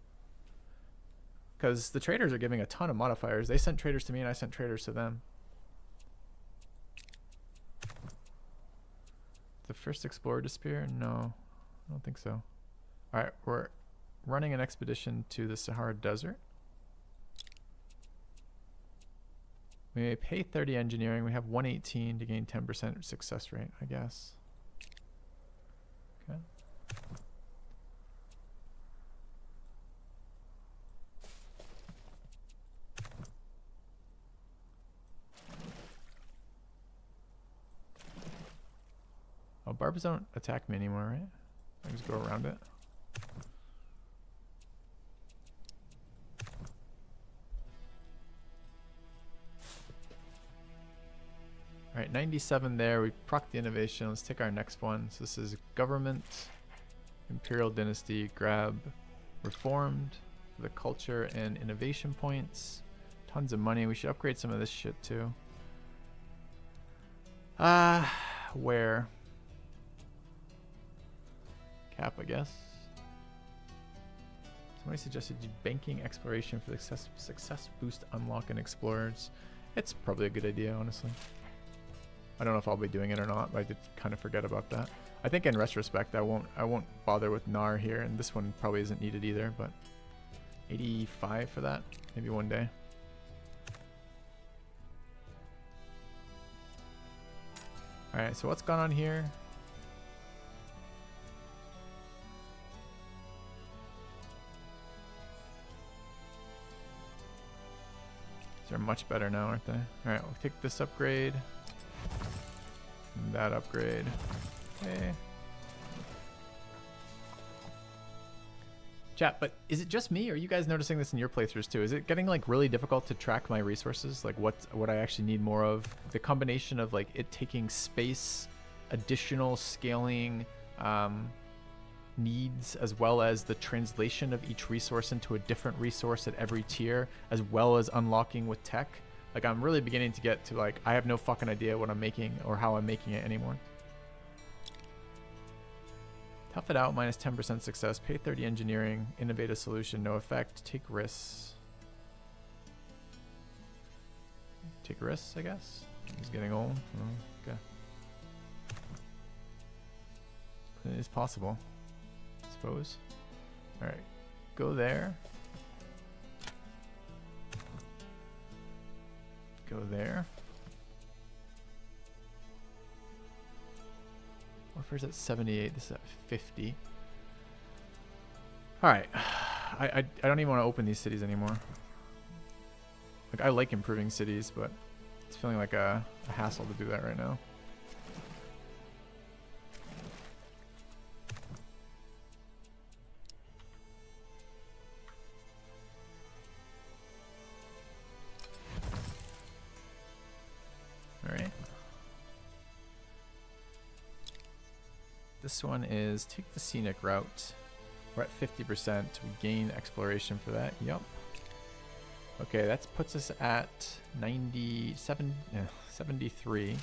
Because the traders are giving a ton of modifiers. They sent traders to me and I sent traders to them. The first explorer disappear? No, I don't think so. All right, we're running an expedition to the Sahara Desert. We may pay 30 engineering. We have 118 to gain 10% success rate, I guess. Okay. Oh, barbs don't attack me anymore, right? I just go around it. All right, 97 there. We proc the innovation. Let's take our next one. So this is government, imperial dynasty, grab reformed for the culture and innovation points. Tons of money. We should upgrade some of this shit too. Where? Cap, I guess. Somebody suggested banking exploration for the success boost unlock and explorers. It's probably a good idea, honestly. I don't know if I'll be doing it or not, but I did kind of forget about that. I think in retrospect, I won't bother with NAR here, and this one probably isn't needed either, but 85 for that, maybe one day. All right, so what's gone on here? They're much better now, aren't they? All right, we'll take this upgrade. And that upgrade. Okay. Chat, but is it just me, or are you guys noticing this in your playthroughs too? Is it getting like really difficult to track my resources? Like what I actually need more of? The combination of like it taking space, additional scaling, needs, as well as the translation of each resource into a different resource at every tier, as well as unlocking with tech. Like I'm really beginning to get to like, I have no fucking idea what I'm making or how I'm making it anymore. Tough it out, minus 10% success, pay 30 engineering, innovate a solution, no effect, take risks. Take risks, I guess. He's getting old. Oh, okay. It is possible, I suppose. All right, go there. Go there. Warfare's at 78. This is at 50. All right. I don't even want to open these cities anymore. Like I like improving cities, but it's feeling like a hassle to do that right now. This one is take the scenic route. We're at 50%. We gain exploration for that. Yup. Okay, that puts us at 73. And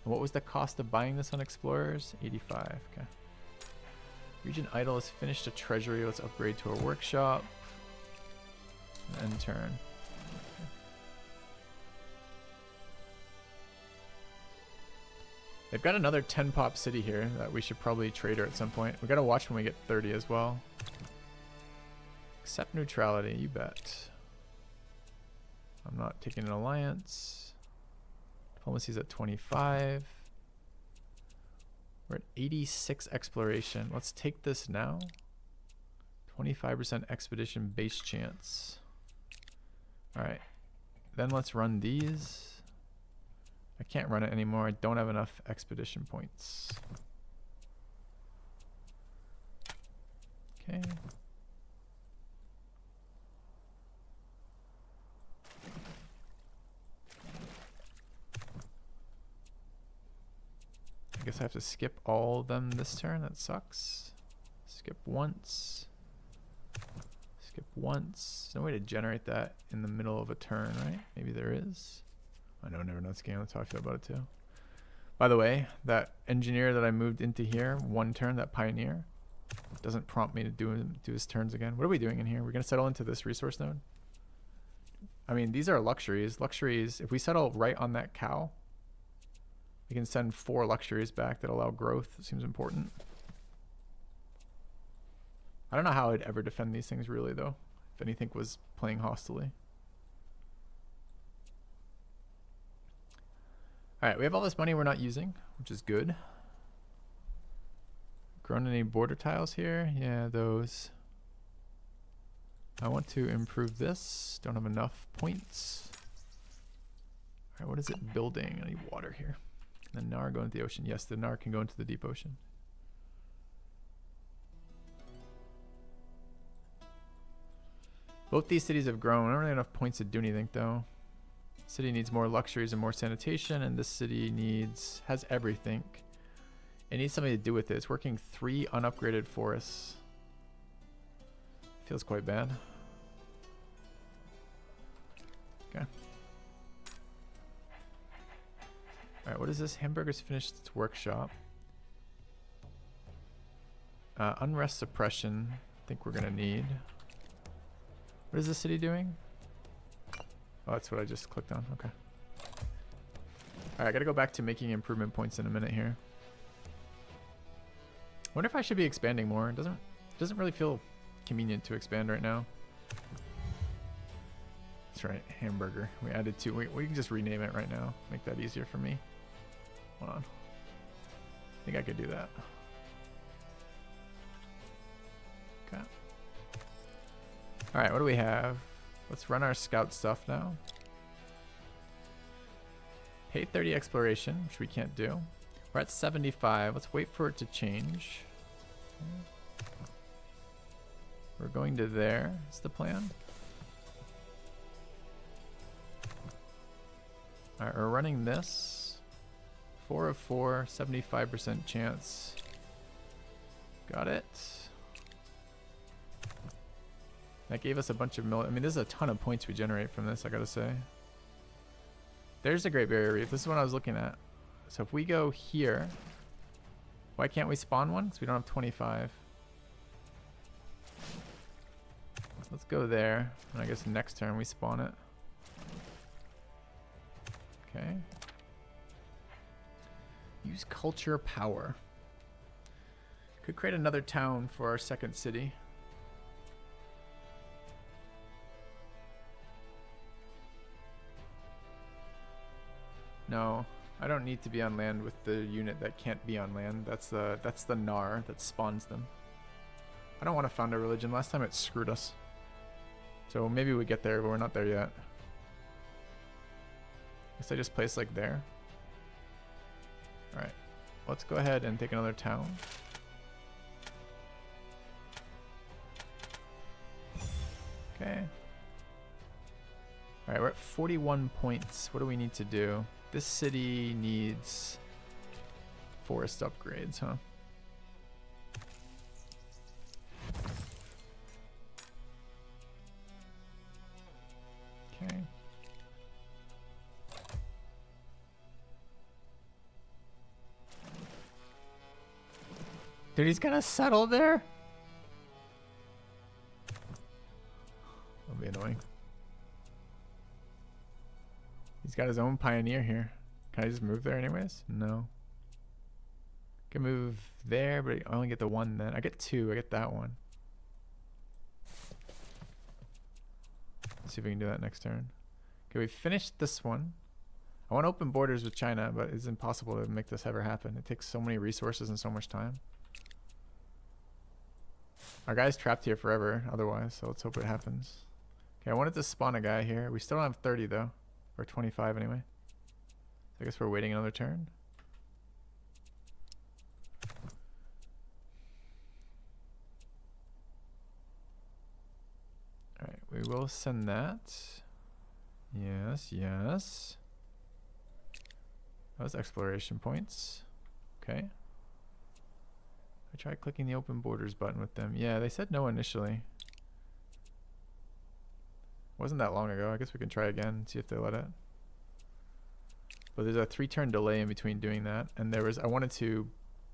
what was the cost of buying this on Explorers? 85. Okay. Region idle has finished a treasury. Let's upgrade to a workshop. End turn. They've got another 10 pop city here that we should probably trader at some point. We gotta watch when we get 30 as well. Accept neutrality, you bet. I'm not taking an alliance. Diplomacy's at 25. We're at 86 exploration. Let's take this now. 25% expedition base chance. All right, then let's run these. I can't run it anymore. I don't have enough expedition points. Okay. I guess I have to skip all of them this turn. That sucks. Skip once. Skip once. No way to generate that in the middle of a turn, right? Maybe there is. I know, never know this game. That's how I feel about it too. By the way, that engineer that I moved into here, one turn, that pioneer, doesn't prompt me to do his turns again. What are we doing in here? We're going to settle into this resource node? I mean, these are luxuries. Luxuries, if we settle right on that cow, we can send 4 luxuries back that allow growth. It seems important. I don't know how I'd ever defend these things really, though, if anything was playing hostily. All right, we have all this money we're not using, which is good. Grown any border tiles here? Yeah, those. I want to improve this. Don't have enough points. All right, what is it building? I need water here. The Nar go into the ocean. Yes, the Nar can go into the deep ocean. Both these cities have grown. I don't really have enough points to do anything though. City needs more luxuries and more sanitation, and this city has everything. It needs something to do with it. It's working 3 unupgraded forests. Feels quite bad. Okay. Alright, what is this? Hamburger's finished its workshop. Unrest suppression, I think we're gonna need. What is the city doing? Oh, that's what I just clicked on. Okay. Alright, I gotta go back to making improvement points in a minute here. I wonder if I should be expanding more. It doesn't really feel convenient to expand right now. That's right, hamburger. We added 2. We can just rename it right now. Make that easier for me. Hold on. I think I could do that. Okay. Alright, what do we have? Let's run our scout stuff now. Pay 30 exploration, which we can't do. We're at 75. Let's wait for it to change. Okay. We're going to there. Is the plan. Alright, we're running this. 4 of 4, 75% chance. Got it. That gave us a bunch of I mean, this is a ton of points we generate from this, I gotta say. There's the Great Barrier Reef. This is what I was looking at. So if we go here, why can't we spawn one? Because we don't have 25. Let's go there. And I guess next turn we spawn it. Okay. Use culture power. Could create another town for our second city. No, I don't need to be on land with the unit that can't be on land. That's the Nar that spawns them. I don't want to found a religion. Last time it screwed us. So maybe we get there, but we're not there yet. Guess I just place like there. Alright. Let's go ahead and take another town. Okay. Alright, we're at 41 points. What do we need to do? This city needs forest upgrades, huh? Okay. Dude, he's gonna settle there? That'll be annoying. He's got his own pioneer here. Can I just move there anyways? No. Can move there, but I only get the one then. I get 2. I get that one. Let's see if we can do that next turn. Okay, we finished this one. I want open borders with China, but it's impossible to make this ever happen. It takes so many resources and so much time. Our guy's trapped here forever otherwise, so let's hope it happens. Okay, I wanted to spawn a guy here. We still don't have 30 though. Or 25 anyway. So I guess we're waiting another turn. Alright, we will send that. Yes, yes. That was exploration points. Okay. I tried clicking the open borders button with them. Yeah, they said no initially. Wasn't that long ago. I guess we can try again and see if they let it. But there's a 3-turn delay in between doing that. And I wanted to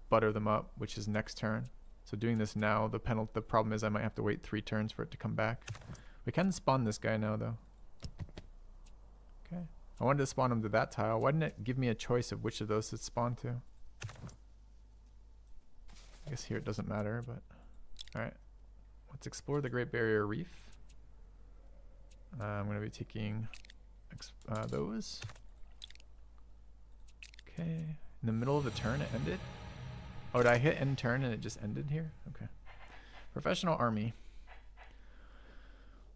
butter them up, which is next turn. So doing this now, the problem is I might have to wait 3 turns for it to come back. We can spawn this guy now though. Okay. I wanted to spawn him to that tile. Why didn't it give me a choice of which of those to spawn to? I guess here it doesn't matter, but alright. Let's explore the Great Barrier Reef. I'm going to be taking those. Okay. In the middle of the turn it ended? Oh, did I hit end turn and it just ended here? Okay. Professional Army.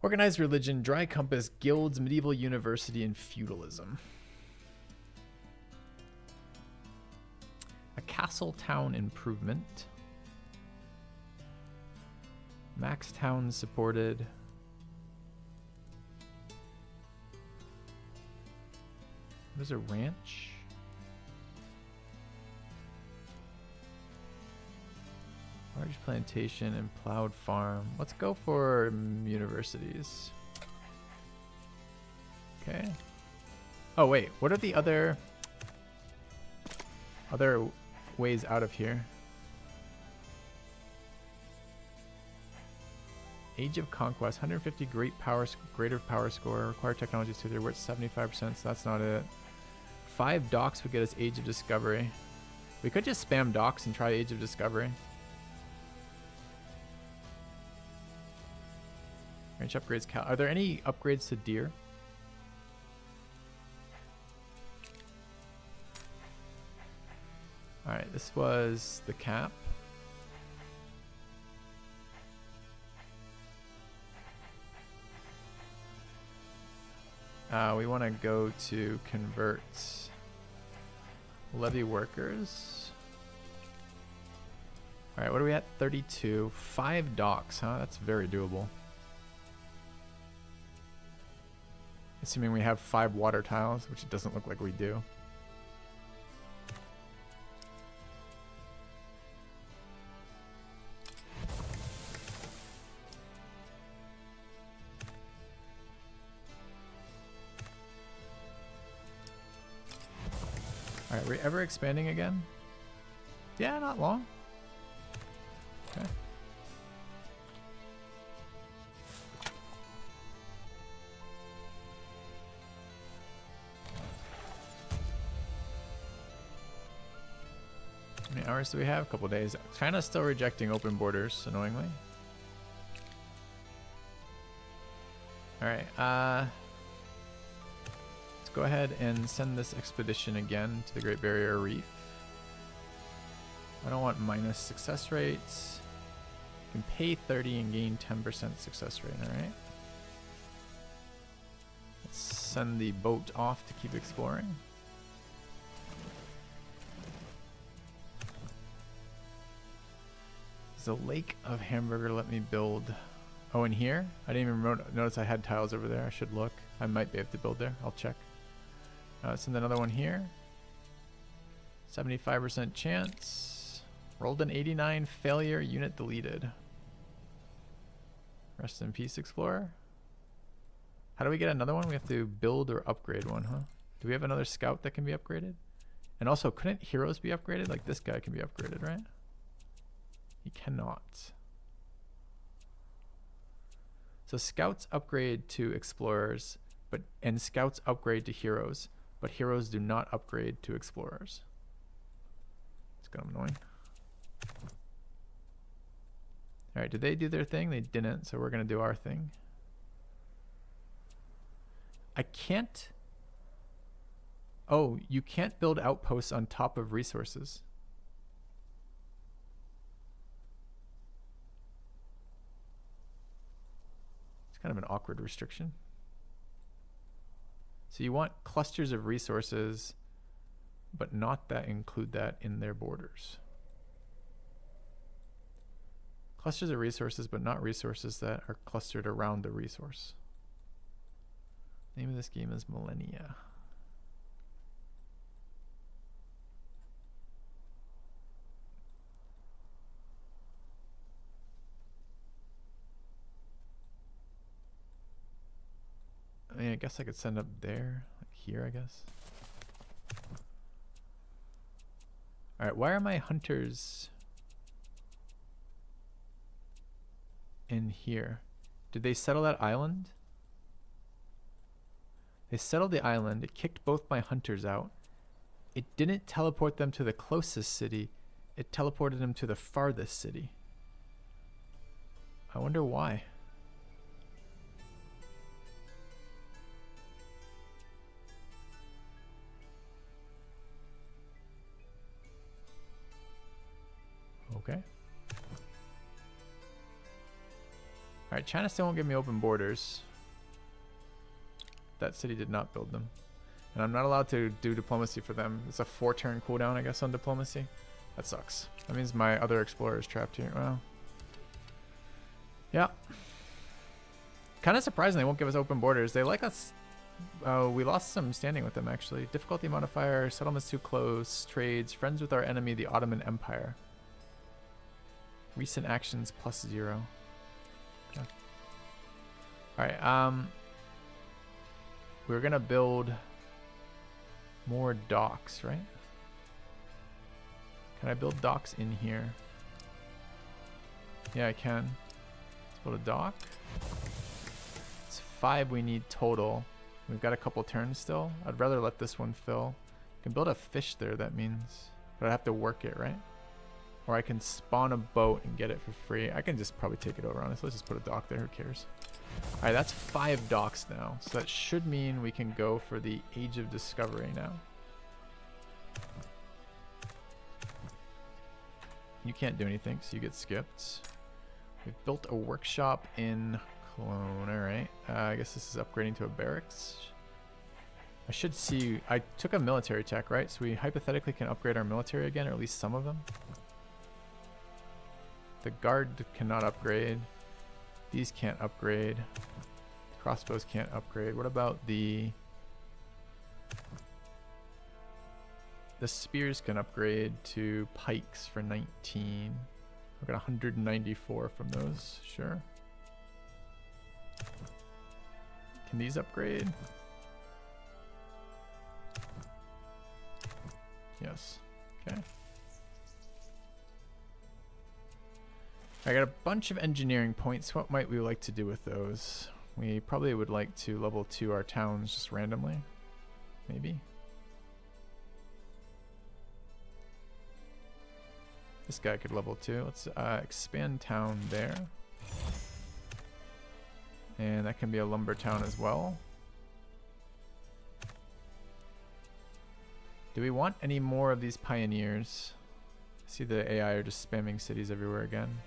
Organized religion, dry compass, guilds, medieval university, and feudalism. A castle town improvement. Max towns supported. There's a ranch. Large plantation and plowed farm. Let's go for universities. Okay. Oh wait, what are the other ways out of here? Age of Conquest, 150 greater power score, required technologies to their worth 75%, so that's not it. 5 docks would get us Age of Discovery. We could just spam docks and try Age of Discovery. Ranch upgrades. Are there any upgrades to deer? Alright, this was the cap. We want to go to convert levy workers. Alright, what are we at? 32. 5 docks, huh? That's very doable. Assuming we have 5 water tiles, which it doesn't look like we do. Alright, we're ever expanding again? Yeah, not long. Okay. How many hours do we have? A couple days. China's still rejecting open borders, annoyingly. Alright, let's go ahead and send this expedition again to the Great Barrier Reef. I don't want minus success rates. You can pay 30 and gain 10% success rate, alright? Let's send the boat off to keep exploring. Does the Lake of Hamburger let me build? Oh, in here? I didn't even notice I had tiles over there. I should look. I might be able to build there. I'll check. Send another one here. 75% chance. Rolled an 89. Failure. Unit deleted. Rest in peace, Explorer. How do we get another one? We have to build or upgrade one, huh? Do we have another scout that can be upgraded? And also, couldn't heroes be upgraded? Like this guy can be upgraded, right? He cannot. So scouts upgrade to explorers, and scouts upgrade to heroes, but heroes do not upgrade to explorers. It's kind of annoying. All right, did they do their thing? They didn't, so we're gonna do our thing. I can't. Oh, you can't build outposts on top of resources. Kind of an awkward restriction. So you want clusters of resources, but not that include that in their borders. Clusters of resources, but not resources that are clustered around the resource. Name of this game is Millennia. guess I could send up there, like here, I guess. All right, why are my hunters in here? Did they settle that island? They settled the island. It kicked both my hunters out. It didn't teleport them to the closest city. It teleported them to the farthest city. I wonder why. Okay. Alright, China still won't give me open borders. That city did not build them. And I'm not allowed to do diplomacy for them. It's a 4-turn cooldown, I guess, on diplomacy. That sucks. That means my other explorer is trapped here. Well, yeah. Kind of surprising they won't give us open borders. They like us. We lost some standing with them, actually. Difficulty modifier, settlements too close, trades, friends with our enemy, the Ottoman Empire. Recent actions +0. Okay. Alright, we're gonna build more docks, right? Can I build docks in here? Yeah, I can. Let's build a dock. It's 5 we need total. We've got a couple turns still. I'd rather let this one fill. I can build a fish there, that means. But I have to work it, right? Or I can spawn a boat and get it for free. I can just probably take it over, honestly. Let's just put a dock there. Who cares? Alright, that's 5 docks now. So that should mean we can go for the Age of Discovery now. You can't do anything, so you get skipped. We've built a workshop in Cologne. Alright. I guess this is upgrading to a barracks. I should see... I took a military tech, right? So we hypothetically can upgrade our military again, or at least some of them. The guard cannot upgrade. These can't upgrade. Crossbows can't upgrade. What about the spears can upgrade to pikes for 19. I've got 194 from those. Sure. Can these upgrade? Yes. Okay. I got a bunch of engineering points. What might we like to do with those? We probably would like to level 2 our towns just randomly. Maybe. This guy could level 2. Let's expand town there. And that can be a lumber town as well. Do we want any more of these pioneers? I see the AI are just spamming cities everywhere again.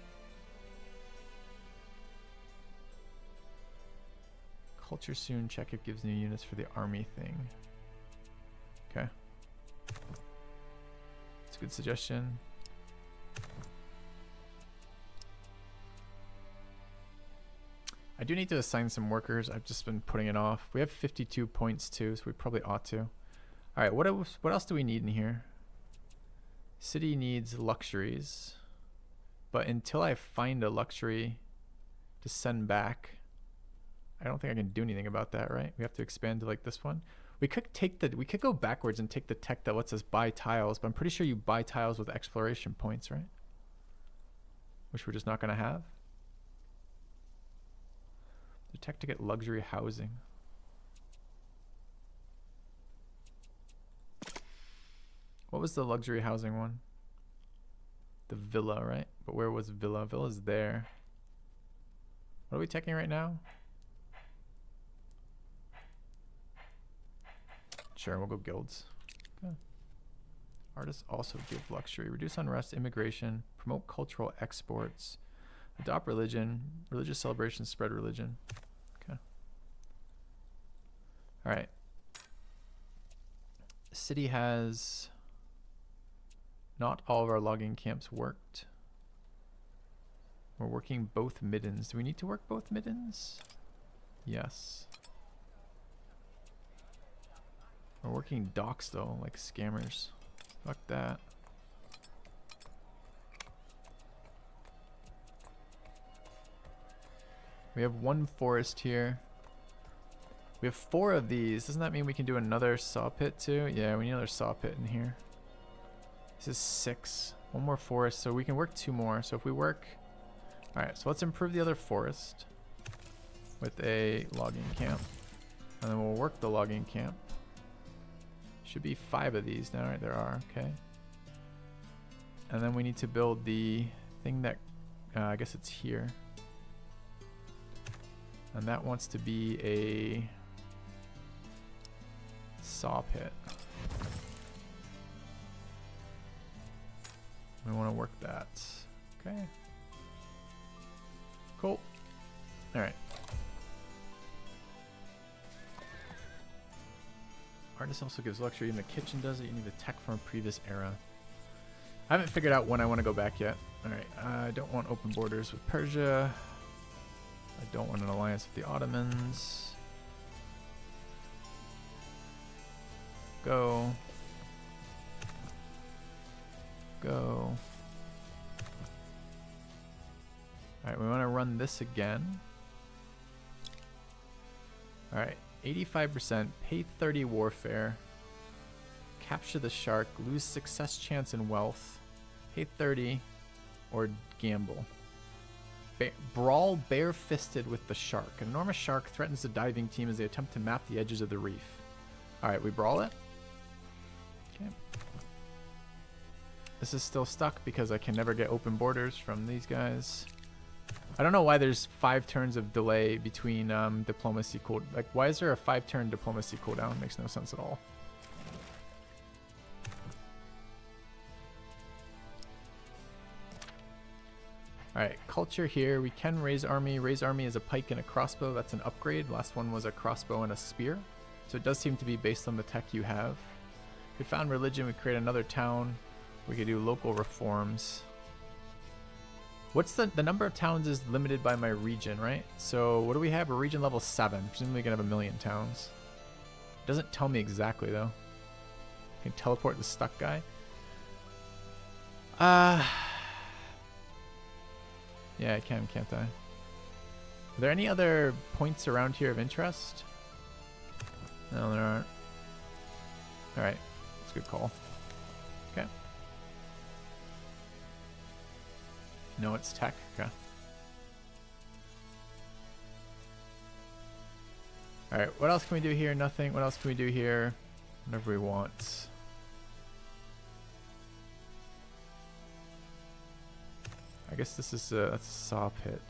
Culture soon. Check it gives new units for the army thing. Okay. It's a good suggestion. I do need to assign some workers. I've just been putting it off. We have 52 points too, so we probably ought to. All right, what else do we need in here? City needs luxuries. But until I find a luxury to send back, I don't think I can do anything about that, right? We have to expand to like this one. We could go backwards and take the tech that lets us buy tiles, but I'm pretty sure you buy tiles with exploration points, right? Which we're just not gonna have. The tech to get luxury housing. What was the luxury housing one? The villa, right? But where was villa? Villa's there. What are we teching right now? Sure, we'll go guilds. Okay. Artists also give luxury. Reduce unrest, immigration, promote cultural exports, adopt religion, religious celebrations, spread religion. Okay. All right. The city has... Not all of our logging camps worked. We're working both middens. Do we need to work both middens? Yes. We're working docks though, like scammers. Fuck that. We have one forest here. We have 4 of these. Doesn't that mean we can do another saw pit too? Yeah, we need another saw pit in here. This is 6. 1 more forest, so we can work 2 more. So if we work... Alright, so let's improve the other forest with a logging camp. And then we'll work the logging camp. Should be 5 of these now, right? There are, okay. And then we need to build the thing that... I guess it's here. And that wants to be a... saw pit. We want to work that. Okay. Cool. Alright. Artist also gives luxury. Even the kitchen does it. You need the tech from a previous era. I haven't figured out when I want to go back yet. Alright. I don't want open borders with Persia. I don't want an alliance with the Ottomans. Go. Go. Alright, we want to run this again. Alright, 85%, pay 30 warfare, capture the shark, lose success chance and wealth, pay 30, or gamble. Brawl bare-fisted with the shark. An enormous shark threatens the diving team as they attempt to map the edges of the reef. Alright, we brawl it. Okay. This is still stuck because I can never get open borders from these guys. I don't know why there's 5 turns of delay between diplomacy cool. Like, why is there a 5-turn diplomacy cooldown? Makes no sense at all. Alright, culture here. We can raise army. Raise army is a pike and a crossbow. That's an upgrade. Last one was a crossbow and a spear. So it does seem to be based on the tech you have. If we found religion, we create another town. We could do local reforms. What's the number of towns is limited by my region, right? So what do we have? A region level 7. Presumably we're gonna have 1,000,000 towns. It doesn't tell me exactly though. Can teleport the stuck guy. Yeah, I can, can't I? Are there any other points around here of interest? No, there aren't. Alright, that's a good call. Okay. No, it's tech. Okay. Alright, what else can we do here? Nothing. What else can we do here? Whatever we want. I guess this is that's a saw pit.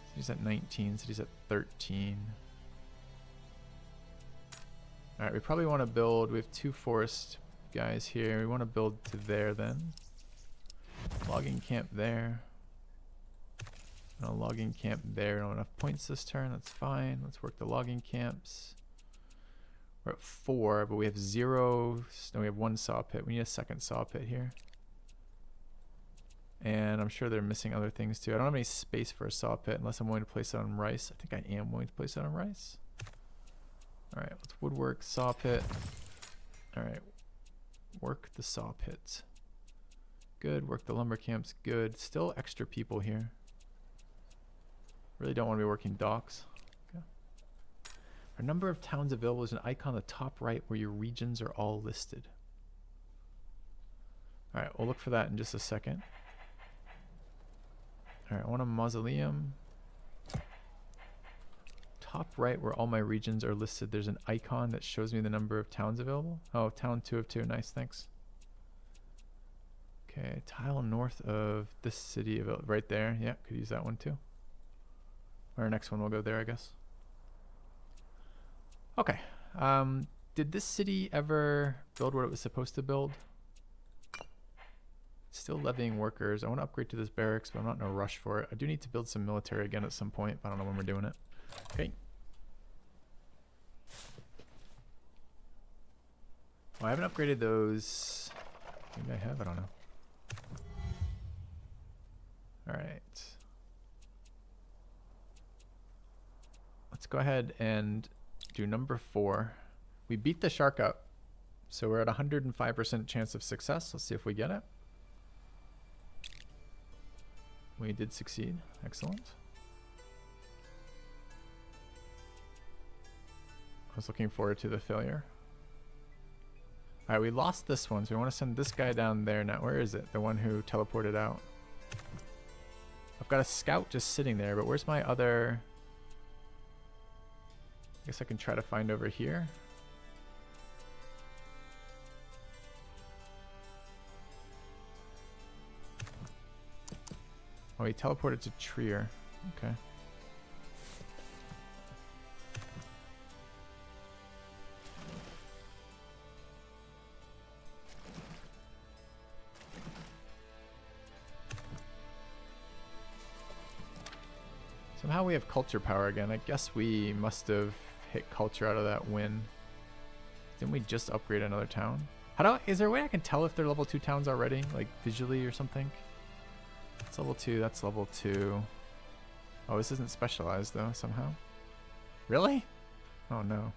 City's at 19, city's at 13. Alright, we probably want to build, we have 2 forest guys here. We want to build to there then. Logging camp there. No logging camp there. We don't have enough points this turn, that's fine. Let's work the logging camps. We're at 4, but we have 0. No, we have 1 saw pit. We need a second saw pit here. And I'm sure they're missing other things too. I don't have any space for a saw pit unless I'm willing to place it on rice. I think I am willing to place it on rice. Alright, let's woodwork, saw pit. Alright, work the saw pit. Good, work the lumber camps, good. Still extra people here. Really don't want to be working docks. Our number of towns available is an icon on the top right where your regions are all listed. Alright, we'll look for that in just a second. Alright, I want a mausoleum. Top right where all my regions are listed, there's an icon that shows me the number of towns available. Oh, town 2 of 2. Nice, thanks. Okay, tile north of this city, right there. Yeah, could use that one too. Our next one will go there, I guess. Okay. Did this city ever build what it was supposed to build? Still levying workers. I want to upgrade to this barracks, but I'm not in a rush for it. I do need to build some military again at some point, but I don't know when we're doing it. Okay. Well, I haven't upgraded those. Maybe I have. I don't know. All right. Let's go ahead and do number 4. We beat the shark up, so we're at 105% chance of success. Let's see if we get it. We did succeed. Excellent. was looking forward to the failure. Alright, we lost this one, so we want to send this guy down there now. Where is it? The one who teleported out. I've got a scout just sitting there, but where's my other... I guess I can try to find over here. Oh, he teleported to Trier. Okay. Somehow we have culture power again. I guess we must have hit culture out of that win. Didn't we just upgrade another town? Is there a way I can tell if they're level 2 towns already? Like visually or something? It's level 2, that's level 2. Oh, this isn't specialized though, somehow. Really? Oh no.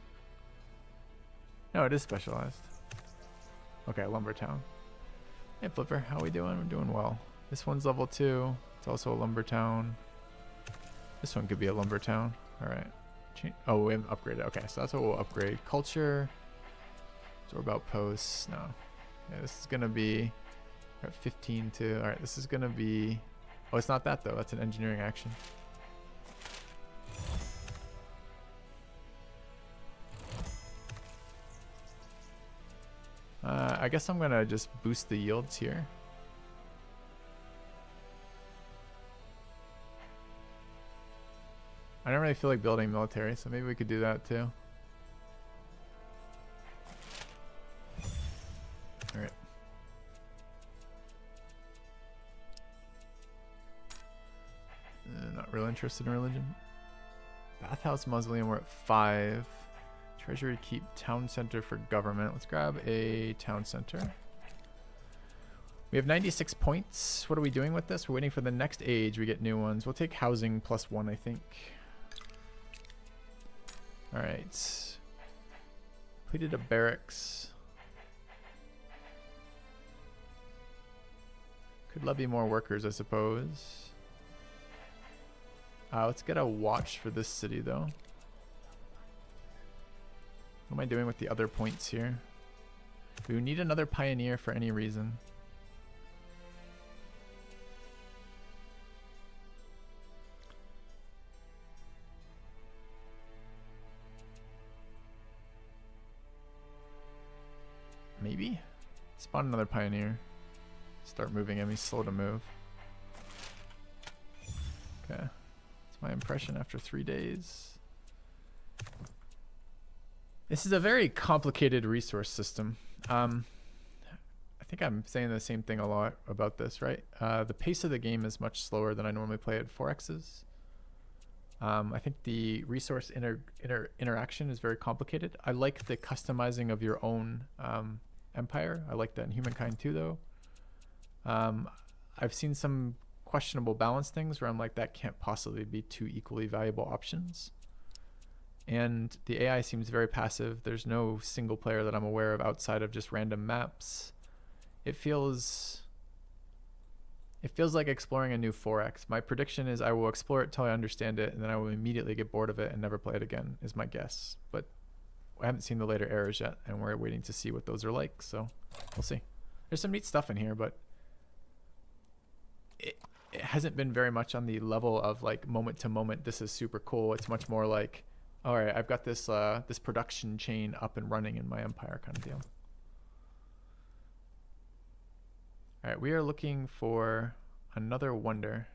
No, it is specialized. Okay, lumber town. Hey Flipper, how we doing? We're doing well. This one's level 2. It's also a lumber town. This one could be a lumber town. Alright. Oh, we haven't upgraded. Okay, so that's what we'll upgrade. Culture. Or about posts. No. Yeah, this is gonna be we're at 15 to. Alright, this is gonna be. Oh, it's not that though. That's an engineering action. I guess I'm gonna just boost the yields here. I don't really feel like building military, so maybe we could do that too. Alright. Not real interested in religion. Bathhouse Mausoleum, we're at 5. Treasury Keep, Town Center for Government. Let's grab a Town Center. We have 96 points. What are we doing with this? We're waiting for the next age. We get new ones. We'll take housing +1, I think. Alright. Completed a barracks. Could levy more workers, I suppose. Let's get a watch for this city, though. What am I doing with the other points here? Do we need another pioneer for any reason? Maybe? Spawn another pioneer. Start moving him. He's slow to move. Okay. That's my impression after 3 days. This is a very complicated resource system. I think I'm saying the same thing a lot about this, right? The pace of the game is much slower than I normally play at 4X's. I think the resource interaction is very complicated. I like the customizing of your own empire. I like that in Humankind too, though. I've seen some questionable balance things where I'm like, that can't possibly be two equally valuable options. And the AI seems very passive. There's no single player that I'm aware of outside of just random maps. It feels like exploring a new 4X. My prediction is I will explore it till I understand it, and then I will immediately get bored of it and never play it again, is my guess. But I haven't seen the later errors yet, and we're waiting to see what those are like, so we'll see. There's some neat stuff in here, but it hasn't been very much on the level of like moment to moment, this is super cool. It's much more like, all right, I've got this this production chain up and running in my empire kind of deal. All right, we are looking for another wonder.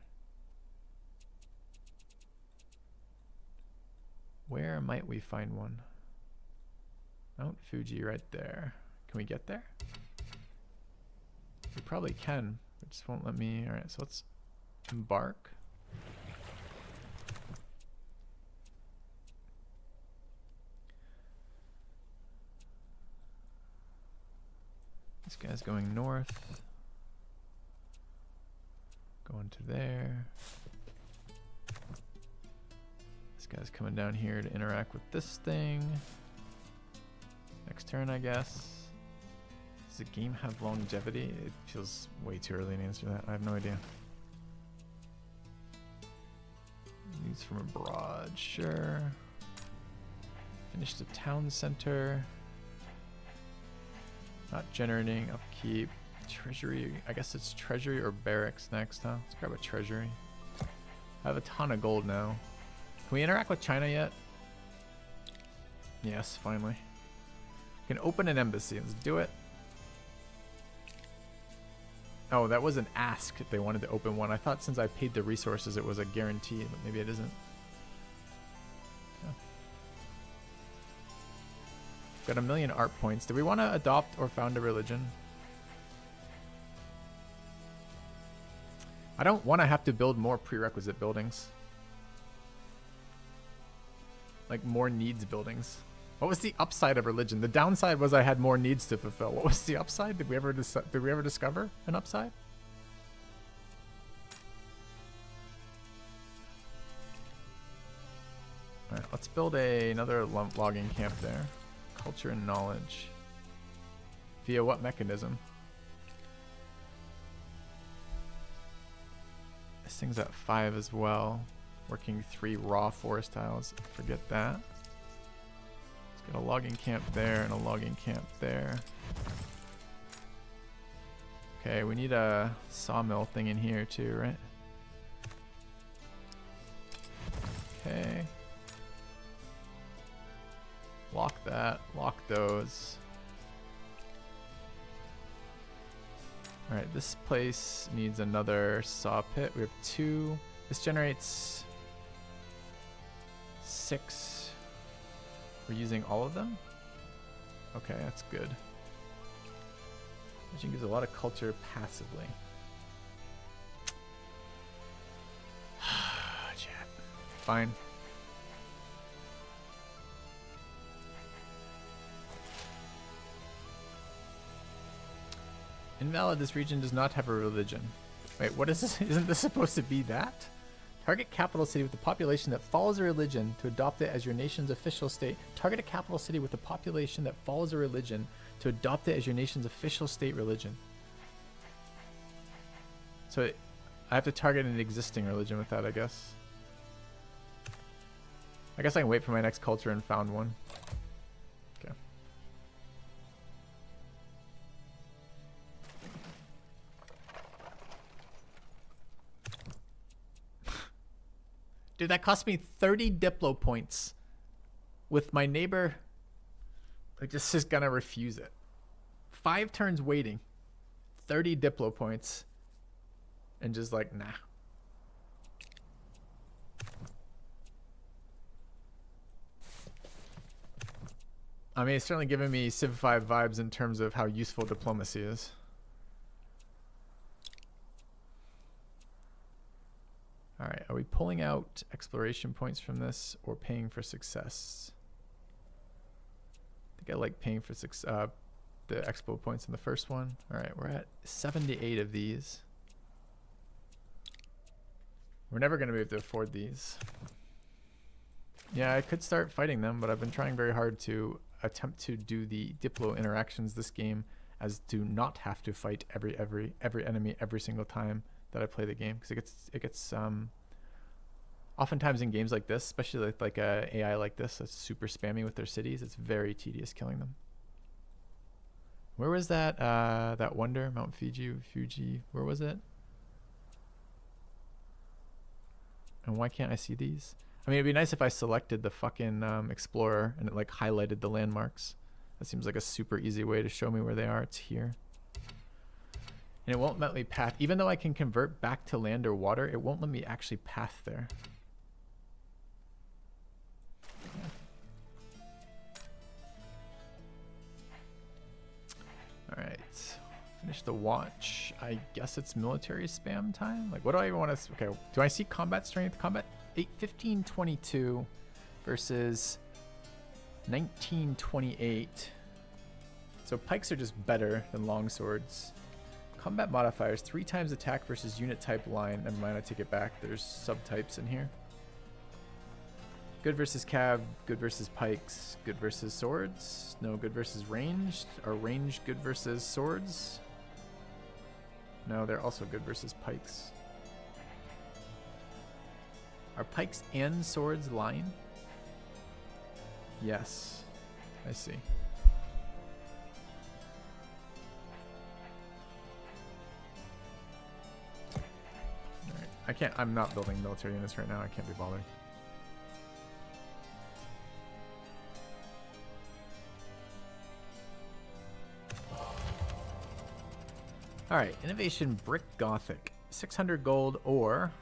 Where might we find one? Mount Fuji right there. Can we get there? We probably can. It just won't let me. All right, so let's embark. This guy's going north. Going to there. This guy's coming down here to interact with this thing. Next turn, I guess. Does the game have longevity? It feels way too early to answer that. I have no idea. News from abroad, sure. Finish the town center. Not generating, upkeep. Treasury, I guess it's treasury or barracks next, huh? Let's grab a treasury. I have a ton of gold now. Can we interact with China yet? Yes, finally. We can open an embassy. Let's do it. Oh, that was an ask if they wanted to open one. I thought since I paid the resources it was a guarantee, but maybe it isn't. Yeah. Got 1,000,000 art points. Do we want to adopt or found a religion? I don't want to have to build more prerequisite buildings. Like more needs buildings. What was the upside of religion? The downside was I had more needs to fulfill. What was the upside? Did we ever discover an upside? All right, let's build another logging camp there. Culture and knowledge. Via what mechanism? This thing's at 5 as well. Working 3 raw forest tiles. Forget that. Let's get a logging camp there and a logging camp there. Okay, we need a sawmill thing in here too, right? Okay. Lock that. Lock those. Alright, this place needs another saw pit. We have 2. This generates 6. We're using all of them? Okay, that's good. Which gives a lot of culture passively. Chat. Fine. Invalid, this region does not have a religion. Wait, what is this? Isn't this supposed to be that? Target capital city with a population that follows a religion to adopt it as your nation's official state. Target a capital city with a population that follows a religion to adopt it as your nation's official state religion. So I have to target an existing religion with that, I guess. I guess I can wait for my next culture and found one. Okay. Dude, that cost me 30 Diplo points with my neighbor who just is gonna refuse it. 5 turns waiting, 30 Diplo points, and just like, nah. I mean, it's certainly giving me Civ 5 vibes in terms of how useful diplomacy is. All right, are we pulling out exploration points from this or paying for success? I think I like paying for the expo points in the first one. All right, we're at 78 of these. We're never going to be able to afford these. Yeah, I could start fighting them, but I've been trying very hard to attempt to do the Diplo interactions this game as to not have to fight every enemy every single time that I play the game, because it gets oftentimes in games like this, especially like a AI like this that's super spammy with their cities, it's very tedious killing them. Where was that that wonder, Mount Fuji, where was it? And why can't I see these? I mean, it'd be nice if I selected the fucking explorer and it like highlighted the landmarks. That seems like a super easy way to show me where they are. It's here. And it won't let me path. Even though I can convert back to land or water, it won't let me actually path there. All right. Finish the watch. I guess it's military spam time. Like, what do I want to... Okay, do I see combat strength? Combat 1522 versus 1928. So pikes are just better than longswords. Combat modifiers, 3 times attack versus unit type line. Never mind, I take it back. There's subtypes in here. Good versus cav, good versus pikes, good versus swords. No, good versus ranged. Are ranged good versus swords? No, they're also good versus pikes. Are pikes and swords line? Yes. I see. Alright. I can't, I'm not building military units right now. I can't be bothered. Alright, innovation brick gothic. 600 gold or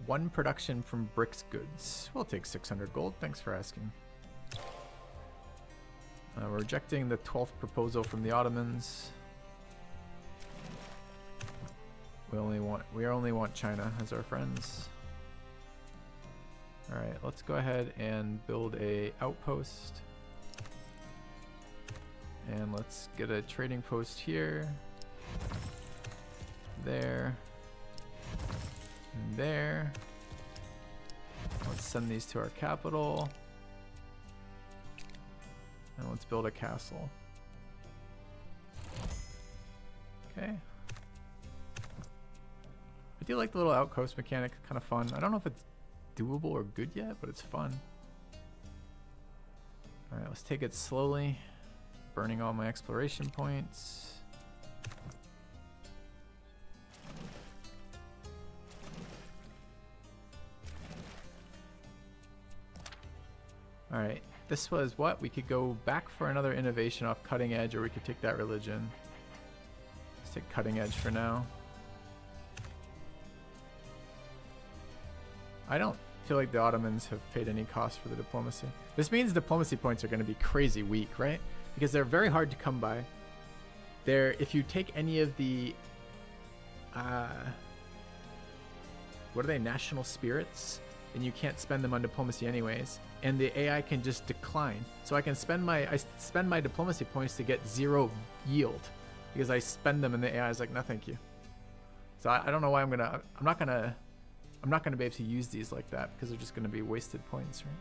1 production from bricks goods. We'll take 600 gold. Thanks for asking. We're rejecting the 12th proposal from the Ottomans. We only want China as our friends. All right, let's go ahead and build a outpost. And let's get a trading post here. There. And there. Let's send these to our capital. And let's build a castle. Okay. I do like the little outpost mechanic, kind of fun. I don't know if it's doable or good yet, but it's fun. Alright, let's take it slowly. Burning all my exploration points. Alright. This was what? We could go back for another innovation off cutting edge, or we could take that religion. Let's take cutting edge for now. I don't feel like the Ottomans have paid any cost for the diplomacy. This means diplomacy points are going to be crazy weak, right? Because they're very hard to come by. If you take any of the what are they, national spirits, and you can't spend them on diplomacy anyways, and the AI can just decline. So I can spend my diplomacy points to get 0 yield because I spend them and the AI is like, no thank you. So I don't know why I'm not gonna be able to use these like that because they're just gonna be wasted points, right?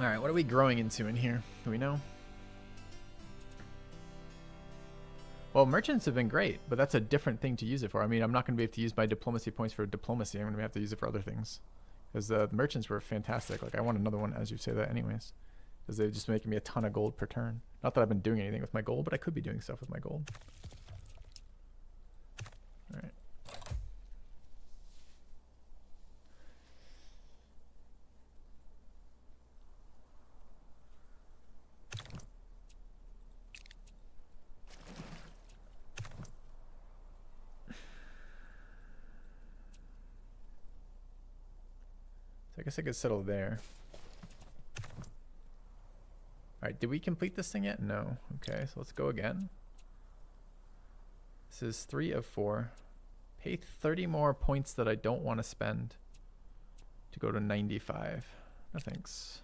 All right, what are we growing into in here? Do we know? Well, merchants have been great, but that's a different thing to use it for. I mean, I'm not going to be able to use my diplomacy points for diplomacy. I'm going to have to use it for other things. Because the merchants were fantastic. Like, I want another one as you say that anyways. Because they're just making me a ton of gold per turn. Not that I've been doing anything with my gold, but I could be doing stuff with my gold. All right. I guess I could settle there. Alright, did we complete this thing yet? No. Okay, so let's go again. This is 3 of 4. Pay 30 more points that I don't want to spend to go to 95. No thanks.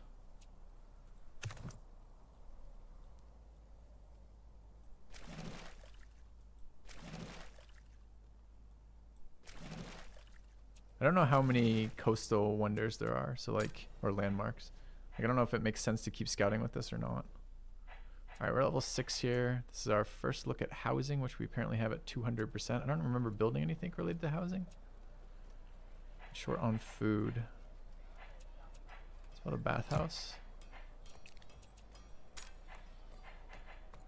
I don't know how many coastal wonders there are, so like, or landmarks. Like, I don't know if it makes sense to keep scouting with this or not. Alright, we're level 6 here. This is our first look at housing, which we apparently have at 200%. I don't remember building anything related to housing. Short on food. It's about a bathhouse.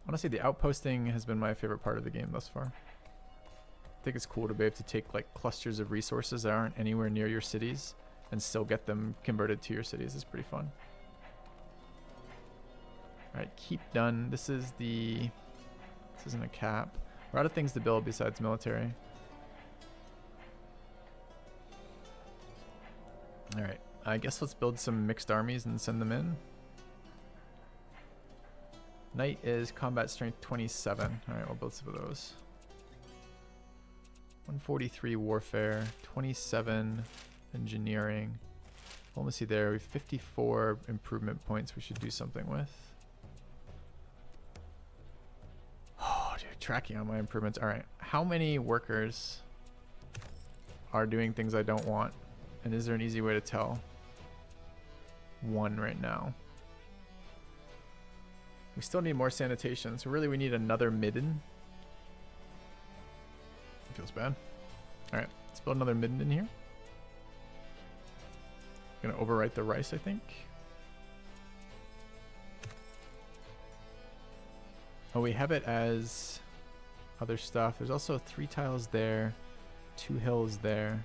Honestly, the outposting has been my favorite part of the game thus far. I think it's cool to be able to take like clusters of resources that aren't anywhere near your cities and still get them converted to your cities. It's pretty fun. Alright, keep done. This isn't a cap. We're out of things to build besides military. Alright, I guess let's build some mixed armies and send them in. Knight is combat strength 27. Alright, we'll build some of those. 143 warfare, 27 engineering. Diplomacy there. We have 54 improvement points we should do something with. Oh, dude, tracking on my improvements. Alright, how many workers are doing things I don't want? And is there an easy way to tell? 1 right now. We still need more sanitation, so really we need another midden. Feels bad. Alright, let's build another midden in here. Gonna overwrite the rice, I think. Oh, we have it as other stuff. There's also 3 tiles there, 2 hills there.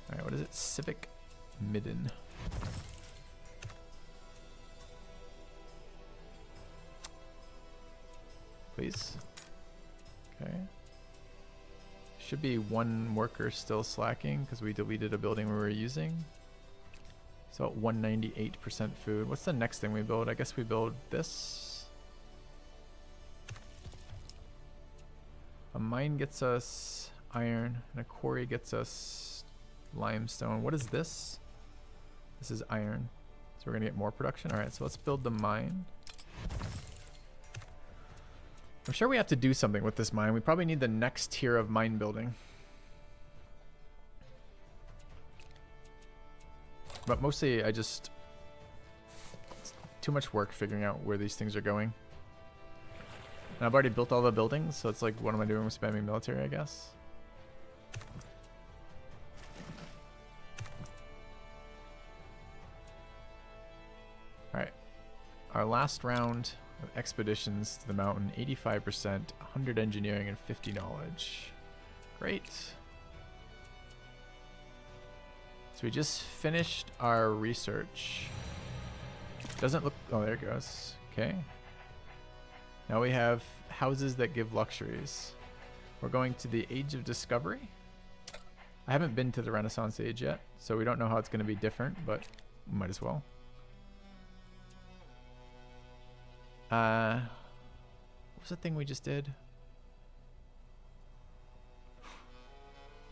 Alright, what is it? Civic Midden. Please. Okay. Should be 1 worker still slacking because we deleted a building we were using. So at 198% food. What's the next thing we build? I guess we build this. A mine gets us iron, and a quarry gets us limestone. What is this? This is iron. So we're gonna get more production. Alright, so let's build the mine. I'm sure we have to do something with this mine. We probably need the next tier of mine building. But mostly it's too much work figuring out where these things are going. And I've already built all the buildings, so it's like, what am I doing with spamming military, I guess? Alright. Our last round of expeditions to the mountain, 85%, 100 engineering, and 50 knowledge. Great. So we just finished our research. Doesn't look... Oh, there it goes. Okay. Now we have houses that give luxuries. We're going to the Age of Discovery. I haven't been to the Renaissance Age yet, so we don't know how it's going to be different, but might as well. What was the thing we just did?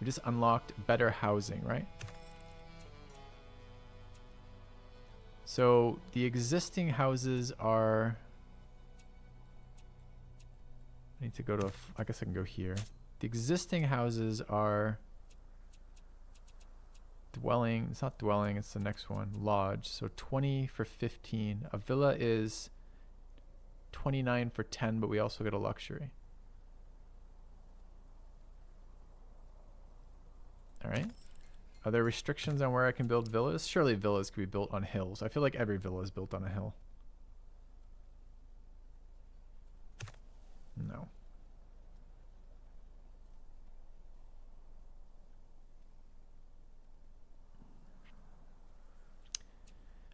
We just unlocked better housing, right? So the existing houses are... I need to go to... I guess I can go here. The existing houses are... Dwelling. It's not dwelling, it's the next one. Lodge. So 20 for 15. A villa is 29 for 10, but we also get a luxury. Alright. Are there restrictions on where I can build villas? Surely villas can be built on hills. I feel like every villa is built on a hill. No.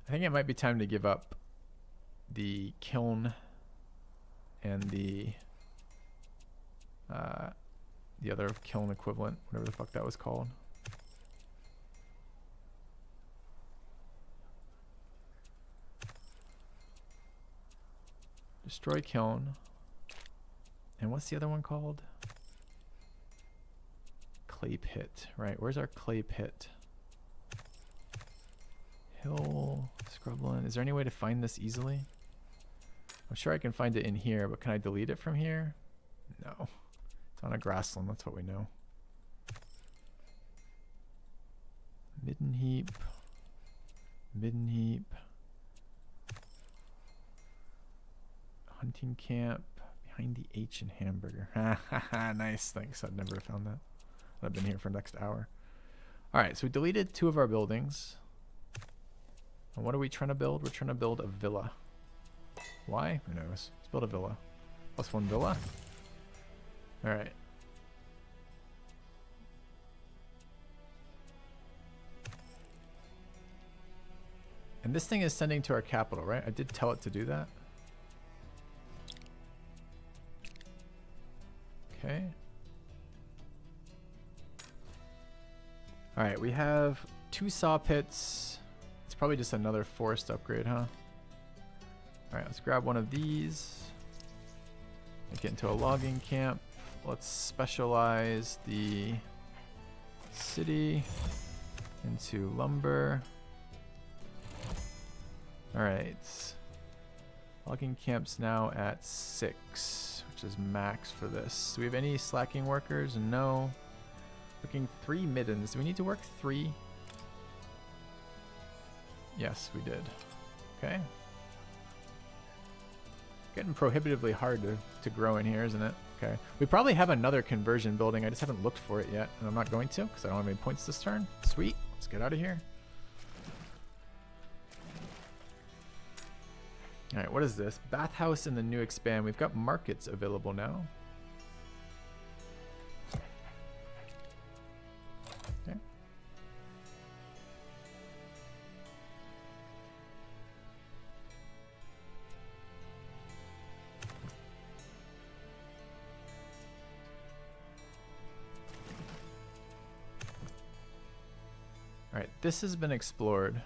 I think it might be time to give up the kiln and the other kiln equivalent, whatever the fuck that was called. Destroy kiln. And what's the other one called? Clay pit. Right, where's our clay pit? Hill, scrubland. Is there any way to find this easily? I'm sure I can find it in here, but can I delete it from here? No. It's on a grassland, that's what we know. Midden heap. Midden heap. Hunting camp. Behind the H in Hamburger. Nice, thanks. I'd never have found that. I've been here for the next hour. Alright, so we deleted 2 of our buildings. And what are we trying to build? We're trying to build a villa. Why? Who knows? Let's build a villa. Plus 1 villa. Alright. And this thing is sending to our capital, right? I did tell it to do that. Okay. Alright, we have 2 saw pits. It's probably just another forest upgrade, huh? Alright, let's grab one of these. Get into a logging camp. Let's specialize the city into lumber. Alright. Logging camp's now at 6, which is max for this. Do we have any slacking workers? No. Working 3 middens. Do we need to work 3? Yes, we did. Okay. Getting prohibitively hard to grow in here, isn't it? Okay. We probably have another conversion building. I just haven't looked for it yet, and I'm not going to because I don't have any points this turn. Sweet. Let's get out of here. All right, what is this? Bathhouse in the new expand. We've got markets available now. Okay. All right, this has been explored.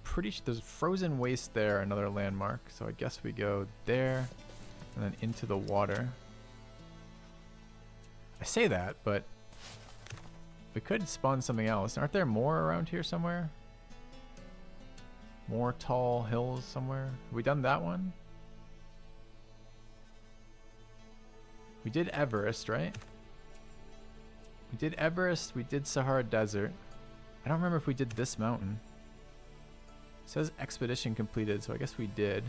Pretty sure there's frozen waste there, another landmark. So I guess we go there and then into the water. I say that, but we could spawn something else. Aren't there more around here somewhere? More tall hills somewhere? Have we done that one? We did Everest, right? We did Everest, we did Sahara Desert. I don't remember if we did this mountain. It says expedition completed, so I guess we did.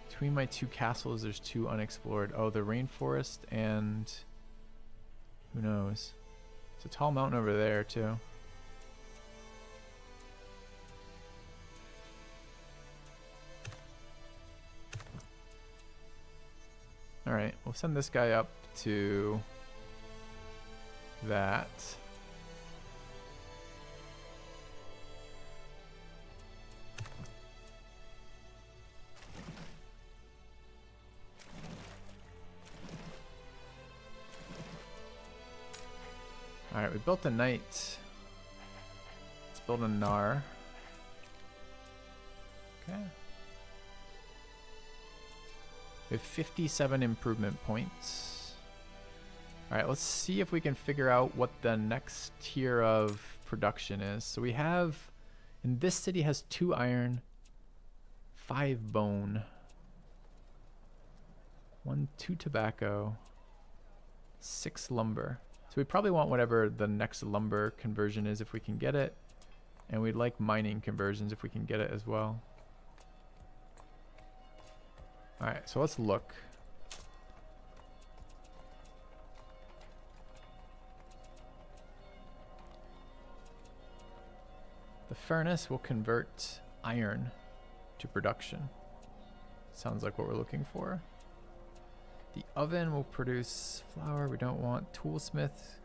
Between my two castles, there's two unexplored. Oh, the rainforest and who knows? It's a tall mountain over there too. All right, we'll send this guy up to that. All right, we built a knight. Let's build a Nar. Okay. We have 57 improvement points. All right, let's see if we can figure out what the next tier of production is. So we have, in this city has 2 iron, 5 bone, 2 tobacco, 6 lumber. So we probably want whatever the next lumber conversion is if we can get it. And we'd like mining conversions if we can get it as well. Alright, so let's look. The furnace will convert iron to production. Sounds like what we're looking for. The oven will produce flour. We don't want. Toolsmith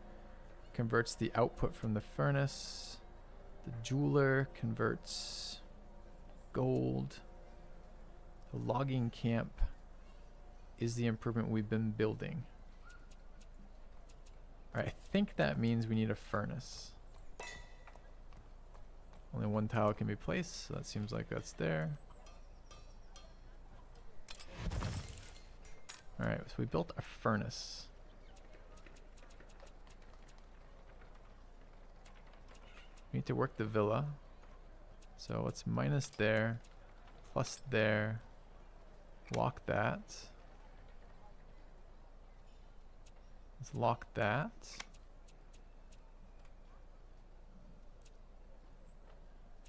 converts the output from the furnace. The jeweler converts gold. The logging camp is the improvement we've been building. All right, I think that means we need a furnace. Only 1 tile can be placed, so that seems like that's there. All right, so we built a furnace. We need to work the villa. So let's minus there, plus there, lock that. Let's lock that.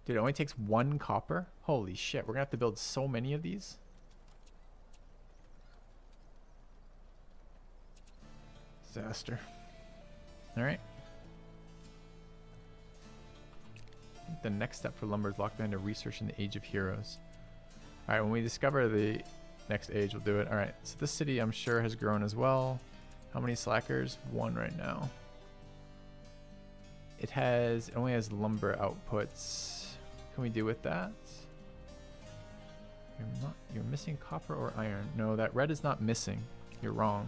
Dude, it only takes 1 copper? Holy shit, we're gonna have to build so many of these. Disaster. Alright. The next step for lumber is locked behind a research in the Age of Heroes. Alright, when we discover the next age, we'll do it. Alright, so this city I'm sure has grown as well. How many slackers? 1 right now. It only has lumber outputs. What can we do with that? You're missing copper or iron. No, that red is not missing. You're wrong.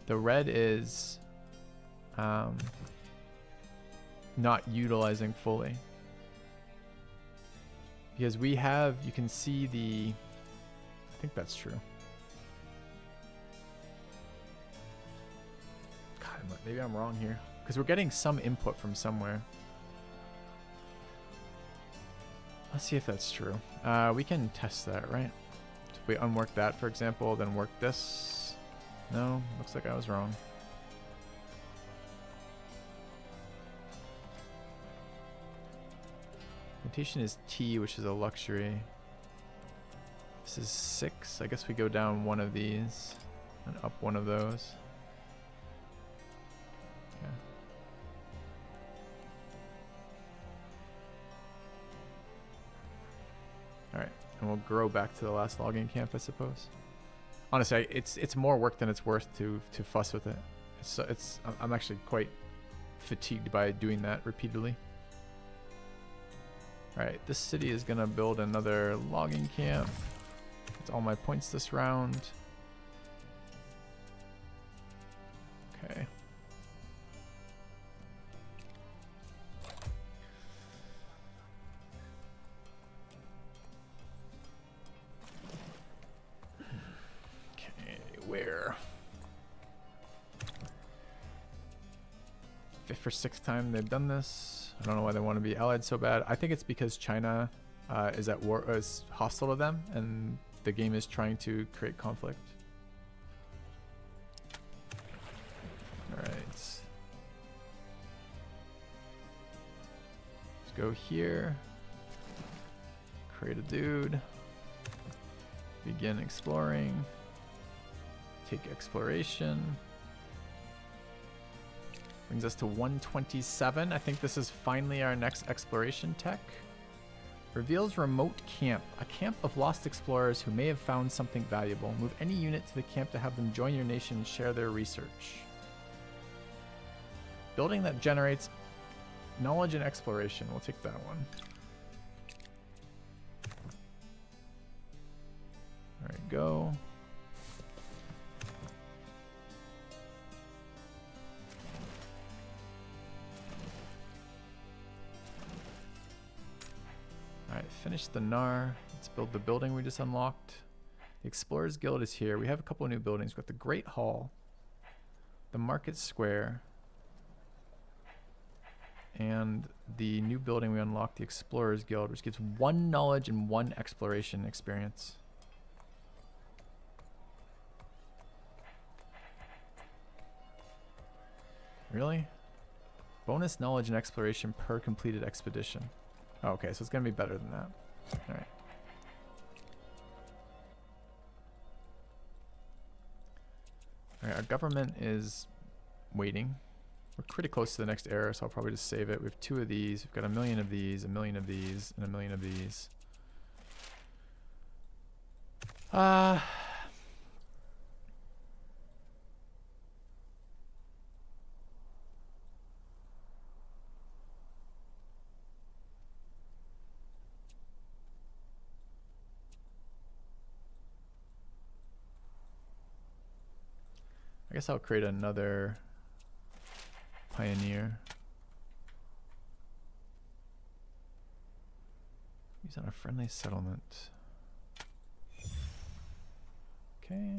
The red is not utilizing fully. Because we have, you can see the, I think that's true. God, maybe I'm wrong here. Because we're getting some input from somewhere. Let's see if that's true. We can test that, right? So if we unwork that, for example, then work this. No, looks like I was wrong. Mutation is T, which is a luxury. This is 6. I guess we go down one of these and up one of those. Yeah. Alright, and we'll grow back to the last logging camp, I suppose. Honestly, it's more work than it's worth to fuss with it. I'm actually quite fatigued by doing that repeatedly. Alright, this city is gonna build another logging camp. That's all my points this round. Okay. Okay, where? 5th or 6th time they've done this. I don't know why they want to be allied so bad. I think it's because China is at war, is hostile to them, and the game is trying to create conflict. All right. Let's go here. Create a dude. Begin exploring. Take exploration. Brings us to 127. I think this is finally our next exploration tech. Reveals remote camp. A camp of lost explorers who may have found something valuable. Move any unit to the camp to have them join your nation and share their research. Building that generates knowledge and exploration. We'll take that one. All right, go. Alright, finish the Nar. Let's build the building we just unlocked. The Explorers Guild is here. We have a couple of new buildings. We've got the Great Hall, the Market Square, and the new building we unlocked, the Explorers Guild, which gives 1 knowledge and 1 exploration experience. Really? Bonus knowledge and exploration per completed expedition. Oh, okay, so it's going to be better than that. All right. All right, our government is waiting. We're pretty close to the next era, so I'll probably just save it. We have 2 of these. We've got 1 million of these, 1 million of these, and 1 million of these. I guess I'll create another pioneer. He's on a friendly settlement. Okay.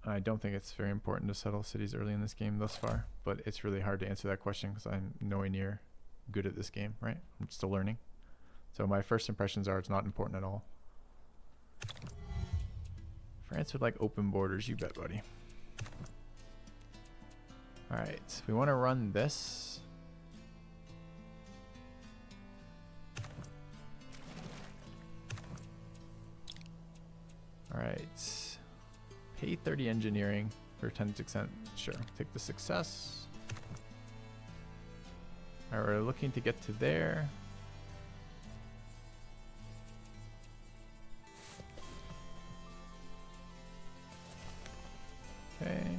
I don't think it's very important to settle cities early in this game thus far, but it's really hard to answer that question because I'm nowhere near good at this game, right? I'm still learning. So my first impressions are it's not important at all. France would like open borders, you bet, buddy. Alright, we want to run this. Alright. Pay 30 engineering for 10%. Sure, take the success. Alright, we're looking to get to there. Okay.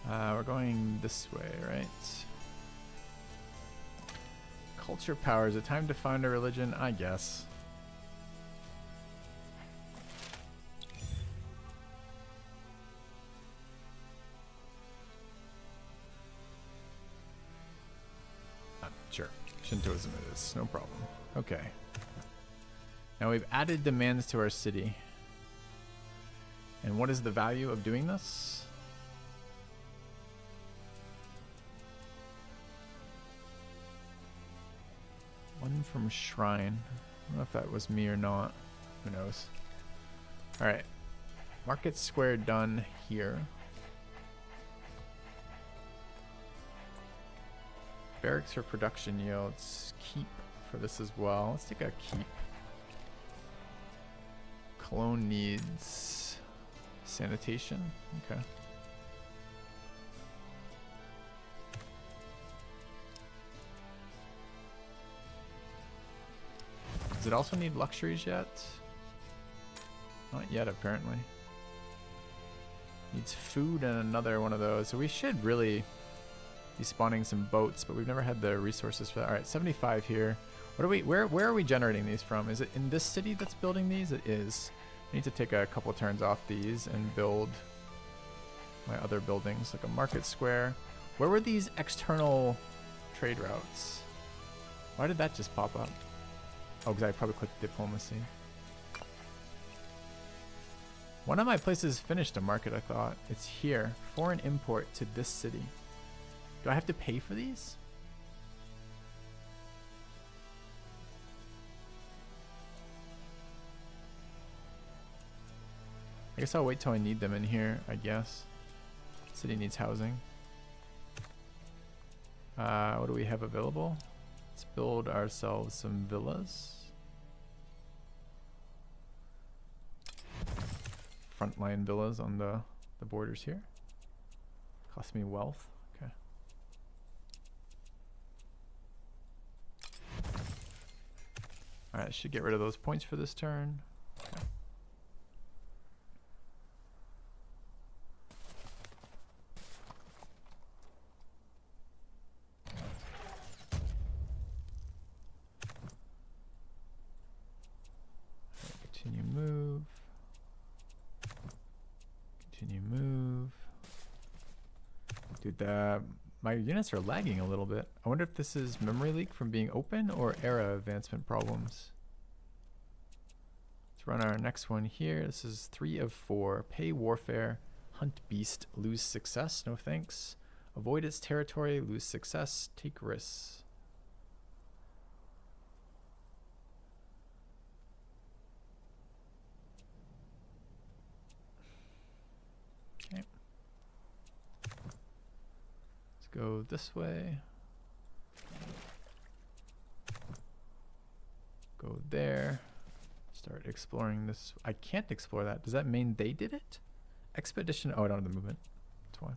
We're going this way, right? Culture power. Is it time to find a religion? I guess. Sure. Shintoism it is. No problem. Okay. Now we've added demands to our city. And what is the value of doing this? One from Shrine. I don't know if that was me or not. Who knows? Alright. Market Square done here. Barracks for production yields. Keep for this as well. Let's take a keep. Cologne needs sanitation. Okay. Does it also need luxuries yet? Not yet, apparently. Needs food and another one of those. So we should really be spawning some boats, but we've never had the resources for that. All right, 75 here. What are we? Where are we generating these from? Is it in this city that's building these? It is. I need to take a couple turns off these and build my other buildings, like a market square. Where were these external trade routes? Why did that just pop up? Oh, because I probably clicked diplomacy. One of my places finished a market, I thought. It's here. Foreign import to this city. Do I have to pay for these? I guess I'll wait till I need them in here, I guess. City needs housing. What do we have available? Let's build ourselves some villas. Frontline villas on the borders here. Cost me wealth. Okay. Alright, should get rid of those points for this turn. Okay. Continue move. Continue move. Dude, my units are lagging a little bit. I wonder if this is memory leak from being open or era advancement problems. Let's run our next one here. This is 3 of 4. Pay warfare. Hunt beast. Lose success. No thanks. Avoid its territory. Lose success. Take risks. Okay. Let's go this way. Go there. Start exploring this. I can't explore that. Does that mean they did it? Expedition. Oh, I don't have the movement. That's why.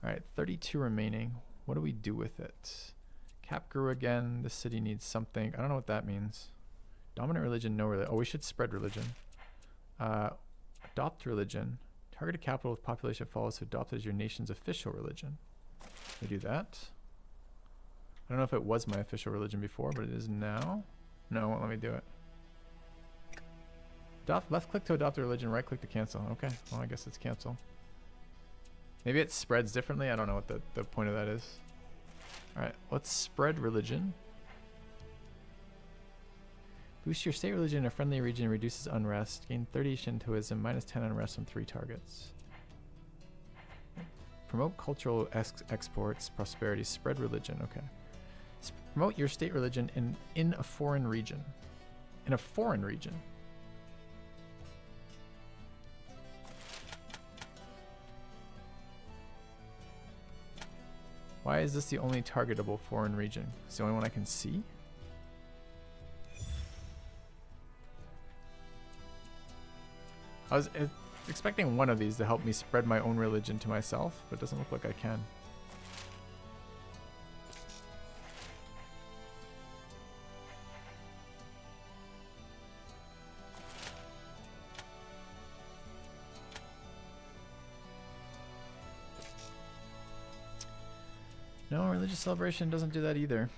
Alright, 32 remaining. What do we do with it? Cap grew again. This city needs something. I don't know what that means. Dominant religion, no religion. Oh, we should spread religion. Adopt religion. Targeted capital with population follows to adopt as your nation's official religion. We do that. I don't know if it was my official religion before, but it is now. No, it won't let me do it. Left click to adopt a religion, right click to cancel. Okay, well I guess it's cancel. Maybe it spreads differently. I don't know what the point of that is. Alright, let's spread religion. Boost your state religion in a friendly region, reduces unrest. Gain 30 Shintoism, minus 10 unrest on 3 targets. Promote cultural exports, prosperity, spread religion. Okay. Promote your state religion in a foreign region. In a foreign region. Why is this the only targetable foreign region? It's the only one I can see? I was expecting one of these to help me spread my own religion to myself, but it doesn't look like I can. No, religious celebration doesn't do that either.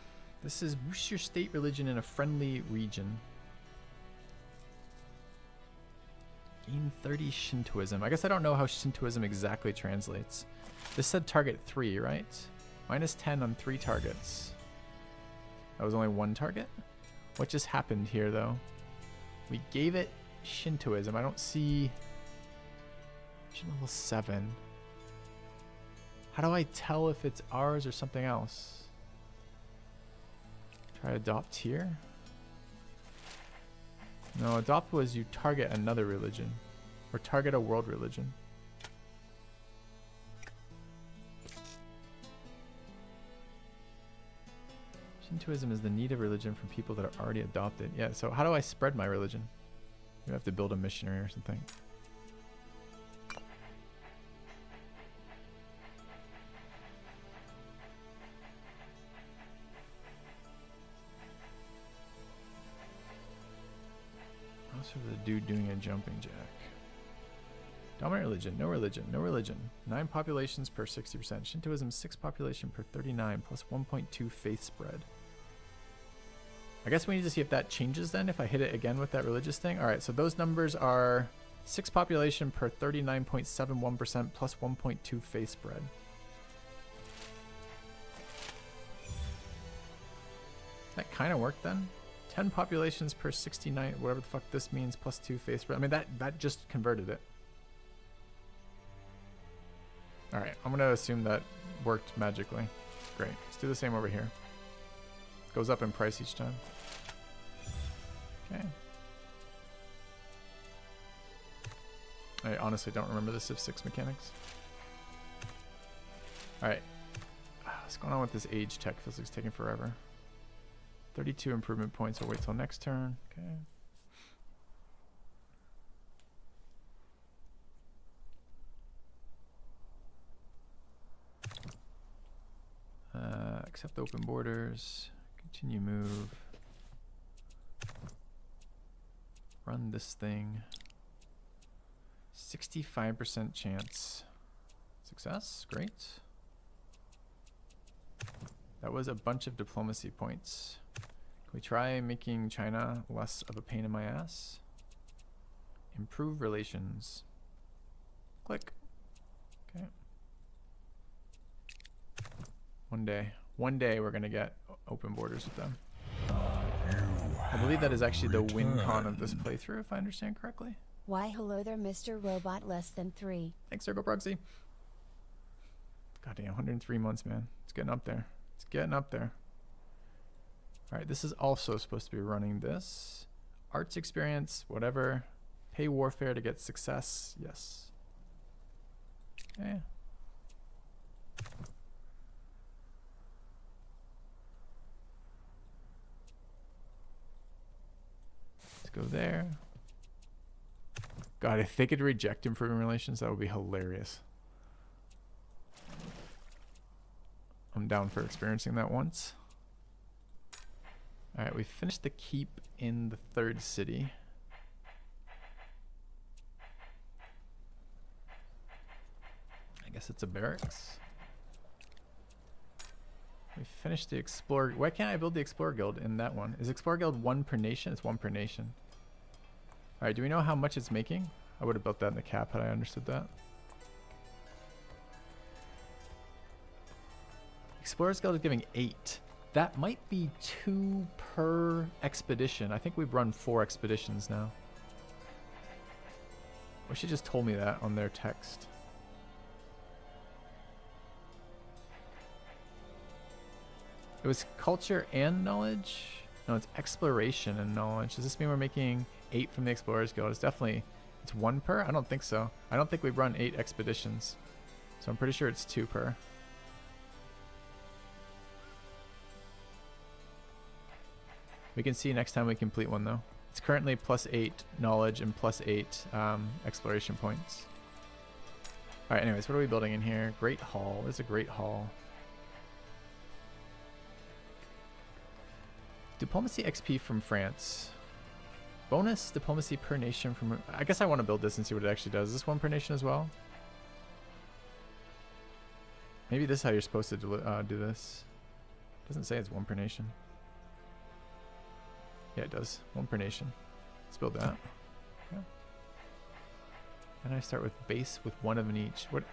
This is boost your state religion in a friendly region. Gain 30 Shintoism. I guess I don't know how Shintoism exactly translates. This said target 3, right? Minus 10 on 3 targets. That was only 1 target? What just happened here, though? We gave it Shintoism. I don't see... Level 7. How do I tell if it's ours or something else? Try adopt here. No, adopt was you target another religion. Or target a world religion. Shintoism is the need of religion from people that are already adopted. Yeah, so how do I spread my religion? You have to build a missionary or something. Also the dude doing a jumping jack. Dominant religion, no religion, no religion. 9 populations per 60%. Shintoism 6 population per 39 plus 1.2 faith spread. I guess we need to see if that changes then, if I hit it again with that religious thing. Alright, so those numbers are 6 population per 39.71% plus 1.2 faith spread. That kind of worked then. 10 populations per 69, whatever the fuck this means, plus 2 faith spread. I mean, that just converted it. Alright, I'm going to assume that worked magically. Great. Let's do the same over here. Goes up in price each time. Okay. I honestly don't remember the Civ 6 mechanics. Alright. What's going on with this age tech? Feels like it's taking forever. 32 improvement points. I'll wait till next turn. Okay. Accept open borders. Continue move. Run this thing. 65% chance. Success. Great. That was a bunch of diplomacy points. Can we try making China less of a pain in my ass? Improve relations. Click. Okay. One day we're going to get open borders with them. I believe that is actually the win con of this playthrough, if I understand correctly. Why hello there, Mr. Robot less than 3. Thanks, Circle Proxy. Goddamn, 103 months, man. It's getting up there. It's getting up there. Alright, this is also supposed to be running this. Arts experience, whatever. Pay warfare to get success. Yes. Okay. Go there. God, if they could reject improving relations, that would be hilarious. I'm down for experiencing that once. Alright, we finished the keep in the 3rd city. I guess it's a barracks. We finished the Explorer. Why can't I build the Explorer Guild in that one? Is Explorer Guild 1 per nation? It's 1 per nation. Alright, do we know how much it's making? I would have built that in the cap had I understood that. Explorers Guild is giving 8. That might be 2 per expedition. I think we've run 4 expeditions now. Wish you just told me that on their text. It was culture and knowledge? No, it's exploration and knowledge. Does this mean we're making 8 from the Explorers Guild? It's definitely, it's 1 per? I don't think so. I don't think we've run 8 expeditions. So I'm pretty sure it's 2 per. We can see next time we complete one though. It's currently +8 knowledge and +8 exploration points. Alright, anyways, what are we building in here? Great Hall. There's a Great Hall. Diplomacy XP from France. Bonus diplomacy per nation from... I guess I want to build this and see what it actually does. Is this 1 per nation as well? Maybe this is how you're supposed to do this. It doesn't say it's 1 per nation. Yeah, it does. 1 per nation. Let's build that. Okay. And I start with base with 1 of in each. What?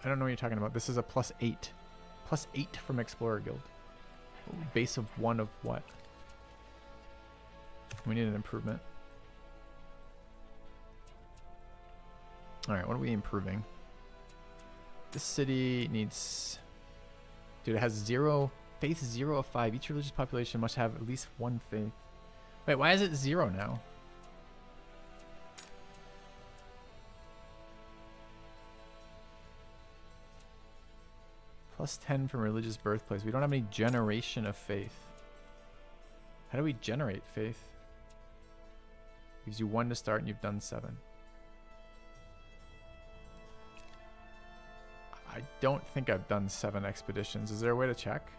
I don't know what you're talking about. This is a +8. +8 from Explorer Guild. Base of 1 of what? We need an improvement. Alright, what are we improving? This city needs... Dude, it has 0 Faith 0 of 5. Each religious population must have at least one faith. Wait, why is it 0 now? Plus 10 from religious birthplace. We don't have any generation of faith. How do we generate faith? Gives you 1 to start and you've done 7. I don't think I've done 7 expeditions. Is there a way to check?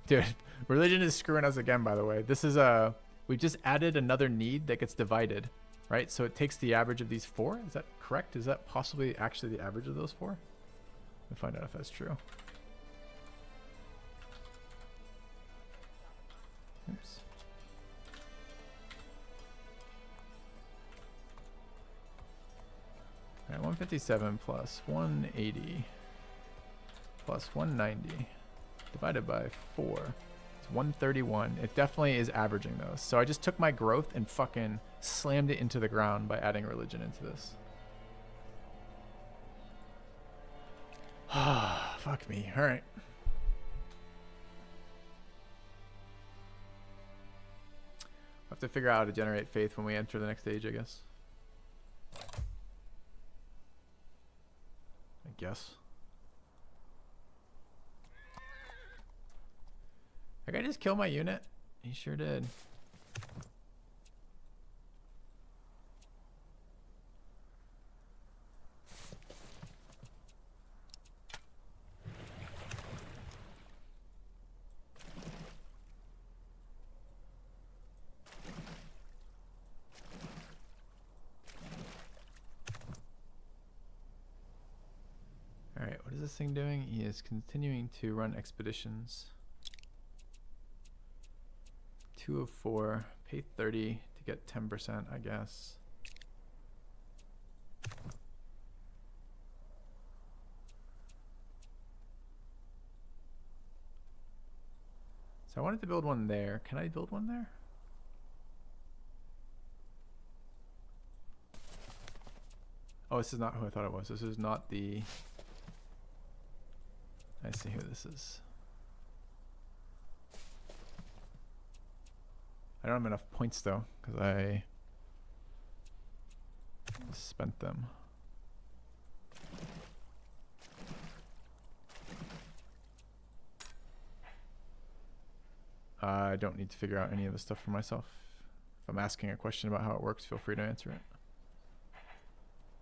Dude, religion is screwing us again, by the way. This is we just added another need that gets divided, right? So it takes the average of these 4. Is that correct? Is that possibly actually the average of those 4? Let me find out if that's true. Oops. All right, 157 plus 180 plus 190 divided by 4. It's 131. It definitely is averaging those. So I just took my growth and fucking slammed it into the ground by adding religion into this. Fuck me. All right. We'll have to figure out how to generate faith when we enter the next stage, I guess. That guy just killed my unit? He sure did. Alright, what is this thing doing? He is continuing to run expeditions. 2 of 4, pay 30 to get 10%, I guess. So I wanted to build one there. Can I build one there? Oh, this is not who I thought it was. This is not the... I see who this is. I don't have enough points though, because I spent them. I don't need to figure out any of this stuff for myself. If I'm asking a question about how it works, feel free to answer it.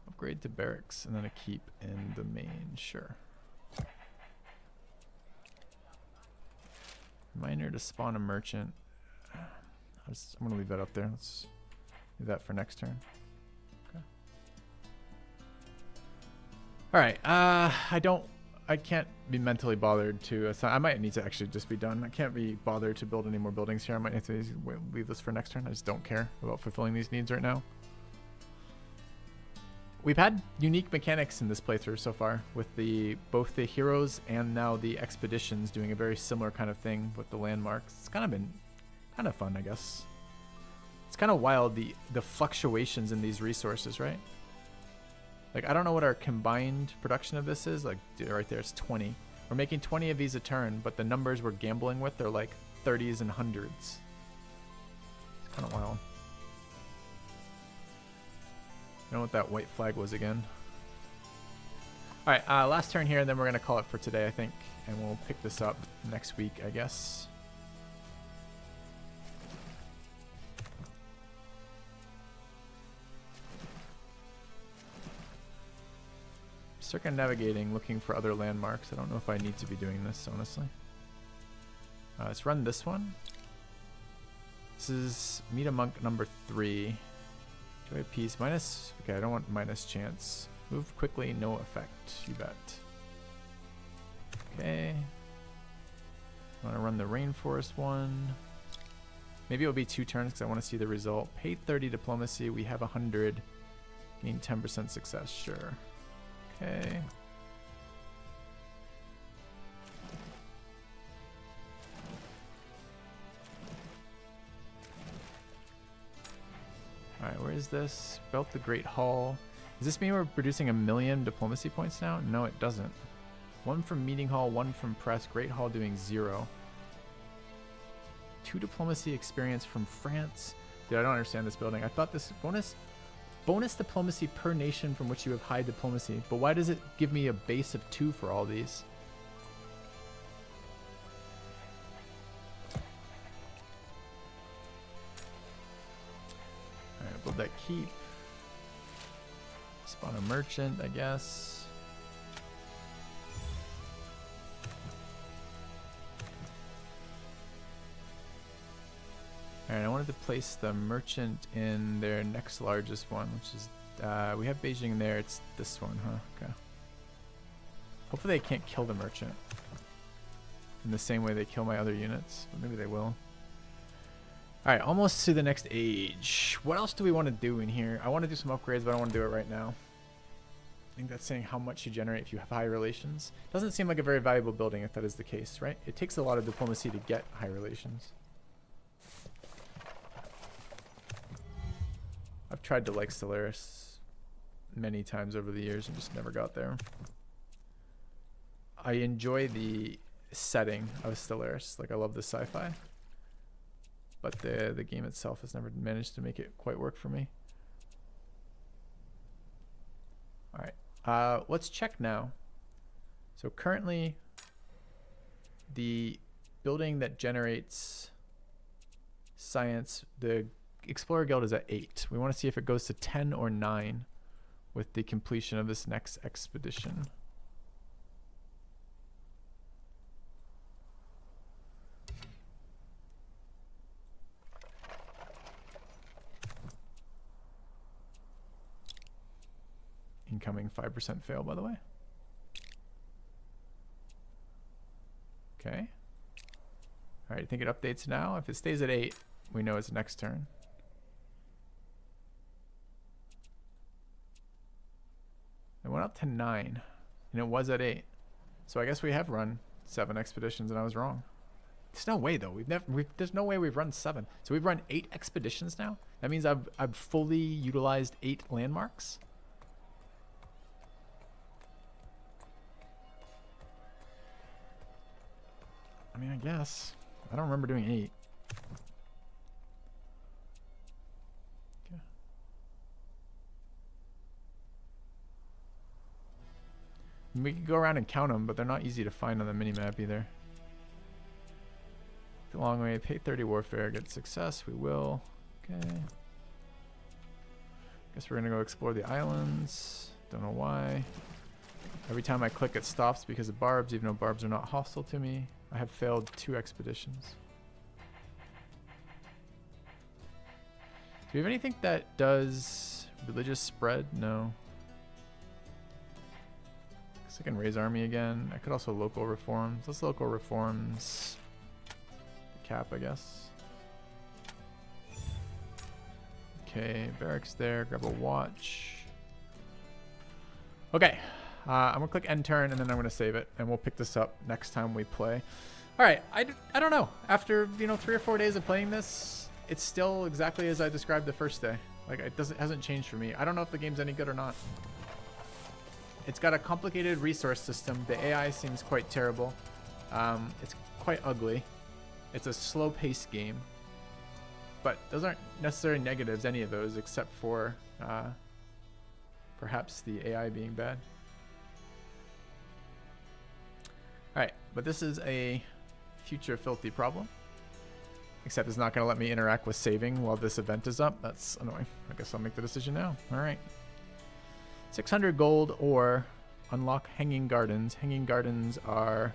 Upgrade to barracks and then a keep in the main, sure. Miner to spawn a merchant. I'm gonna leave that up there. Let's do that for next turn. Okay. All right. I can't be mentally bothered to assign. I might need to actually just be done. I can't be bothered to build any more buildings here. I might have to leave this for next turn. I just don't care about fulfilling these needs right now. We've had unique mechanics in this playthrough so far with both the heroes and now the expeditions doing a very similar kind of thing with the landmarks. It's kind of been kind of fun, I guess. It's kind of wild, the fluctuations in these resources, right? Like, I don't know what our combined production of this is. Like, right there, it's 20. We're making 20 of these a turn, but the numbers we're gambling with, they're like 30s and 100s. It's kind of wild. I don't know what that white flag was again. All right, last turn here, and then we're going to call it for today, I think. And we'll pick this up next week, I guess. Circumnavigating, looking for other landmarks. I don't know if I need to be doing this, honestly. Let's run this one. This is meet a monk number 3. Joy of peace minus. Okay, I don't want minus chance. Move quickly, no effect. You bet. Okay. I want to run the rainforest one. Maybe it'll be 2 turns because I want to see the result. Pay 30 diplomacy. We have 100. Gain 10% success. Sure. Okay. Alright, where is this? Belt the Great Hall. Does this mean we're producing 1,000,000 diplomacy points now? No, it doesn't. 1 from meeting hall, 1 from press. Great hall doing 0. 2 diplomacy experience from France. Dude, I don't understand this building. I thought this bonus diplomacy per nation from which you have high diplomacy. But why does it give me a base of 2 for all these? Alright, build that keep. Spawn a merchant, I guess. Alright, I wanted to place the merchant in their next largest one, which is, we have Beijing there, it's this one, huh? Okay. Hopefully they can't kill the merchant in the same way they kill my other units, but maybe they will. Alright, almost to the next age. What else do we want to do in here? I want to do some upgrades, but I don't want to do it right now. I think that's saying how much you generate if you have high relations. Doesn't seem like a very valuable building if that is the case, right? It takes a lot of diplomacy to get high relations. I've tried to like Stellaris many times over the years and just never got there. I enjoy the setting of Stellaris. Like, I love the sci-fi. But the game itself has never managed to make it quite work for me. Alright, let's check now. So currently, the building that generates science, the Explorer Guild is at 8. We want to see if it goes to 10 or 9 with the completion of this next expedition. Incoming 5% fail, by the way. Okay. Alright, I think it updates now. If it stays at 8, we know it's next turn. It went up to 9, and it was at 8. So I guess we have run 7 expeditions, and I was wrong. There's no way, though. There's no way we've run 7. So we've run 8 expeditions now? That means I've fully utilized 8 landmarks? I mean, I guess. I don't remember doing 8. Okay. We could go around and count them, but they're not easy to find on the minimap either. The long way, pay 30 warfare, get success, we will. Okay. Guess we're gonna go explore the islands. Don't know why. Every time I click it stops because of barbs, even though barbs are not hostile to me. I have failed 2 expeditions. Do we have anything that does religious spread? No. Guess I can raise army again. I could also local reforms. Let's local reforms. Cap, I guess. Okay, barracks there. Grab a watch. Okay. I'm going to click end turn, and then I'm going to save it, and we'll pick this up next time we play. All right, I don't know. After, 3 or 4 days of playing this, it's still exactly as I described the first day. Like, hasn't changed for me. I don't know if the game's any good or not. It's got a complicated resource system. The AI seems quite terrible. It's quite ugly. It's a slow-paced game. But those aren't necessarily negatives, any of those, except for perhaps the AI being bad. Alright, but this is a future filthy problem. Except it's not going to let me interact with saving while this event is up. That's annoying. I guess I'll make the decision now. Alright. 600 gold or unlock Hanging Gardens. Hanging Gardens are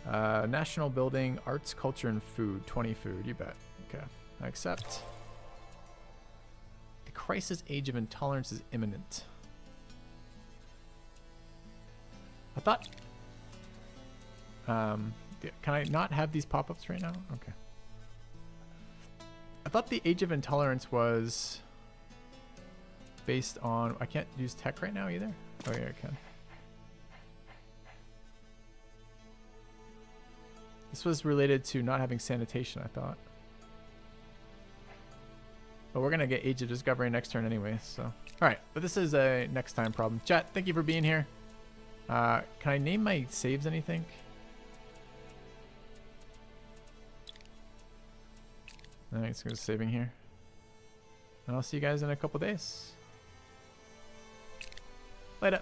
national building, arts, culture, and food. 20 food, you bet. Okay, I accept. The crisis age of intolerance is imminent. I thought... can I not have these pop-ups right now? Okay. I thought the age of intolerance was based on... I can't use tech right now either? Oh yeah, I can. This was related to not having sanitation, I thought. But we're going to get Age of Discovery next turn anyway, so. Alright, but this is a next time problem. Chat, thank you for being here. Can I name my saves anything? Alright, let's go to saving here. And I'll see you guys in a couple days. Later.